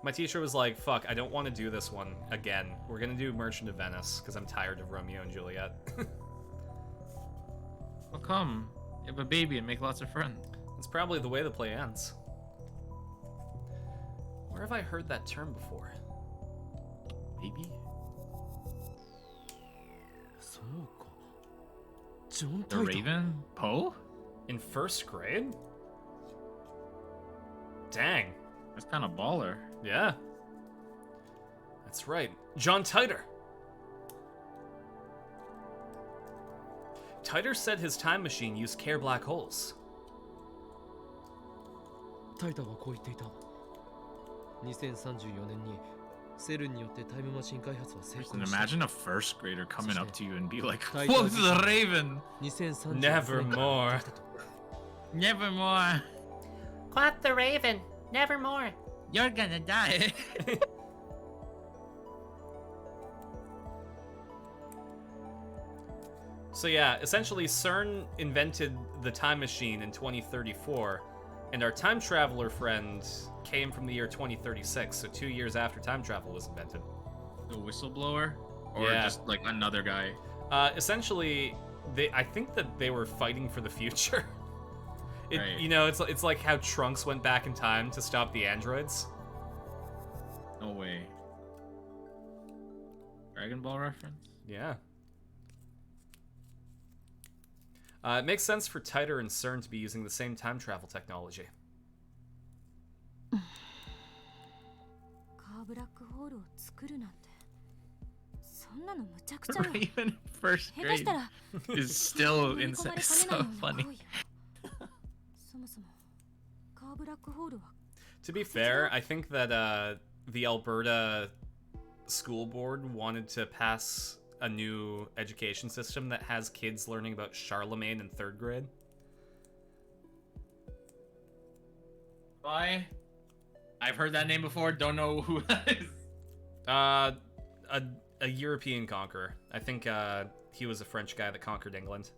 My teacher was like, fuck, I don't want to do this one again. We're gonna do Merchant of Venice, because I'm tired of Romeo and Juliet. Well, come. You have a baby and make lots of friends. That's probably the way the play ends. Where have I heard that term before? Baby? そうか。ジョン・ The タイター。 Raven? Poe? In first grade? Dang. That's kind of baller. Yeah. That's right. John Titor. Titor said his time machine used Care black holes. タイターはこう言っていた。2034年にセルンによってタイムマシン開発は成 And 功した。 imagine a first grader coming up to you and be like, Titor "What's the Raven? 2034 Nevermore. Nevermore. Quack the Raven. Nevermore. You're gonna die." So yeah, essentially CERN invented the time machine in 2034, and our time traveler friend came from the year 2036, so 2 years after time travel was invented. The whistleblower? Or Yeah. just like another guy? Essentially, I think that they were fighting for the future. Right. You know, it's like how Trunks went back in time to stop the androids. No way. Dragon Ball reference? Yeah. It makes sense for Titor and CERN to be using the same time travel technology. カーブラックホールを作るなんてそんなのむちゃくちゃよ。 Even in first 下手し grade たら is still 飲み込ま insane. れかねない So ような funny. 行為よ。そもそもカーブラックホールは To be fair, I think that the Alberta school board wanted to pass a new education system that has kids learning about Charlemagne in 3rd grade. Why? I've heard that name before, don't know who that is. A European conqueror. I think he was a French guy that conquered England.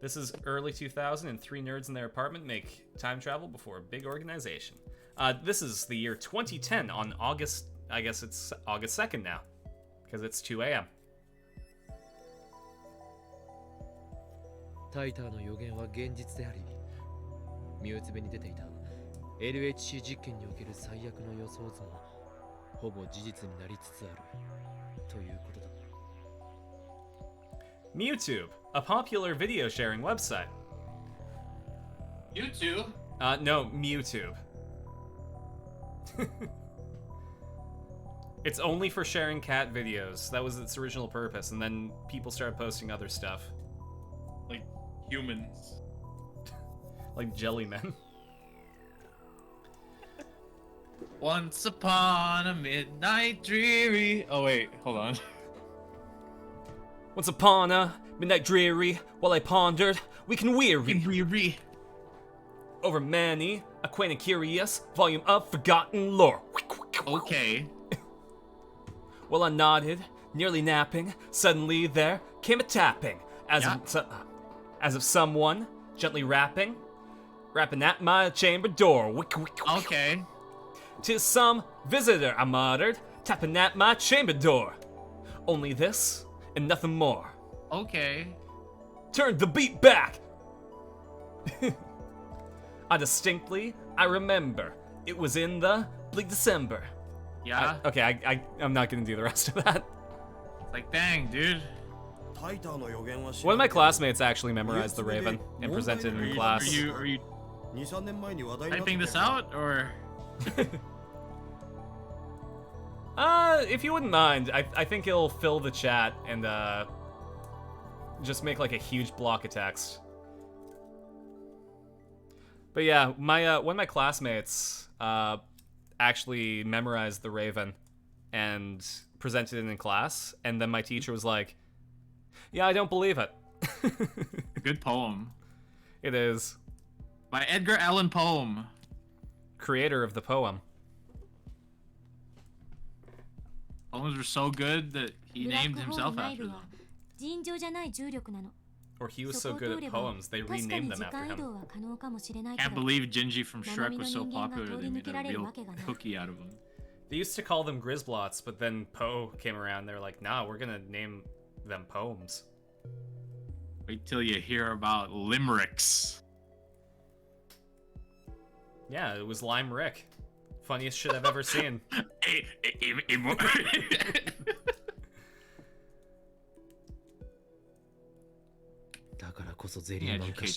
This is early 2000, and 3 nerds in their apartment make time travel before a big organization. This is the year 2010 on August, I guess it's August 2nd now, because it's 2 a.m. タイターの予言は現実であり、ミューツベに出ていた LHC 実験における最悪の予想図もほぼ事実になりつつあるということだ。Mewtube, a popular video sharing website. YouTube? No, Mewtube. It's only for sharing cat videos. That was its original purpose, and then people started posting other stuff. Like humans. Like jellymen. Once upon a midnight dreary. Oh wait, hold on. Once upon a midnight dreary, while I pondered, we can weary over many a quaint and curious volume of forgotten lore. Okay. While I nodded, nearly napping, suddenly there came a tapping, as of someone gently rapping at my chamber door. Okay. 'Tis some visitor, I muttered, tapping at my chamber door. Only this and nothing more. Okay. Turned the beat back. I remember. It was in the bleak December. Yeah. I'm not gonna do the rest of that. It's like, dang, dude. One of my classmates actually memorized the Raven and presented it in class. Are you typing this out or? If you wouldn't mind, I think it'll fill the chat and just make like a huge block of text. But yeah, my one of my classmates actually memorized the Raven and presented it in class, and then my teacher was like, "Yeah, I don't believe it." Good poem. It is. By Edgar Allan Poe. Creator of the poem. Poems were so good that he named himself after them. Or he was so good at poems, they renamed them after him. Can't believe Gingy from Shrek was so popular they made a real cookie out of him. They used to call them Grizzblots, but then Poe came around, they're like, nah, we're gonna name them poems. Wait till you hear about limericks. Yeah, it was Lime Rick. Funniest shit I've ever seen.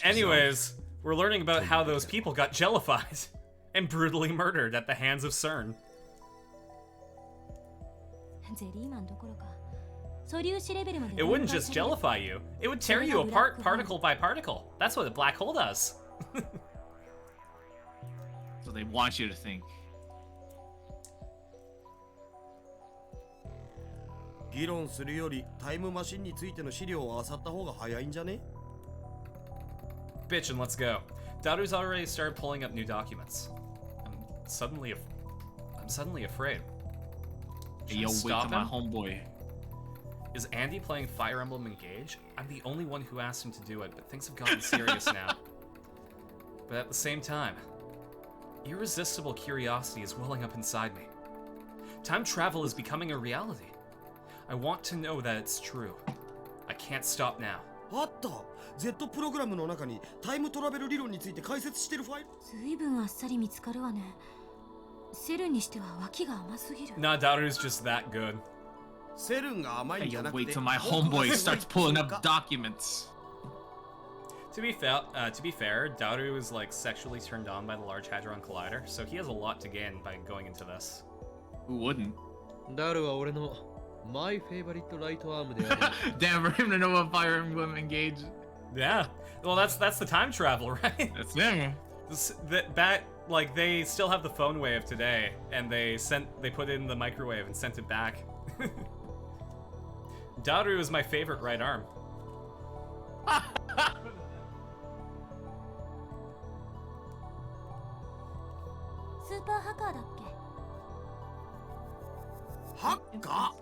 Anyways, we're learning about how those people got jellified and brutally murdered at the hands of CERN. It wouldn't just jellify you, it would tear you apart particle by particle. That's what a black hole does. So they want you to think. Bitch and let's go. Daru's already started pulling up new documents. I'm suddenly afraid. Hey, yo, wait till my homeboy. Is Andy playing Fire Emblem Engage? I'm the only one who asked him to do it, but things have gotten serious now. But at the same time, irresistible curiosity is welling up inside me. Time travel is becoming a reality. I want to know that it's true. I can't stop now. Z プログラムの中にタイムトラベル理論について解説してるファイル。随分あっさり見つかるわね。セルンにしては脇が甘すぎる。Nah, Daru's just that good. セルンが甘いんじゃなくて。Wait till my homeboy starts pulling up documents. To be fair, Daru is like sexually turned on by the Large Hadron Collider, so he has a lot to gain by going into this. Who wouldn't? ダルは俺のMy favorite right armである。 Damn, for him to know what Fire Emblem Engage. Yeah, well that's the time travel, right? That's him. That like they still have the phone wave today, and they put it in the microwave and sent it back. Daru is my favorite right arm. Super hacker だっけ？ハッカー？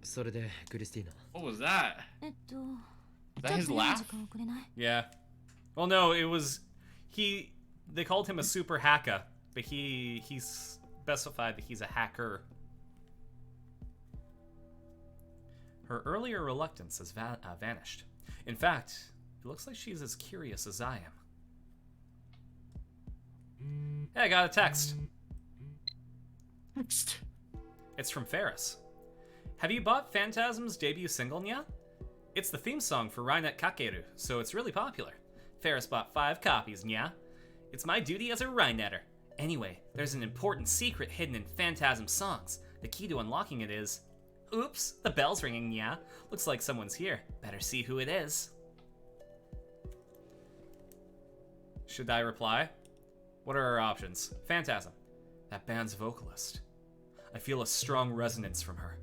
それでクリスティーナ。 What was that? Is that his ちょっと laugh? 時間くれない？ Yeah. Well, no, it was They called him a super hacker, but he specified that he's a hacker. Her earlier reluctance has vanished. In fact, it looks like she's as curious as I am. Hey, I got a text. It's from Ferris. Have you bought Phantasm's debut single yet? It's the theme song for Rainet Kakeru, so it's really popular. Ferris bought 5 copies, nya. It's my duty as a Rainetter. Anyway, there's an important secret hidden in Phantasm's songs. The key to unlocking it is... Oops, the bell's ringing, nya. Looks like someone's here. Better see who it is. Should I reply? What are our options? Phantasm. That band's vocalist. I feel a strong resonance from her.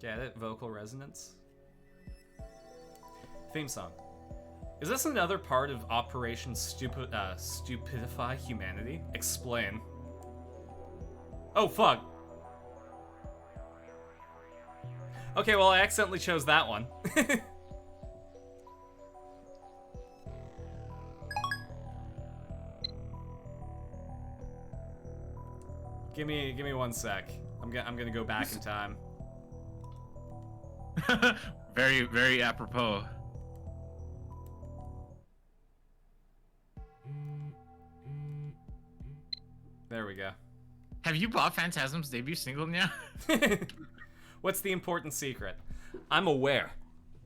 Get it? Vocal resonance? Theme song. Is this another part of Operation Stupidify Humanity? Explain. Oh, fuck. Okay, well, I accidentally chose that one. Give me 1 sec. I'm gonna go back in time. Very, very apropos. There we go. Have you bought Phantasm's debut single now? What's the important secret? I'm aware.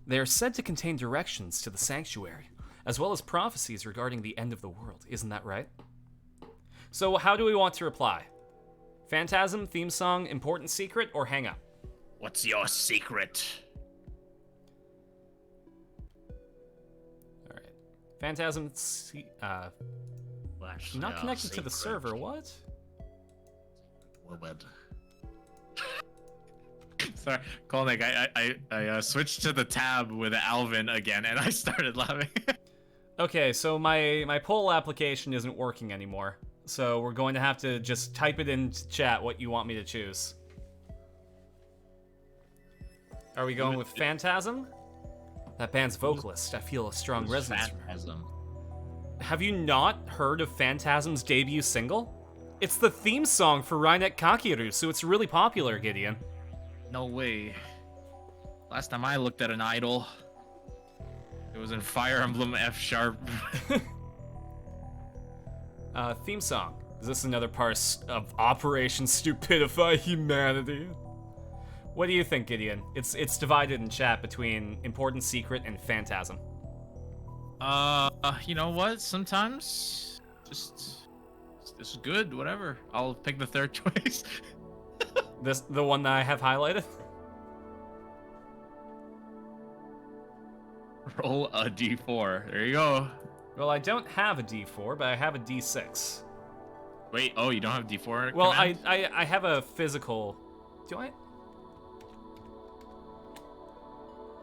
They are said to contain directions to the sanctuary, as well as prophecies regarding the end of the world. Isn't that right? So how do we want to reply? Phantasm, theme song, important secret, or hang up? What's your secret? All right. Phantasm, not connected to the server. What? Woman. Sorry, Kolnik, I switched to the tab with Alvin again, and I started laughing. Okay, so my poll application isn't working anymore. So we're going to have to just type it into chat what you want me to choose. Are we going with Phantasm? That band's vocalist. I feel a strong resonance from her. Phantasm. Have you not heard of Phantasm's debut single? It's the theme song for Rainet Kakeru, so it's really popular, Gideon. No way. Last time I looked at an idol, it was in Fire Emblem F Sharp. Theme song. Is this another part of Operation Stupidify Humanity? What do you think, Gideon? It's divided in chat between Important Secret and Phantasm. You know what? Sometimes this is good. Whatever. I'll pick the third choice. The one that I have highlighted? Roll a d4. There you go. Well, I don't have a D4, but I have a D6. Wait, oh, you don't have d4 Well, command? I have a physical... Do I?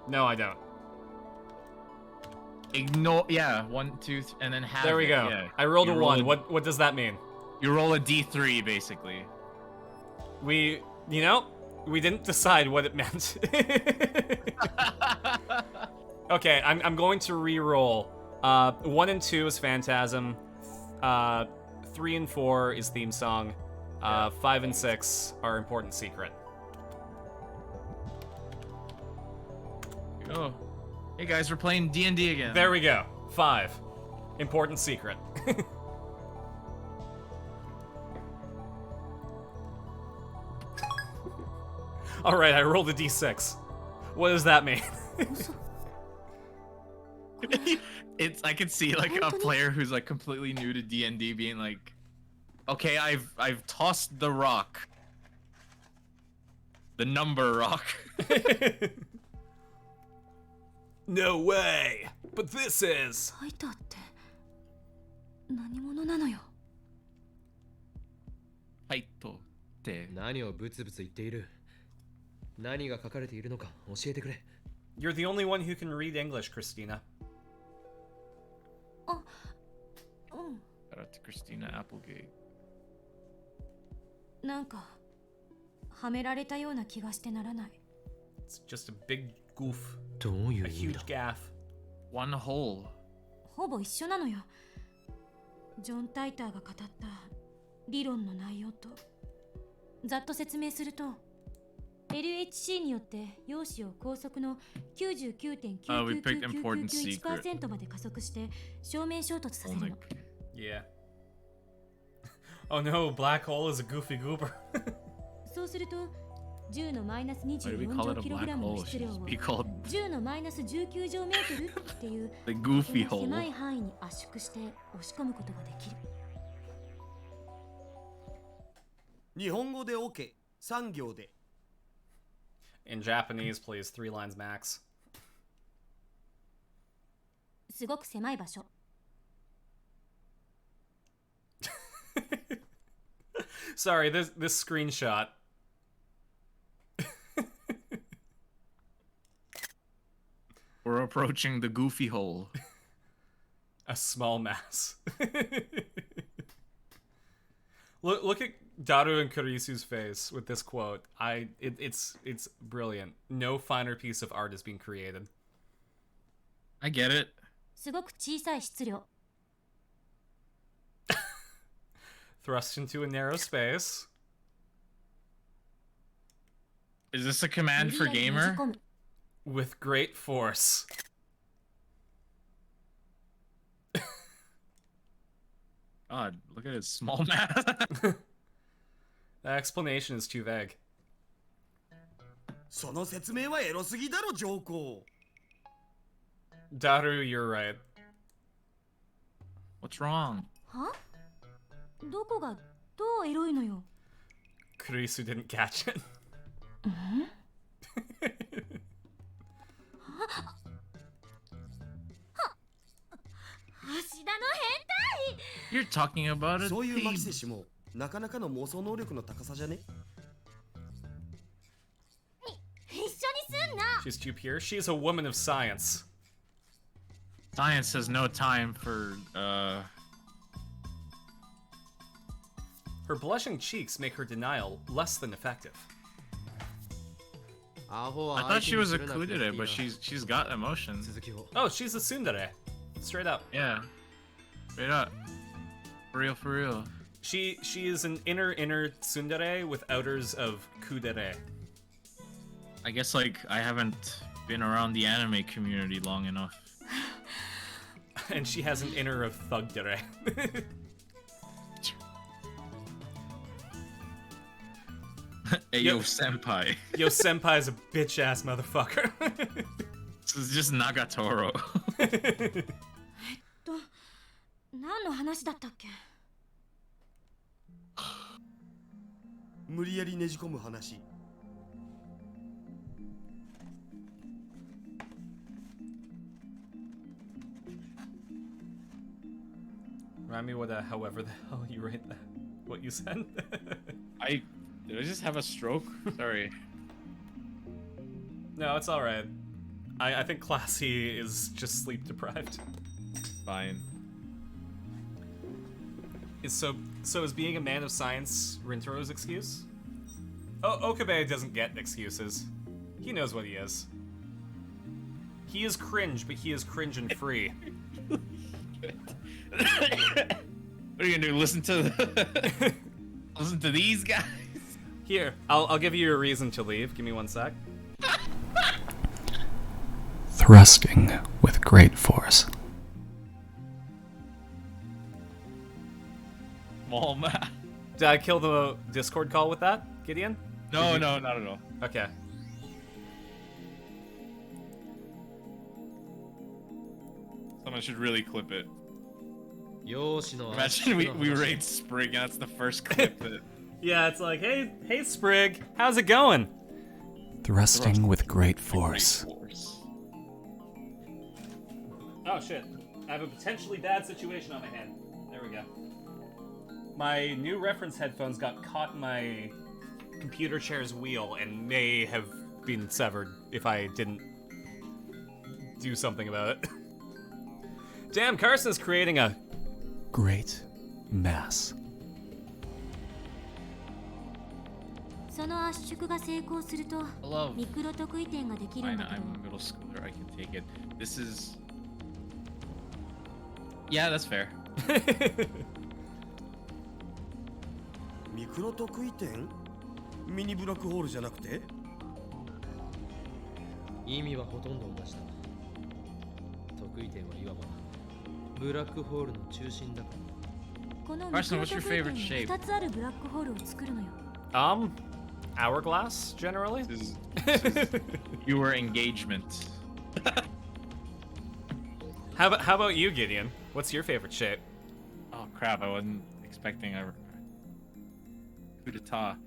No, I don't. Ignore, yeah, 1, 2, and then have There we it, go. yeah. I rolled You a roll 1. What does that mean? You roll a d3, basically. We didn't decide what it meant. Okay, I'm going to re-roll. 1 and 2 is Phantasm. 3 and 4 is theme song. 5 and 6 are Important Secret. Oh, hey guys, we're playing D&D again. There we go. 5. Important Secret. All right, I rolled a d6. What does that mean? I could see like a player who's like completely new to D&D being like, okay, I've tossed the rock. The number rock. No way. But this is... 書いたって何者なのよ。はいとって何をブツブツ言っている。何が書かれているのか教えてくれ。You're the only one who can read English, Christina. あ、うん。 Shout out to Christina Applegate. なんかはめられたような気がしてならない。 It's just a big goof. どういう A 意味だ huge gaff. One hole. ほぼ一緒なのよ。ジョン・タイターが語った理論の内容と。ざっと説明すると、LHC によって陽子を高速の 99.9999991% まで加速して正面衝突させるの。Yeah. Oh no, black hole is a goofy goober. そうすると、10のマイナス Why do we call it a black 24乗 hole? の It 質量 should を be called 10のマイナス19乗メートルっていう the goofy 狭 hole. い範囲に圧縮して押し込むことができる。日本語で OK。3行で。In Japanese, please. 3 lines max. すごく狭い場所。Sorry, this screenshot. We're approaching the goofy hole. A small mass. Look at Daru and Kurisu's face with this quote. It's brilliant. No finer piece of art is being created. I get it. すごく小さい質量。 Thrust into a narrow space. Is this a command for 無理やりねじ gamer? 込む With great force. God, look at his small mass. The explanation is too vague. その説明はエロすぎだろ、上皇。Daru, you're right. What's wrong? は？どこがどうエロいのよ。Kurisu didn't catch it. 芦田の変 You're talking about it. そういう牧瀬氏もなかなかの妄想能力の高さじゃね？態。一緒にすんな。 She's too pure. She's a woman of science. Science has no time for Her blushing cheeks make her denial less than effective. I thought she was a kudere, but she's got emotions. Oh, she's a tsundere. Straight up. Yeah. Straight up. For real, for real. She is an inner tsundere with outers of kudere. I guess like I haven't been around the anime community long enough. And she has an inner of thugdere. Hey, yo, senpai. Yo, senpai's a bitch ass motherfucker. This is just Nagatoro. 何の話だったっけ？無理やりねじ込む話。Remind me however the hell you write that. What you said? Did I just have a stroke? Sorry. No, it's alright. I think Classy is just sleep deprived. Fine. So is being a man of science Rintaro's excuse? Oh, Okabe doesn't get excuses. He knows what he is. He is cringe, but he is cringe and free. What are you gonna do? Listen to listen to these guys? Here, I'll give you a reason to leave. Give me one sec. Thrusting with great force. Mom. Did I kill the Discord call with that, Gideon? No, not at all. Okay. Someone should really clip it. 容姿の Imagine we raid Sprig and that's the first clip that... Yeah, it's like, hey Sprig, how's it going? Thrusting with great force. Oh shit, I have a potentially bad situation on my hand. There we go. My new reference headphones got caught in my computer chair's wheel and may have been severed if I didn't do something about it. Damn, Carson's creating a great mess. その圧縮が成功すると ミクロ得意点ができるん Fine, だけ I'm ど a middle schooler, I can take it. This is... Yeah, that's fair. ミクロ得意点？ミニブラックホールじゃなくて？意味はほとんど同じだ。得意点はいわばブラックホールの中心だから。このミク Carson, ロ what's your 得意 favorite 点 shape? 2つあるブラックホールを作るのよ。Hourglass, generally? This is your engagement. How about you, Gideon? What's your favorite shape? Oh crap, I wasn't expecting a coup d'etat.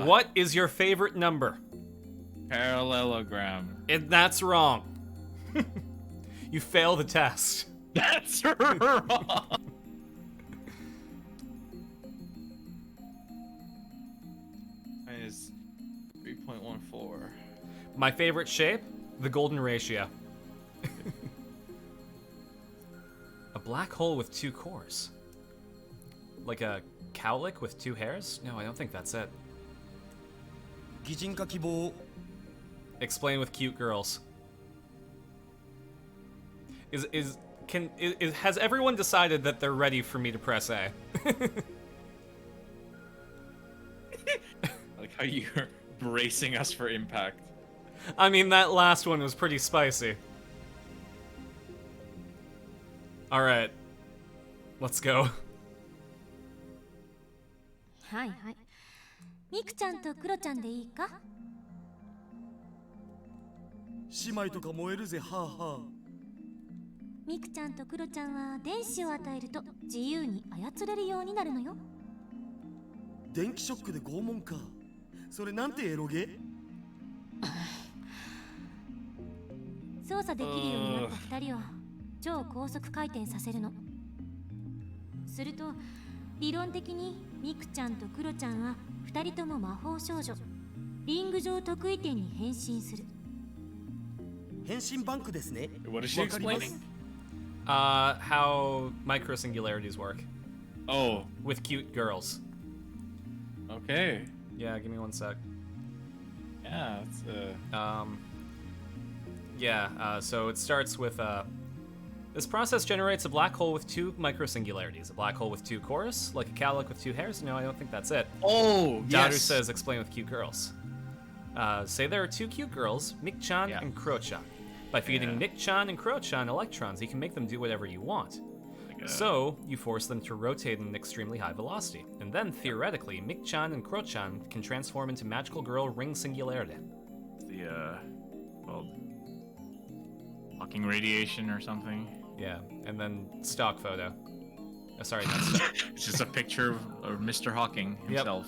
What is your favorite number? Parallelogram. And that's wrong. You fail the test. That's wrong. Is 3.14. My favorite shape? The golden ratio. A black hole with 2 cores. Like a cowlick with 2 hairs? No, I don't think that's it. 擬人化希望。 Explain with cute girls. Has everyone decided that they're ready for me to press A? Like how you're bracing us for impact. I mean, that last one was pretty spicy. Alright. Let's go. はいはい。ミクちゃんとクロちゃんでいいか？姉妹とか燃えるぜ、はあはあ。ミクちゃんとクロちゃんは電子を与えると自由に操れるようになるのよ。電気ショックで拷問か。それなんてエロゲ？操作できるようになった2人を超高速回転させるの。すると理論的にミクちゃんとクロちゃんは2人とも魔法少女リング上得意点に変身する。変身バンクですね。 What is she わかります explaining? How micro singularities work Oh, with cute girls. okay. Yeah, give me one sec. Yeah, it's So it starts with this process generates a black hole with 2 microsingularities. A black hole with 2 cores, like a cowlick with 2 hairs. No, I don't think that's it. Oh, Daru yes. says explain with cute girls. Say there are 2 cute girls, Mick-chan Yeah. and Kro-chan. By feeding Yeah. Mick-chan and Kro-chan electrons, you can make them do whatever you want. So, you force them to rotate at an extremely high velocity. And then, theoretically, Mick-chan and Kro-chan can transform into magical girl ring singularity. the called fucking radiation or something. Yeah, and then stock photo. Sorry, not stock. It's just a picture of Mr. Hawking himself.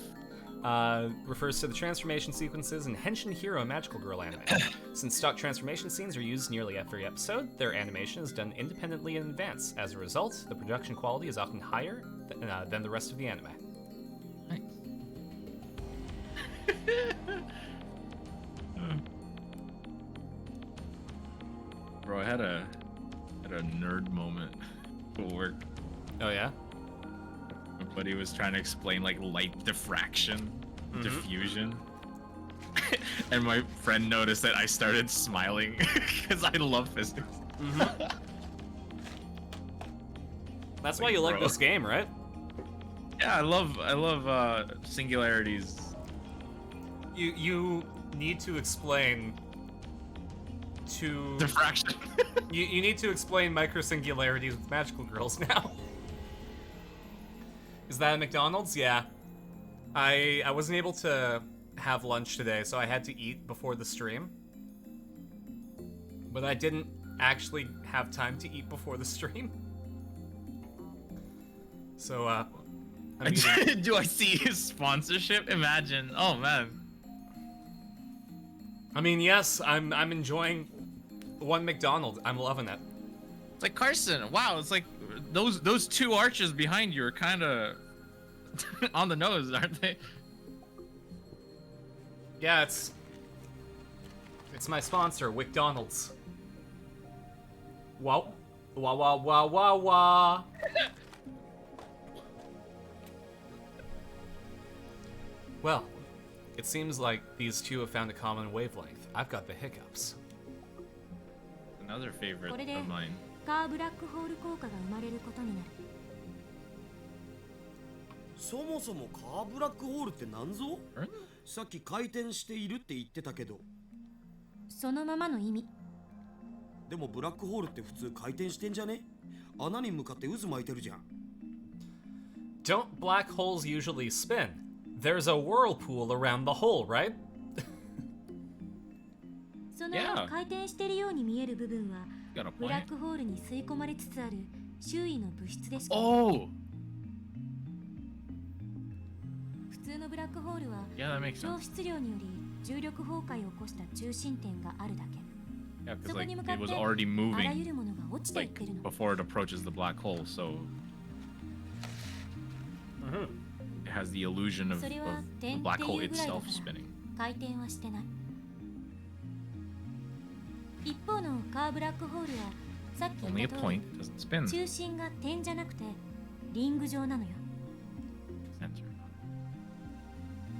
Refers to the transformation sequences in Henshin Hero Magical Girl anime. Since stock transformation scenes are used nearly every episode, their animation is done independently in advance. As a result, the production quality is often higher than the rest of the anime. Nice. Bro, I had a nerd moment at work. Oh yeah? My buddy was trying to explain like light diffraction, diffusion. And my friend noticed that I started smiling because I love physics. That's why you like bro. this game, right? Yeah, I love singularities. You need to explain to Diffraction. you need to explain microsingularities with magical girls now. Is that at McDonald's? Yeah. I wasn't able to have lunch today, so I had to eat before the stream. But I didn't actually have time to eat before the stream. So I'm eating. Do I see his sponsorship? Imagine. Oh man. I mean, yes, I'm enjoying one McDonald's. I'm loving it. It's like Carson. Wow, it's like those 2 arches behind you are kind of on the nose, aren't they? Yeah, it's my sponsor, McDonald's. Wow. Wah wah wah wah wah. Well, it seems like these 2 have found a common wavelength. I've got the hiccups. Another favorite これで of mine. カーブラックホール効果が生まれることになる。そもそもカーブラックホールって何ぞ？さっき回転しているって言ってたけど。そのままの意味。でもブラックホールって普通回転してんじゃね？穴に向かって渦巻いてるじゃん。Don't black holes usually spin? There's a whirlpool around the hole, right? その Yeah. 回転しているように見える部分は Got a ブラッ point. クホールに吸い込まれつつある周囲の物質でしか。 Oh. 普通のブラックホールは Yeah, that makes 超 sense. 質量により重力崩壊を起こした中心点があるだけ。 Yeah, because そこ like に向かっ it て was already あらゆ moving るものが落ちていっ like てるの。 before it approaches the black hole, so it has the illusion of それ the は点って black い hole うぐらいだ itself から spinning. 回転はしてない。一方のカーブラックホールはさっき Only 言 a った通り point doesn't spin. 中心が点じゃなくてリング状なのよ。 Center.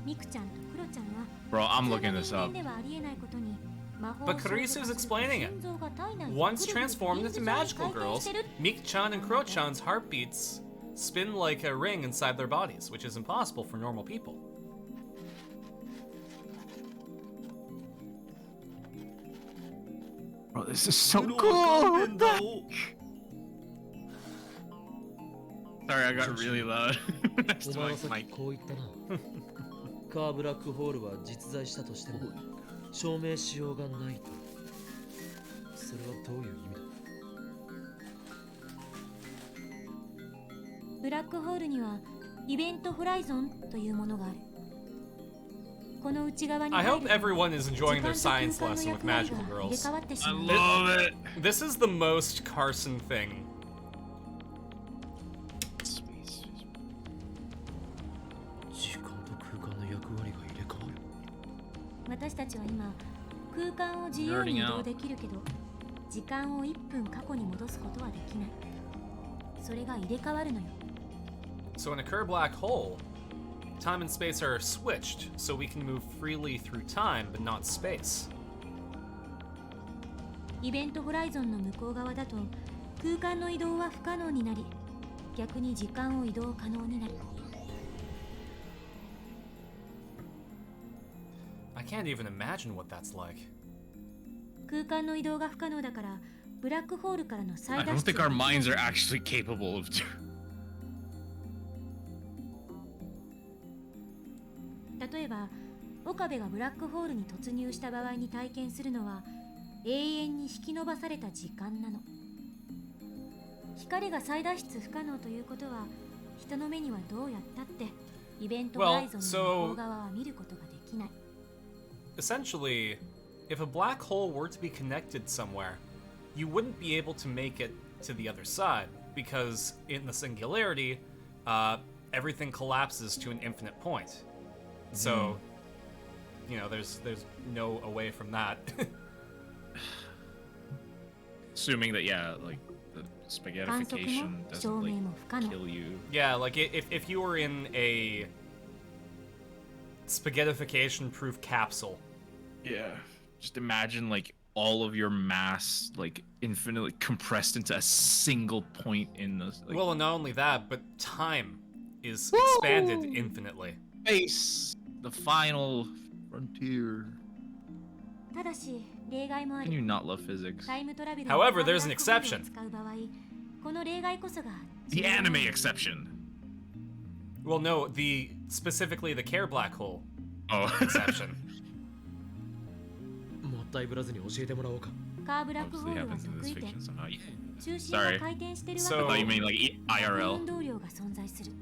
ミクちゃんとクロちゃんは Bro, I'm 普通 looking の this 人間 up. ではありえないことに魔法 But 少女 Karisu's が explaining it. 心臓が体内で Once ぐるぐる transformed リング into 状に magical 回転 girls, してる Meek-chan and Kro-chan's heartbeats spin like a ring inside their bodies, which is impossible for normal people. Bro, this is so プロは勘弁だお。 Sorry, I got really loud next お to 前 my はさっき mic. こう言ったな。カーブラックホールは実在したとしても証明しようがないと。それはどういう意味だ。ブラックホールにはイベントホライゾンというものがある。この内側に I 入る hope と everyone is enjoying their 時 science 間と lesson 空間 with の役 magical 割が入れ girls. 替わってしまう。 Love it. This is the most Carson thing. 時間と空間の役割が入れ替わる。私たちは今空間を自由に移動できるけど時間を1分過去に戻すことはできない。それが入れ替わるのよ。 So in a Kerr black hole, time and space are switched, so we can move freely through time but not space. イベントホライゾンの向こう側だと空間の移動は不可能になり逆に時間を移動可能になる。 I can't even imagine what that's like. 空間の移動が不可能だからブラックホールからの I 再 don't 脱出 think our minds are actually capable of. 例えば岡部がブラックホールに突入した場合に体験するのは永遠に引き延ばされた時間なの。光が再脱出不可能ということは人の目にはどうやったってイベントホライゾンの向こう側は見ることができない。 Essentially, if a black hole were to be connected somewhere, you wouldn't be able to make it to the other side because in the singularity, everything collapses to an infinite point. So, you know, there's no away from that. Assuming that, yeah, like the spaghettification doesn't like kill you. Yeah, like if you were in a spaghettification-proof capsule. Yeah. Just imagine like all of your mass like infinitely compressed into a single point in the. Like, Well, and not only that, but time is expanded infinitely. Space, the final frontier. ただし例外もあ Can り you not love physics? タイムトラベル However, there's an exception. 使う場合この例外こそが The anime exception. Well, no, specifically the Kerr black hole Oh. exception. もったいぶらずに教えてもらおうか。カーブラックホー Obviously ルは happens in 特 this 異点 fiction somehow. Yeah. 中心が回転してるわけ So- I thought you mean like 運 IRL. 動量が存在する。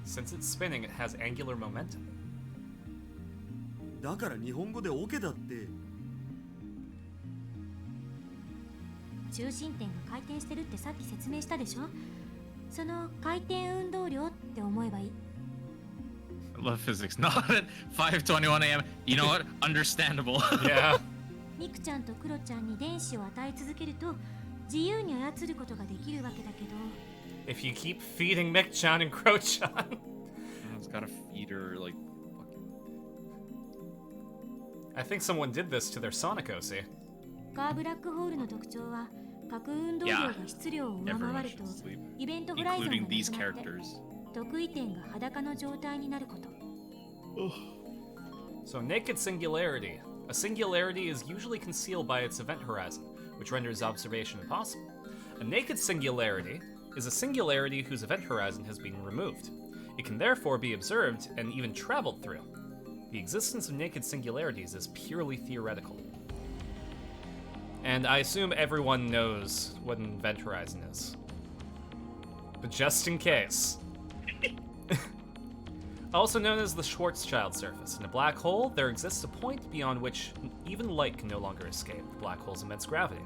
Since it's spinning, it has angular momentum. だから日本語でオケだって。中心点が回転してるってさっき説明したでしょ。その回転運動量って思えばいい。 I love physics. Not at 5:21 a.m. You know what? Understandable. Yeah. ミクちゃんとクロちゃんに電子を与え続けると自由に操ることができるわけだけど If you keep feeding Mick-chan and Crow-chan. It's got a feeder like. I think someone did this to their Sonic OC. カーブラックホールの特徴は核運動量が質量を上 Everyone 回る should と sleep, イベントホライゾンが including な these くなって characters. 得意点が裸の状態になること So, naked singularity. A singularity is usually concealed by its event horizon, which renders observation impossible. A naked singularity is a singularity whose event horizon has been removed. It can therefore be observed and even traveled through. The existence of naked singularities is purely theoretical. And I assume everyone knows what an event horizon is. But just in case. Also known as the Schwarzschild surface. In a black hole, there exists a point beyond which even light can no longer escape the black hole's immense gravity.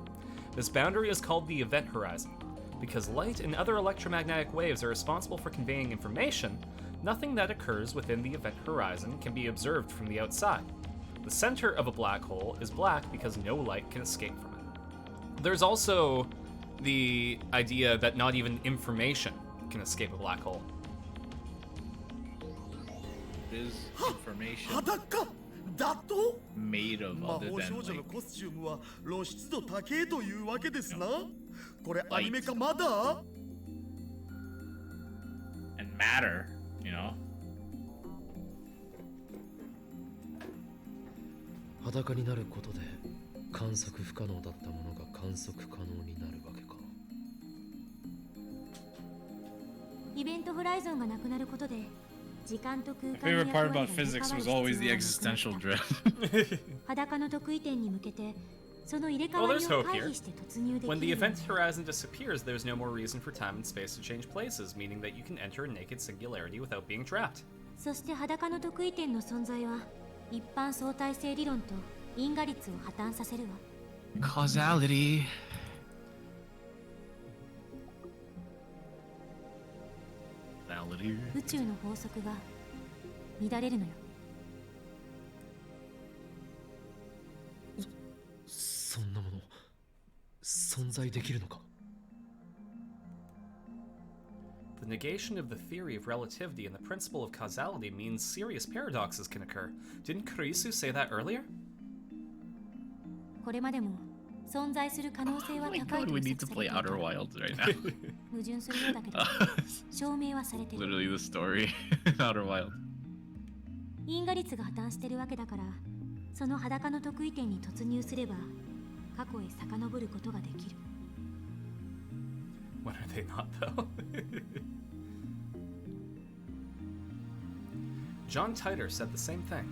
This boundary is called the event horizon. Because light and other electromagnetic waves are responsible for conveying information, nothing that occurs within the event horizon can be observed from the outside. The center of a black hole is black because no light can escape from it. There's also the idea that not even information can escape a black hole. Is information 裸だと made of 魔 other 法 than 少女の like コスチュームは露出度高えというわけですな。これアニメ化まだ and matter, you know? 裸になることで観測不可能だったものが観測可能になるわけか。イベントホライゾンがなくなることで時間と空 My 間の favorite 役 part 割が about 入れ替 physics わる was always 必 the 要がなくな existential った dread. 裸の得意点に向けてその入れ替 Well, わ there's りを hope 回 here. 避して突入で When き the るよう event に horizon disappears, there's no more reason for time and space to change places, meaning that you can enter a naked singularity without being trapped. そして裸の得意点の存在は一般相対性理論と因果率を破綻させるわ。 Causality. 宇宙の法則が乱れるのよ。そんなもの存在できるのか。 The negation of the theory of relativity and the principle of causality means serious paradoxes can occur. Didn't Kurisu say that earlier? これまでも存在する可能性は Oh my 高い god, と we 予 need 測 to され play ていた Outer が Wilds right now. 矛盾するようだけど証明はされてる。 Literally the story in Outer Wilds. 因果率が破綻してるわけだから、その裸の得意点に突入すれば過去へ遡ることができる。 When are they not, though? John Titor said the same thing.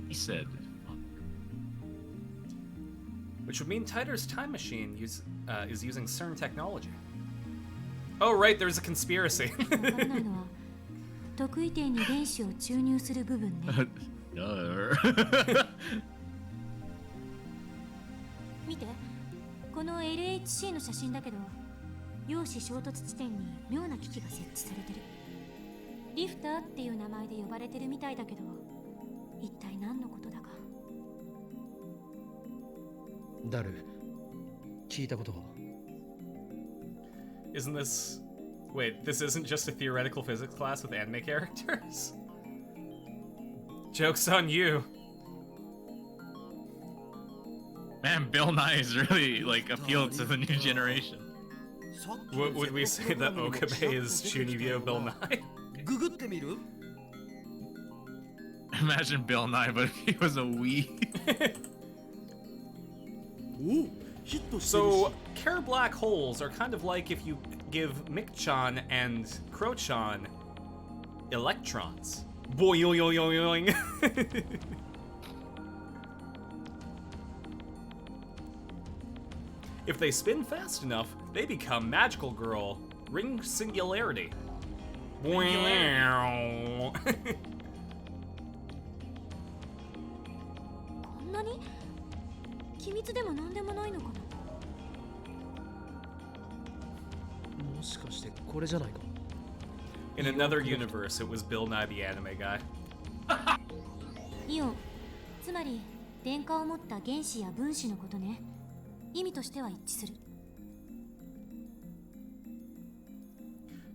He said, Which would mean Titor's time machine is using CERN technology. Oh, right, there's a conspiracy. わからないのは得意点に電子を注入する部分ね。見て、この LHC の写真だけど、陽子衝突地点に妙な機器が設置されてる。リフターっていう名前で呼ばれてるみたいだけど、一体何のことだか。ダル、聞いたことは？ Isn't this... Wait, this isn't just a theoretical physics class with anime characters? Joke's on you. man, Bill Nye is really like appealed to the new generation. Would we say that Okabe is Chunibyo Bill Nye? ググってみる？ Imagine Bill Nye, but if he was a Wii. おお、ヒットしてるし。 So, Care black holes are kind of like if you give Mick-chan and Crow-chan electrons. Boing. If they spin fast enough, they become Magical Girl Ring Singularity. Boing. こんなに機密でも何でもないのかな。もしかしてこれじゃないか。 In another universe, it was Bill Nye the anime guy. イオン、つまり電荷を持った原子や分子のことね。意味としては一致する。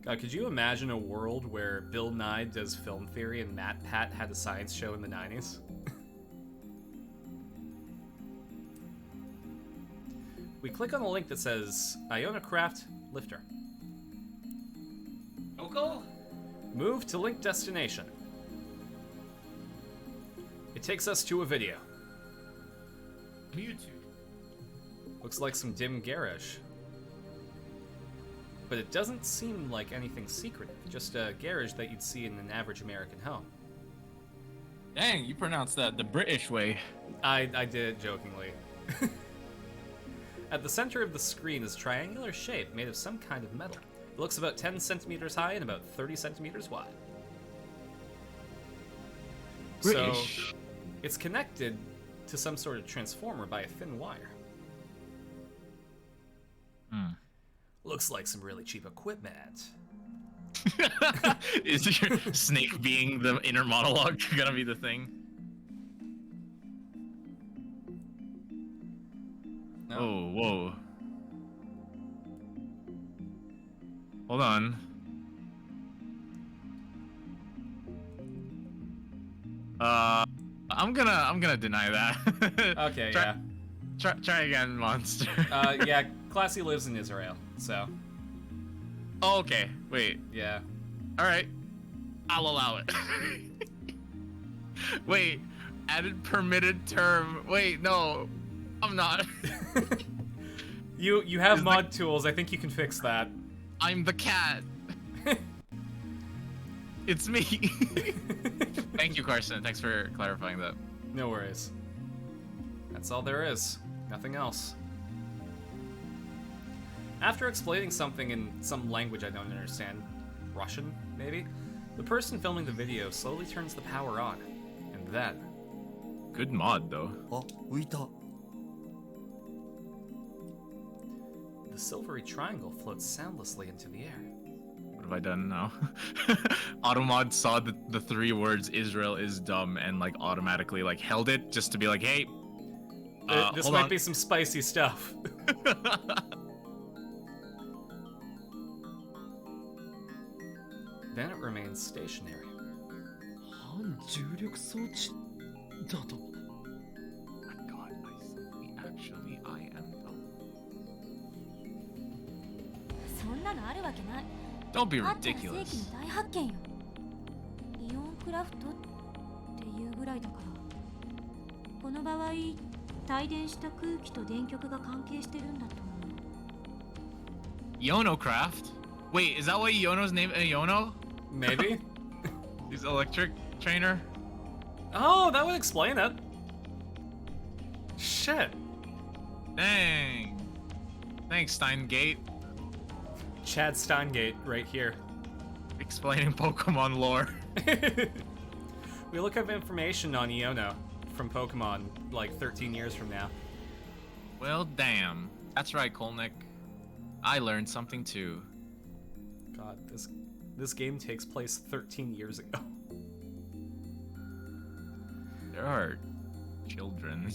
God, could you imagine a world where Bill Nye does film theory and Matt Pat had a science show in the 90s? We click on the link that says Iona Craft Lifter. Oko? Move to link destination. It takes us to a video. Mewtwo. Looks like some dim garage. But it doesn't seem like anything secretive, just a garage that you'd see in an average American home. Dang, you pronounced that the British way. I did it jokingly. At the center of the screen is a triangular shape made of some kind of metal. It looks about 10 centimeters high and about 30 centimeters wide. British. So, it's connected to some sort of transformer by a thin wire. Looks like some really cheap equipment. Is your snake being the inner monologue gonna be the thing? No. Oh, whoa. Hold on. I'm gonna deny that. Okay, try, yeah. Try again, monster. Yeah, Classy lives in Israel, so. Oh, okay, wait. Yeah. Alright. I'll allow it. Wait, added permitted term. Wait, no. I'm not. You have mod tools, I think you can fix that. I'm the cat. It's me. Thank you, Carson. Thanks for clarifying that. No worries. That's all there is. Nothing else. After explaining something in some language I don't understand, Russian, maybe, the person filming the video slowly turns the power on. And then... Good mod, though. あ、浮いた。 The silvery triangle floats soundlessly into the air. What have I done now? Automod saw the 3 words Israel is dumb and like automatically like held it just to be like, hey, this might be some spicy stuff. Then it remains stationary. 反重力装置だと。 My God, I am dumb. そんなのあるわけない。 Don't be あったら世紀 ridiculous. の大発見よ。イオンクラフトっていうぐらいだから。この場合、帯電した空気と電極が関係してるんだと思う。 Yonocraft? Wait, is that why Yono's name Yono? Maybe? He's electric trainer? Oh, that would explain it. Shit. Dang. Thanks, Steingate. Chad Steingate right here. Explaining Pokemon lore. We look up information on Iono from Pokemon like 13 years from now. Well, damn. That's right, Kolnick. I learned something too. God, this game takes place 13 years ago. There are children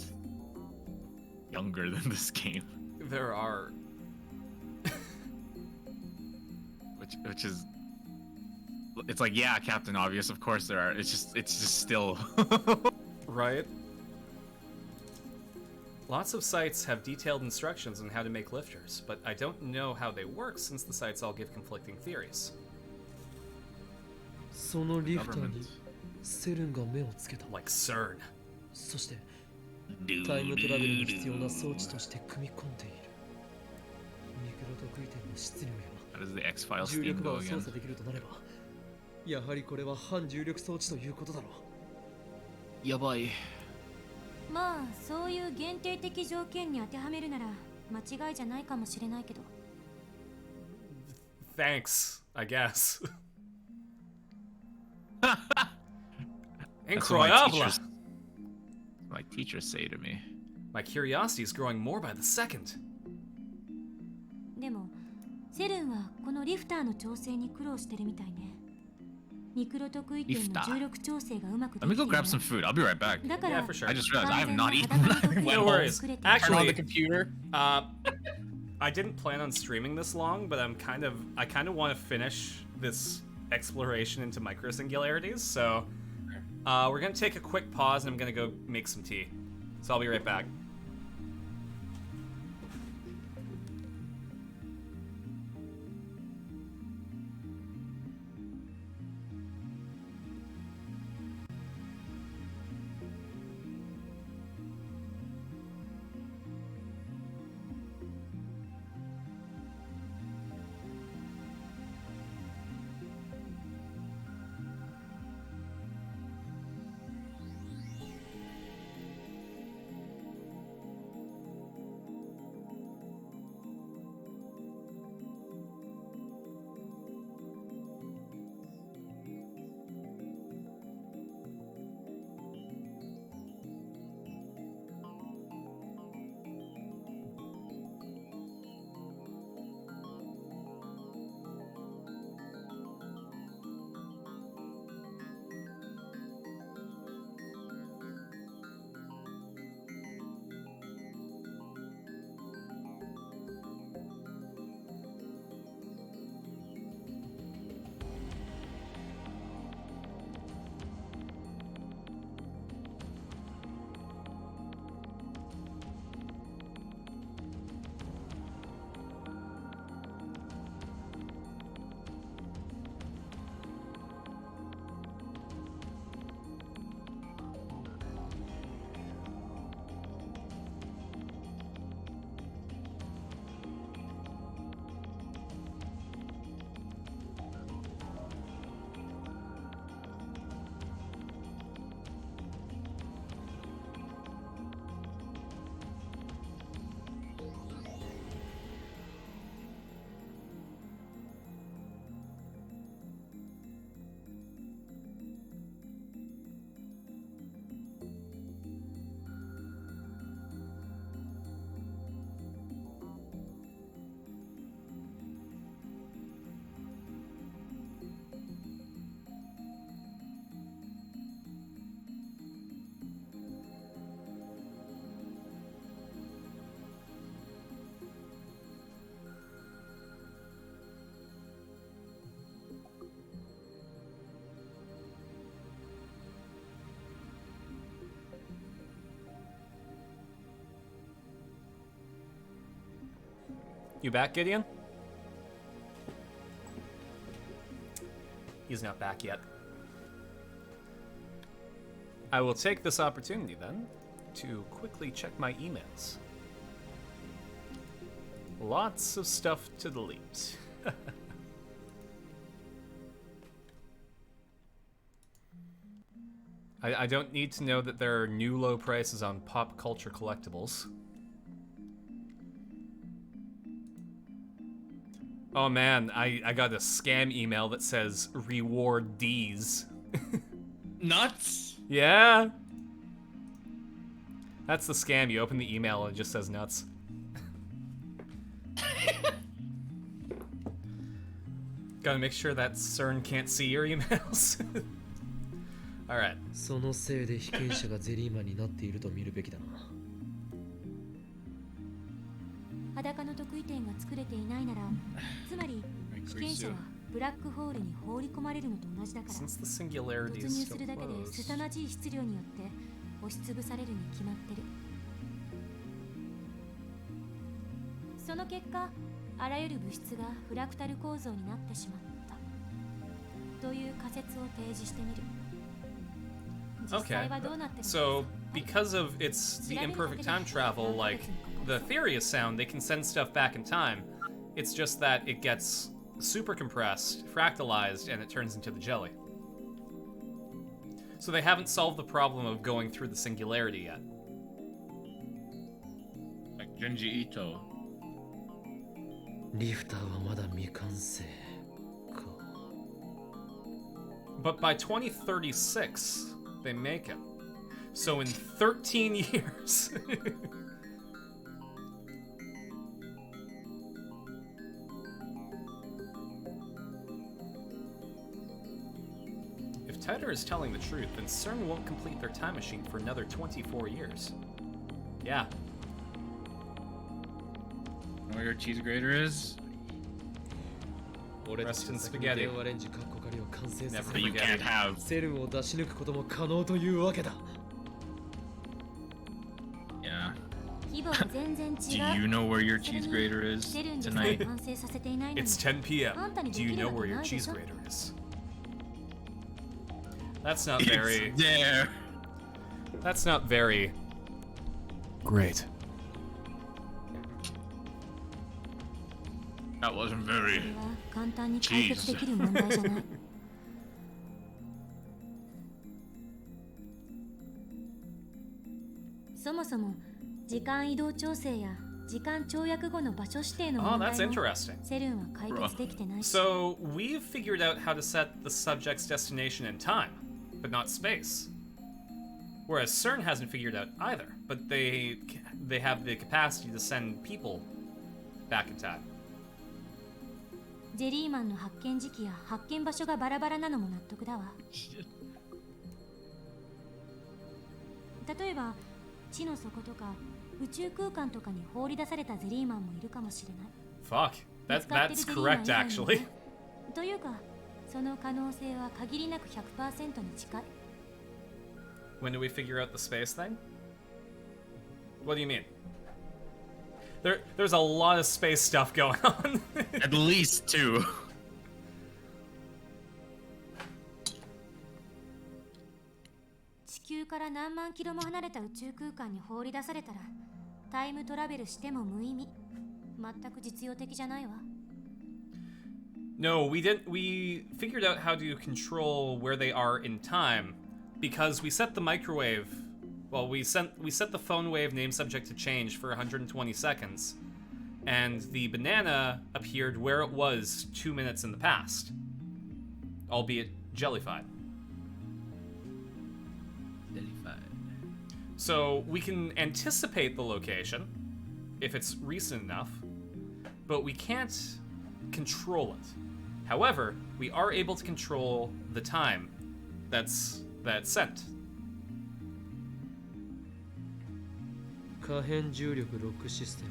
younger than this game. There are. Which is, it's like, yeah, Captain Obvious, of course there are. It's just still. Right? Lots of sites have detailed instructions on how to make lifters, but I don't know how they work since the sites all give conflicting theories. そのリフターにセルンが目をつけた。 Like CERN. そしてタイムトラベルに必要な装置として組み込んでいる。ミクロ特異点の質量や How does the X-Files 重 theme 力場 go を操 again? 作できるとなれば、やはりこれは反重力装置ということだろう。やばい。まあ、そういう限定的条件に当てはめるなら間違いじゃないかもしれないけど。 Thanks, I guess. That's what Incroyable! my teachers say to me. My curiosity is growing more by the second. でも、セルンはこのリフターの調整に苦労してるみたいね。ミクロ特異点の重力調整がうまくで Let きて me い go る grab some food. I'll be right back. だか Yeah, ら for sure. I just realized I have not eaten. No worries. Turn on Actually, the computer. I didn't plan on streaming this long, but I kind of want to finish this exploration into microsingularities, so we're gonna take a quick pause and I'm gonna go make some tea. So I'll be right back. You back, Gideon? He's not back yet. I will take this opportunity then to quickly check my emails. Lots of stuff to delete. I don't need to know that there are new low prices on pop culture collectibles. Oh man, I got a scam email that says reward D's. Nuts? Yeah. That's the scam. You open the email and it just says nuts. Gotta make sure that CERN can't see your emails. Alright. そのせいで被験者がゼリーマンになっていると見るべきだな。裸の得意点が作れていないなら、つまり被験者はブラックホールに放り込まれるのと同じだから、 Since the 突 singularity 入 is す so るだけで close. 凄まじい質量によって押しつぶされるに決まってる。その結果、あらゆる物質がフラクタル構造になってしまったという仮説を提示してみる。 Okay, so because of its the imperfect time travel, like the theory is sound, they can send stuff back in time. It's just that it gets super compressed, fractalized, and it turns into the jelly. So they haven't solved the problem of going through the singularity yet. Like Genji Ito. リフターはまだ未完成か。 But by 2036, they make it. So in 13 years. If Titor is telling the truth, then CERN won't complete their time machine for another 24 years. Yeah. Know where your cheese grater is? Rest in spaghetti. But you can't have. セルンを出し抜くことも可能というわけだ。 Yeah. 規模が全然違う。 Do you know where your cheese grater is セルンで tonight? 完成させていないのに It's 10 p.m. あんたに Do で you きる know わ where け your ないで cheese しょ。 grater is? That's not very. It's there. That's not very. Great. That wasn't very. これは簡単に解決できる問題じゃない。そもそも時間移動調整や時間跳躍後の場所指定の Oh, 問 that's 題も interesting. セルンは解決できてないし。 So we've figured out how to set the subject's destination in time, but not space. Whereas CERN hasn't figured out either, but they have the capacity to send people back in time. ジェリーマンの発見時期や発見場所がバラバラなのも納得だわ。例えば地の底とか宇宙空間とかに放り出されたゼリーマンもいるかもしれない。 Fuck, that's correct actually. というか、その可能性は限りなく 100% に近い。 When do we figure out the space thing? What do you mean? There's a lot of space stuff going on. At least two. 地球から何万キロも離れた宇宙空間に放り出されたらタイムトラベルしても無意味。全く実用的じゃないわ。 No, we didn't. We figured out how to control where they are in time because we set the microwave. Well, we set the phone wave name subject to change for 120 seconds, and the banana appeared where it was 2 minutes in the past, albeit jellified. So we can anticipate the location if it's recent enough, but we can't control it. However, we are able to control the time that's sent. 可変重力ロックシステム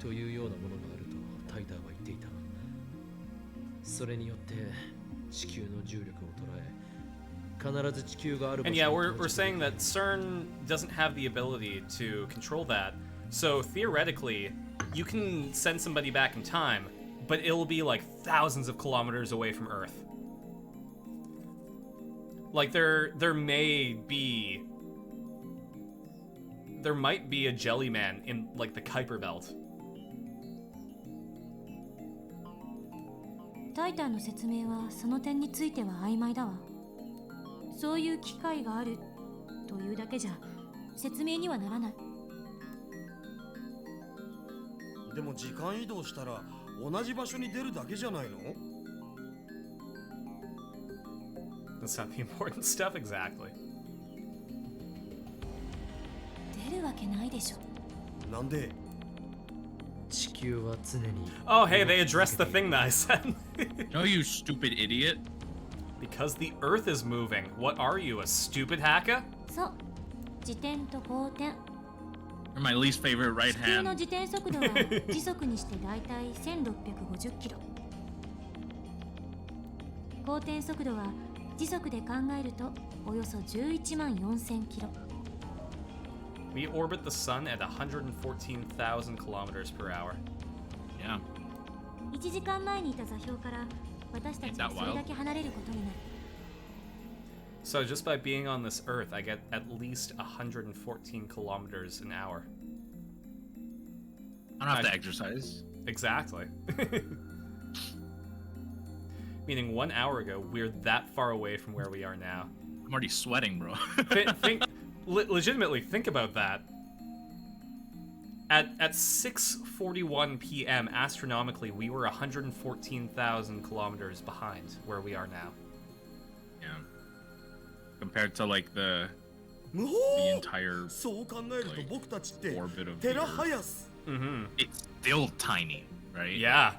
というようなものがあるとタイターは言っていた。それによって地球の重力を捉え、必ず地球がある場所 And に yeah, we're saying that CERN doesn't have the ability to control that. So theoretically, you can send somebody back in time, but it'll be like thousands of kilometers away from Earth. Like there might be a Jellyman in like the Kuiper Belt. タイタンの説明はその点については曖昧だわ。そういう機会があるというだけじゃ説明にはならない。でも時間移動したら同じ場所に出るだけじゃないの？ That's not the important stuff exactly. 出るわけないでしょ。なんで？地球は常に Oh, hey, they addressed the thing that I said. No, you stupid idiot. Because the Earth is moving. What are you, a stupid hacker? そう。自転と公転。You're my least favorite right 地球の hand. 自転速度は時速にしてだいたい1650キロ。公転速度は時速で考えるとおよそ11万4000キロ。We orbit the sun at 114,000 kilometers per hour. Yeah. 1時間前にいた座標から私たちはそれだけ離れることになる。So just by being on this Earth, I get at least 114 kilometers an hour. I don't have to exercise. Exactly. Meaning 1 hour ago, we're that far away from where we are now. I'm already sweating, bro. Legitimately, think about that. At 6:41 p.m. astronomically, we were 114,000 kilometers behind where we are now. Yeah. Compared to like the entire そう考えると僕たちって orbit of テ the ラ Earth. ハヤス。 It's still tiny, right? Yeah.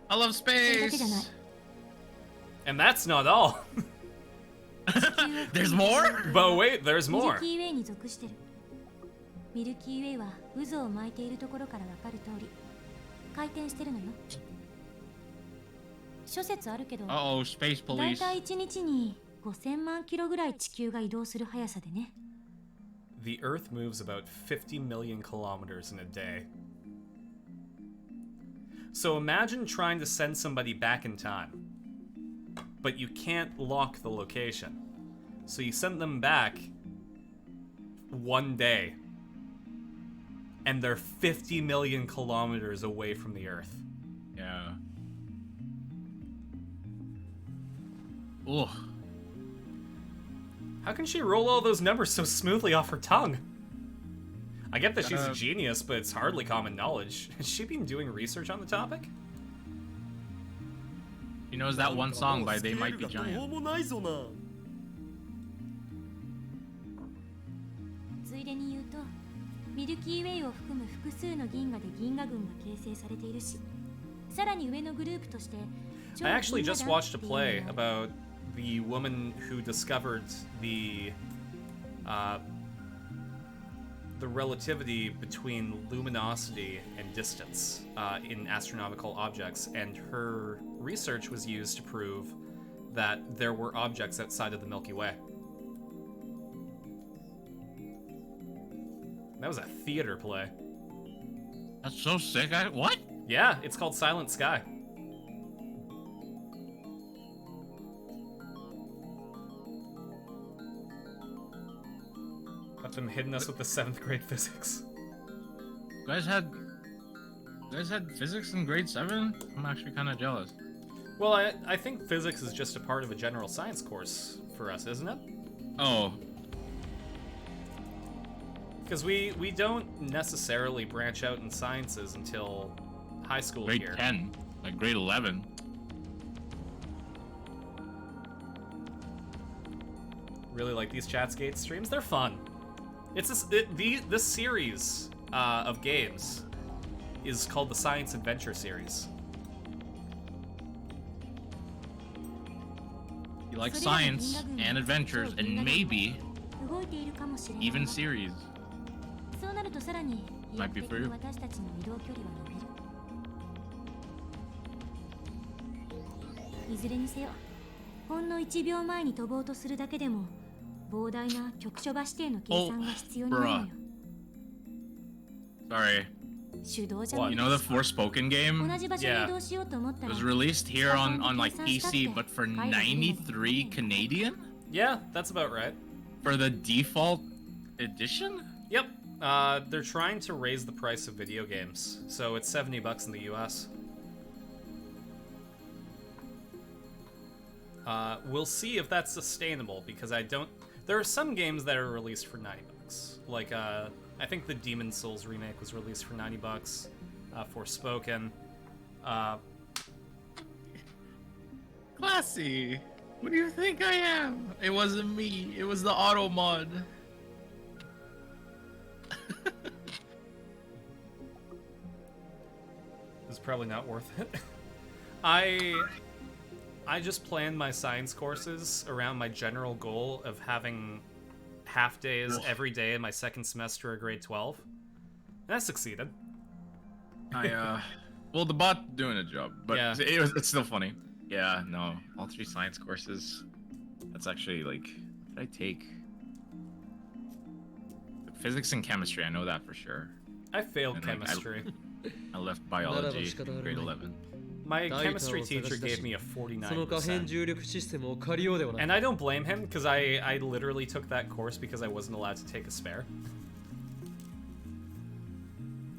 I love それだけじゃない。 space. And that's not all. There's more? But wait, there's ミル more. キーウェイに属してる。ミルキーウェイは渦を巻いているところからわかる通り回転してるのよ。諸説あるけど、 Uh-oh, space だい police. たい1日に5000万キロぐらい地球が移動する速さでね。The Earth moves about 50 million kilometers in a day. So imagine trying to send somebody back in time, but you can't lock the location. So you send them back one day, and they're 50 million kilometers away from the Earth. Yeah. Ugh. How can she roll all those numbers so smoothly off her tongue? I get that she's a genius, but it's hardly common knowledge. Has she been doing research on the topic? He knows that one song by They Might Be どう Giant. もないぞな。ついでに言うと、ミルキーウェイを含む複数の銀河で銀河群が形成されているし、さらに上のグループとして I actually just watched a play about the woman who discovered the relativity between luminosity and distance in astronomical objects, and her research was used to prove that there were objects outside of the Milky Way. That was a theater play. That's so sick. What? Yeah, it's called Silent Sky. That's been hitting us with the 7th grade physics. You guys had physics in grade 7? I'm actually kind of jealous. Well, I think physics is just a part of a general science course for us, isn't it? Oh. Because we don't necessarily branch out in sciences until high school Grade here. 10. Like grade 11. Really like these Chatsgate streams. They're fun. It's this series of games is called the Science Adventure series. You like science and adventures and maybe even series. そうなるとさらに飛躍的に私たちの移動距離は伸びる。いずれにせよ、ほんの1秒前に飛ぼうとするだけでも膨大な局所場指定の計算が必要になるのよ。 Sorry. 手動じゃ You know the Forspoken game? 同じ場所に移動しようと思った It ら was released here on like PC, but for 93 Canadian? Yeah, that's about right. For the default edition? Yep. They're trying to raise the price of video games, so it's $70 in the US. We'll see if that's sustainable, because I don't... There are some games that are released for $90. Like, I think the Demon's Souls remake was released for $90. Forspoken. Classy. What do you think I am? It wasn't me. It was the auto mod. It's probably not worth it. I just planned my science courses around my general goal of having half days every day in my second semester of grade 12. And I succeeded. Well, the bot doing a job, but Yeah. it's still funny. Yeah, no, all 3 science courses. That's actually like, what did I take? Physics and chemistry, I know that for sure. I failed And, like, chemistry. I left biology grade 11. My chemistry teacher gave me a 49%. 重力システムを借りようではない。 And I don't blame him, because I literally took that course because I wasn't allowed to take a spare.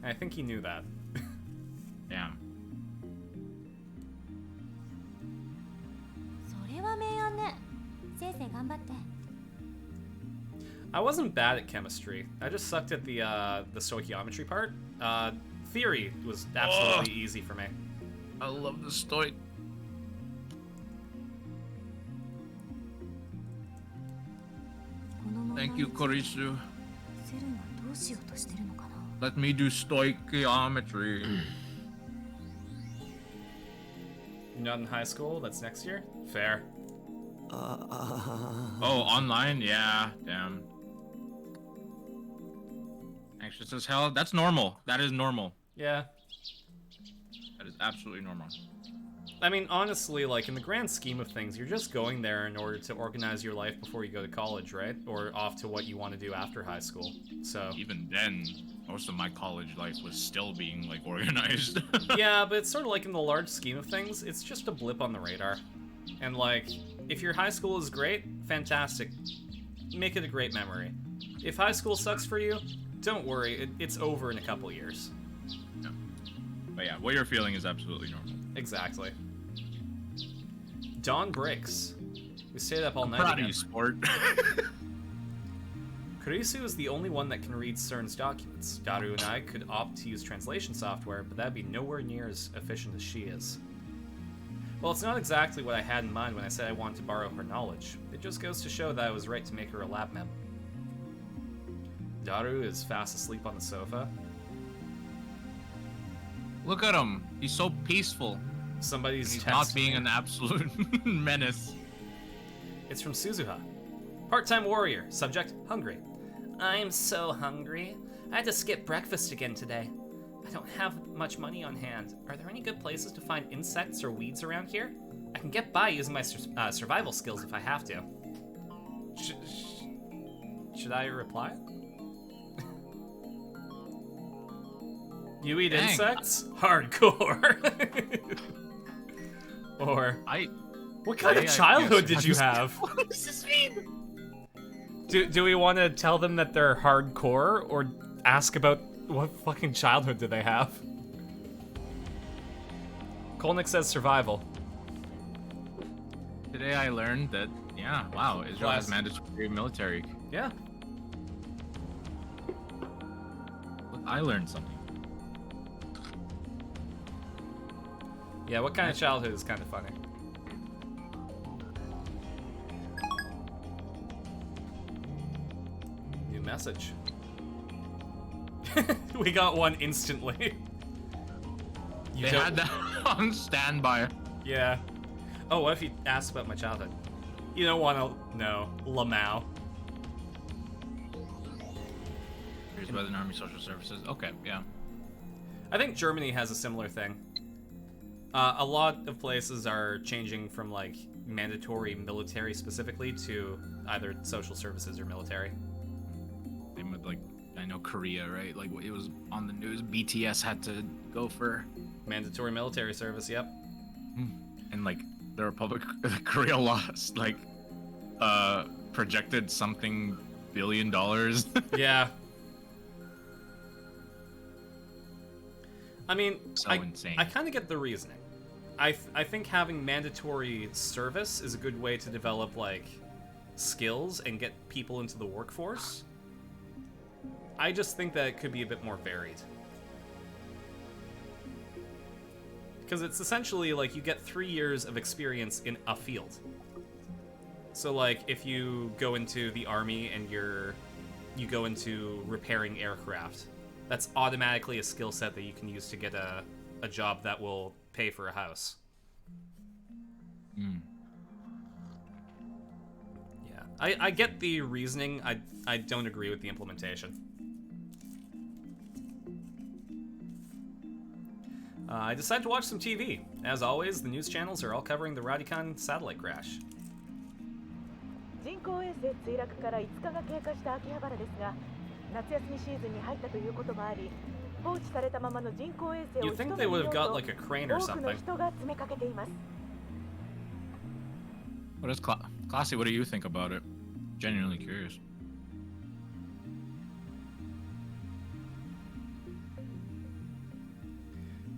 I think he knew that. Damn. それは明暗ね。先生頑張って。 I wasn't bad at chemistry. I just sucked at the stoichiometry part. Theory was absolutely easy for me. I love the stoic. Thank you, Korisu. セルンはどうしようとしてるのかな。 Let me do stoichiometry. Not in high school? That's next year? Fair. Oh, online? Yeah, damn. Anxious as hell? That's normal. That is normal. Yeah. That is absolutely normal. I mean, honestly, like, in the grand scheme of things, you're just going there in order to organize your life before you go to college, right? Or off to what you want to do after high school. So... Even then, most of my college life was still being, like, organized. Yeah, but it's sort of like in the large scheme of things, it's just a blip on the radar. And, like, if your high school is great, fantastic. Make it a great memory. If high school sucks for you, don't worry, it's over in a couple years. No. But yeah, what you're feeling is absolutely normal. Exactly. Dawn breaks. We stayed up all night Proud again. of you, sport. Kurisu is the only one that can read CERN's documents. Daru and I could opt to use translation software, but that'd be nowhere near as efficient as she is. Well, it's not exactly what I had in mind when I said I wanted to borrow her knowledge. It just goes to show that I was right to make her a lab mem. Daru is fast asleep on the sofa. Look at him. He's so peaceful. Somebody's He's texting not being me. an absolute menace. It's from Suzuha. Part-time warrior. Subject, hungry. I'm so hungry. I had to skip breakfast again today. I don't have much money on hand. Are there any good places to find insects or weeds around here? I can get by using my survival skills if I have to. Should I reply? You eat Dang. insects? Hardcore. Or what kind of childhood did you have? What does this mean? Do we want to tell them that they're hardcore, or ask about what fucking childhood did they have? Kolnick says survival. Today I learned that, yeah, wow, Israel has mandatory military. Yeah. Look, I learned something. Yeah, what kind of childhood is kind of funny? New message. We got one instantly. They had that on standby. Yeah. Oh, what if he asks about my childhood? You don't want to know. Lamau. Here's by the Army Social Services. Okay, yeah. I think Germany has a similar thing. A lot of places are changing from like mandatory military specifically to either social services or military. Same with like, I know Korea, right? Like it was on the news. BTS had to go for mandatory military service. Yep. And like the Republic of Korea lost like projected something $1 billion. Yeah. I mean, so insane. I kind of get the reasoning. I think having mandatory service is a good way to develop like skills and get people into the workforce. I just think that it could be a bit more varied. Because it's essentially like you get 3 years of experience in a field. So like if you go into the army and you go into repairing aircraft, that's automatically a skill set that you can use to get a job that will pay for a house. Yeah, I get the reasoning. I don't agree with the implementation. I decided to watch some TV. As always, the news channels are all covering the Radican satellite crash. 人工衛星墜落から5日が経過した秋葉原ですが、夏休みシーズンに入ったということもあり、放置されたままの人工衛星を You'd 一 think 目 they 見 would よ have う got と like a crane or 多くの something. 人が詰めかけています。 What is Classy? What do you think about it? Genuinely curious.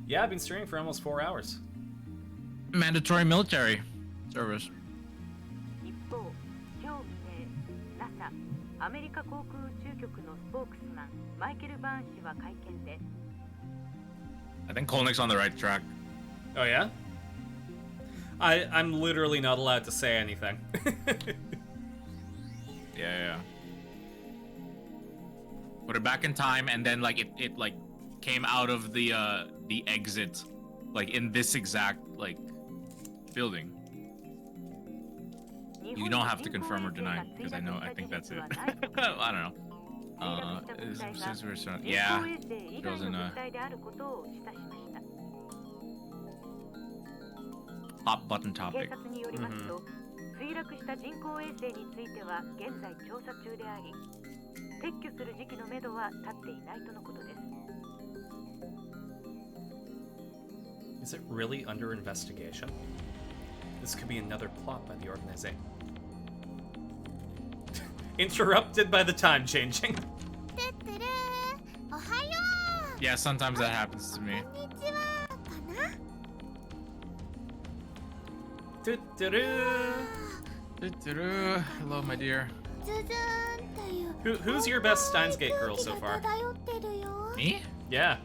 Yeah, I've been streaming for almost 4 hours. Mandatory military service. 一方、今日未明、NASA アメリカ航空宇宙局のスポークスマンマイケル・バーン氏は会見で I think Kolnick's on the right track. Oh yeah? I'm literally not allowed to say anything. Yeah. Put it back in time, and then like it like came out of the exit, like in this exact like building. You don't have to confirm or deny because I think that's it. I don't know. Since we're so, yeah, it was in a hot button 警 topic. 察によりますと、墜落した人工衛星については現在調査中であり、撤去する時期のめどは立っていないとのことです。 Is it really under investigation? This could be another plot by the organization. Interrupted by the time changing. Yeah, sometimes that happens to me. Hello, my dear. Who's your best Steins Gate girl so far? Me? Yeah.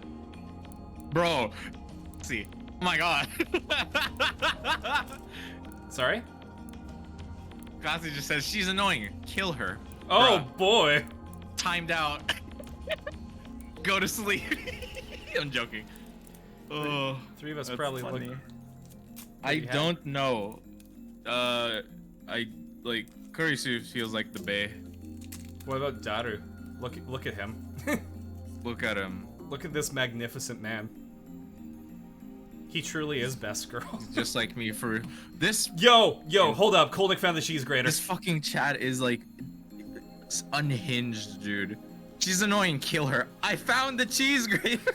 Bro. See. Oh my god. Sorry? Classy just says she's annoying. Kill her. Oh Bruh. boy. Timed out. Go to sleep. I'm joking. Oh, Three of us that's probably funny. look. I don't know. I like Kurisu feels like the bae. What about Daru? Look at him. Look at him. Look at this magnificent man. He truly is best girl. Just like me for this. Yo, hold up. Kolnick found the cheese grater. This fucking chat is like unhinged, dude. She's annoying. Kill her. I found the cheese grater.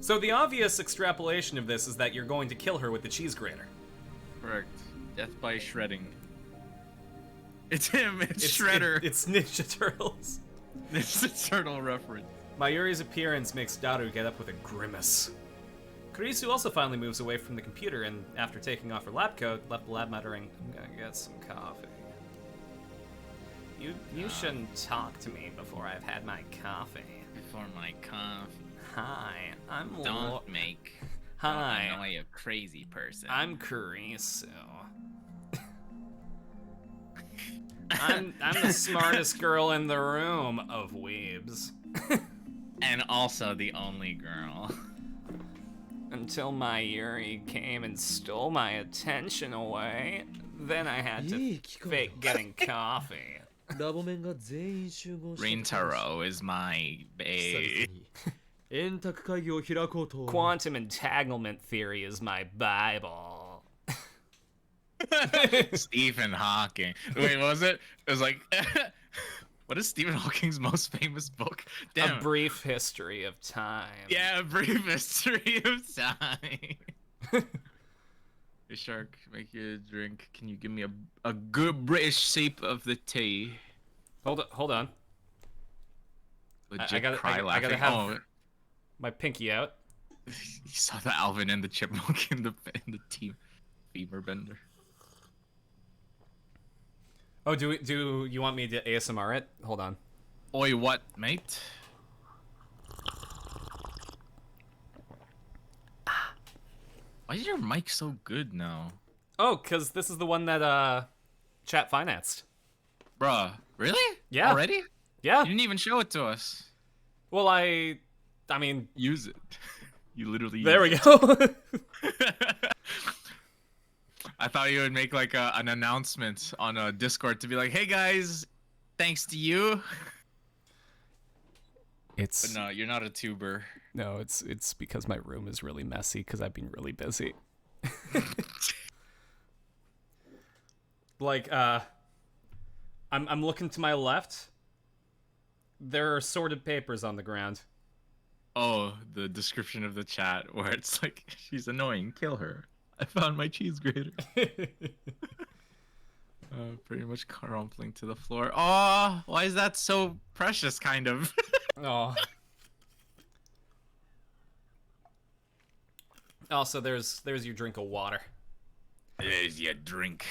So the obvious extrapolation of this is that you're going to kill her with the cheese grater. Correct. Death by shredding. It's him. It's Shredder. It's Ninja Turtles. It's a turtle reference. Mayuri's appearance makes Daru get up with a grimace. Kurisu also finally moves away from the computer and, after taking off her lab coat, left the lab muttering, "I'm gonna get some coffee." You shouldn't talk to me before I've had my coffee. Before my coffee. Hi, I'm Don't make. Hi. Don't annoy a crazy person. I'm Kurisu. I'm the smartest girl in the room of weebs. And also the only girl. Until Mayuri came and stole my attention away. Then I had to fake getting coffee. ラボメンが全員集合して Rintaro is my bae. 円卓会議を開こうと。 Quantum entanglement theory is my Bible. Stephen Hawking. Wait, what was it? It was like, what is Stephen Hawking's most famous book? Damn. A Brief History of Time. Yeah, A Brief History of Time. Hey, Shark, make you a drink. Can you give me a good British sip of the tea? Hold on. Legit I gotta laughing. have my pinky out. You saw the Alvin and the Chipmunk in the team femur bender. Oh, do you want me to ASMR it? Hold on. Oi, what, mate? Why is your mic so good now? Oh, cause this is the one that chat financed. Bruh, really? Yeah. Already? Yeah. You didn't even show it to us. Well, I mean, use it. You literally. There we use go. it. I thought you would make like an announcement on Discord to be like, "Hey guys, thanks to you." But no, you're not a tuber. No, it's because my room is really messy because I've been really busy. Like, I'm looking to my left. There are sorted papers on the ground. Oh, the description of the chat where it's like, "She's annoying, kill her. I found my cheese grater." Pretty much crumpling to the floor. Oh, why is that so precious, kind of? Oh. Also, there's your drink of water. There's your drink.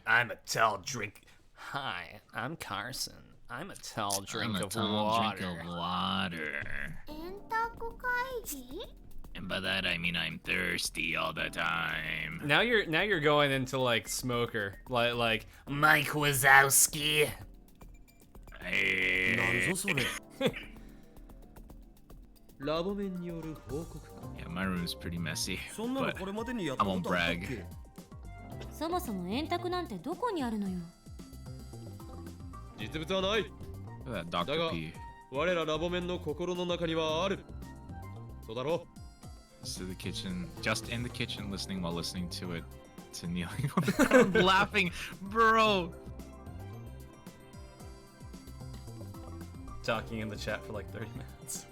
I'm a tall drink. Hi, I'm Carson. I'm a tall drink of water. And by that I mean I'm thirsty all the time. Now you're going into like smoker, like Mike Wazowski. Hey. Yeah, my room's pretty messy, but I won't brag. そもそも円卓なんてどこにあるのよ。実物はない。 Look at that だ Dr. が P. 我らラボメンの心の中にはある。そうだろう。 Just to the kitchen, just in the kitchen, listening while listening to it, to kneeling on the ground, laughing, bro. Talking in the chat for like 30 minutes.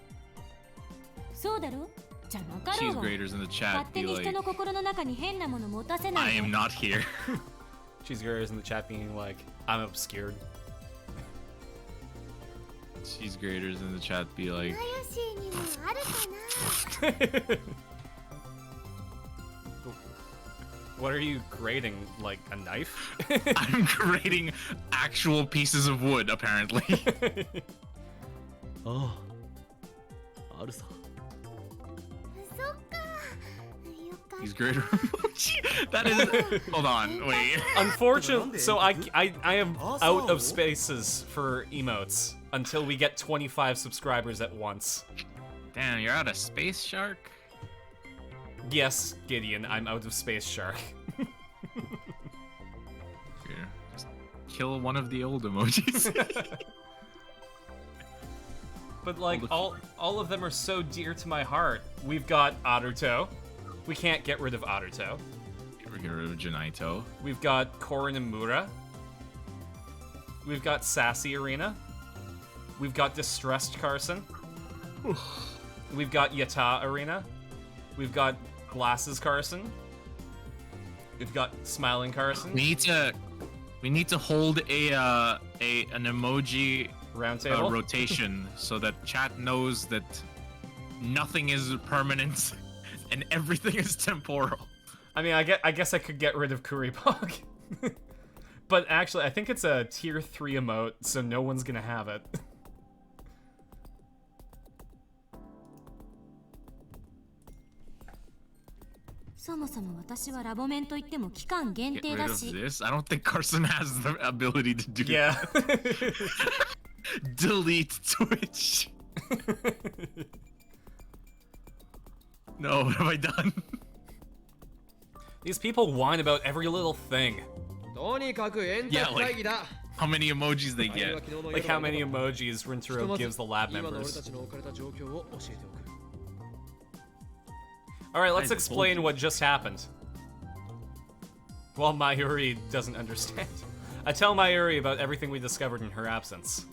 そうだろ。じゃなかろ Cheese うが。 graters in the 勝 chat 手 be に人 like, の心の中に変なもの持たせな I いで。 am not here. Cheese graters in the chat being like, I'm obscured. Cheese graters in the chat be like, What are you grating? Like a knife? I'm grating actual pieces of wood, apparently. ああ。あるさ。 Cheese grater emoji. That is. Hold on, wait. Unfortunately, so I am out of spaces for emotes until we get 25 subscribers at once. Damn, you're out of space, Shark? Yes, Gideon, I'm out of space, Shark. Here, just kill one of the old emojis. But like all of them are so dear to my heart. We've got Ottertoe. We can't get rid of Ottertoe. Get rid of Janito. We've got Korin and Mura. We've got Sassy Arena. We've got Distressed Carson. We've got Yata Arena. We've got Glasses Carson. We've got Smiling Carson. We need to hold an emoji roundtable rotation so that chat knows that nothing is permanent and everything is temporal. I mean, I guess I could get rid of Kuripog. But actually, I think it's a tier 3 emote, so no one's gonna have it. So そもそも私はラボメンといっても期間限 Get 定 rid だ of し。 this? I don't think Carson has the ability to do Yeah. that. Delete Twitch. No, what have I done? These people whine about every little thing. とにかく円 Yeah, 卓会議 like だ。 how many emojis they get. Like how many emojis Rintaro gives the lab 今の俺 members. たちの置かれた状況を教えておく。Alright, let's explain what just happened. Well, Mayuri doesn't understand. I tell Mayuri about everything we discovered in her absence.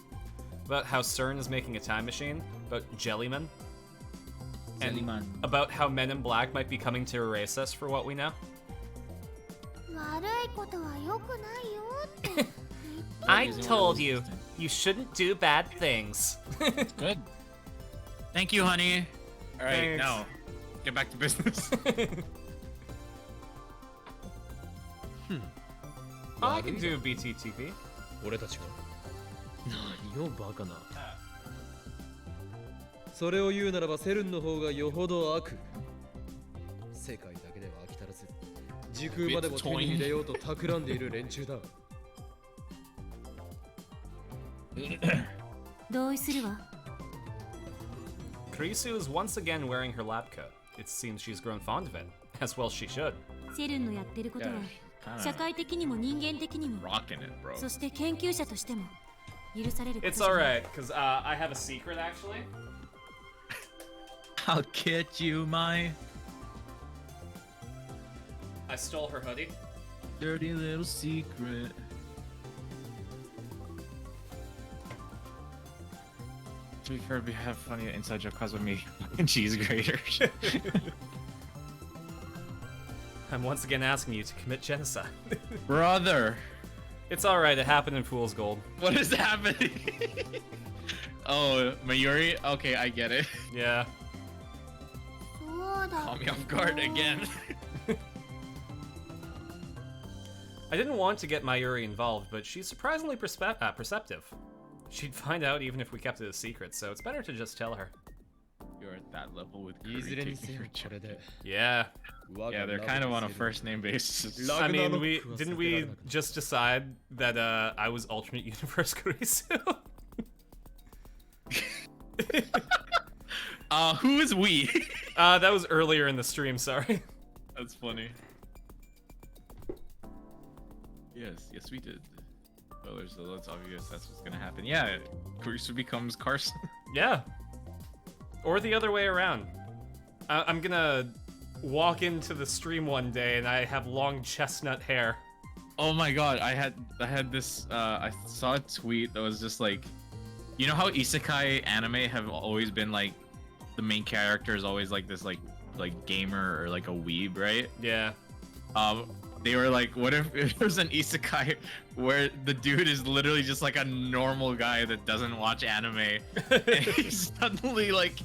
About how CERN is making a time machine, about Jellyman, and about how Men in Black might be coming to erase us for what we know. I told you, you shouldn't do bad things. Good. Thank you, honey. All right, Thanks. now get back to business. I can do BTTP. 俺たちが何をバカな。それを言うならばセルンの方がよほど悪。世界だけでは飽き足らず、時空までも手に入れようと企んでいる連中だ。同意するわ。Kurisu is once again wearing her lab coat. It seems she's grown fond of it, as well she should. セルンのやってることは社会的にも人間的にも、 Rocking it, bro. そして研究者としても許されること It's じゃない。 alright, because I have a secret actually. I'll get you, my I stole her hoodie. dirty little secret. To be fair, we have funny inside joke cause with me and cheese grater. I'm once again asking you to commit genocide. Brother, It's alright, it happened in Fool's Gold. what is happening? Oh, Mayuri? Okay, I get it. Yeah. Caught me off guard again. I didn't want to get Mayuri involved, but she's surprisingly perceptive. She'd find out even if we kept it a secret, so it's better to just tell her. You're at that level with いずれに Curry せよ taking これで Yeah. Yeah, they're kind of on a first name basis. I mean, didn't we just decide that I was alternate universe Kurisu? Who is we? That was earlier in the stream, sorry. That's funny. Yes, we did. Well, so that's obvious. That's what's gonna happen. Yeah, Kurisu becomes Carson. Yeah. Or the other way around. I'm gonna walk into the stream one day and I have long chestnut hair. Oh my god, I had this. I saw a tweet that was just like, you know how isekai anime have always been like, the main character is always like this like gamer or like a weeb, right? Yeah. They were like, what if there's an isekai where the dude is literally just like a normal guy that doesn't watch anime, and he's suddenly like,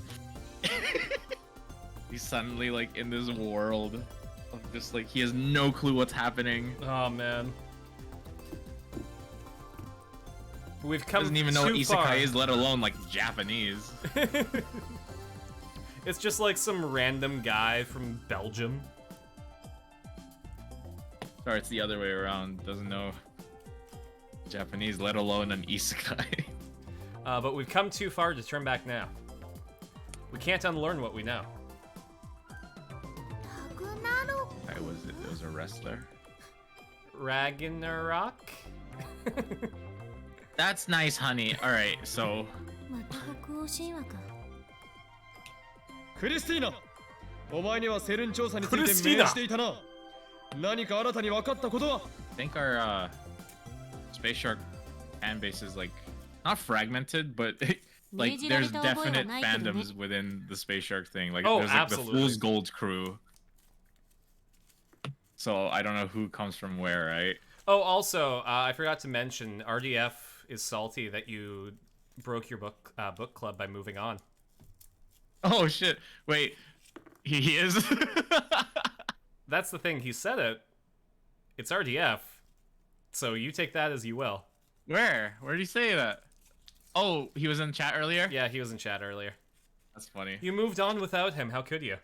in this world of just like he has no clue what's happening. Oh man. We've come Doesn't even know what too isekai far. is, let alone like Japanese. It's just like some random guy from Belgium. Sorry, it's the other way around. Doesn't know Japanese, let alone an isekai. But we've come too far to turn back now. We can't unlearn what we know. Why was it? It was a wrestler. Ragnarok? That's nice, honey. All right, so また北欧神話か。クリスティーナ、お前にはセルン調査について命じていたな。何か新たに分かったことは？ I think our Space Shark fan base is like not fragmented, but like there's definite fandoms within the Space Shark thing. Like there's like the Fool's Gold crew. So I don't know who comes from where, right? Oh, also, I forgot to mention, RDF is salty that you broke your book club by moving on. Oh shit! Wait, he is. That's the thing. He said it. It's RDF, so you take that as you will. Where? Where did he say that? Oh, he was in chat earlier? Yeah, he was in chat earlier. That's funny. You moved on without him. How could you?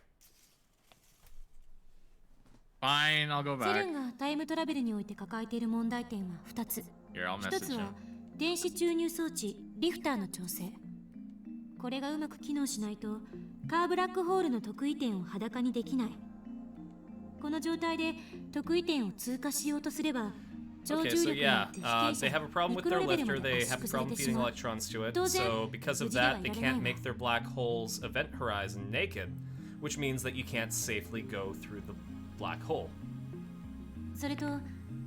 Fine, I'll go セ back. ルンがタイムトラベルにおいて抱えている問題点は2つ。 Here, I'll 1 message つは him. 電子注入装置リフターの調整。これがうまく機能しないとカーブラックホールの特異点を裸にできない。この状態で特異点を通過しようとすれば、 Okay, so yeah, they have a problem with their lifter, they have a problem feeding electrons to it, so because of that, they can't make their black hole's event horizon naked, which means that you can't safely go through the black hole. それと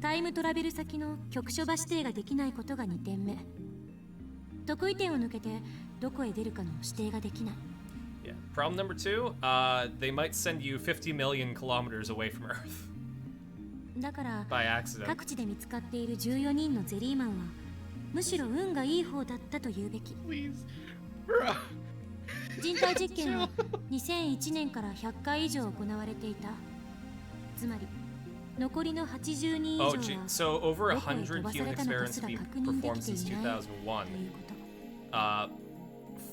タイムトラベル先の局所場指定ができないことが2点目。得意点を抜けてどこへ出るかの指定ができない。Yeah. Problem number 2, they might send you 50 million kilometers away from Earth. だから By accident. 各地で見つかっている14人のゼリーマンはむしろ運がいい方だったと言うべき。人体実験は2001年から100回以上行われていた。つまり残りの80人以上は so over 100 human experiments have been performed since 2001.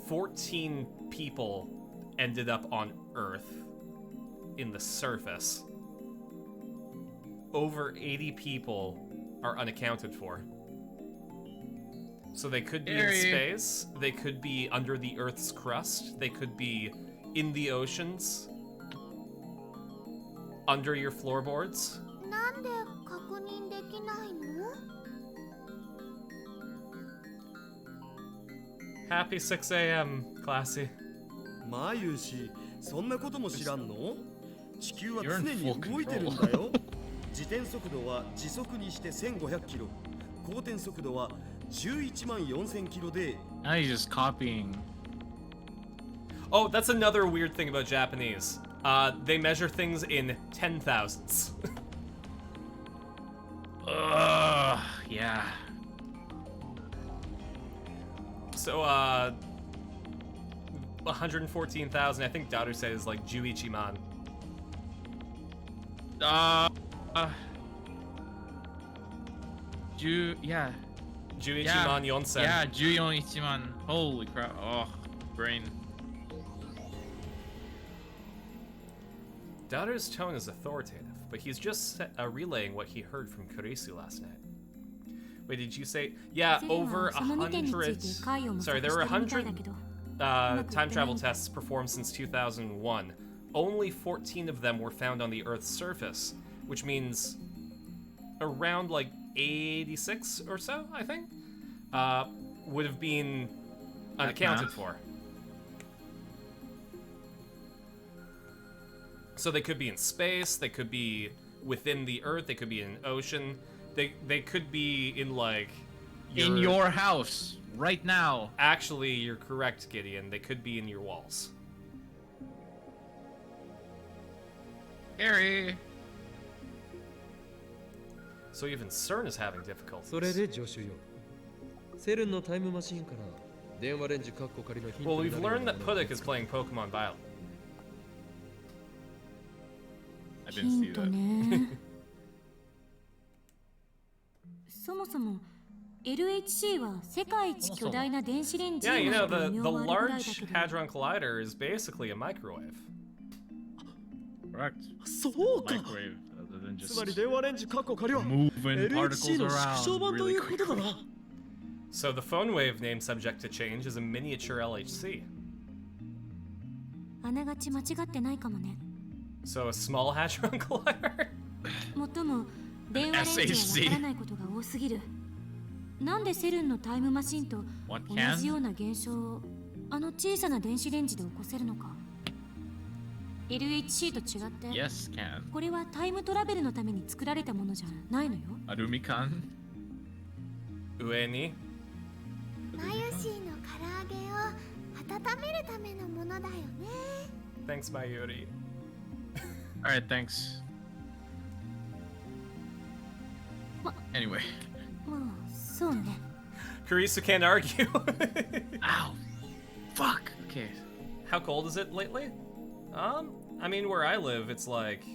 14 people ended up on Earth in the surface. Over 80 people are unaccounted for. So they could be in space, they could be under the Earth's crust, they could be in the oceans, under your floorboards. なんで確認できないの？ Happy 6 a.m., Classy. マユシ、そんなことも知らんの？地球は常に動いてるんだよ。自転速度は時速にして1500キロ、公転速度は11万4000キロで。Now he's just copying. Oh, that's another weird thing about Japanese. They measure things in 10,000s. Yeah. So, 114,000, I think Daru said is like Juichiman. Yeah. Juichiman Yonsen. Yeah, Juyon Ichiman. Holy crap. Oh, brain. Daru's tone is authoritative, but he's just relaying what he heard from Kurisu last night. Wait, did you say? Yeah, over 100. Sorry, there were 100 time travel tests performed since 2001. Only 14 of them were found on the Earth's surface, which means around like 86 or so, I think, would have been unaccounted for. So they could be in space, they could be within the Earth, they could be in an ocean, they could be in like in your house right now. Actually, you're correct, Gideon. They could be in your walls. Scary. So even CERN is having difficulties. それで助手よ。セルンのタイムマシンから電話レンジカッコ仮のヒント Well, に we've なるよう learned な that ものが Pudik is playing Pokemon Violet. I ヒ didn't ン see ト that. ね。そもそも LHC は世界一巨大な電子レンジを Yeah, you know, 持つ the 異名はあるぐらいだ Large けど Hadron Collider is basically a microwave. Correct. そうか。 Microwave, other than つまり just 電話レンジカッコ仮は moving LHC particles の縮小 around 版と really いうことだ quickly. な。So the phone wave name subject to change is a miniature LHC. あながち間違ってないかもね。 So a small Hadron Collider? もっとも電話レンジはわからないことが多すぎる。なんでセルンのタイムマシンと What 同 can? じような現象をあの小さな電子レンジで起こせるのか。LHC と違って、 Yes, can. これはタイムトラベルのために作られたものじゃないのよ。 Arumi-kan. Ueni? マユシーの唐揚げを温めるためのものだよね。 Thanks, Mayuri. Alright, thanks. Anyway. まあ、そうね。 Kurisu can't argue. Ow. Fuck. Okay. How cold is it lately? I mean, where I live, it's like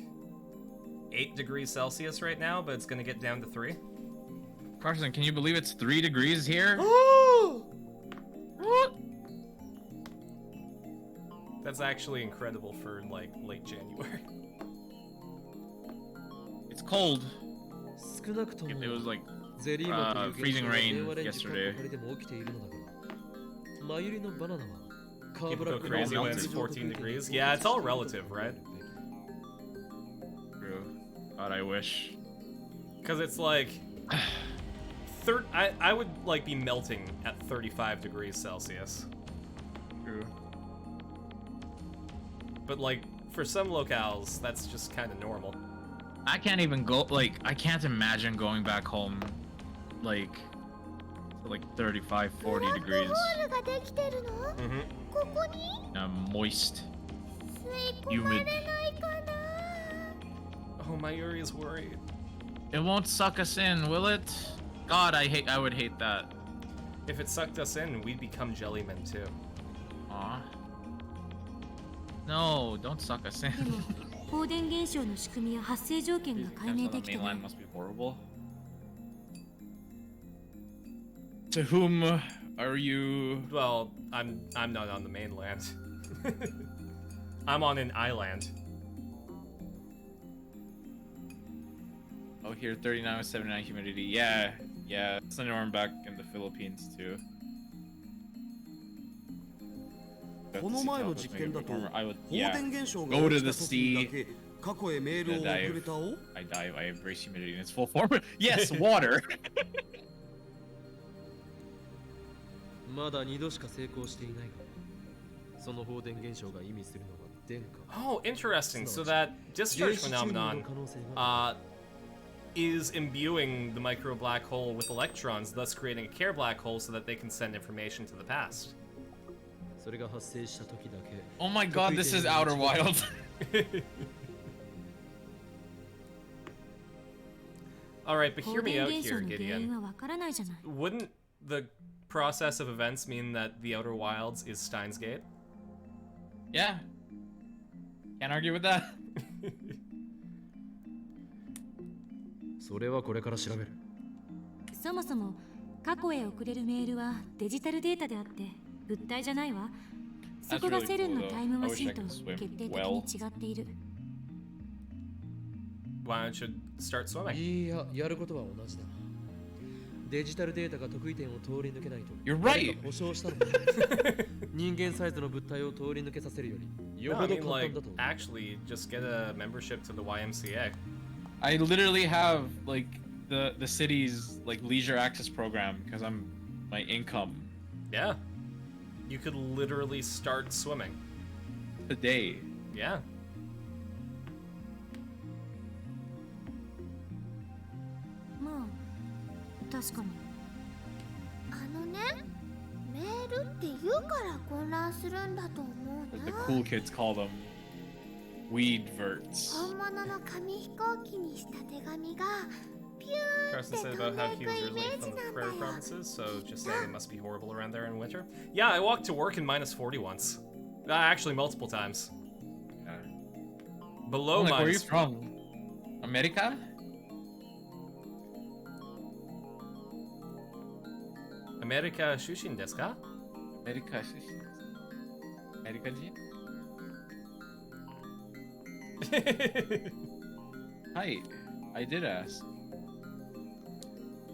8 degrees Celsius right now, but it's gonna get down to 3. Carson, can you believe it's 3 degrees here? That's actually incredible for like late January. It's cold. 少なくとも It was like ゼリーマンという現 freezing 象が rain 電話レンジカッ yesterday. コ仮でも起きているのだからマユリのバナナはカー People ブラ go ックの crazy when 熱 it's 上と 14 degrees. Yeah, it's all relative, right? True. God, I wish. Because it's like, I would like be melting at 35 degrees Celsius. True. But like for some locales, that's just kind of normal. I can't even go, like, I can't imagine going back home, like, to like 35, 40 degrees. Moist, humid. Oh, my Yuri is worried. It won't suck us in, will it? God, I would hate that. If it sucked us in, we'd become jellymen too. Aw. No, don't suck us in. 放電現象の仕組みや発生条件が解明できてない。 Mainland must be horrible. To whom are you? Well, I'm not on the mainland. I'm on an island. Oh, here 39 with 79 humidity. Yeah, yeah. It's the norm back in the Philippines too. この前の実験だと放 Yeah. 電現象が Go 起 to きた the 時にだ sea. け過去へメールを送れたお I dive. I embrace humidity in its full form. Yes, water. まだ2度しか成功していないが、その放電現象が意味するのは電荷。 Oh, interesting. So that discharge phenomenon is imbuing the micro black hole with electrons, thus creating a Care black hole so that they can send information to the past. それが発生した時だけ。 Oh my god, this is Outer Wild. Alright, but hear 放 me 電 out 現象 here, の原因 Gideon. はわからないじゃない。 Wouldn't the process of events mean that the Outer Wilds is Steins Gate? Yeah. Can't argue with that. それはこれから調べる。そもそも過去へ送れるメールはデジタルデータであって物体じゃないわ。そこがセルンのタイムマシンと決定的に違っている。Why don't you start swimming? いや、やることは同じだ。デジタルデータが得意点を通り抜けないと。 You're right. 保証したの。人間サイズの物体を通り抜けさせるより、よ No, ほ I ど mean, 簡 like, 単だと思う。 actually, just get a membership to the YMCA. I literally have like the city's like leisure access program because I'm my income Yeah. You could literally start swimming. today. Yeah. まあ確かに。あのね、メールって言うから混乱するんだと思う Like the な。 cool kids call them weedverts. 本物の紙飛行機にした手紙がピューンっ Carson て said 飛 about ん how で he いく was イメ originally ージ from the なんだ prairie よ。 provinces, so just saying it must be horrible around there in winter. Yeah, I walked to work in -40 once. Actually, multiple times. Below Like, where are you minus. from? America? America Shushin desu ka? America. America ji? Hi, I did ask.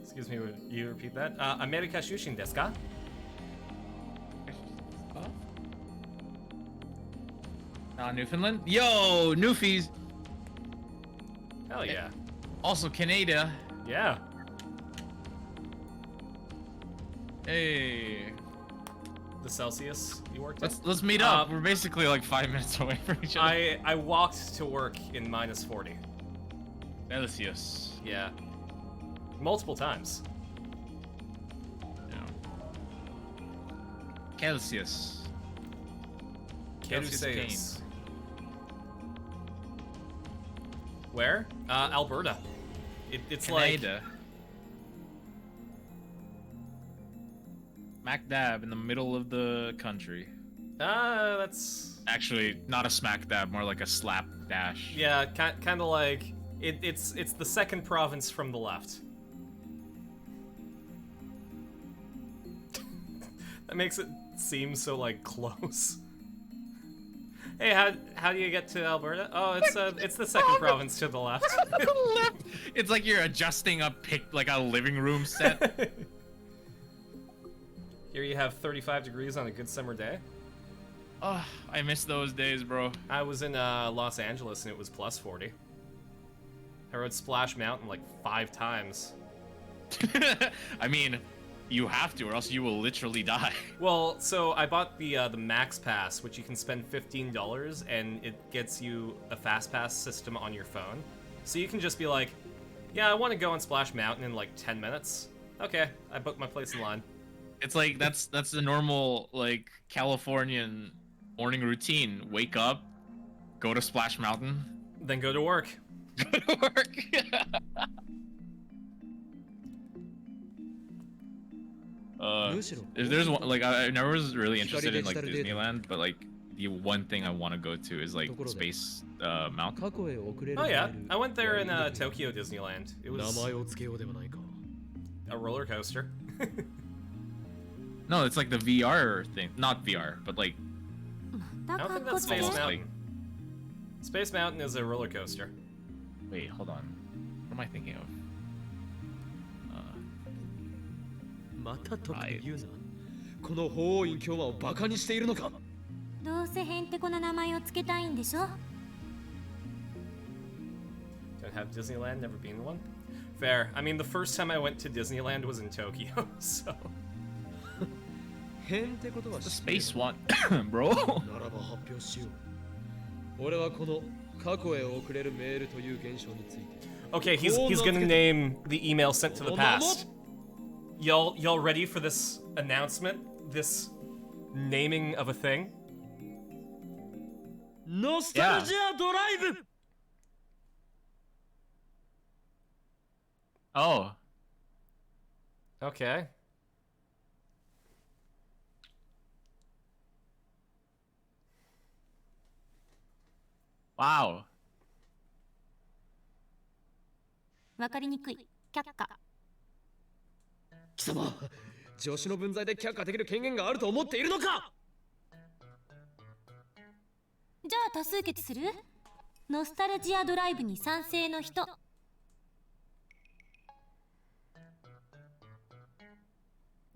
Excuse me, would you repeat that? America Shushin desu ka? Newfoundland? Yo, Newfies! Hell yeah. Also Canada. Yeah. Hey. The Celsius you worked at? Let's meet up. We're basically like 5 minutes away from each other. I walked to work in -40. Celsius. Yeah. Multiple times. Celsius. Celsius Celsius. Where? Alberta. It's like Canada. Smack dab in the middle of the country. that's Actually, not a smack dab, more like a slap dash. yeah, kind of like it's the second province from the left. That makes it seem so like close. Hey, how do you get to Alberta? Oh, it's the second province to the left. It's like you're adjusting a like a living room set. Here you have 35 degrees on a good summer day. Oh, I miss those days, bro. I was in Los Angeles and it was +40. I rode Splash Mountain like 5 times. I mean, You have to, or else you will literally die. Well, so I bought the Max Pass, which you can spend $15, and it gets you a Fast Pass system on your phone. So you can just be like, yeah, I want to go on Splash Mountain in like 10 minutes. Okay, I booked my place in line. It's like that's the normal like Californian morning routine. Wake up, go to Splash Mountain, then go to work. Go to work. If there's one, like I never was really interested in like Disneyland, but like the one thing I want to go to is like Space Mountain. Oh yeah, I went there in Tokyo Disneyland. It was a roller coaster. No, it's like the VR thing, not VR, but like. I don't think that's Space Mountain. Space Mountain is a roller coaster. Wait, hold on. What am I thinking of? またとか言うな。この法院教魔をバカにしているのか。どうせへんてこな名前をつけたいんでしょ。Don't have Disneyland, never been to one. Fair. I mean, the first time I went to Disneyland was in Tokyo, so. へんてことは The space one, bro. ならば発表しよう。俺はこの過去へ送れるメールという現象について。Okay, he's gonna name the email sent to the past. Y'all ready for this announcement? This naming of a thing? Nostalgia Drive! Oh. Okay. Wow. わかりにくい。却下。貴様、助手の分際で却下できる権限があると思っているのか。じゃあ多数決する？ノスタルジアドライブに賛成の人。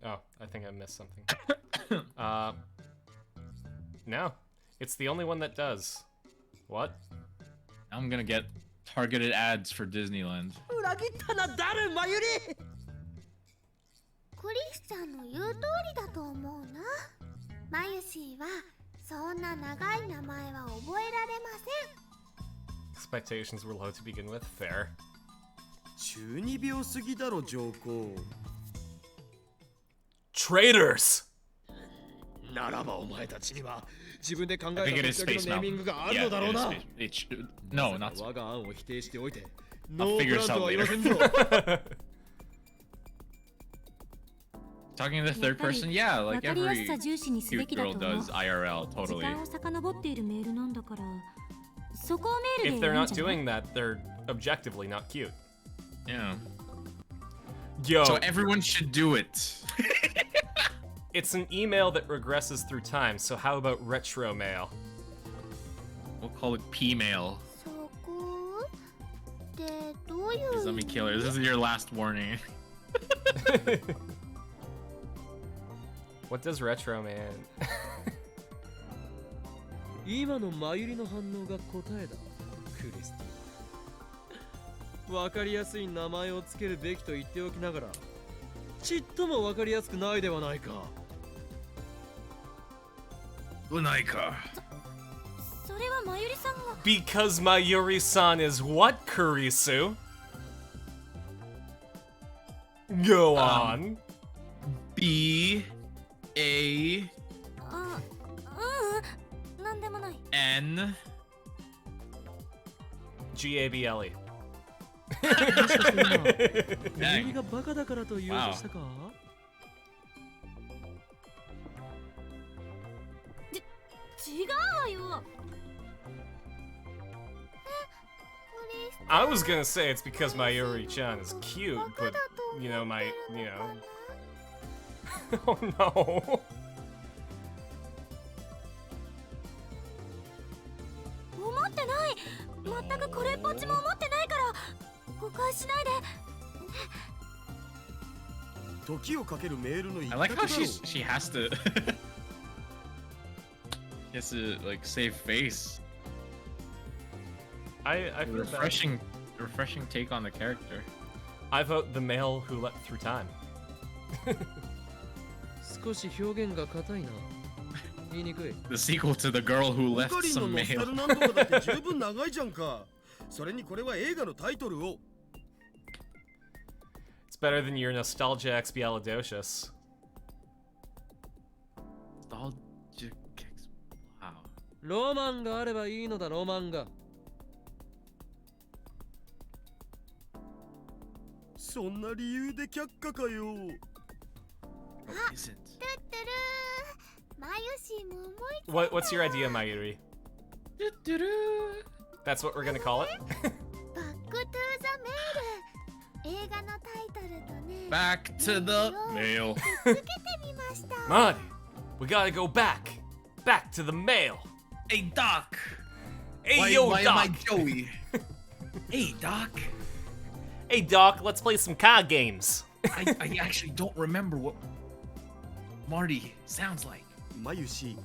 Oh, I think I missed something. No. It's the only one that does. What? I'm gonna get targeted ads for Disneyland. 裏切ったな、誰マユリ。クリスさんの言う通りだと思うな。マユシーはそんな長い名前は覚えられません。 Expectations were low to begin with. Fair. 中二病すぎだろ、上皇。Traitors! ならばお前たちには自分で考えた結局のネーミングがあるのだろうな。No, not. 我が案を否定しておいて、ノープランとは言わせんぞ。Talking to the third person, yeah, like every cute girl does IRL, 時 totally. 間を遡っているメールなんだから、そこをメール If で they're いいん not じゃない doing that, they're objectively not cute. Yeah. Yo. So everyone should do it. It's an email that regresses through time, so how about retro mail? We'll call it P-mail. そこってどういう Please let me kill her. This is your last warning. What does retro man? 今のマユリの反応が答えだ、クリスティ。わかりやすい名前をつけるべきと言っておきながら、ちっともわかりやすくないではないか。ないか。それはマユリさんが。Because Mayuri-san is what, Kurisu? Go on. B A あ、うん、なんでもない。 N G-A-B-L-E. マユリがバカだからと言おうとしたか？違うわよ。I was gonna say it's because Mayuri-chan is cute, but you know, Oh no. 思ってない。全くこれっぽっちも思ってないから誤解しないで。時をかけるメールの一 I 角 like だ how ろう。 she has to she has to like save face. I feel refreshing take on the character. I vote the male who leapt through time. 少し表現が硬いな。言いにくい。 The sequel to The Girl Who オ Left カリンの Some ノスタ Mail. ルなんとかだって十分長いじゃんか。それにこれは映画のタイトルを。 It's better than your nostalgia expialidocious. Nostalgic. Wow. ロマンがあればいいのだ、ロマンが。そんな理由で却下かよ。 No, it isn't. トゥットゥルー。マユシも思いついた。 What's your idea, Mayuri? That's what we're gonna call it? バックトゥーザメール。映画のタイトルとね。 Back to the mail. つけてみました。 Marty, we gotta go back. Back to the mail. Hey, Doc. Hey, Why, yo, why Doc. am I Joey? Hey, Doc. Hey, Doc, let's play some card games. I actually don't remember what Marty sounds like. マユシ、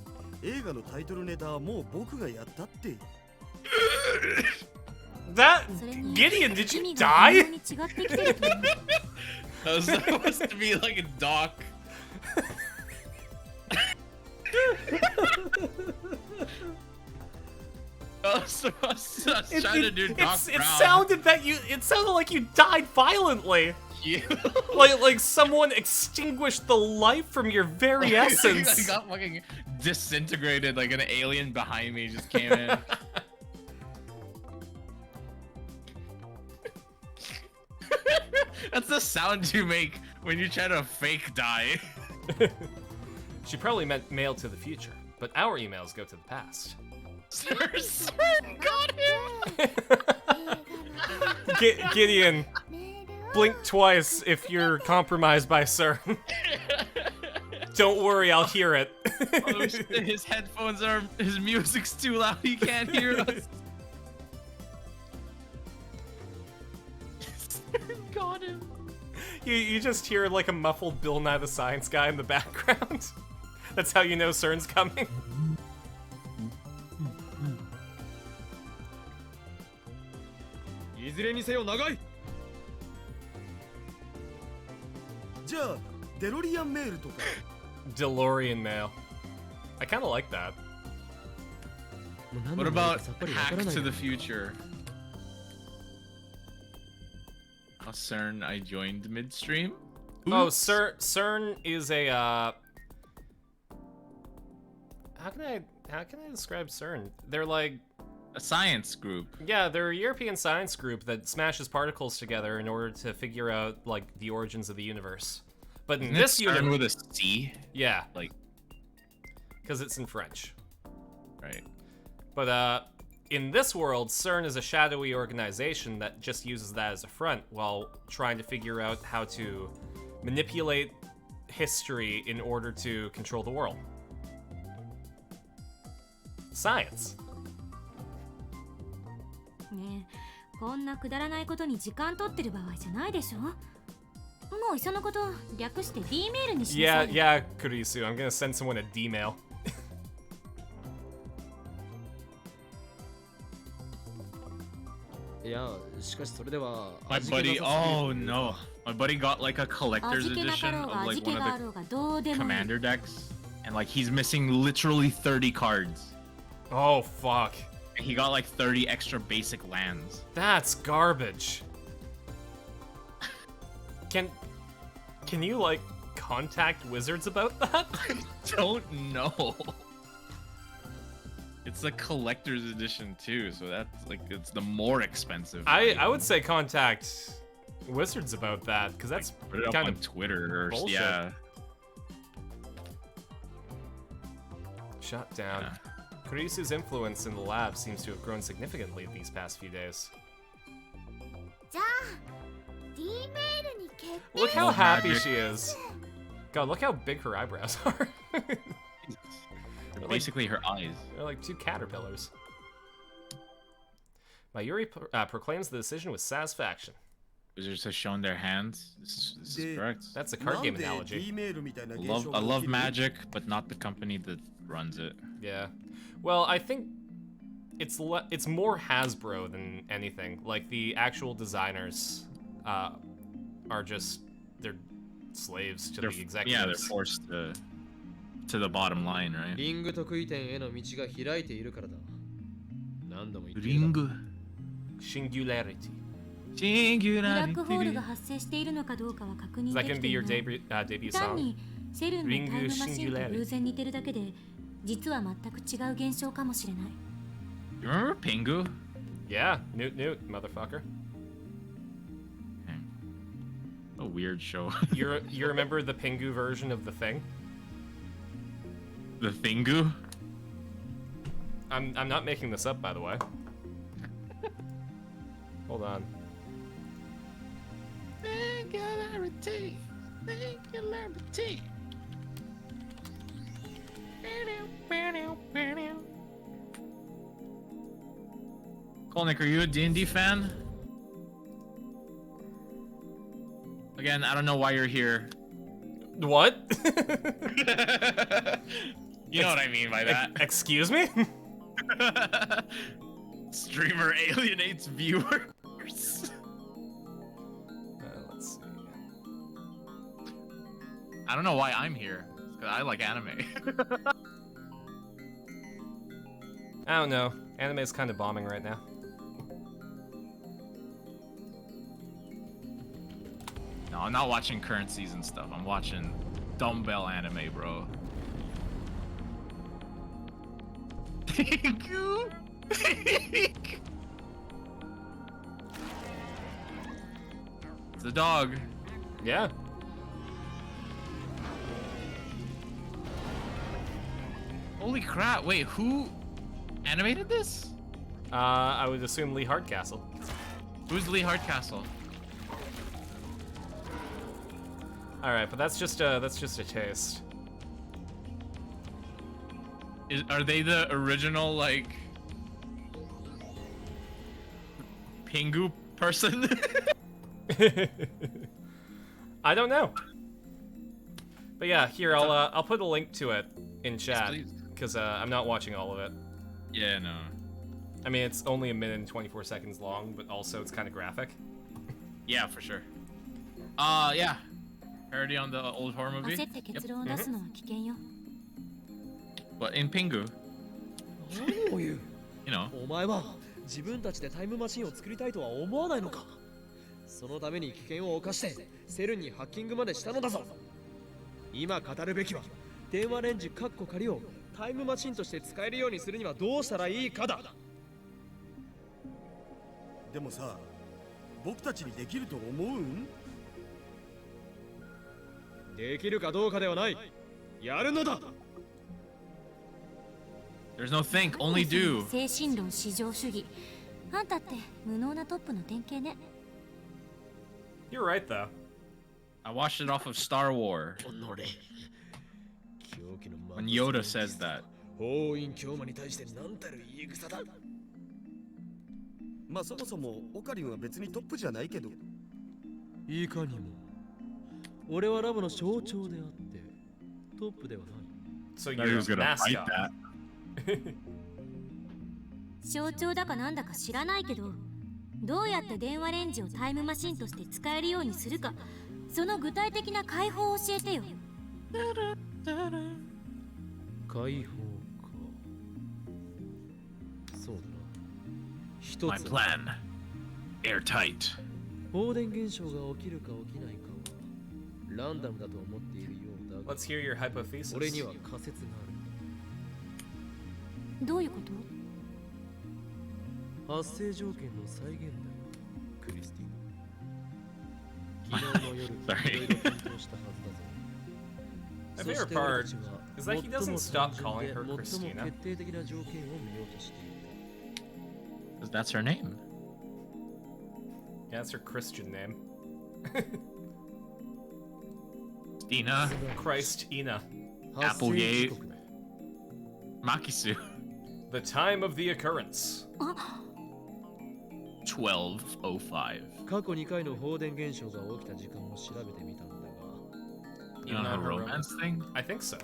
映画のタイトルネタはもう僕がやったって。 That Gideon, did you die? That was supposed to be like a Doc. I was trying to do Doc It Brown. sounded that it sounded like you died violently. You. like someone extinguished the life from your very essence. I got fucking disintegrated, like an alien behind me just came in. That's the sound you make when you try to fake die. She probably meant mail to the future, but our emails go to the past. Sir, got him! Gideon, blink twice if you're compromised by CERN. Don't worry, I'll hear it. Oh, shit, his headphones are. His music's too loud, he can't hear us. Got him. You just hear like a muffled Bill Nye the Science Guy in the background. That's how you know CERN's coming. いずれにせよ長い。じゃあデロリアンメールとか。 DeLorean mail. I kind of like that. What about Hack to the Future? Oh, CERN, I joined midstream. Oh, Oops. CERN is a how can I describe CERN? They're like A science group. Yeah, they're a European science group that smashes particles together in order to figure out like the origins of the universe. But in this CERN universe, with a C. yeah, Like, because it's in French. right. But in this world, CERN is a shadowy organization that just uses that as a front while trying to figure out how to manipulate history in order to control the world. Science. ねえ、こんなくだらないことに時間取ってる場合じゃないでしょ。もういっそのこと略して D メールにしなさ Yeah, いよ。 yeah, Kurisu. I'm gonna send someone a D mail. いや、しかしそれでは。 My buddy, oh no. My buddy got like a collector's 味気なか edition ろうが of 味 like 気 one があ of ろうがどう the でもいい。 commander decks. And like he's missing literally 30 cards. Oh, fuck. And he got like 30 extra basic lands. That's garbage. Can you like contact Wizards about that? Don't know. It's a collector's edition too, so that's like it's the more expensive. I would say contact Wizards about that because that's Put it up kind on of Twitter or bullshit. yeah. shut down. Kurisu's influence in the lab seems to have grown significantly these past few days. じゃあ D メールに決定。 Look how Oh, happy magic. she is. God, look how big her eyebrows are. They're basically her eyes. They're like two caterpillars. Mayuri proclaims the decision with satisfaction. Wizards have shown their hands. This is correct. That's a card game analogy. D メールみたいな現 I 象が起きる。 love magic, but not the company that runs it. Yeah. Well, I think it's more Hasbro than anything. Like the actual designers are just they're slaves to the executives. Yeah, they're forced to to the bottom line, right? リング得意点への道が開いているからだ。何度も言ってる。リング。Singularity. ブラックホールが発生しているのかどうかは確認 Is で that き gonna て be い your ない。 debut 単 song? にセルンのタイムマシンと Singularity. 偶然似てるだけで、実は全く違う現象かもしれない。You remember Pingu? Yeah, Newt, motherfucker. A weird show. You remember the Pingu version of the Thing? The Thingu? I'm not making this up, by the way. Hold on. Singularity. Singularity. Kolnick, are you a D&D fan? Again, I don't know why you're here. What? You know what I mean by that. Excuse me? Streamer alienates viewers. Let's see. I don't know why I'm here. It's 'cause I like anime. I don't know. Anime is kind of bombing right now. No, I'm not watching current season stuff. I'm watching dumbbell anime, bro. Thank you. It's a dog. Yeah. Holy crap! Wait, who animated this? I would assume Lee Hardcastle. Who's Lee Hardcastle? All right, but that's just a taste. Are they the original like Pingu person? I don't know. But yeah, here I'll put a link to it in chat because I'm not watching all of it. Yeah, no. I mean, it's only 1 minute and 24 seconds long, but also it's kind of graphic. Yeah, for sure. Yeah. Parody on the old horror movie. 焦って結論を出すのは危険よ。But in Pingu, 何を言う you know. お前は自分たちでタイムマシンを作りたいとは思わないのか。そのために危険を冒してセルンにハッキングまでしたのだぞ。今語るべきは電話レンジカッコ仮をタイムマシンとして使えるようにするにはどうしたらいいかだ。でもさ、僕たちにできると思うん？できるかどうかではない。やるのだ。There's no think, only do. 精神論至上主義。あんたって無能なトップの典型ね。You're right, though. I watched it off of Star Wars. When Yoda says that. 法院教魔に対して何たる言い草だ。まあそもそもオカリンは別にトップじゃないけど。いかにも。俺はラボの象徴であってトップではない。So you're a mascot. 象徴だかなんだか知らないけど、どうやって電話レンジをタイムマシンとして使えるようにするか、その具体的な解放を教えてよ。解放か。そうだな。一つ。My plan. Airtight. 放電現象が起きるか起きないかはランダムだと思っているようだが。 Let's hear your hypothesis. 俺には仮説がある。どういうこと？発生条件の再現だよ、クリスティーナ。昨日の夜、いろいろ検討したはずだぞ。 My favorite part is that he doesn't stop calling her Christina. 決定的な条件を見ようとしている。 Because that's her name. Yeah, that's her Christian name. Stina. Christ Ina. Applegate. Makisu. The time of the occurrence. 12:05. 過去2回の放電現象が起きた時間を調べてみたんだが。 You know her romance thing? I think so.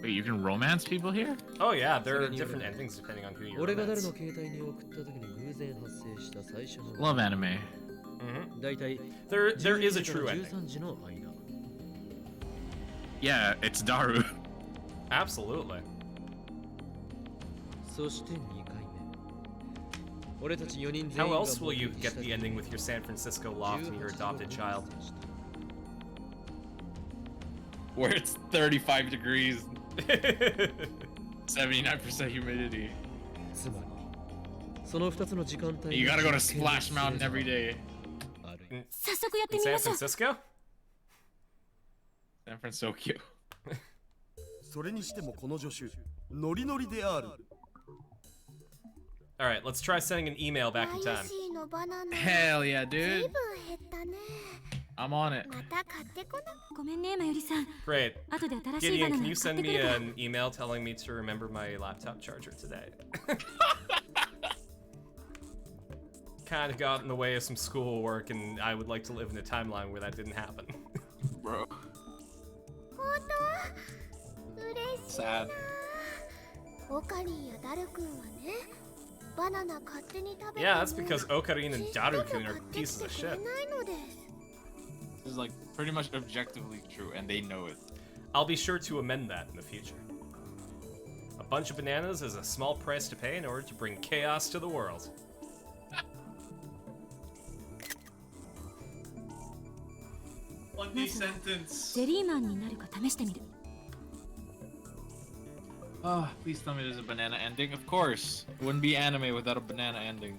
Wait, you can romance people here? Oh yeah, there are different endings depending on who you 俺が誰 romance. の携帯に送った時に偶然発生した最初の。 Love anime. Mm-hmm. だいたい There is a true ending. 13時の間。Yeah, it's Daru. Absolutely. そして2回目。俺たち4人全員 How が else will you 目 get 撃 the ending with your San Francisco loft and your adopted child? Where it's 35 degrees, 79% humidity. つまりその2つの時間帯 You gotta go to Splash Mountain every day. 早速やって In み San ましょう。 Francisco? San Francisco. それにしてもこの助手ノリノリである。 Alright, let's try sending an email back in time. シーのバナナ Hell yeah, ずい dude. ぶん減ったね。 I'm on it. また買ってこな。ごめんね、まゆりさん。 Great. 後で新しいバ Gideon, ナ can ナ you 買っ send てく me るから an email telling me to remember my laptop charger today? Kind of got in the way of some schoolwork, and I would like to live in a timeline where that didn't happen. Bro. 本当？嬉しいな。 Sad. オカリンやダル君はね、バナナ勝手に食べて Yeah, that's because Okarin and Daru-kun are pieces of shit. ないのです。 This is like pretty much objectively true, and they know it. I'll be sure to amend that in the future. A bunch of bananas is a small price to pay in order to bring chaos to the world. One D sentence. ゼリーマンになるか試してみる。 Oh, please tell me there's a banana ending. Of course. It wouldn't be anime without a banana ending.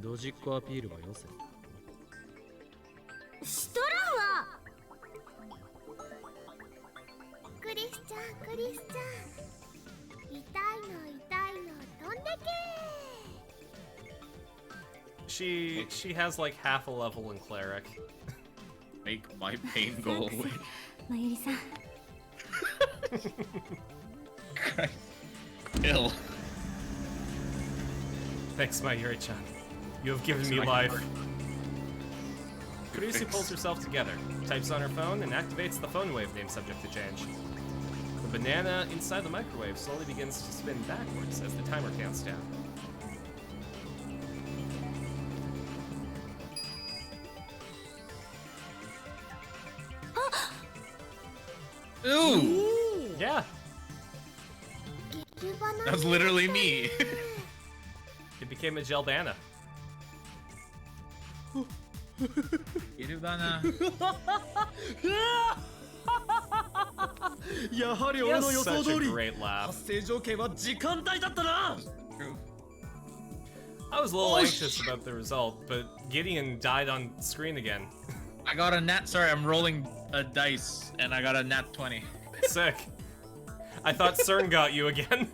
ドジっ子アピールはよせ。しとらんわ。クリスちゃん、クリスちゃん。痛いの痛いの飛んでけ。 She has like half a level in cleric. Make my pain go away. まゆりさん。 Ill. Thanks, my Yuri-chan. You have given me life. Kurisi pulls herself together, types on her phone, and activates the phone wave name subject to change. The banana inside the microwave slowly begins to spin backwards as the timer counts down. Ooh! Yeah, ゲルバナナ That's literally me. it became a Gelbana. Irubana. やはり He 俺 has の予想 such 通 a り great laugh. 発生条件は時間帯だったな。 True. I was a little Oh, anxious about the result, but Gideon died on screen again. I got a nat. Sorry, I'm rolling a dice, and I got a nat 20. Sick. I thought CERN got you again.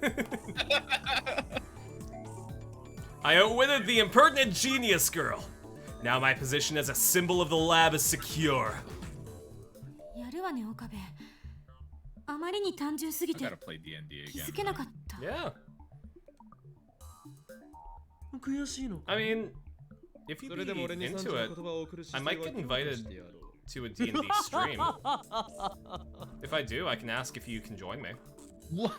I outwitted the impertinent genius girl. Now my position as a symbol of the lab is secure. やるわね、岡部。あまりに単純すぎ I て gotta play D&D 気づ again. けなかった。 Yeah. 悔しいのか。 I mean, if そ you'd れでも俺 be に into 30 it, の言葉を送る姿 I 勢 might は get 強化 invited してやろう。 to a D&D stream. If I do, I can ask if you can join me. What?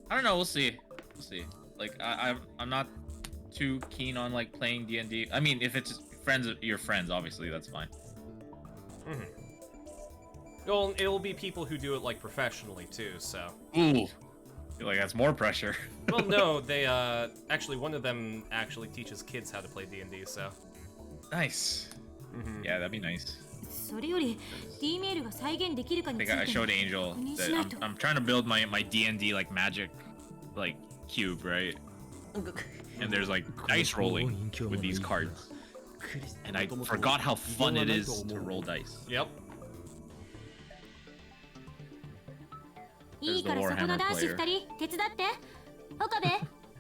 I don't know. We'll see. We'll see. Like I'm not too keen on like playing D&D. I mean, if it's friends, your friends, obviously that's fine. Well, it'll be people who do it like professionally too, so. Ooh, feel like that's more pressure. Well, no, they actually one of them actually teaches kids how to play D&D, so. Nice. Yeah, that'd be nice. それより D メールが再現できるか I に think つい I て showed Angel 確認 that しないと。 I'm trying to build my D&D like magic like cube, right? And there's like dice rolling with these cards. And I forgot how fun it is to roll dice. Yep. いいからそこの男子2人手伝って。岡部、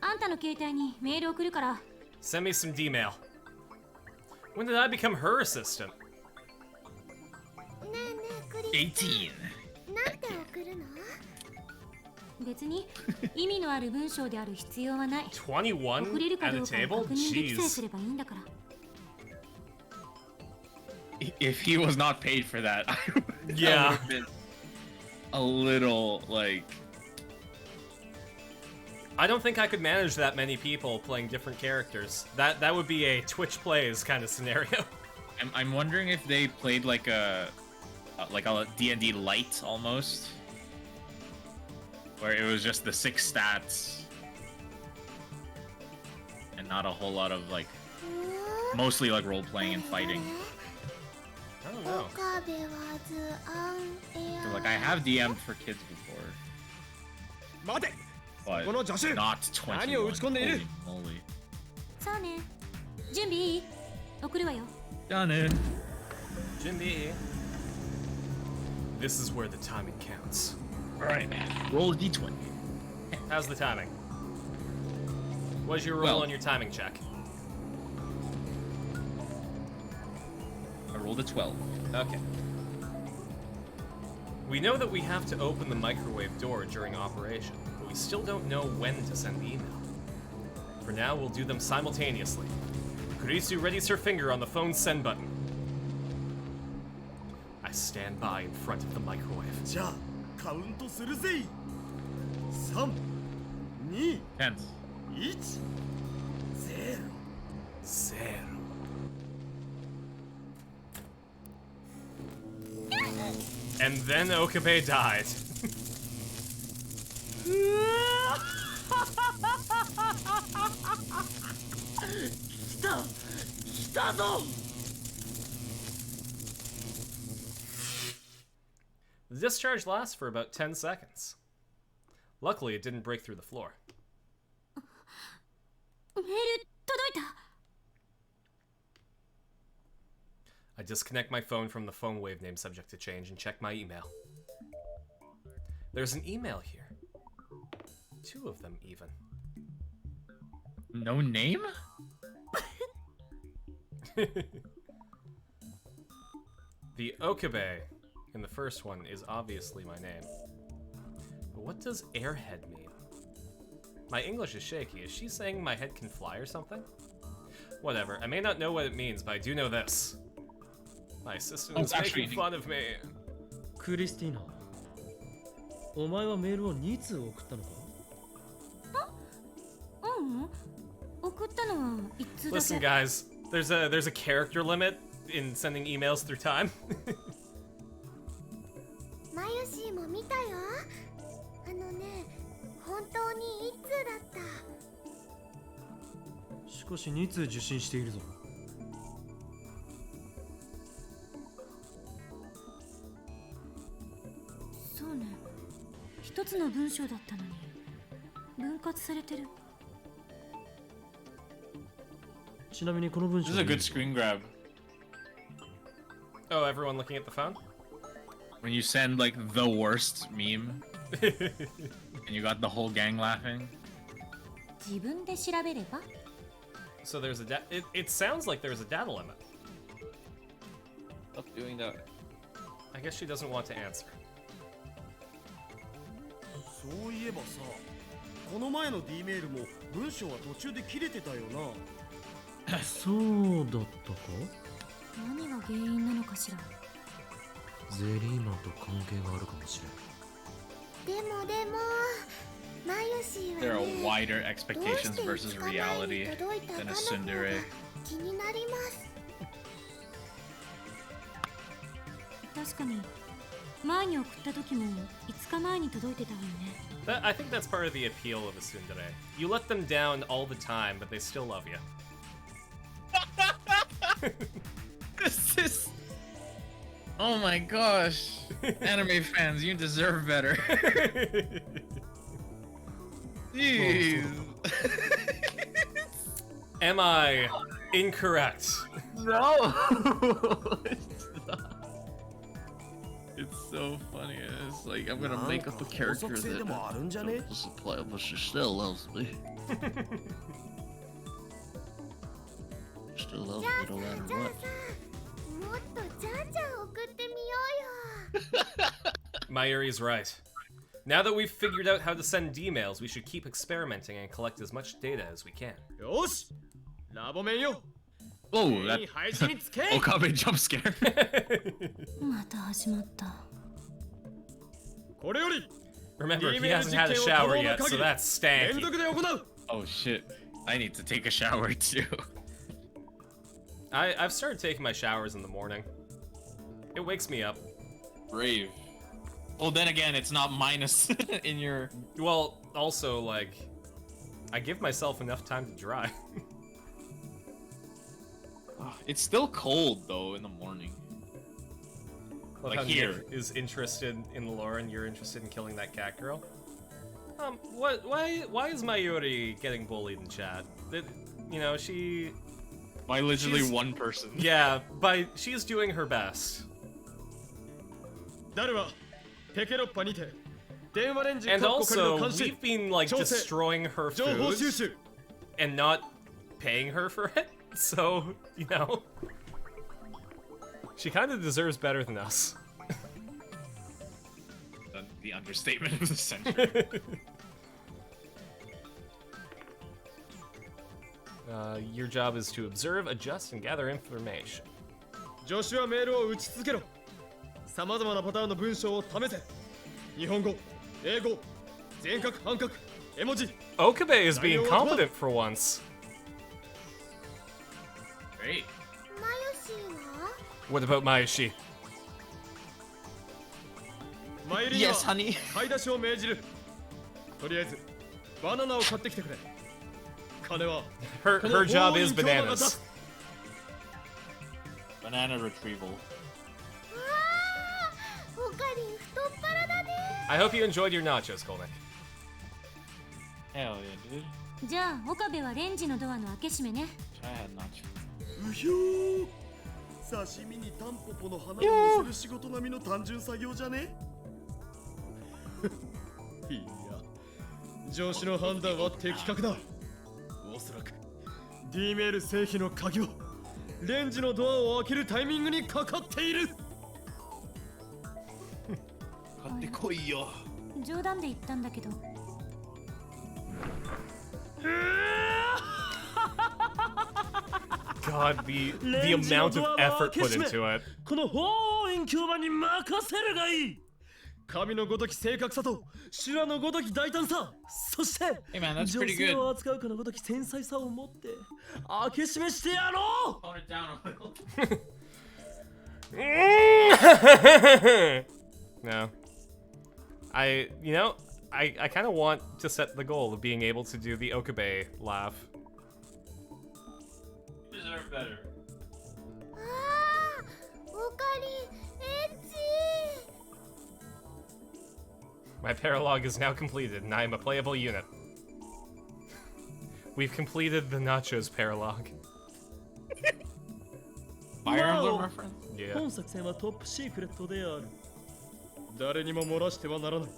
あんたの携帯にメール送るから。 Send me some D-mail. When did I become her assistant? ねえねえクリス18. なんて送るの？別に意味のある文章である必要はない。 21 送れるか at ど a うかを table? 確認できさえす Jeez. ればいいんだから。 If he was not paid for that, I would Yeah. have been a little like. I don't think I could manage that many people playing different characters. That would be a Twitch plays kind of scenario. I'm wondering if they played like a like a D&D light almost, where it was just the 6 stats and not a whole lot of like, mostly like role playing and fighting. I don't know. 'Cause, like I have DM'd for kids before, 待て but この助手 not 何を打ち込んでいる 21. Holy moly. そうね。準備いい？送るわよ。 Done it. Jinbi. This is where the timing counts. Alright. Roll a d20. How's the timing? What's your roll Well- on your timing check? I rolled a 12. Okay. We know that we have to open the microwave door during operation, but we still don't know when to send the email. For now, we'll do them simultaneously. Kurisu readies her finger on the phone's send button. I stand by in front of the microwave. じゃあカウントするぜ3 2 Tense. 1 0 Zero. And then Okabe died. The discharge lasts for about 10 seconds. Luckily, it didn't break through the floor. メール届いた。 I disconnect my phone from the phone wave name subject to change and check my email. There's an email here. 2 of them, even. No name? The Okabe in the first one is obviously my name. But what does airhead mean? My English is shaky. Is she saying my head can fly or something? Whatever. I may not know what it means, but I do know this. My assistant Oh, is actually- making fun of me. クリスティーナ、お前はメールを2通送ったのか？ううん。送ったのは1通だ Listen, け。 guys. There's a character limit in sending emails through time. マユシーも見たよ。あのね、本当に1通だった。しかし2通受信しているぞ。そうね。一つの文章だったのに分割されてる。ちなみにこの文 This 章 is a good screen grab. Oh, everyone looking at the phone? When you send like the worst meme and you got the whole gang laughing. 自分で調べれば。 So there's a it sounds like there's a data limit. Stop doing that. I guess she doesn't want to answer. そういえばさこの前の D メールも文章は途中で切れてたよなそうだったか？何が原因なのかしら。ゼリーマンと関係があるかもしれん。でもマユシー There は are ね、 wider expectations どう versus して5日前に reality 届いた than a 他の方が tsundere. 気になります。確かに前に送った時も5日前に届いてたわよね。 I think that's part of the appeal of a tsundere. You let them down all the time, but they still love you. This is. Oh my gosh. Anime fans, you deserve better. Jeez. Am I incorrect? No! It's so funny. It's like I'm gonna make up a character that the supply but she still loves me. Still loves me no matter じゃあ what. さ、もっとじゃんじゃん送ってみようよ。Mayuri's right. Now that we've figured out how to send D-mails, we should keep experimenting and collect as much data as we can. よしラボメンよ Oh, that 配置につけ Okabe jump scare. また始まった。これより Remember, he hasn't had a shower yet, so that's 連 stanky. 続で行う Oh shit. I need to take a shower too. I've started taking my showers in the morning. It wakes me up. Brave. Well, then again, it's not minus in your... Well, also, like, I give myself enough time to dry. It's still cold, though, in the morning. Love Like how here. Nick is interested in the lore and you're interested in killing that cat girl. Why is Mayuri getting bullied in chat? You know, she... By literally one person. Yeah, she's doing her best. And also, we've been, like, destroying her food and not paying her for it, so, you know... She kind of deserves better than us. The understatement of the century. Your job is to observe, adjust, and gather information. 助手はメールを打ち続けろ。さまざまなパターンの文章を試せ。日本語、英語、全角半角、絵文字。Okabe is being competent for once. Great. What about Mayoshi? Yes, honey. 買い出しを命じる。とりあえずバナナを買ってきてくれ。金は Her job is bananas. Banana retrieval. I hope you enjoyed your nachos, Kolnick. Hell yeah, dude. じゃあ岡部はレンジのドアの開け閉めね。 I had nacho. うひょー。刺身にタンポポの花を乗せる仕事並みの単純作業じゃね。いや、上司の判断は的確だ。おそらく D メール製品の鍵はレンジのドアを開けるタイミングにかかっている。買ってこいよ。冗談で言ったんだけど。God, the amount of effort put into it. この法院教版に任せるがいい。神のごとき正確さと修羅のごとき大胆さ、そして Hey man, that's 女 pretty 性 good. を扱うかのごとき繊細さを持って開け閉めしてやろう。 Tone it down a little. No. I kind of want to set the goal of being able to do the Okabe laugh. You deserve better. My paralog is now completed, and I am a playable unit. We've completed the Nachos paralog. Fire Emblem reference? Yeah. 本作戦はトップシークレットである。誰にも漏らしてはならない。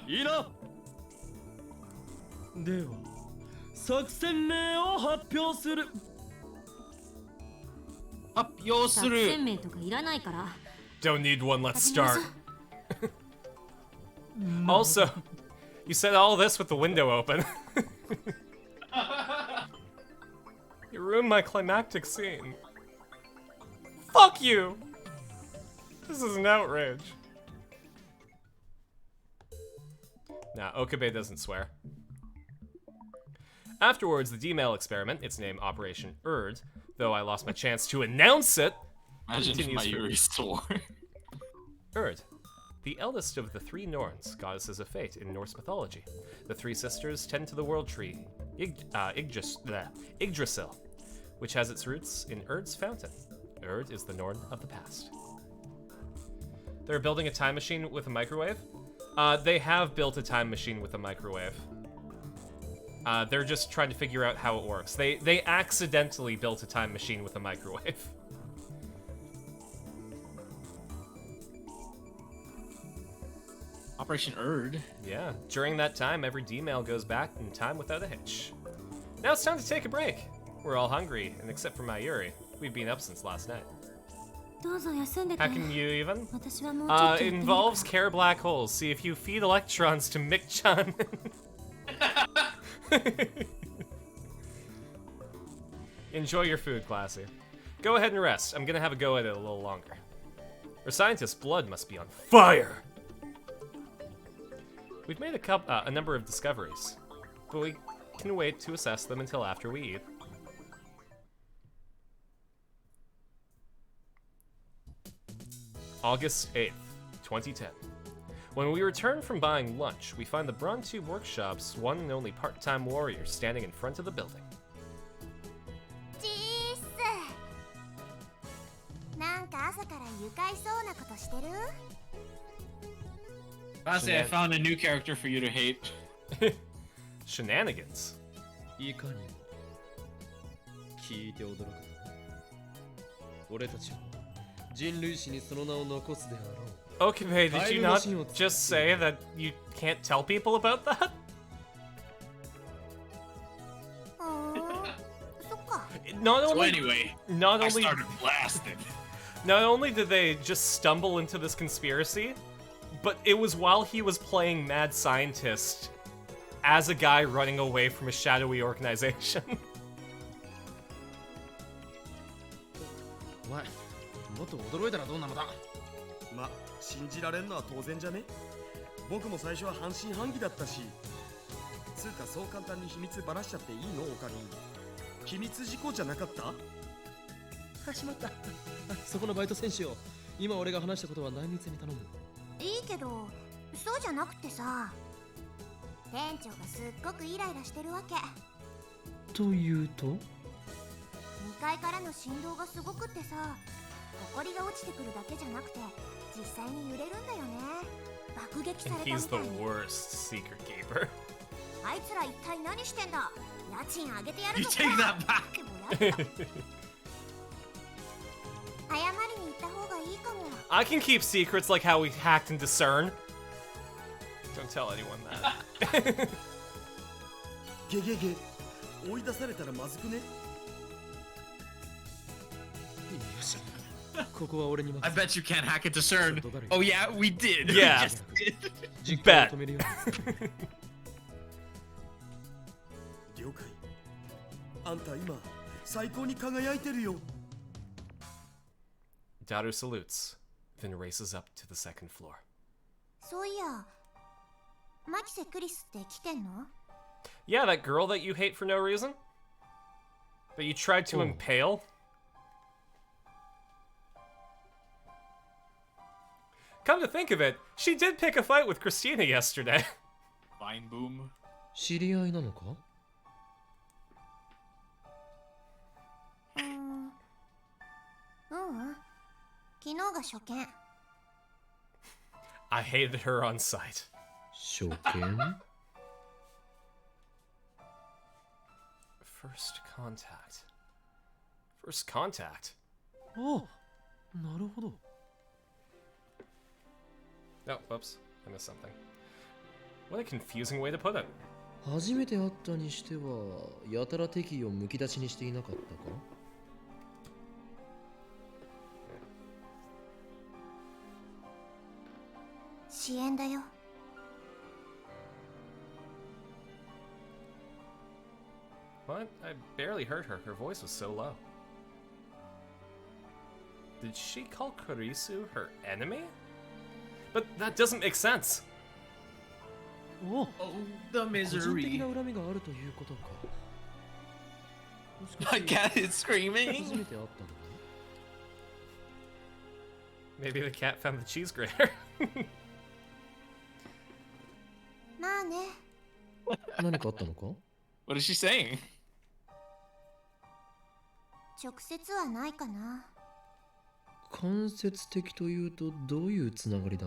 いいな。では、作戦名を発表する。発表する。作戦名とかいらないから。 Don't need one, let's start. Also, you said all this with the window open. You ruined my climactic scene. Fuck you! This is an outrage. Nah, Okabe doesn't swear. Afterwards, the D-mail experiment, its name Operation Erd, though I lost my chance to announce it, Imagine if Mayuri swore. Erd, the eldest of the three Norns, goddesses of fate in Norse mythology. The three sisters tend to the world tree, Yggdrasil, which has its roots in Erd's fountain. Erd is the Norn of the past. They're building a time machine with a microwave? They have built a time machine with a microwave. They're just trying to figure out how it works. They accidentally built a time machine with a microwave. Operation Erd? Yeah, during that time, every D-mail goes back in time without a hitch. Now it's time to take a break. We're all hungry, and except for Mayuri, we've been up since last night. どうぞ休んでて。 How can you even? 私はもうちょっとやってみるから Involves care black holes. See if you feed electrons to Mick-chan. Enjoy your food, Classy. Go ahead and rest. I'm gonna have a go at it a little longer. Our scientist's blood must be on fire. We've made a number of discoveries, but we can wait to assess them until after we eat. August 8th, 2010. When we return from buying lunch, we find the Brontube Workshop's one and only part-time warrior standing in front of the building. チースなんか朝から愉快そうなことしてる Honestly, I found a new character for you to hate. Shenanigans. いかにも聞いて驚くな。俺たちは人類史にその名を残すであろう。 Okay, did you not just say that you can't tell people about that? そっか Not So only, anyway, not I only, started blasting. not only did they just stumble into this conspiracy, but it was while he was playing mad scientist as a guy running away from a shadowy organization. お前もっと驚いたらどうなのだ。ま、信じられんのは当然じゃね。僕も最初は半信半疑だったし。つうかそう簡単に秘密ばらしちゃっていいの？おかり。機密事項じゃなかった？あ、しまった。そこのバイト選手を今俺が話したことは内密に頼む。いいけどそうじゃなくてさ、店長がすっごくイライラしてるわけ。というと2階からの振動がすごくってさ、埃が落ちてくるだけじゃなくて実際に揺れるんだよね。爆撃さ And れた he's みた the いに。 worst secret keeper. あいつら一体何してんだ。家賃上げてやる You ぞ。 take that back. でもやだ。謝りに行った方がいいかも。 I can keep secrets like how we hacked into CERN. Don't tell anyone that. ゲゲゲ、追い出されたらまずくね。よし。ここは俺に任 I せ。 bet you can't hack into CERN. Oh yeah, we did. Yeah. We just did. 実況を止めるよ。了解。あんた今最高に輝いてるよ。 Daughter salutes, then races up to the second floor. そういや、マキセ・クリスって来てんの？ Yeah, that girl that you hate for no reason? That you tried to impale? Come to think of it, she did pick a fight with Christina yesterday. Fine boom. 知り合いなのか？昨日が初見。I hated her on sight. 初見？ First contact. First contact. あ、なるほど。 Oh, whoops. I missed something. What a confusing way to put it. 初めて会ったにしてはやたら敵意をむき出しにしていなかったか？支援だよ。What? I barely heard her. Her voice was so low. Did she call Kurisu her enemy? But that doesn't make sense. お、 Oh, the 個人的 misery. な恨みがあるということか。もしか My して cat is 初め screaming. て会ったの？ Maybe the cat found the cheese grater. まあね。何かあったのか？ What is she saying? 直接はないかな。間接的というとどういうつながりだ？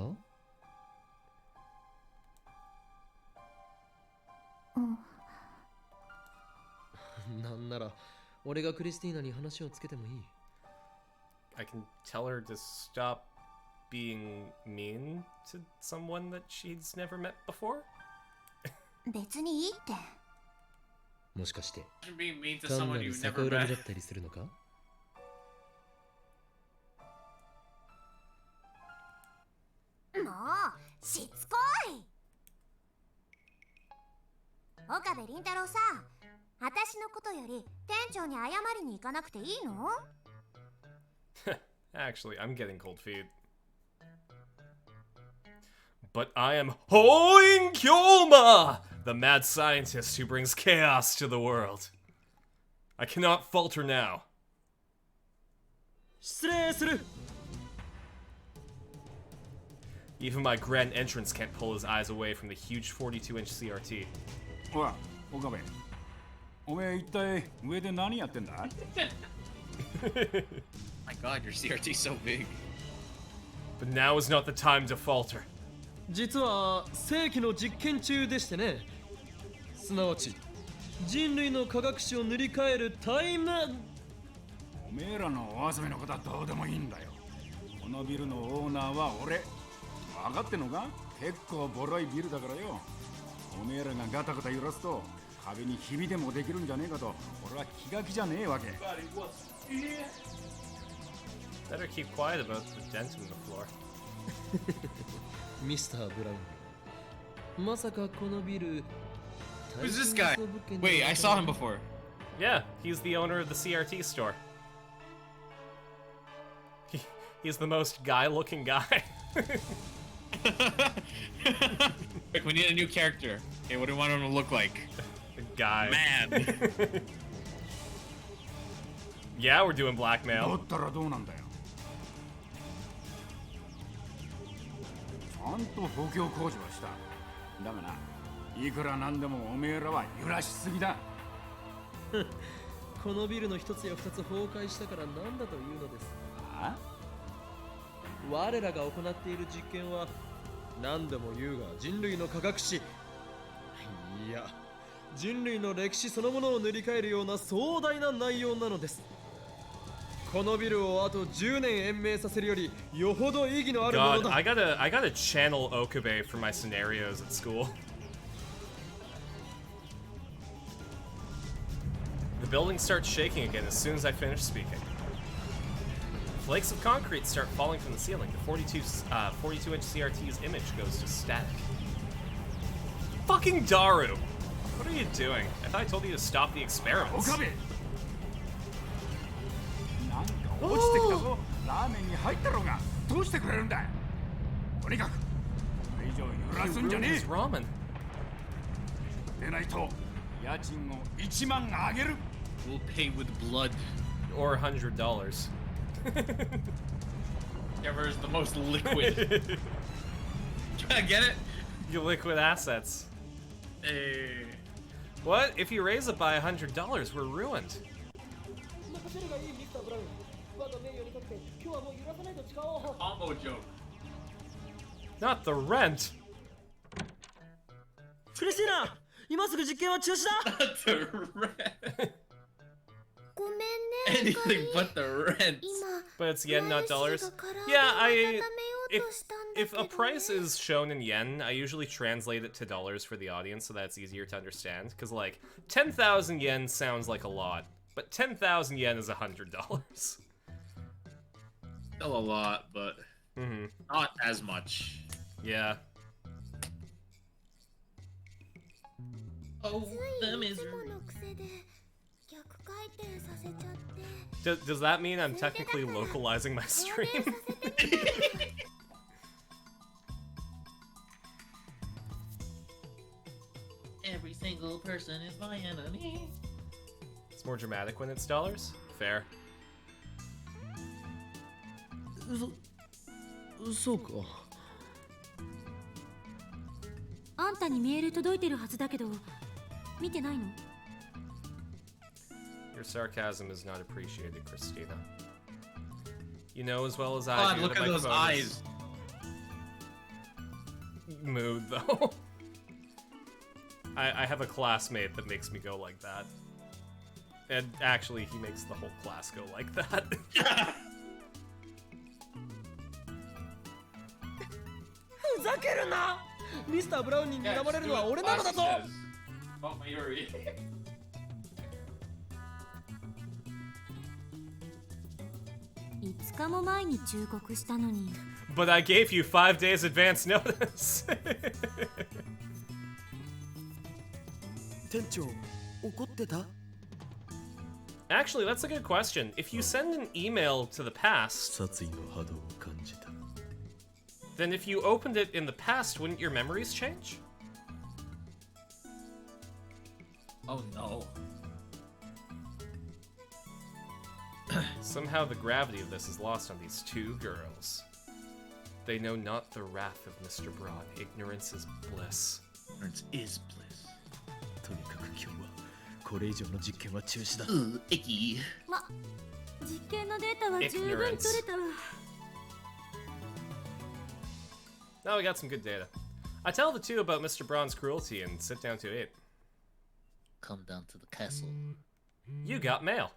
なんなら俺がクリスティーナに話をつけてもいい。 I can tell her to stop being mean to someone that she's never met before. 別にいいって。もしかして Being mean to 単 someone なる you've 逆 never 恨みだ met. ったりするのか？もうしつこい。岡部倫太郎さ、私のことより店長に謝りに行かなくていいの？ Actually, I'm getting cold feet. But I am Hoin Kyoma, the mad scientist who brings chaos to the world. I cannot falter now. 失礼する。Even my grand entrance can't pull his eyes away from the huge 42-inch CRT. ほら、岡部。おめえ一体上で何やってんだ My god, your CRT's so big. But now is not the time to falter. 実は世紀の実験中でしてね。すなわち人類の科学史を塗り替えるタイム。おめえらのお遊びのことはどうでもいいんだよ。このビルのオーナーは俺。分かってんのか？結構ボロいビルだからよ。おめえらがガタガタ揺らすと壁にひびでもできるんじゃねえかと俺は気が気じゃねえわけ。Better keep quiet about the dent in the floor. ミスター・ブラウン。まさかこのビル。 Who's this guy? Wait, I saw him before. Yeah, he's the owner of the CRT store. He's the most guy-looking guy. Quick, we need a new character. Okay, what do you want him to look like? A guy. Man. Yeah, we're doing blackmail. だったらどうなんだよ。ちゃんと補強工事はした。だがな。いくらなんでもおめえらは揺らしすぎだ。このビルの一つや二つ崩壊したからなんだというのです。あ？我らが行っている実験は何でも言うが人類の科学史、いや人類の歴史そのものを塗り替えるような壮大な内容なのです。このビルをあと10年延命させるよりよほど意義のあるもの God, だ。I gotta channel Okabe for my scenarios at school. The building starts shaking again as soon as I finish speaking. Flakes of concrete start falling from the ceiling. The 42-inch CRT's image goes to static. Fucking Daru! What are you doing? I thought I told you to stop the experiments. 岡部。なんか落ちてきたぞ。ラーメンに入ったろうがどうしてくれるんだ。とにかくこれ以上揺らすんじゃねえ。 ramen. でないと家賃を1万あげる。 We'll pay with blood. Or $100. Whoever is the most liquid. Get it? You liquid assets. Hey. What? If you raise it by $100, we're ruined. Combo joke. Not the rent. クリスティーナ、今すぐ実験は中止だ。 The rent. ごめんね。 Anything but the rent. But it's yen, not dollars. Yeah, if a price is shown in yen, I usually translate it to dollars for the audience so that it's easier to understand. Because, like, 10,000 yen sounds like a lot, but 10,000 yen is $100. Still a lot, but not as much. Yeah. Oh, the misery. Does that mean I'm technically localizing my stream? Every single person is my enemy. It's more dramatic when it's dollars? Fair. そうか。あんたにメール届いてるはずだけど、見てないの？ Your sarcasm is not appreciated, Christina. You know as well as I God, do look that at my those phone eyes. is mood, though. I have a classmate that makes me go like that. And actually, he makes the whole class go like that. ふざけるな。ミスター・ブラウンに睨まれるのは俺なのだぞ。5日も前に忠告したのに。 But I gave you 5 days advance notice. 店長、怒ってた？ Actually, that's a good question. If you send an email to the past, 殺意の波動を感じた。 then if you opened it in the past, wouldn't your memories change? Oh no. Somehow the gravity of this is lost on these two girls. They know not the wrath of Mr. Braun. Ignorance is bliss. Ignorance is bliss. とにかく今日はこれ以上の実験は中止だ。Icky. ま、実験のデータは十分取れたわ。Now we got some good data. I tell the two about Mr. Braun's cruelty and sit down to eat. Come down to the castle. You got mail.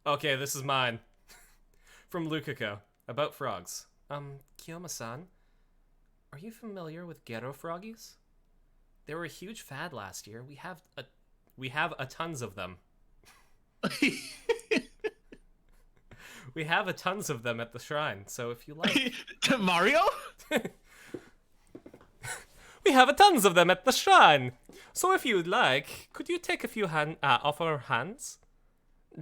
Okay, this is mine. From Lukako. About frogs. Kiyoma-san, are you familiar with ghetto froggies? They were a huge fad last year. We have a tons of them. We have a tons of them at the shrine, so if you like... Mario? We have a tons of them at the shrine, so if you'd like, could you take a few off our hands?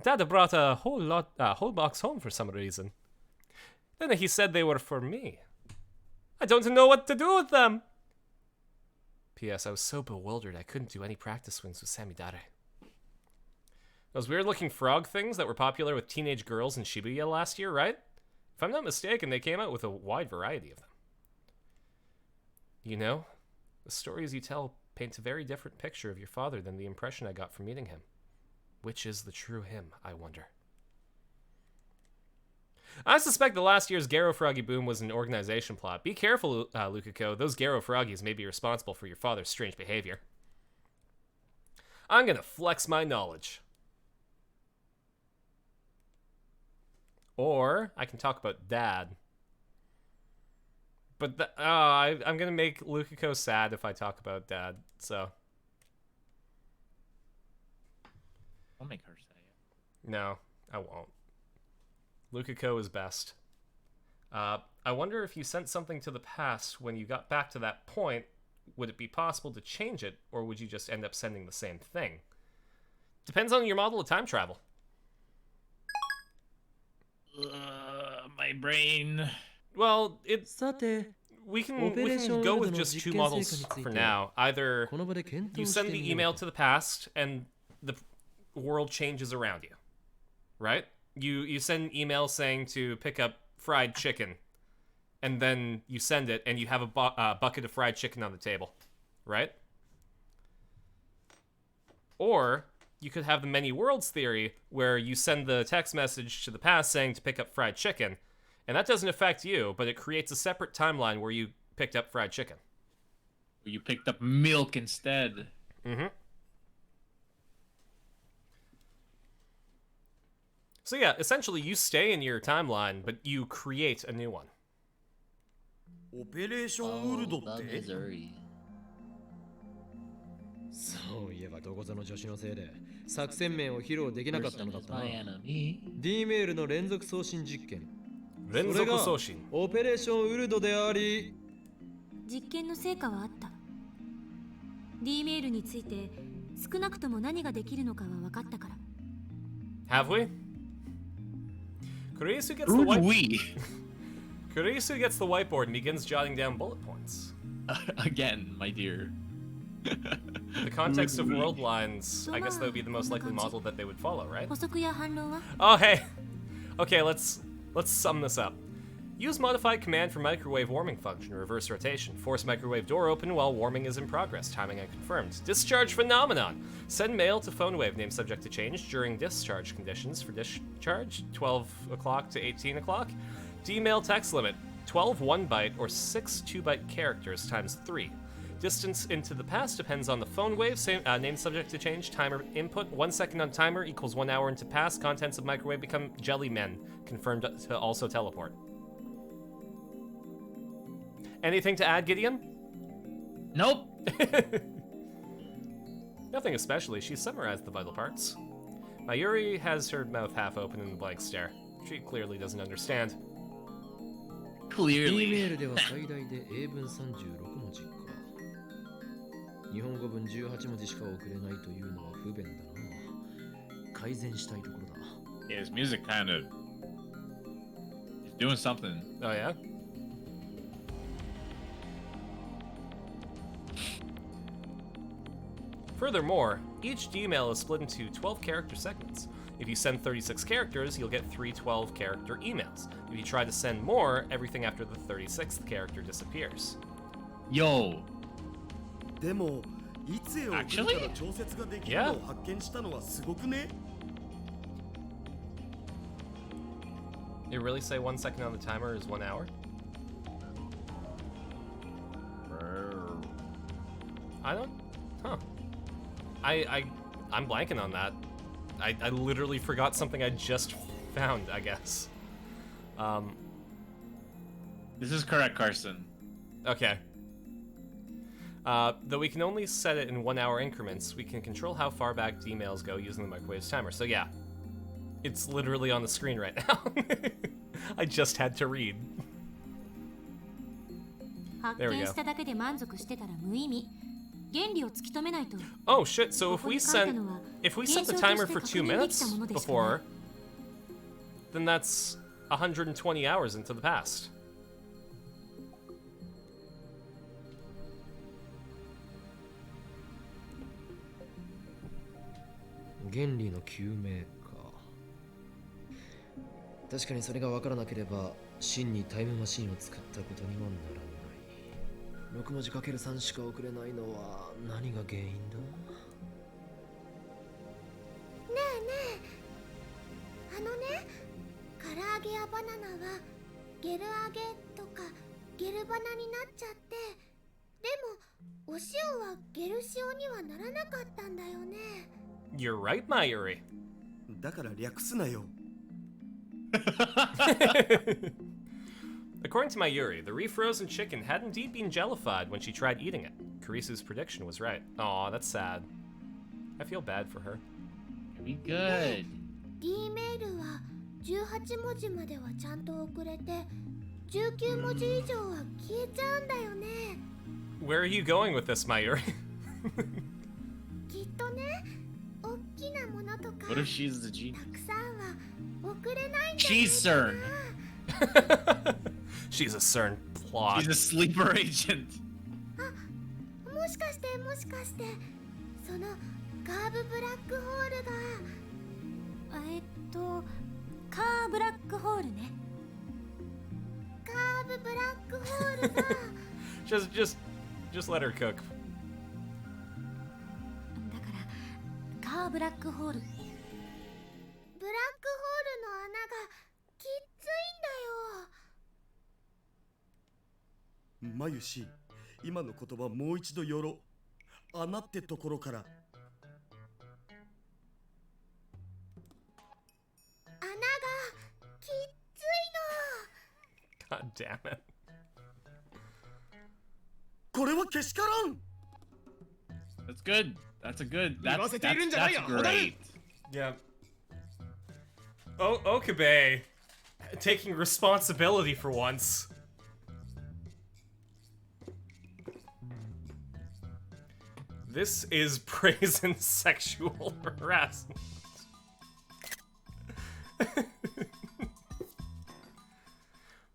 Dada brought a whole box home for some reason. Then he said they were for me. I don't know what to do with them. P.S. I was so bewildered I couldn't do any practice swings with Samidare. Those weird-looking frog things that were popular with teenage girls in Shibuya last year, right? If I'm not mistaken, they came out with a wide variety of them. You know, the stories you tell paint a very different picture of your father than the impression I got from meeting him. Which is the true him, I wonder. I suspect the last year's Garo Froggy boom was an organization plot. Be careful, Lukako. Those Garo Froggies may be responsible for your father's strange behavior. I'm gonna flex my knowledge. Or I can talk about Dad. But I'm gonna make Lukako sad if I talk about Dad, so... I'll make her say it. No, I won't. Lukako is best. I wonder if you sent something to the past when you got back to that point, would it be possible to change it, or would you just end up sending the same thing? Depends on your model of time travel. My brain. Well, we can go with just two models for now. Either you send the email to the past and the world changes around you, right? You send an email saying to pick up fried chicken, and then you send it and you have a bucket of fried chicken on the table, right? Or you could have the many worlds theory where you send the text message to the past saying to pick up fried chicken, and that doesn't affect you, but it creates a separate timeline where you picked up fried chicken. You picked up milk instead. Mm-hmm. So yeah, essentially you stay in your timeline, but you create a new one. Operation Urdo って？そういえばどこぞの助手のせいで作戦面を披露できなかったのだったな。D メールの連続送信実験。連続送信。オペレーションウルドであり。実験の成果はあった。D メールについて少なくとも何ができるのかは分かったから。Have we? Kurisu gets the whiteboard and begins jotting down bullet points. Again, my dear. The context of world lines, I guess that would be the most likely model that they would follow, right? 補足や反論は? Oh, hey. Okay, let's sum this up. Use modified command for microwave warming function, reverse rotation. Force microwave door open while warming is in progress. Timing unconfirmed. Discharge phenomenon. Send mail to phone wave, name subject to change during discharge conditions. For discharge, 12 o'clock to 18 o'clock. D-mail text limit, 12 1-byte or 6 2-byte characters times 3. Distance into the past depends on the phone wave. Same, name subject to change. Timer input, 1 second on timer equals 1 hour into past. Contents of microwave become jelly men. Confirmed to also teleport. Anything to add, Gideon? Nope. Nothing especially. She summarized the vital parts. Mayuri has her mouth half open in a blank stare. She clearly doesn't understand. Clearly. メールでは最大で英文36文字か。日本語文18文字しか送れないというのは不便だな。改善したいところだ。Yeah, his music kind of is doing something. Oh yeah? Furthermore, each D-mail is split into 12 character segments. If you send 36 characters, you'll get 3 12-character emails. If you try to send more, everything after the 36th character disappears. Yo. でもいつへ送るかの調節ができるのを発見したのはすごくね They really say 1 second on the timer is 1 hour? I don't... Huh. I'm blanking on that. I literally forgot something I just found, I guess. This is correct, Carson. Okay. Though we can only set it in 1 hour increments, we can control how far back the emails go using the microwave's timer. So yeah, it's literally on the screen right now. I just had to read. There we go. Oh shit, so if we set the timer for 2 minutes before, then that's 120 hours into the past. Genri no kyūmeiか。確かにそれが分からなければ真にタイムマシンを作ったことにはならない。6文字 ×3 しか送れないのは何が原因だ？ねえねえ、あのね、唐揚げやバナナはゲル揚げとかゲルバナになっちゃって、でもお塩はゲル塩にはならなかったんだよね。You're right, Mayuri. だから略すなよ。According to Mayuri, the refrozen chicken had indeed been jellified when she tried eating it. Karisu's prediction was right. Aw, that's sad. I feel bad for her. Be good. D メールは18文字まではちゃんと送れて、19文字以上は消えちゃうんだよね。Where are you going with this, Mayuri? きっとね、大きなものとか What if she's the genius? たくさんは送れないんだよ。She's CERN. She's a CERN plot. She's a sleeper agent. あ、もしかしてそのカーブブラックホールがカーブラックホールね。カーブブラックホールが just let her cook. だからカーブラックホール。ブラックホールの穴がきっついんだよ。まゆし、今の言葉もう一度よろ。穴ってところから。穴がきっついの。 God damn it. これはけしからん。 That's good. That's great. Yeah. Oh, Okabe, taking responsibility for once. This is brazen sexual harassment.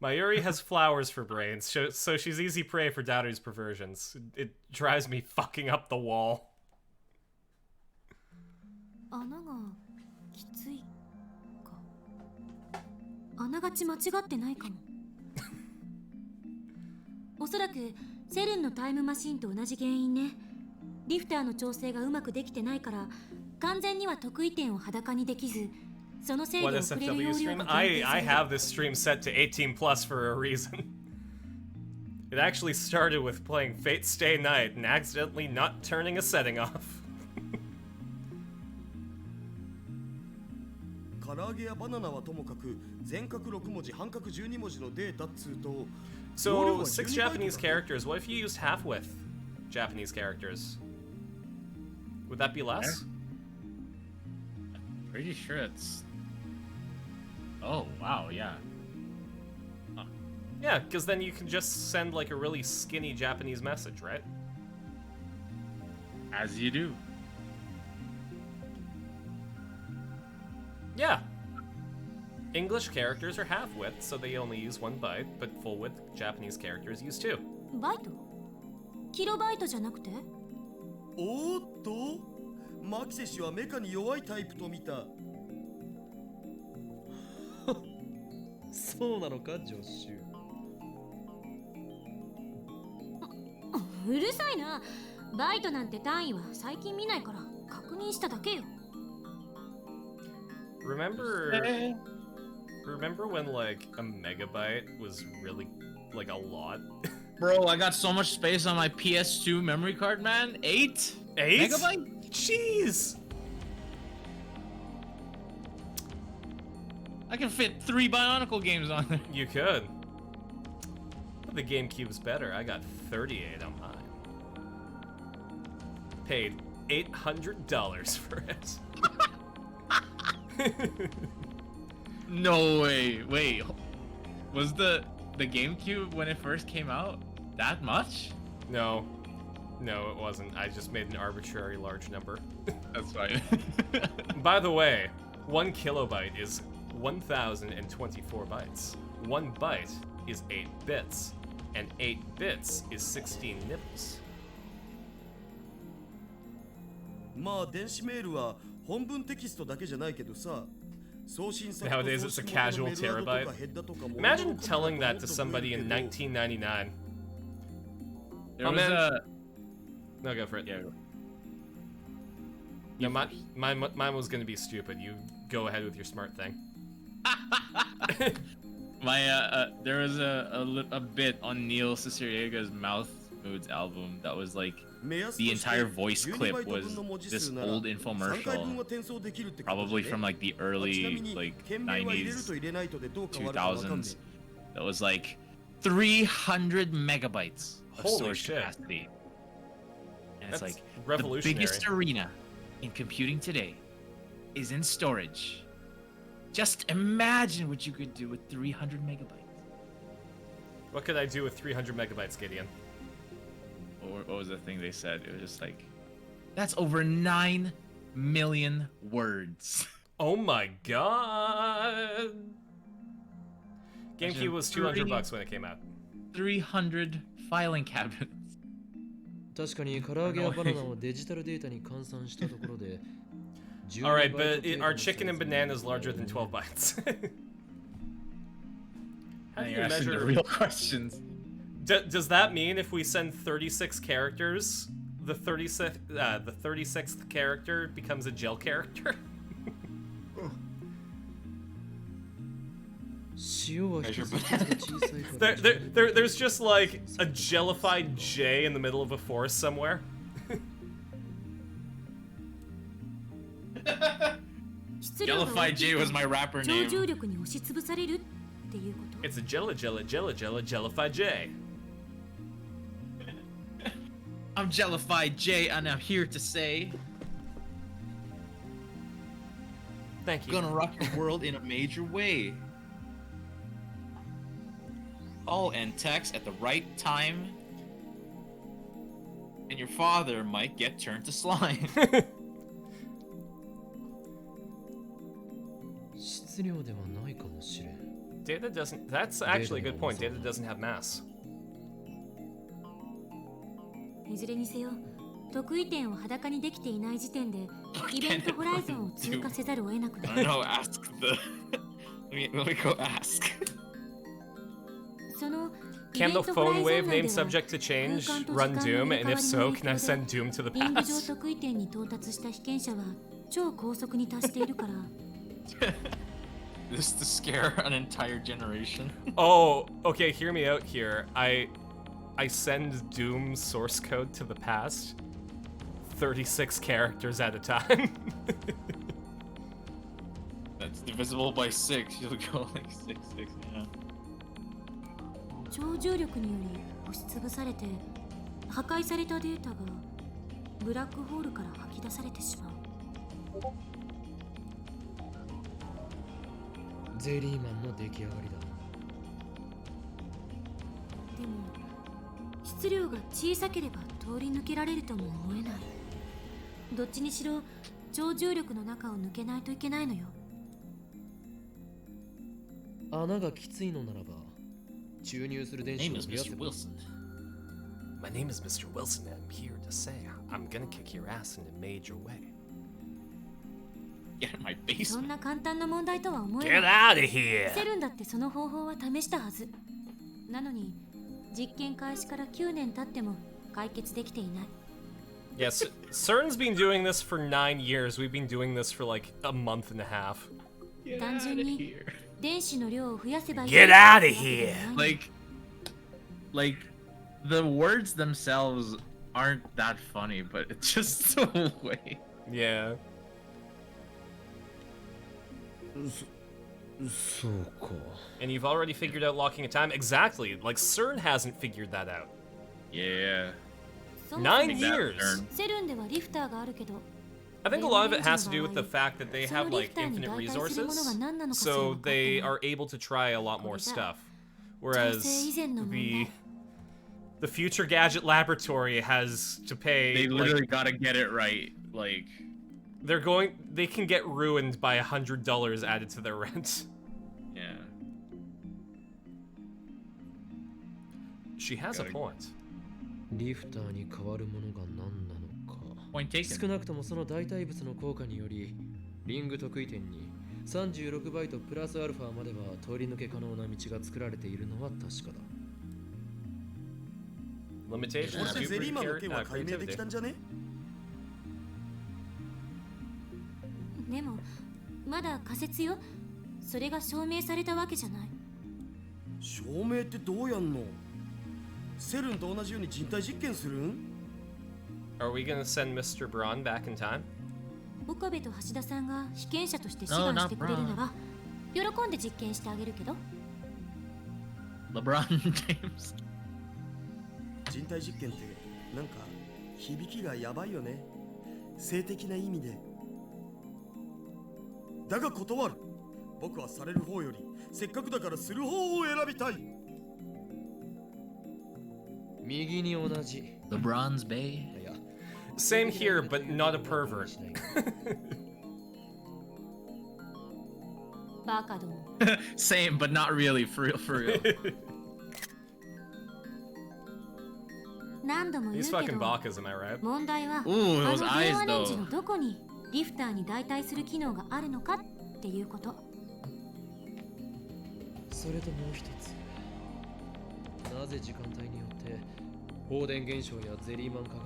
Mayuri has flowers for brains, so she's easy prey for Daru's perversions. It drives me fucking up the wall. 穴がきついか。あながち間違ってないかも。おそらくセルンのタイムマシンと同じ原因ね。リフターの調整がうまくできてないから、完全には得意点を裸にできず、そのせいで What 遅れる SFW 容量 stream? が限定 I される。 have this stream set to 18 plus for a reason. It actually started with playing Fate Stay Night and accidentally not turning a setting off. 唐揚げやバナナはともかく全角6文字半角12文字のデータっつうと So 6 Japanese characters. What if you used half width Japanese characters? Would that be less? Pretty sure it's. Oh wow, yeah. Yeah, because then you can just send like a really skinny Japanese message, right? As you do. Yeah. English characters are half width, so they only use 1 byte, but full width Japanese characters use 2. バイト？キロバイトじゃなくて？おーっとマキセ氏はメカに弱いタイプと見たそうなのかジョッシュ。うるさいな。バイトなんて単位は最近見ないから確認しただけよ。Remember when like a megabyte was really like a lot? Bro, I got so much space on my PS2 memory card, man. 8 megabyte? Jeez. I can fit 3 Bionicle games on there. You could. But the GameCube's better. I got 38 on mine. Paid $800 for it. No way. Wait. Was the GameCube when it first came out that much? No. No, it wasn't. I just made an arbitrary large number. That's fine. By the way, 1 kilobyte is 1024 bytes. 1 byte is 8 bits, and 8 bits is 16 nibbles. まあ電子メールは本文テキストだけじゃないけどさ。Nowadays it's a casual terabyte. Imagine telling that to somebody in 1999. There was a... No, go for it. Yeah. No, mine was gonna be stupid. You go ahead with your smart thing. There was a bit on Neil Ciceriega's Mouth Moods album that was like the entire voice clip was this old infomercial, probably from like the early like 90s, 2000s. That was like 300 megabytes of storage capacity, and it's like the biggest arena in computing today is in storage. Just imagine what you could do with 300 megabytes. What could I do with 300 megabytes, Gideon? What was the thing they said? It was just like, that's over 9 million words. Oh my god! GameCube was $200 when it came out. 300 filing cabinets. 確かに唐揚げやバナナをデジタルデータに換算したところで Alright, but our chicken and banana is larger than 12 bytes. How do you measure the real questions? Does that mean if we send 36 characters, the 36th character becomes a gel character? There's just like a jellified J in the middle of a forest somewhere. Jellified J was my rapper name. It's a jellified J. I'm Jellified J, and I'm here to say, thank you. Gonna rock your world in a major way. All end text at the right time, and your father might get turned to slime. Data doesn't. That's actually a good point. Data doesn't have mass. いずれにせよ、得意点を裸にできていない時点で、イベントホライゾンを通過せざるを得なくなる。No, ask the. Let me go ask. その Can the phone wave name subject to change run Doom? And if so, can I send Doom to the リング上 past? 得意点に到達した被験者は超高速に達しているから。This to scare an entire generation. Oh, okay. Hear me out here. I send Doom source code to the past, 36 characters at a time. That's divisible by 6. You'll go like 6, 6, yeah. 超重力により押しつぶされて破壊されたデータがブラックホールから吐き出されてしまう。ゼリーマンの出来上がりだ。でも質量が小さければ通り抜けられるとも思えない。どっちにしろ超重力の中を抜けないといけないのよ。穴がきついのならば注入する電子を増やせば。 My name is Mr. Wilson, and I'm here to say I'm gonna kick your ass in a major way. get in my そん basement. な簡単な問題とは思え Get ない out of here! セルンだってその方法は試したはずなのに実験開始から9年経っても解決できていない Yes, CERN's been doing this for 9 years. We've been doing this for like a month and a half. Get 単 out 純 of に here. 電子の量を増やせばいい Get out of here! Like, the words themselves aren't that funny, but it's just the way. Yeah. そうか And you've already figured out locking a time? Exactly. Like, CERN hasn't figured that out. Yeah. そもそも 9 years! セルンではリフターがあるけど I think a lot of it has to do with the fact that they have like infinite resources, so they are able to try a lot more stuff. Whereas the Future Gadget Laboratory has to pay. They literally gotta get it right. Like they can get ruined by $100 added to their rent. Yeah. She has a point. リフターに変わるものが何なのか Point taken. 少なくともその代替物の効果によりリング得意点に36バイトプラスアルファまでは通り抜け可能な道が作られているのは確かだ Limitations これでゼリーマンの件は duplicate 解明でき creativity. たんじゃね？でもまだ仮説よそれが証明されたわけじゃない証明ってどうやんの？セルンと同じように人体実験するん？ Are we gonna send Mr. Braun back in time? 岡部と橋田さんが被験者として志願してくれるなら喜んで実験してあげるけど LeBron James. 人体実験ってなんか響きがやばいよね。性的な意味で。だが断る。僕はされる方よりせっかくだからする方を選びたい。右に同じ LeBron's Bay. Same here, but not a pervert. バカども Same, but not really. For real, for real. 何度も言う These け fucking ど bakas, am I right? 問題は Ooh, あ those の eyes 電話レンジ though. のどこにリフターに代替する機能があるのかっていうことそれともう一つなぜ時間帯によって放電現象やゼリーマン化が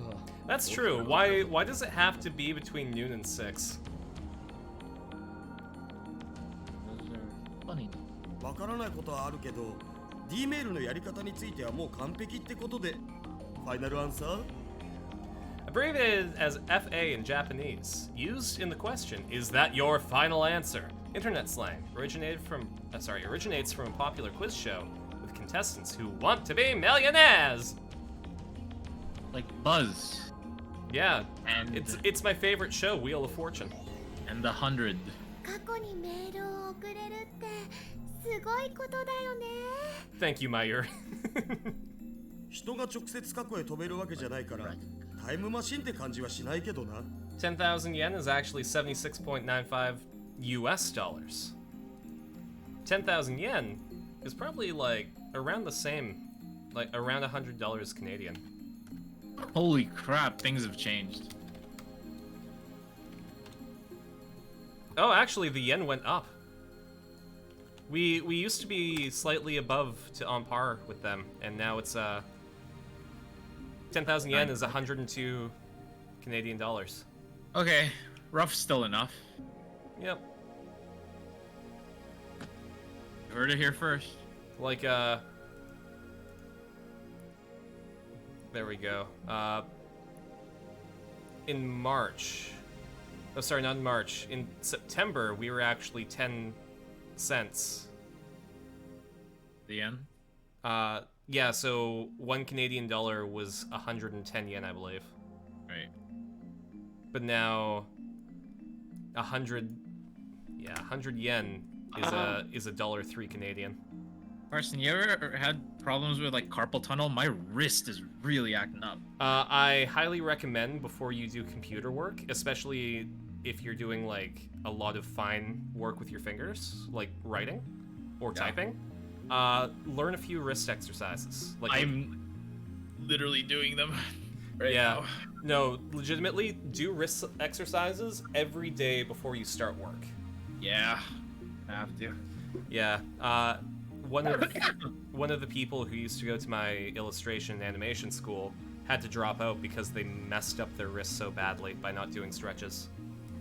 That's true. Why does it have to be between noon and 6? Those are funny. わからないことはあるけど D メールのやり方についてはもう完璧ってことでファイナルアンサー Abbreviated as FA in Japanese. Used in the question, is that your final answer? Internet slang originates from a popular quiz show with contestants who want to be millionaires. Like Buzz. Yeah, And it's my favorite show, Wheel of Fortune. and the 100. 過去にメールを送れるってすごいことだよね。 Thank you, Mayuri. 人が直接過去へ飛べるわけじゃないからタイムマシンって感じはしないけどな。 10,000 yen is actually 76.95 US dollars. 10,000 yen is probably like around the same, like around $100 Canadian. Holy crap, things have changed. Oh, actually, the yen went up. We used to be slightly above to on par with them, and now it's 10,000 yen is 102 Canadian dollars. Okay, rough still enough. Yep. You heard it here first. Like there we go. In March. Oh, sorry, not in March. In September, we were actually 10 cents. The yen? Yeah, so 1 Canadian dollar was 110 yen, I believe. Right. But now 100 yen is a $1.03 Canadian. Carson, you ever had problems with like carpal tunnel? My wrist is really acting up. I highly recommend before you do computer work, especially if you're doing like a lot of fine work with your fingers, like writing or typing, learn a few wrist exercises. Like I'm literally doing them. right Yeah. now. No, legitimately, do wrist exercises every day before you start work. Yeah, I have to. Yeah. One of the people who used to go to my illustration and animation school had to drop out because they messed up their wrists so badly by not doing stretches.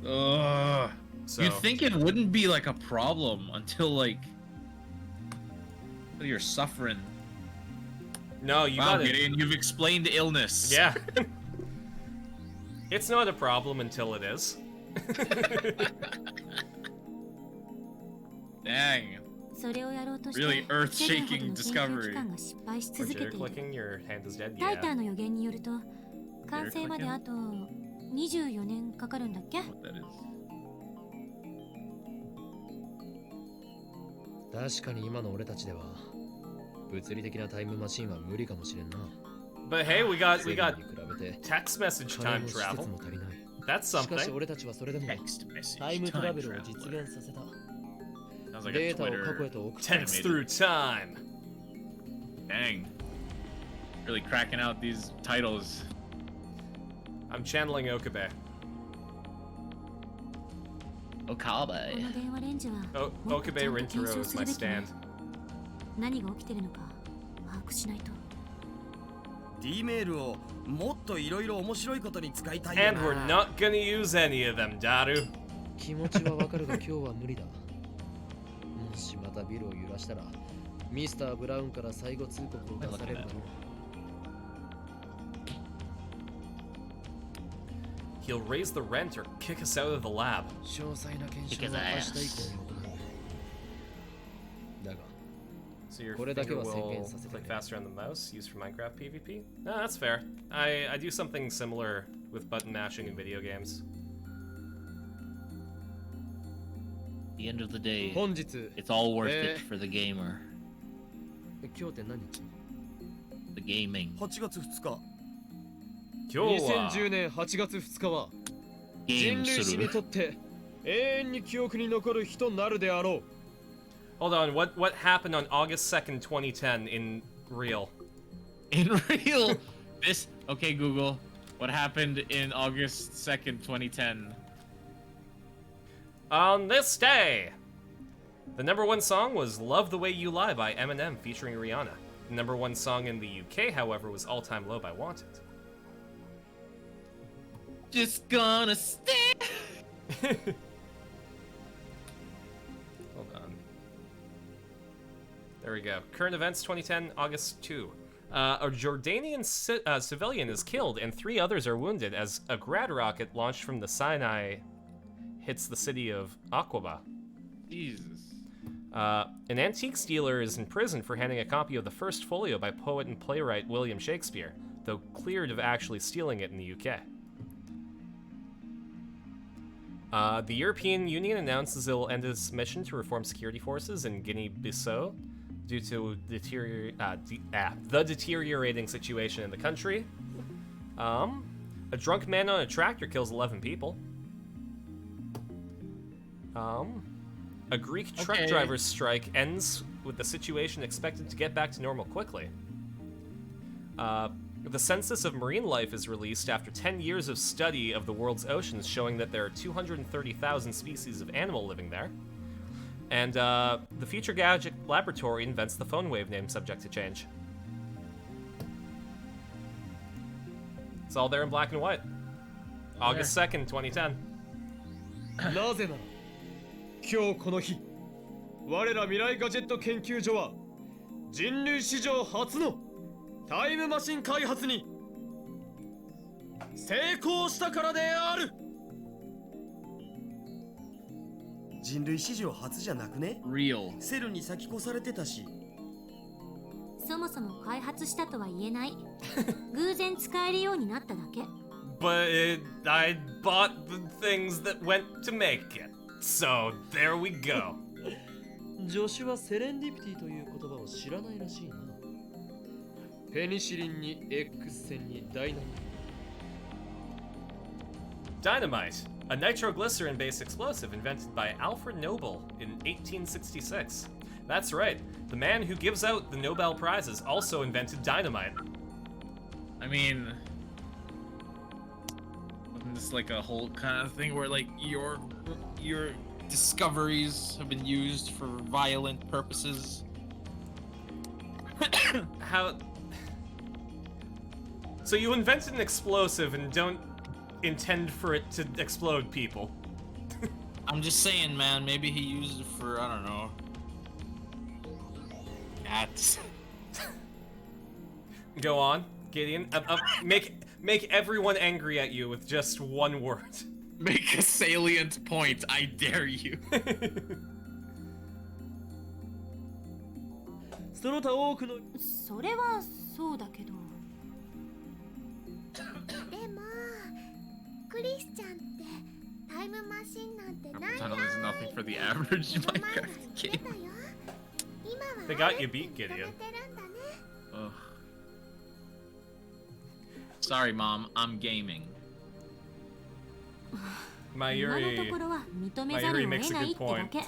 Ugh. So You'd think it wouldn't be like a problem until like you're suffering. no, you Wow, got it. Gideon, you've explained illness. Yeah. It's not a problem until it is. Dang. それをやろうとして Really セブンほど earth-shaking の研究機 discovery. 関が失敗し Or 続け jitter ている clicking, your hand is dead. タイター Yeah. の予言によると完成まであと24年かかるんだっけ What that is. 確かに今の俺たちでは物理的なタイムマシンは無理かもしれんな。 But hey, we got セブンに比べて text message 金 time も施設 travel. も足りない。 That's しかし something. 俺たちはそれでも Text message タイムトラベルを time 実 traveler. 現させた。 Sounds like a データを過去 Twitter. へと送って Text through time. Dang. Really cracking out these titles. I'm channeling Okabe. こ Okabe. の電話レンジは O- もっとち Okabe ゃんと検 Rintaro 証 is す my るべきね stand. 何が起きてるのか把握しないと D メールをもっといろいろ面白いことに使いたいよ And we're な。 not gonna use any of them, Daru. 気持ちはわかるが今日は無理だ。もしまたビルを揺らしたらミスター・ブラウンから最後通告を出されるだろう。 He'll raise the rent or kick us out of the lab. 詳細な検証 Kick his は明 ass. 日以降に行う。だが So your これだけ finger は宣 will 言させて click ね。 faster on the mouse used for Minecraft PvP? No, that's fair. I do something similar with button mashing in video games. At the end of the day, 本日 it's all worth Eh. it for the gamer. 今日って何日 The gaming. 8月2日。今日は2010年8月2日は Game 人類史にとって永遠に記憶に残る日となるであろう。 Hold on, what happened on August 2nd, 2010 in real? In real. This. Okay, Google. What happened in August 2nd, 2010? On this day, the #1 song was Love the Way You Lie by Eminem featuring Rihanna. The #1 song in the UK, however, was All Time Low by Wanted. Just gonna stay. Hold on. There we go. Current events 2010, August 2. A Jordanian civilian is killed and 3 others are wounded as a grad rocket launched from the Sinai hits the city of Aqaba. Jesus. An antiques dealer is in prison for handing a copy of the first folio by poet and playwright William Shakespeare, though cleared of actually stealing it in the UK. The European Union announces it will end its mission to reform security forces in Guinea-Bissau due to the deteriorating situation in the country. A drunk man on a tractor kills 11 people. A Greek truck driver's strike ends with the situation expected to get back to normal quickly. The Census of Marine Life is released after 10 years of study of the world's oceans, showing that there are 230,000 species of animal living there. And the Future Gadget Laboratory invents the phone wave name subject to change. It's all there in black and white. August 2nd, 2010. なぜなら今日この日我ら未来ガジェット研究所は人類史上初のタイムマシン開発に成功したからである。人類史上初じゃなくね？ Real. セルに先越されてたし。そもそも開発したとは言えない偶然使えるようになっただけ But I bought the things that went to make it. So there we go. 助手はセレンディピティという言葉を知らないらしいな。ペニシリンに X 線にダイナミック。 Dynamite, a nitroglycerin-based explosive invented by Alfred Nobel in 1866. That's right, the man who gives out the Nobel Prizes also invented dynamite. I mean, this like a whole kind of thing where like your discoveries have been used for violent purposes? How? So you invented an explosive and don't intend for it to explode people? I'm just saying, man. Maybe he used it for, I don't know, cats. Go on, Gideon. Make everyone angry at you with just one word. Make a salient point. I dare you. その他多くのそれはそうだけど。でもクリスちゃんってタイムマシンなんてない Tunnel is nothing for the average Minecraft game. They got you beat, Gideon. Ugh. Sorry, Mom. I'm gaming. 今のところは認めざるを得ないってだけ。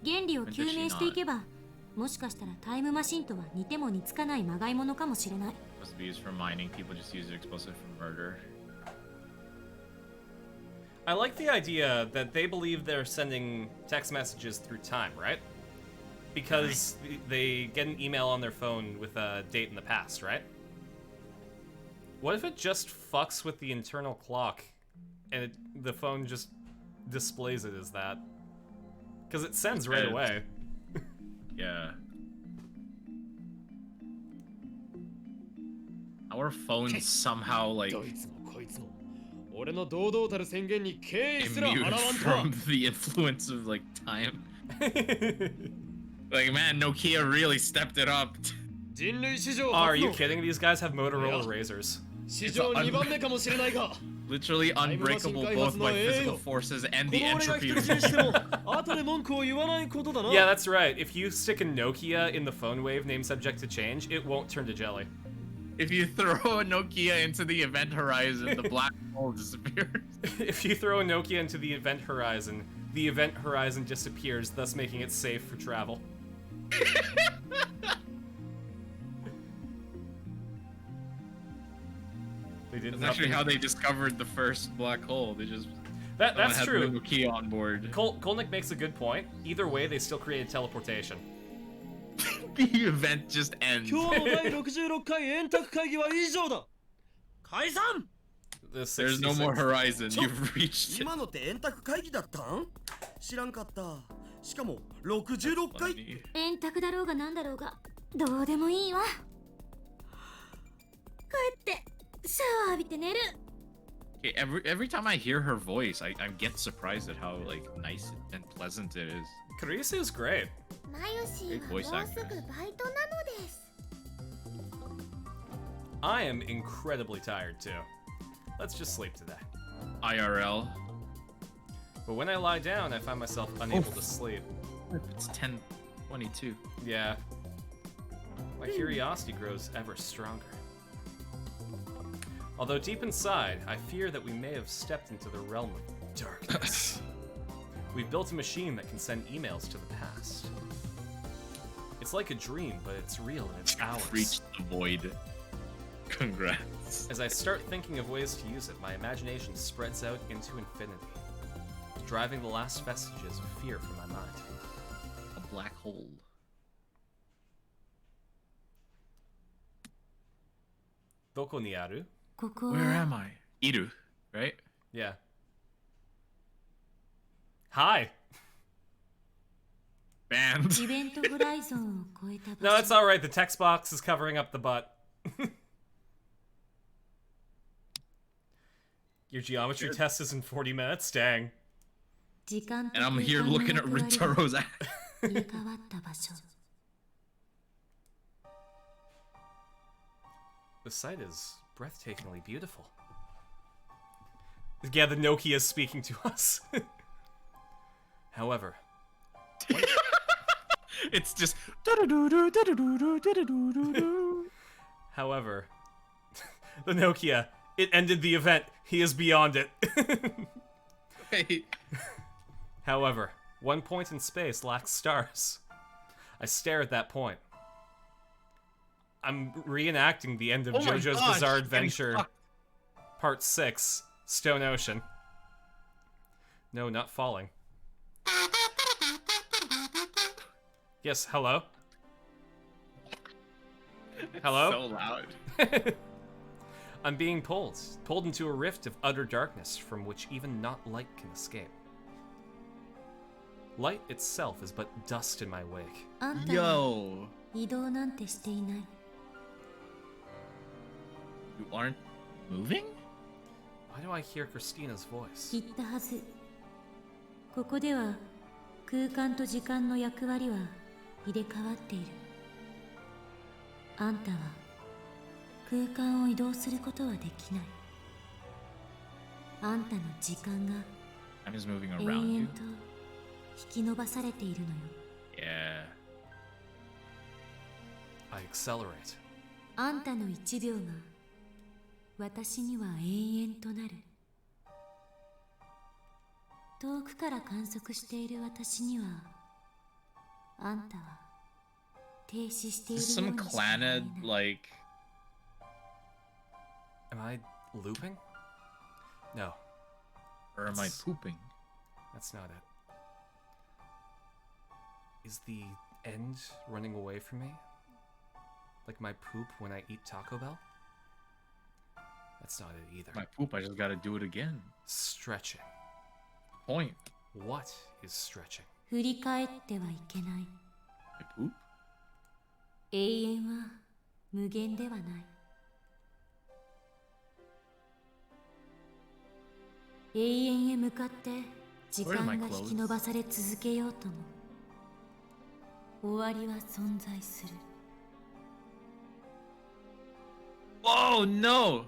原理を究明していけば、もしかしたらタイムマシンとは似ても似つかないまがいものかもしれない。Must be used for mining. People just use their explosive for murder. I like the idea that they believe they're sending text messages through time, right? Because they get an email on their phone with a date in the past, right? What if it just fucks with the internal clock and the phone just displays it as that? Because it sends right away. Yeah. Our phones somehow like immune from the influence of like time. Like, man, Nokia really stepped it up. Oh, are you kidding? These guys have Motorola razors. Literally unbreakable both by physical forces and the entropy of Yeah, that's right. If you stick a Nokia in the phone wave name subject to change, it won't turn to jelly. If you throw a Nokia into the event horizon, the black hole disappears. If you throw a Nokia into the event horizon disappears, thus making it safe for travel. That's actually how they discovered the first black hole. They just that's true. Had Nokia on board. Kolnick makes a good point. Either way, they still created teleportation. The event just ends. There's no more horizon. You've reached it. 知らんかった。しかも66回。円卓だろうがなんだろうがどうでもいいわ。帰ってシャワー浴びて寝る。Okay, every time I hear her voice, I get surprised at how like nice and pleasant it is. Carissa is great. マユシーはもうすぐバイトなのです。 I am incredibly tired too. Let's just sleep today. IRL. But when I lie down, I find myself unable to sleep. It's 10:22. Yeah. My curiosity grows ever stronger. Although deep inside, I fear that we may have stepped into the realm of darkness. We've built a machine that can send emails to the past. It's like a dream, but it's real and it's ours. Reached the void. Congrats. As I start thinking of ways to use it, my imagination spreads out into infinity, driving the last vestiges of fear from my mind. A black hole. Doko ni aru? Where am I? Iru, right? Yeah. Hi! Banned. No, it's alright, the text box is covering up the butt. Your geometry test is in 40 minutes? Dang. And I'm here looking at Ritaro's ass. The site is breathtakingly beautiful. Yeah, the Nokia is speaking to us. However... It's just... However... The Nokia, it ended the event. He is beyond it. Hey. However, one point in space lacks stars. I stare at that point. I'm reenacting the end of JoJo's Bizarre Adventure Part 6 Stone Ocean. No, not falling. Yes, hello? Hello? So loud. I'm being pulled into a rift of utter darkness from which even not light can escape. Light itself is but dust in my wake. Yo. 移動なんてしていない。 You aren't moving? Why do I hear Christina's voice? 言ったはず。ここでは空間と時間の役割は入れ替わっている。あんたは空間を移動することはできない。あんたの時間が I'm just moving 永 around 遠 you. と引き伸ばされているのよ。 Yeah. I accelerate. あんたの1秒が私には永遠となる。遠くから観測している私にはあんたは停止している Is よう some にしか見えない claned like Am I looping? No. or am I That's- pooping? That's not it. Is the end running away from me? Like my poop when I eat Taco Bell? That's not it either. My poop, I just gotta do it again. Stretching. Point. What is stretching? 振り返ってはいけない。 My poop? 永遠は無限ではない。永遠へ向かって時間が引き伸ばされ続けようとも終わりは存在する。 Oh no!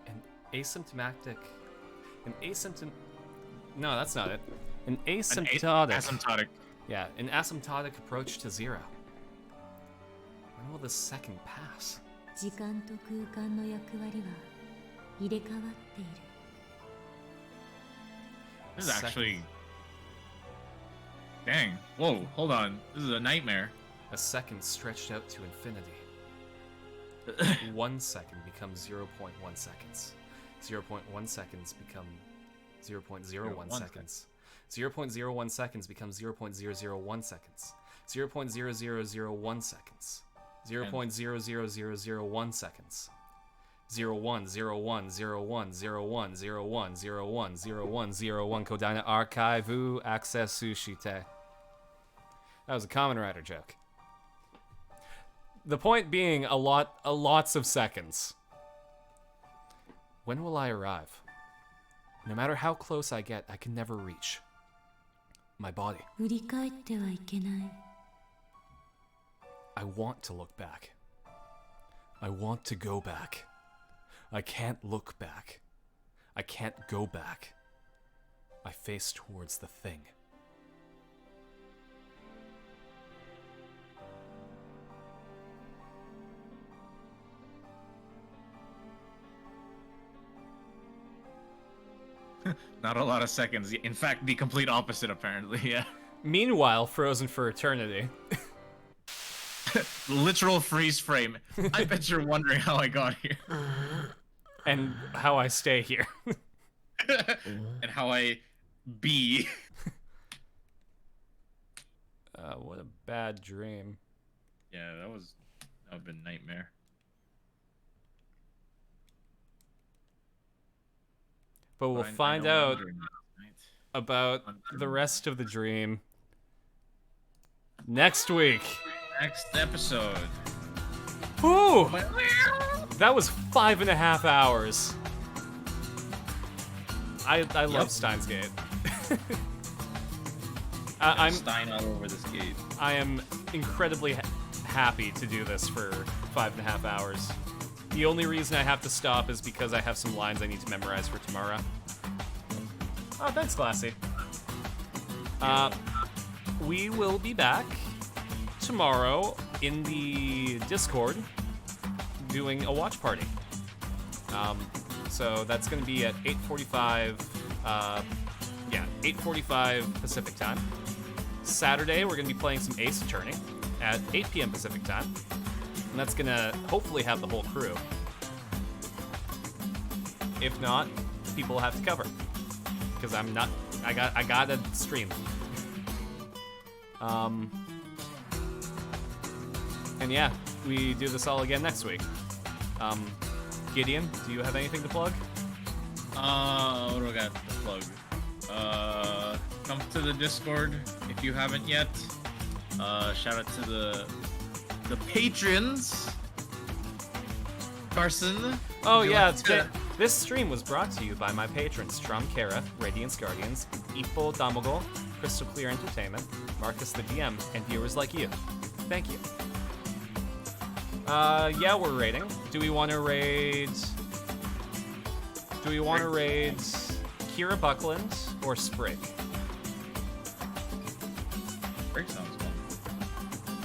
An No, that's not it. An asymptotic. Asymptotic. Yeah, an asymptotic approach to zero. When will this second pass? 時間と空間の役割は入れ替わっている。 This is actually... Dang. Whoa, hold on. This is a nightmare. A second stretched out to infinity. 1 second becomes 0.1 seconds. 0.1 seconds become 0.01 seconds. 0.01 seconds becomes 0.001 seconds. 0.0001 seconds. 0.00001 seconds. 0101010101010101 Kodina Archive Access Sushite. That was a Kamen Rider joke. The point being lots of seconds. When will I arrive? No matter how close I get, I can never reach my body. 振り返ってはいけない。 I want to look back. I want to go back. I can't look back. I can't go back. I face towards the thing. Not a lot of seconds. In fact, the complete opposite, apparently, yeah. Meanwhile, frozen for eternity. Literal freeze frame. I bet you're wondering how I got here. And how I stay here. And how I be. What a bad dream. Yeah, that would have been a nightmare. But we'll find out about the rest of the dream next week. Next episode. Whew! That was 5.5 hours. I love Steins Gate. I'm Stein all over this gate. I am incredibly happy to do this for 5.5 hours. The only reason I have to stop is because I have some lines I need to memorize for tomorrow. Oh, thanks, Classy. We will be back tomorrow in the Discord doing a watch party. So that's going to be at 8:45. 8:45 Pacific time. Saturday, we're going to be playing some Ace Attorney at 8 p.m. Pacific time. And that's going to hopefully have the whole crew. If not, people will have to cover. Because I'm not. I got a stream. And yeah, we do this all again next week. Gideon, do you have anything to plug? What do I got to plug? Come to the Discord if you haven't yet. Shout out to the patrons. Carson. Oh yeah, this stream was brought to you by my patrons Strum Kara, Radiance Guardians, Ifo Damogol, Crystal Clear Entertainment, Marcus the DM, and viewers like you. Thank you. Yeah, we're raiding. Do we want to raid Kira Buckland or Sprig? Sprig sounds fun.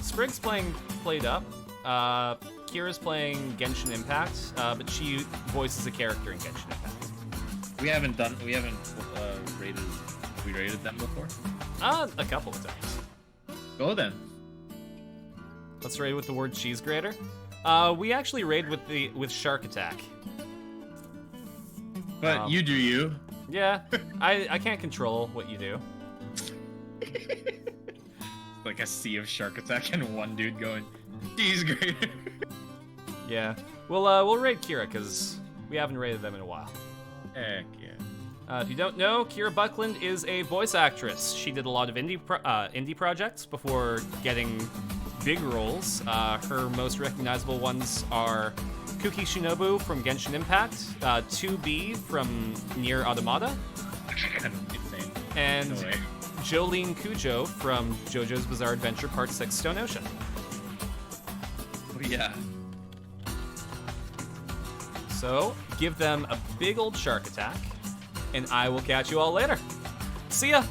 Sprig's played up. Kira's playing Genshin Impact, but she voices a character in Genshin Impact. We haven't raided. We raided them before? A couple of times. Go then. Let's raid with the word cheese grater. We actually raid with Shark Attack. But you do you. Yeah, I can't control what you do. Like a sea of Shark Attack and one dude going, cheese grater. Yeah, we'll raid Kira because we haven't raided them in a while. Heck yeah. If you don't know, Kira Buckland is a voice actress. She did a lot of indie projects before getting big roles. Her most recognizable ones are Kuki Shinobu from Genshin Impact, 2B from Nier Automata, Insane. and No way. Jolene Kujo from JoJo's Bizarre Adventure Part 6 Stone Ocean. Oh yeah. So, give them a big old shark attack, and I will catch you all later. See ya!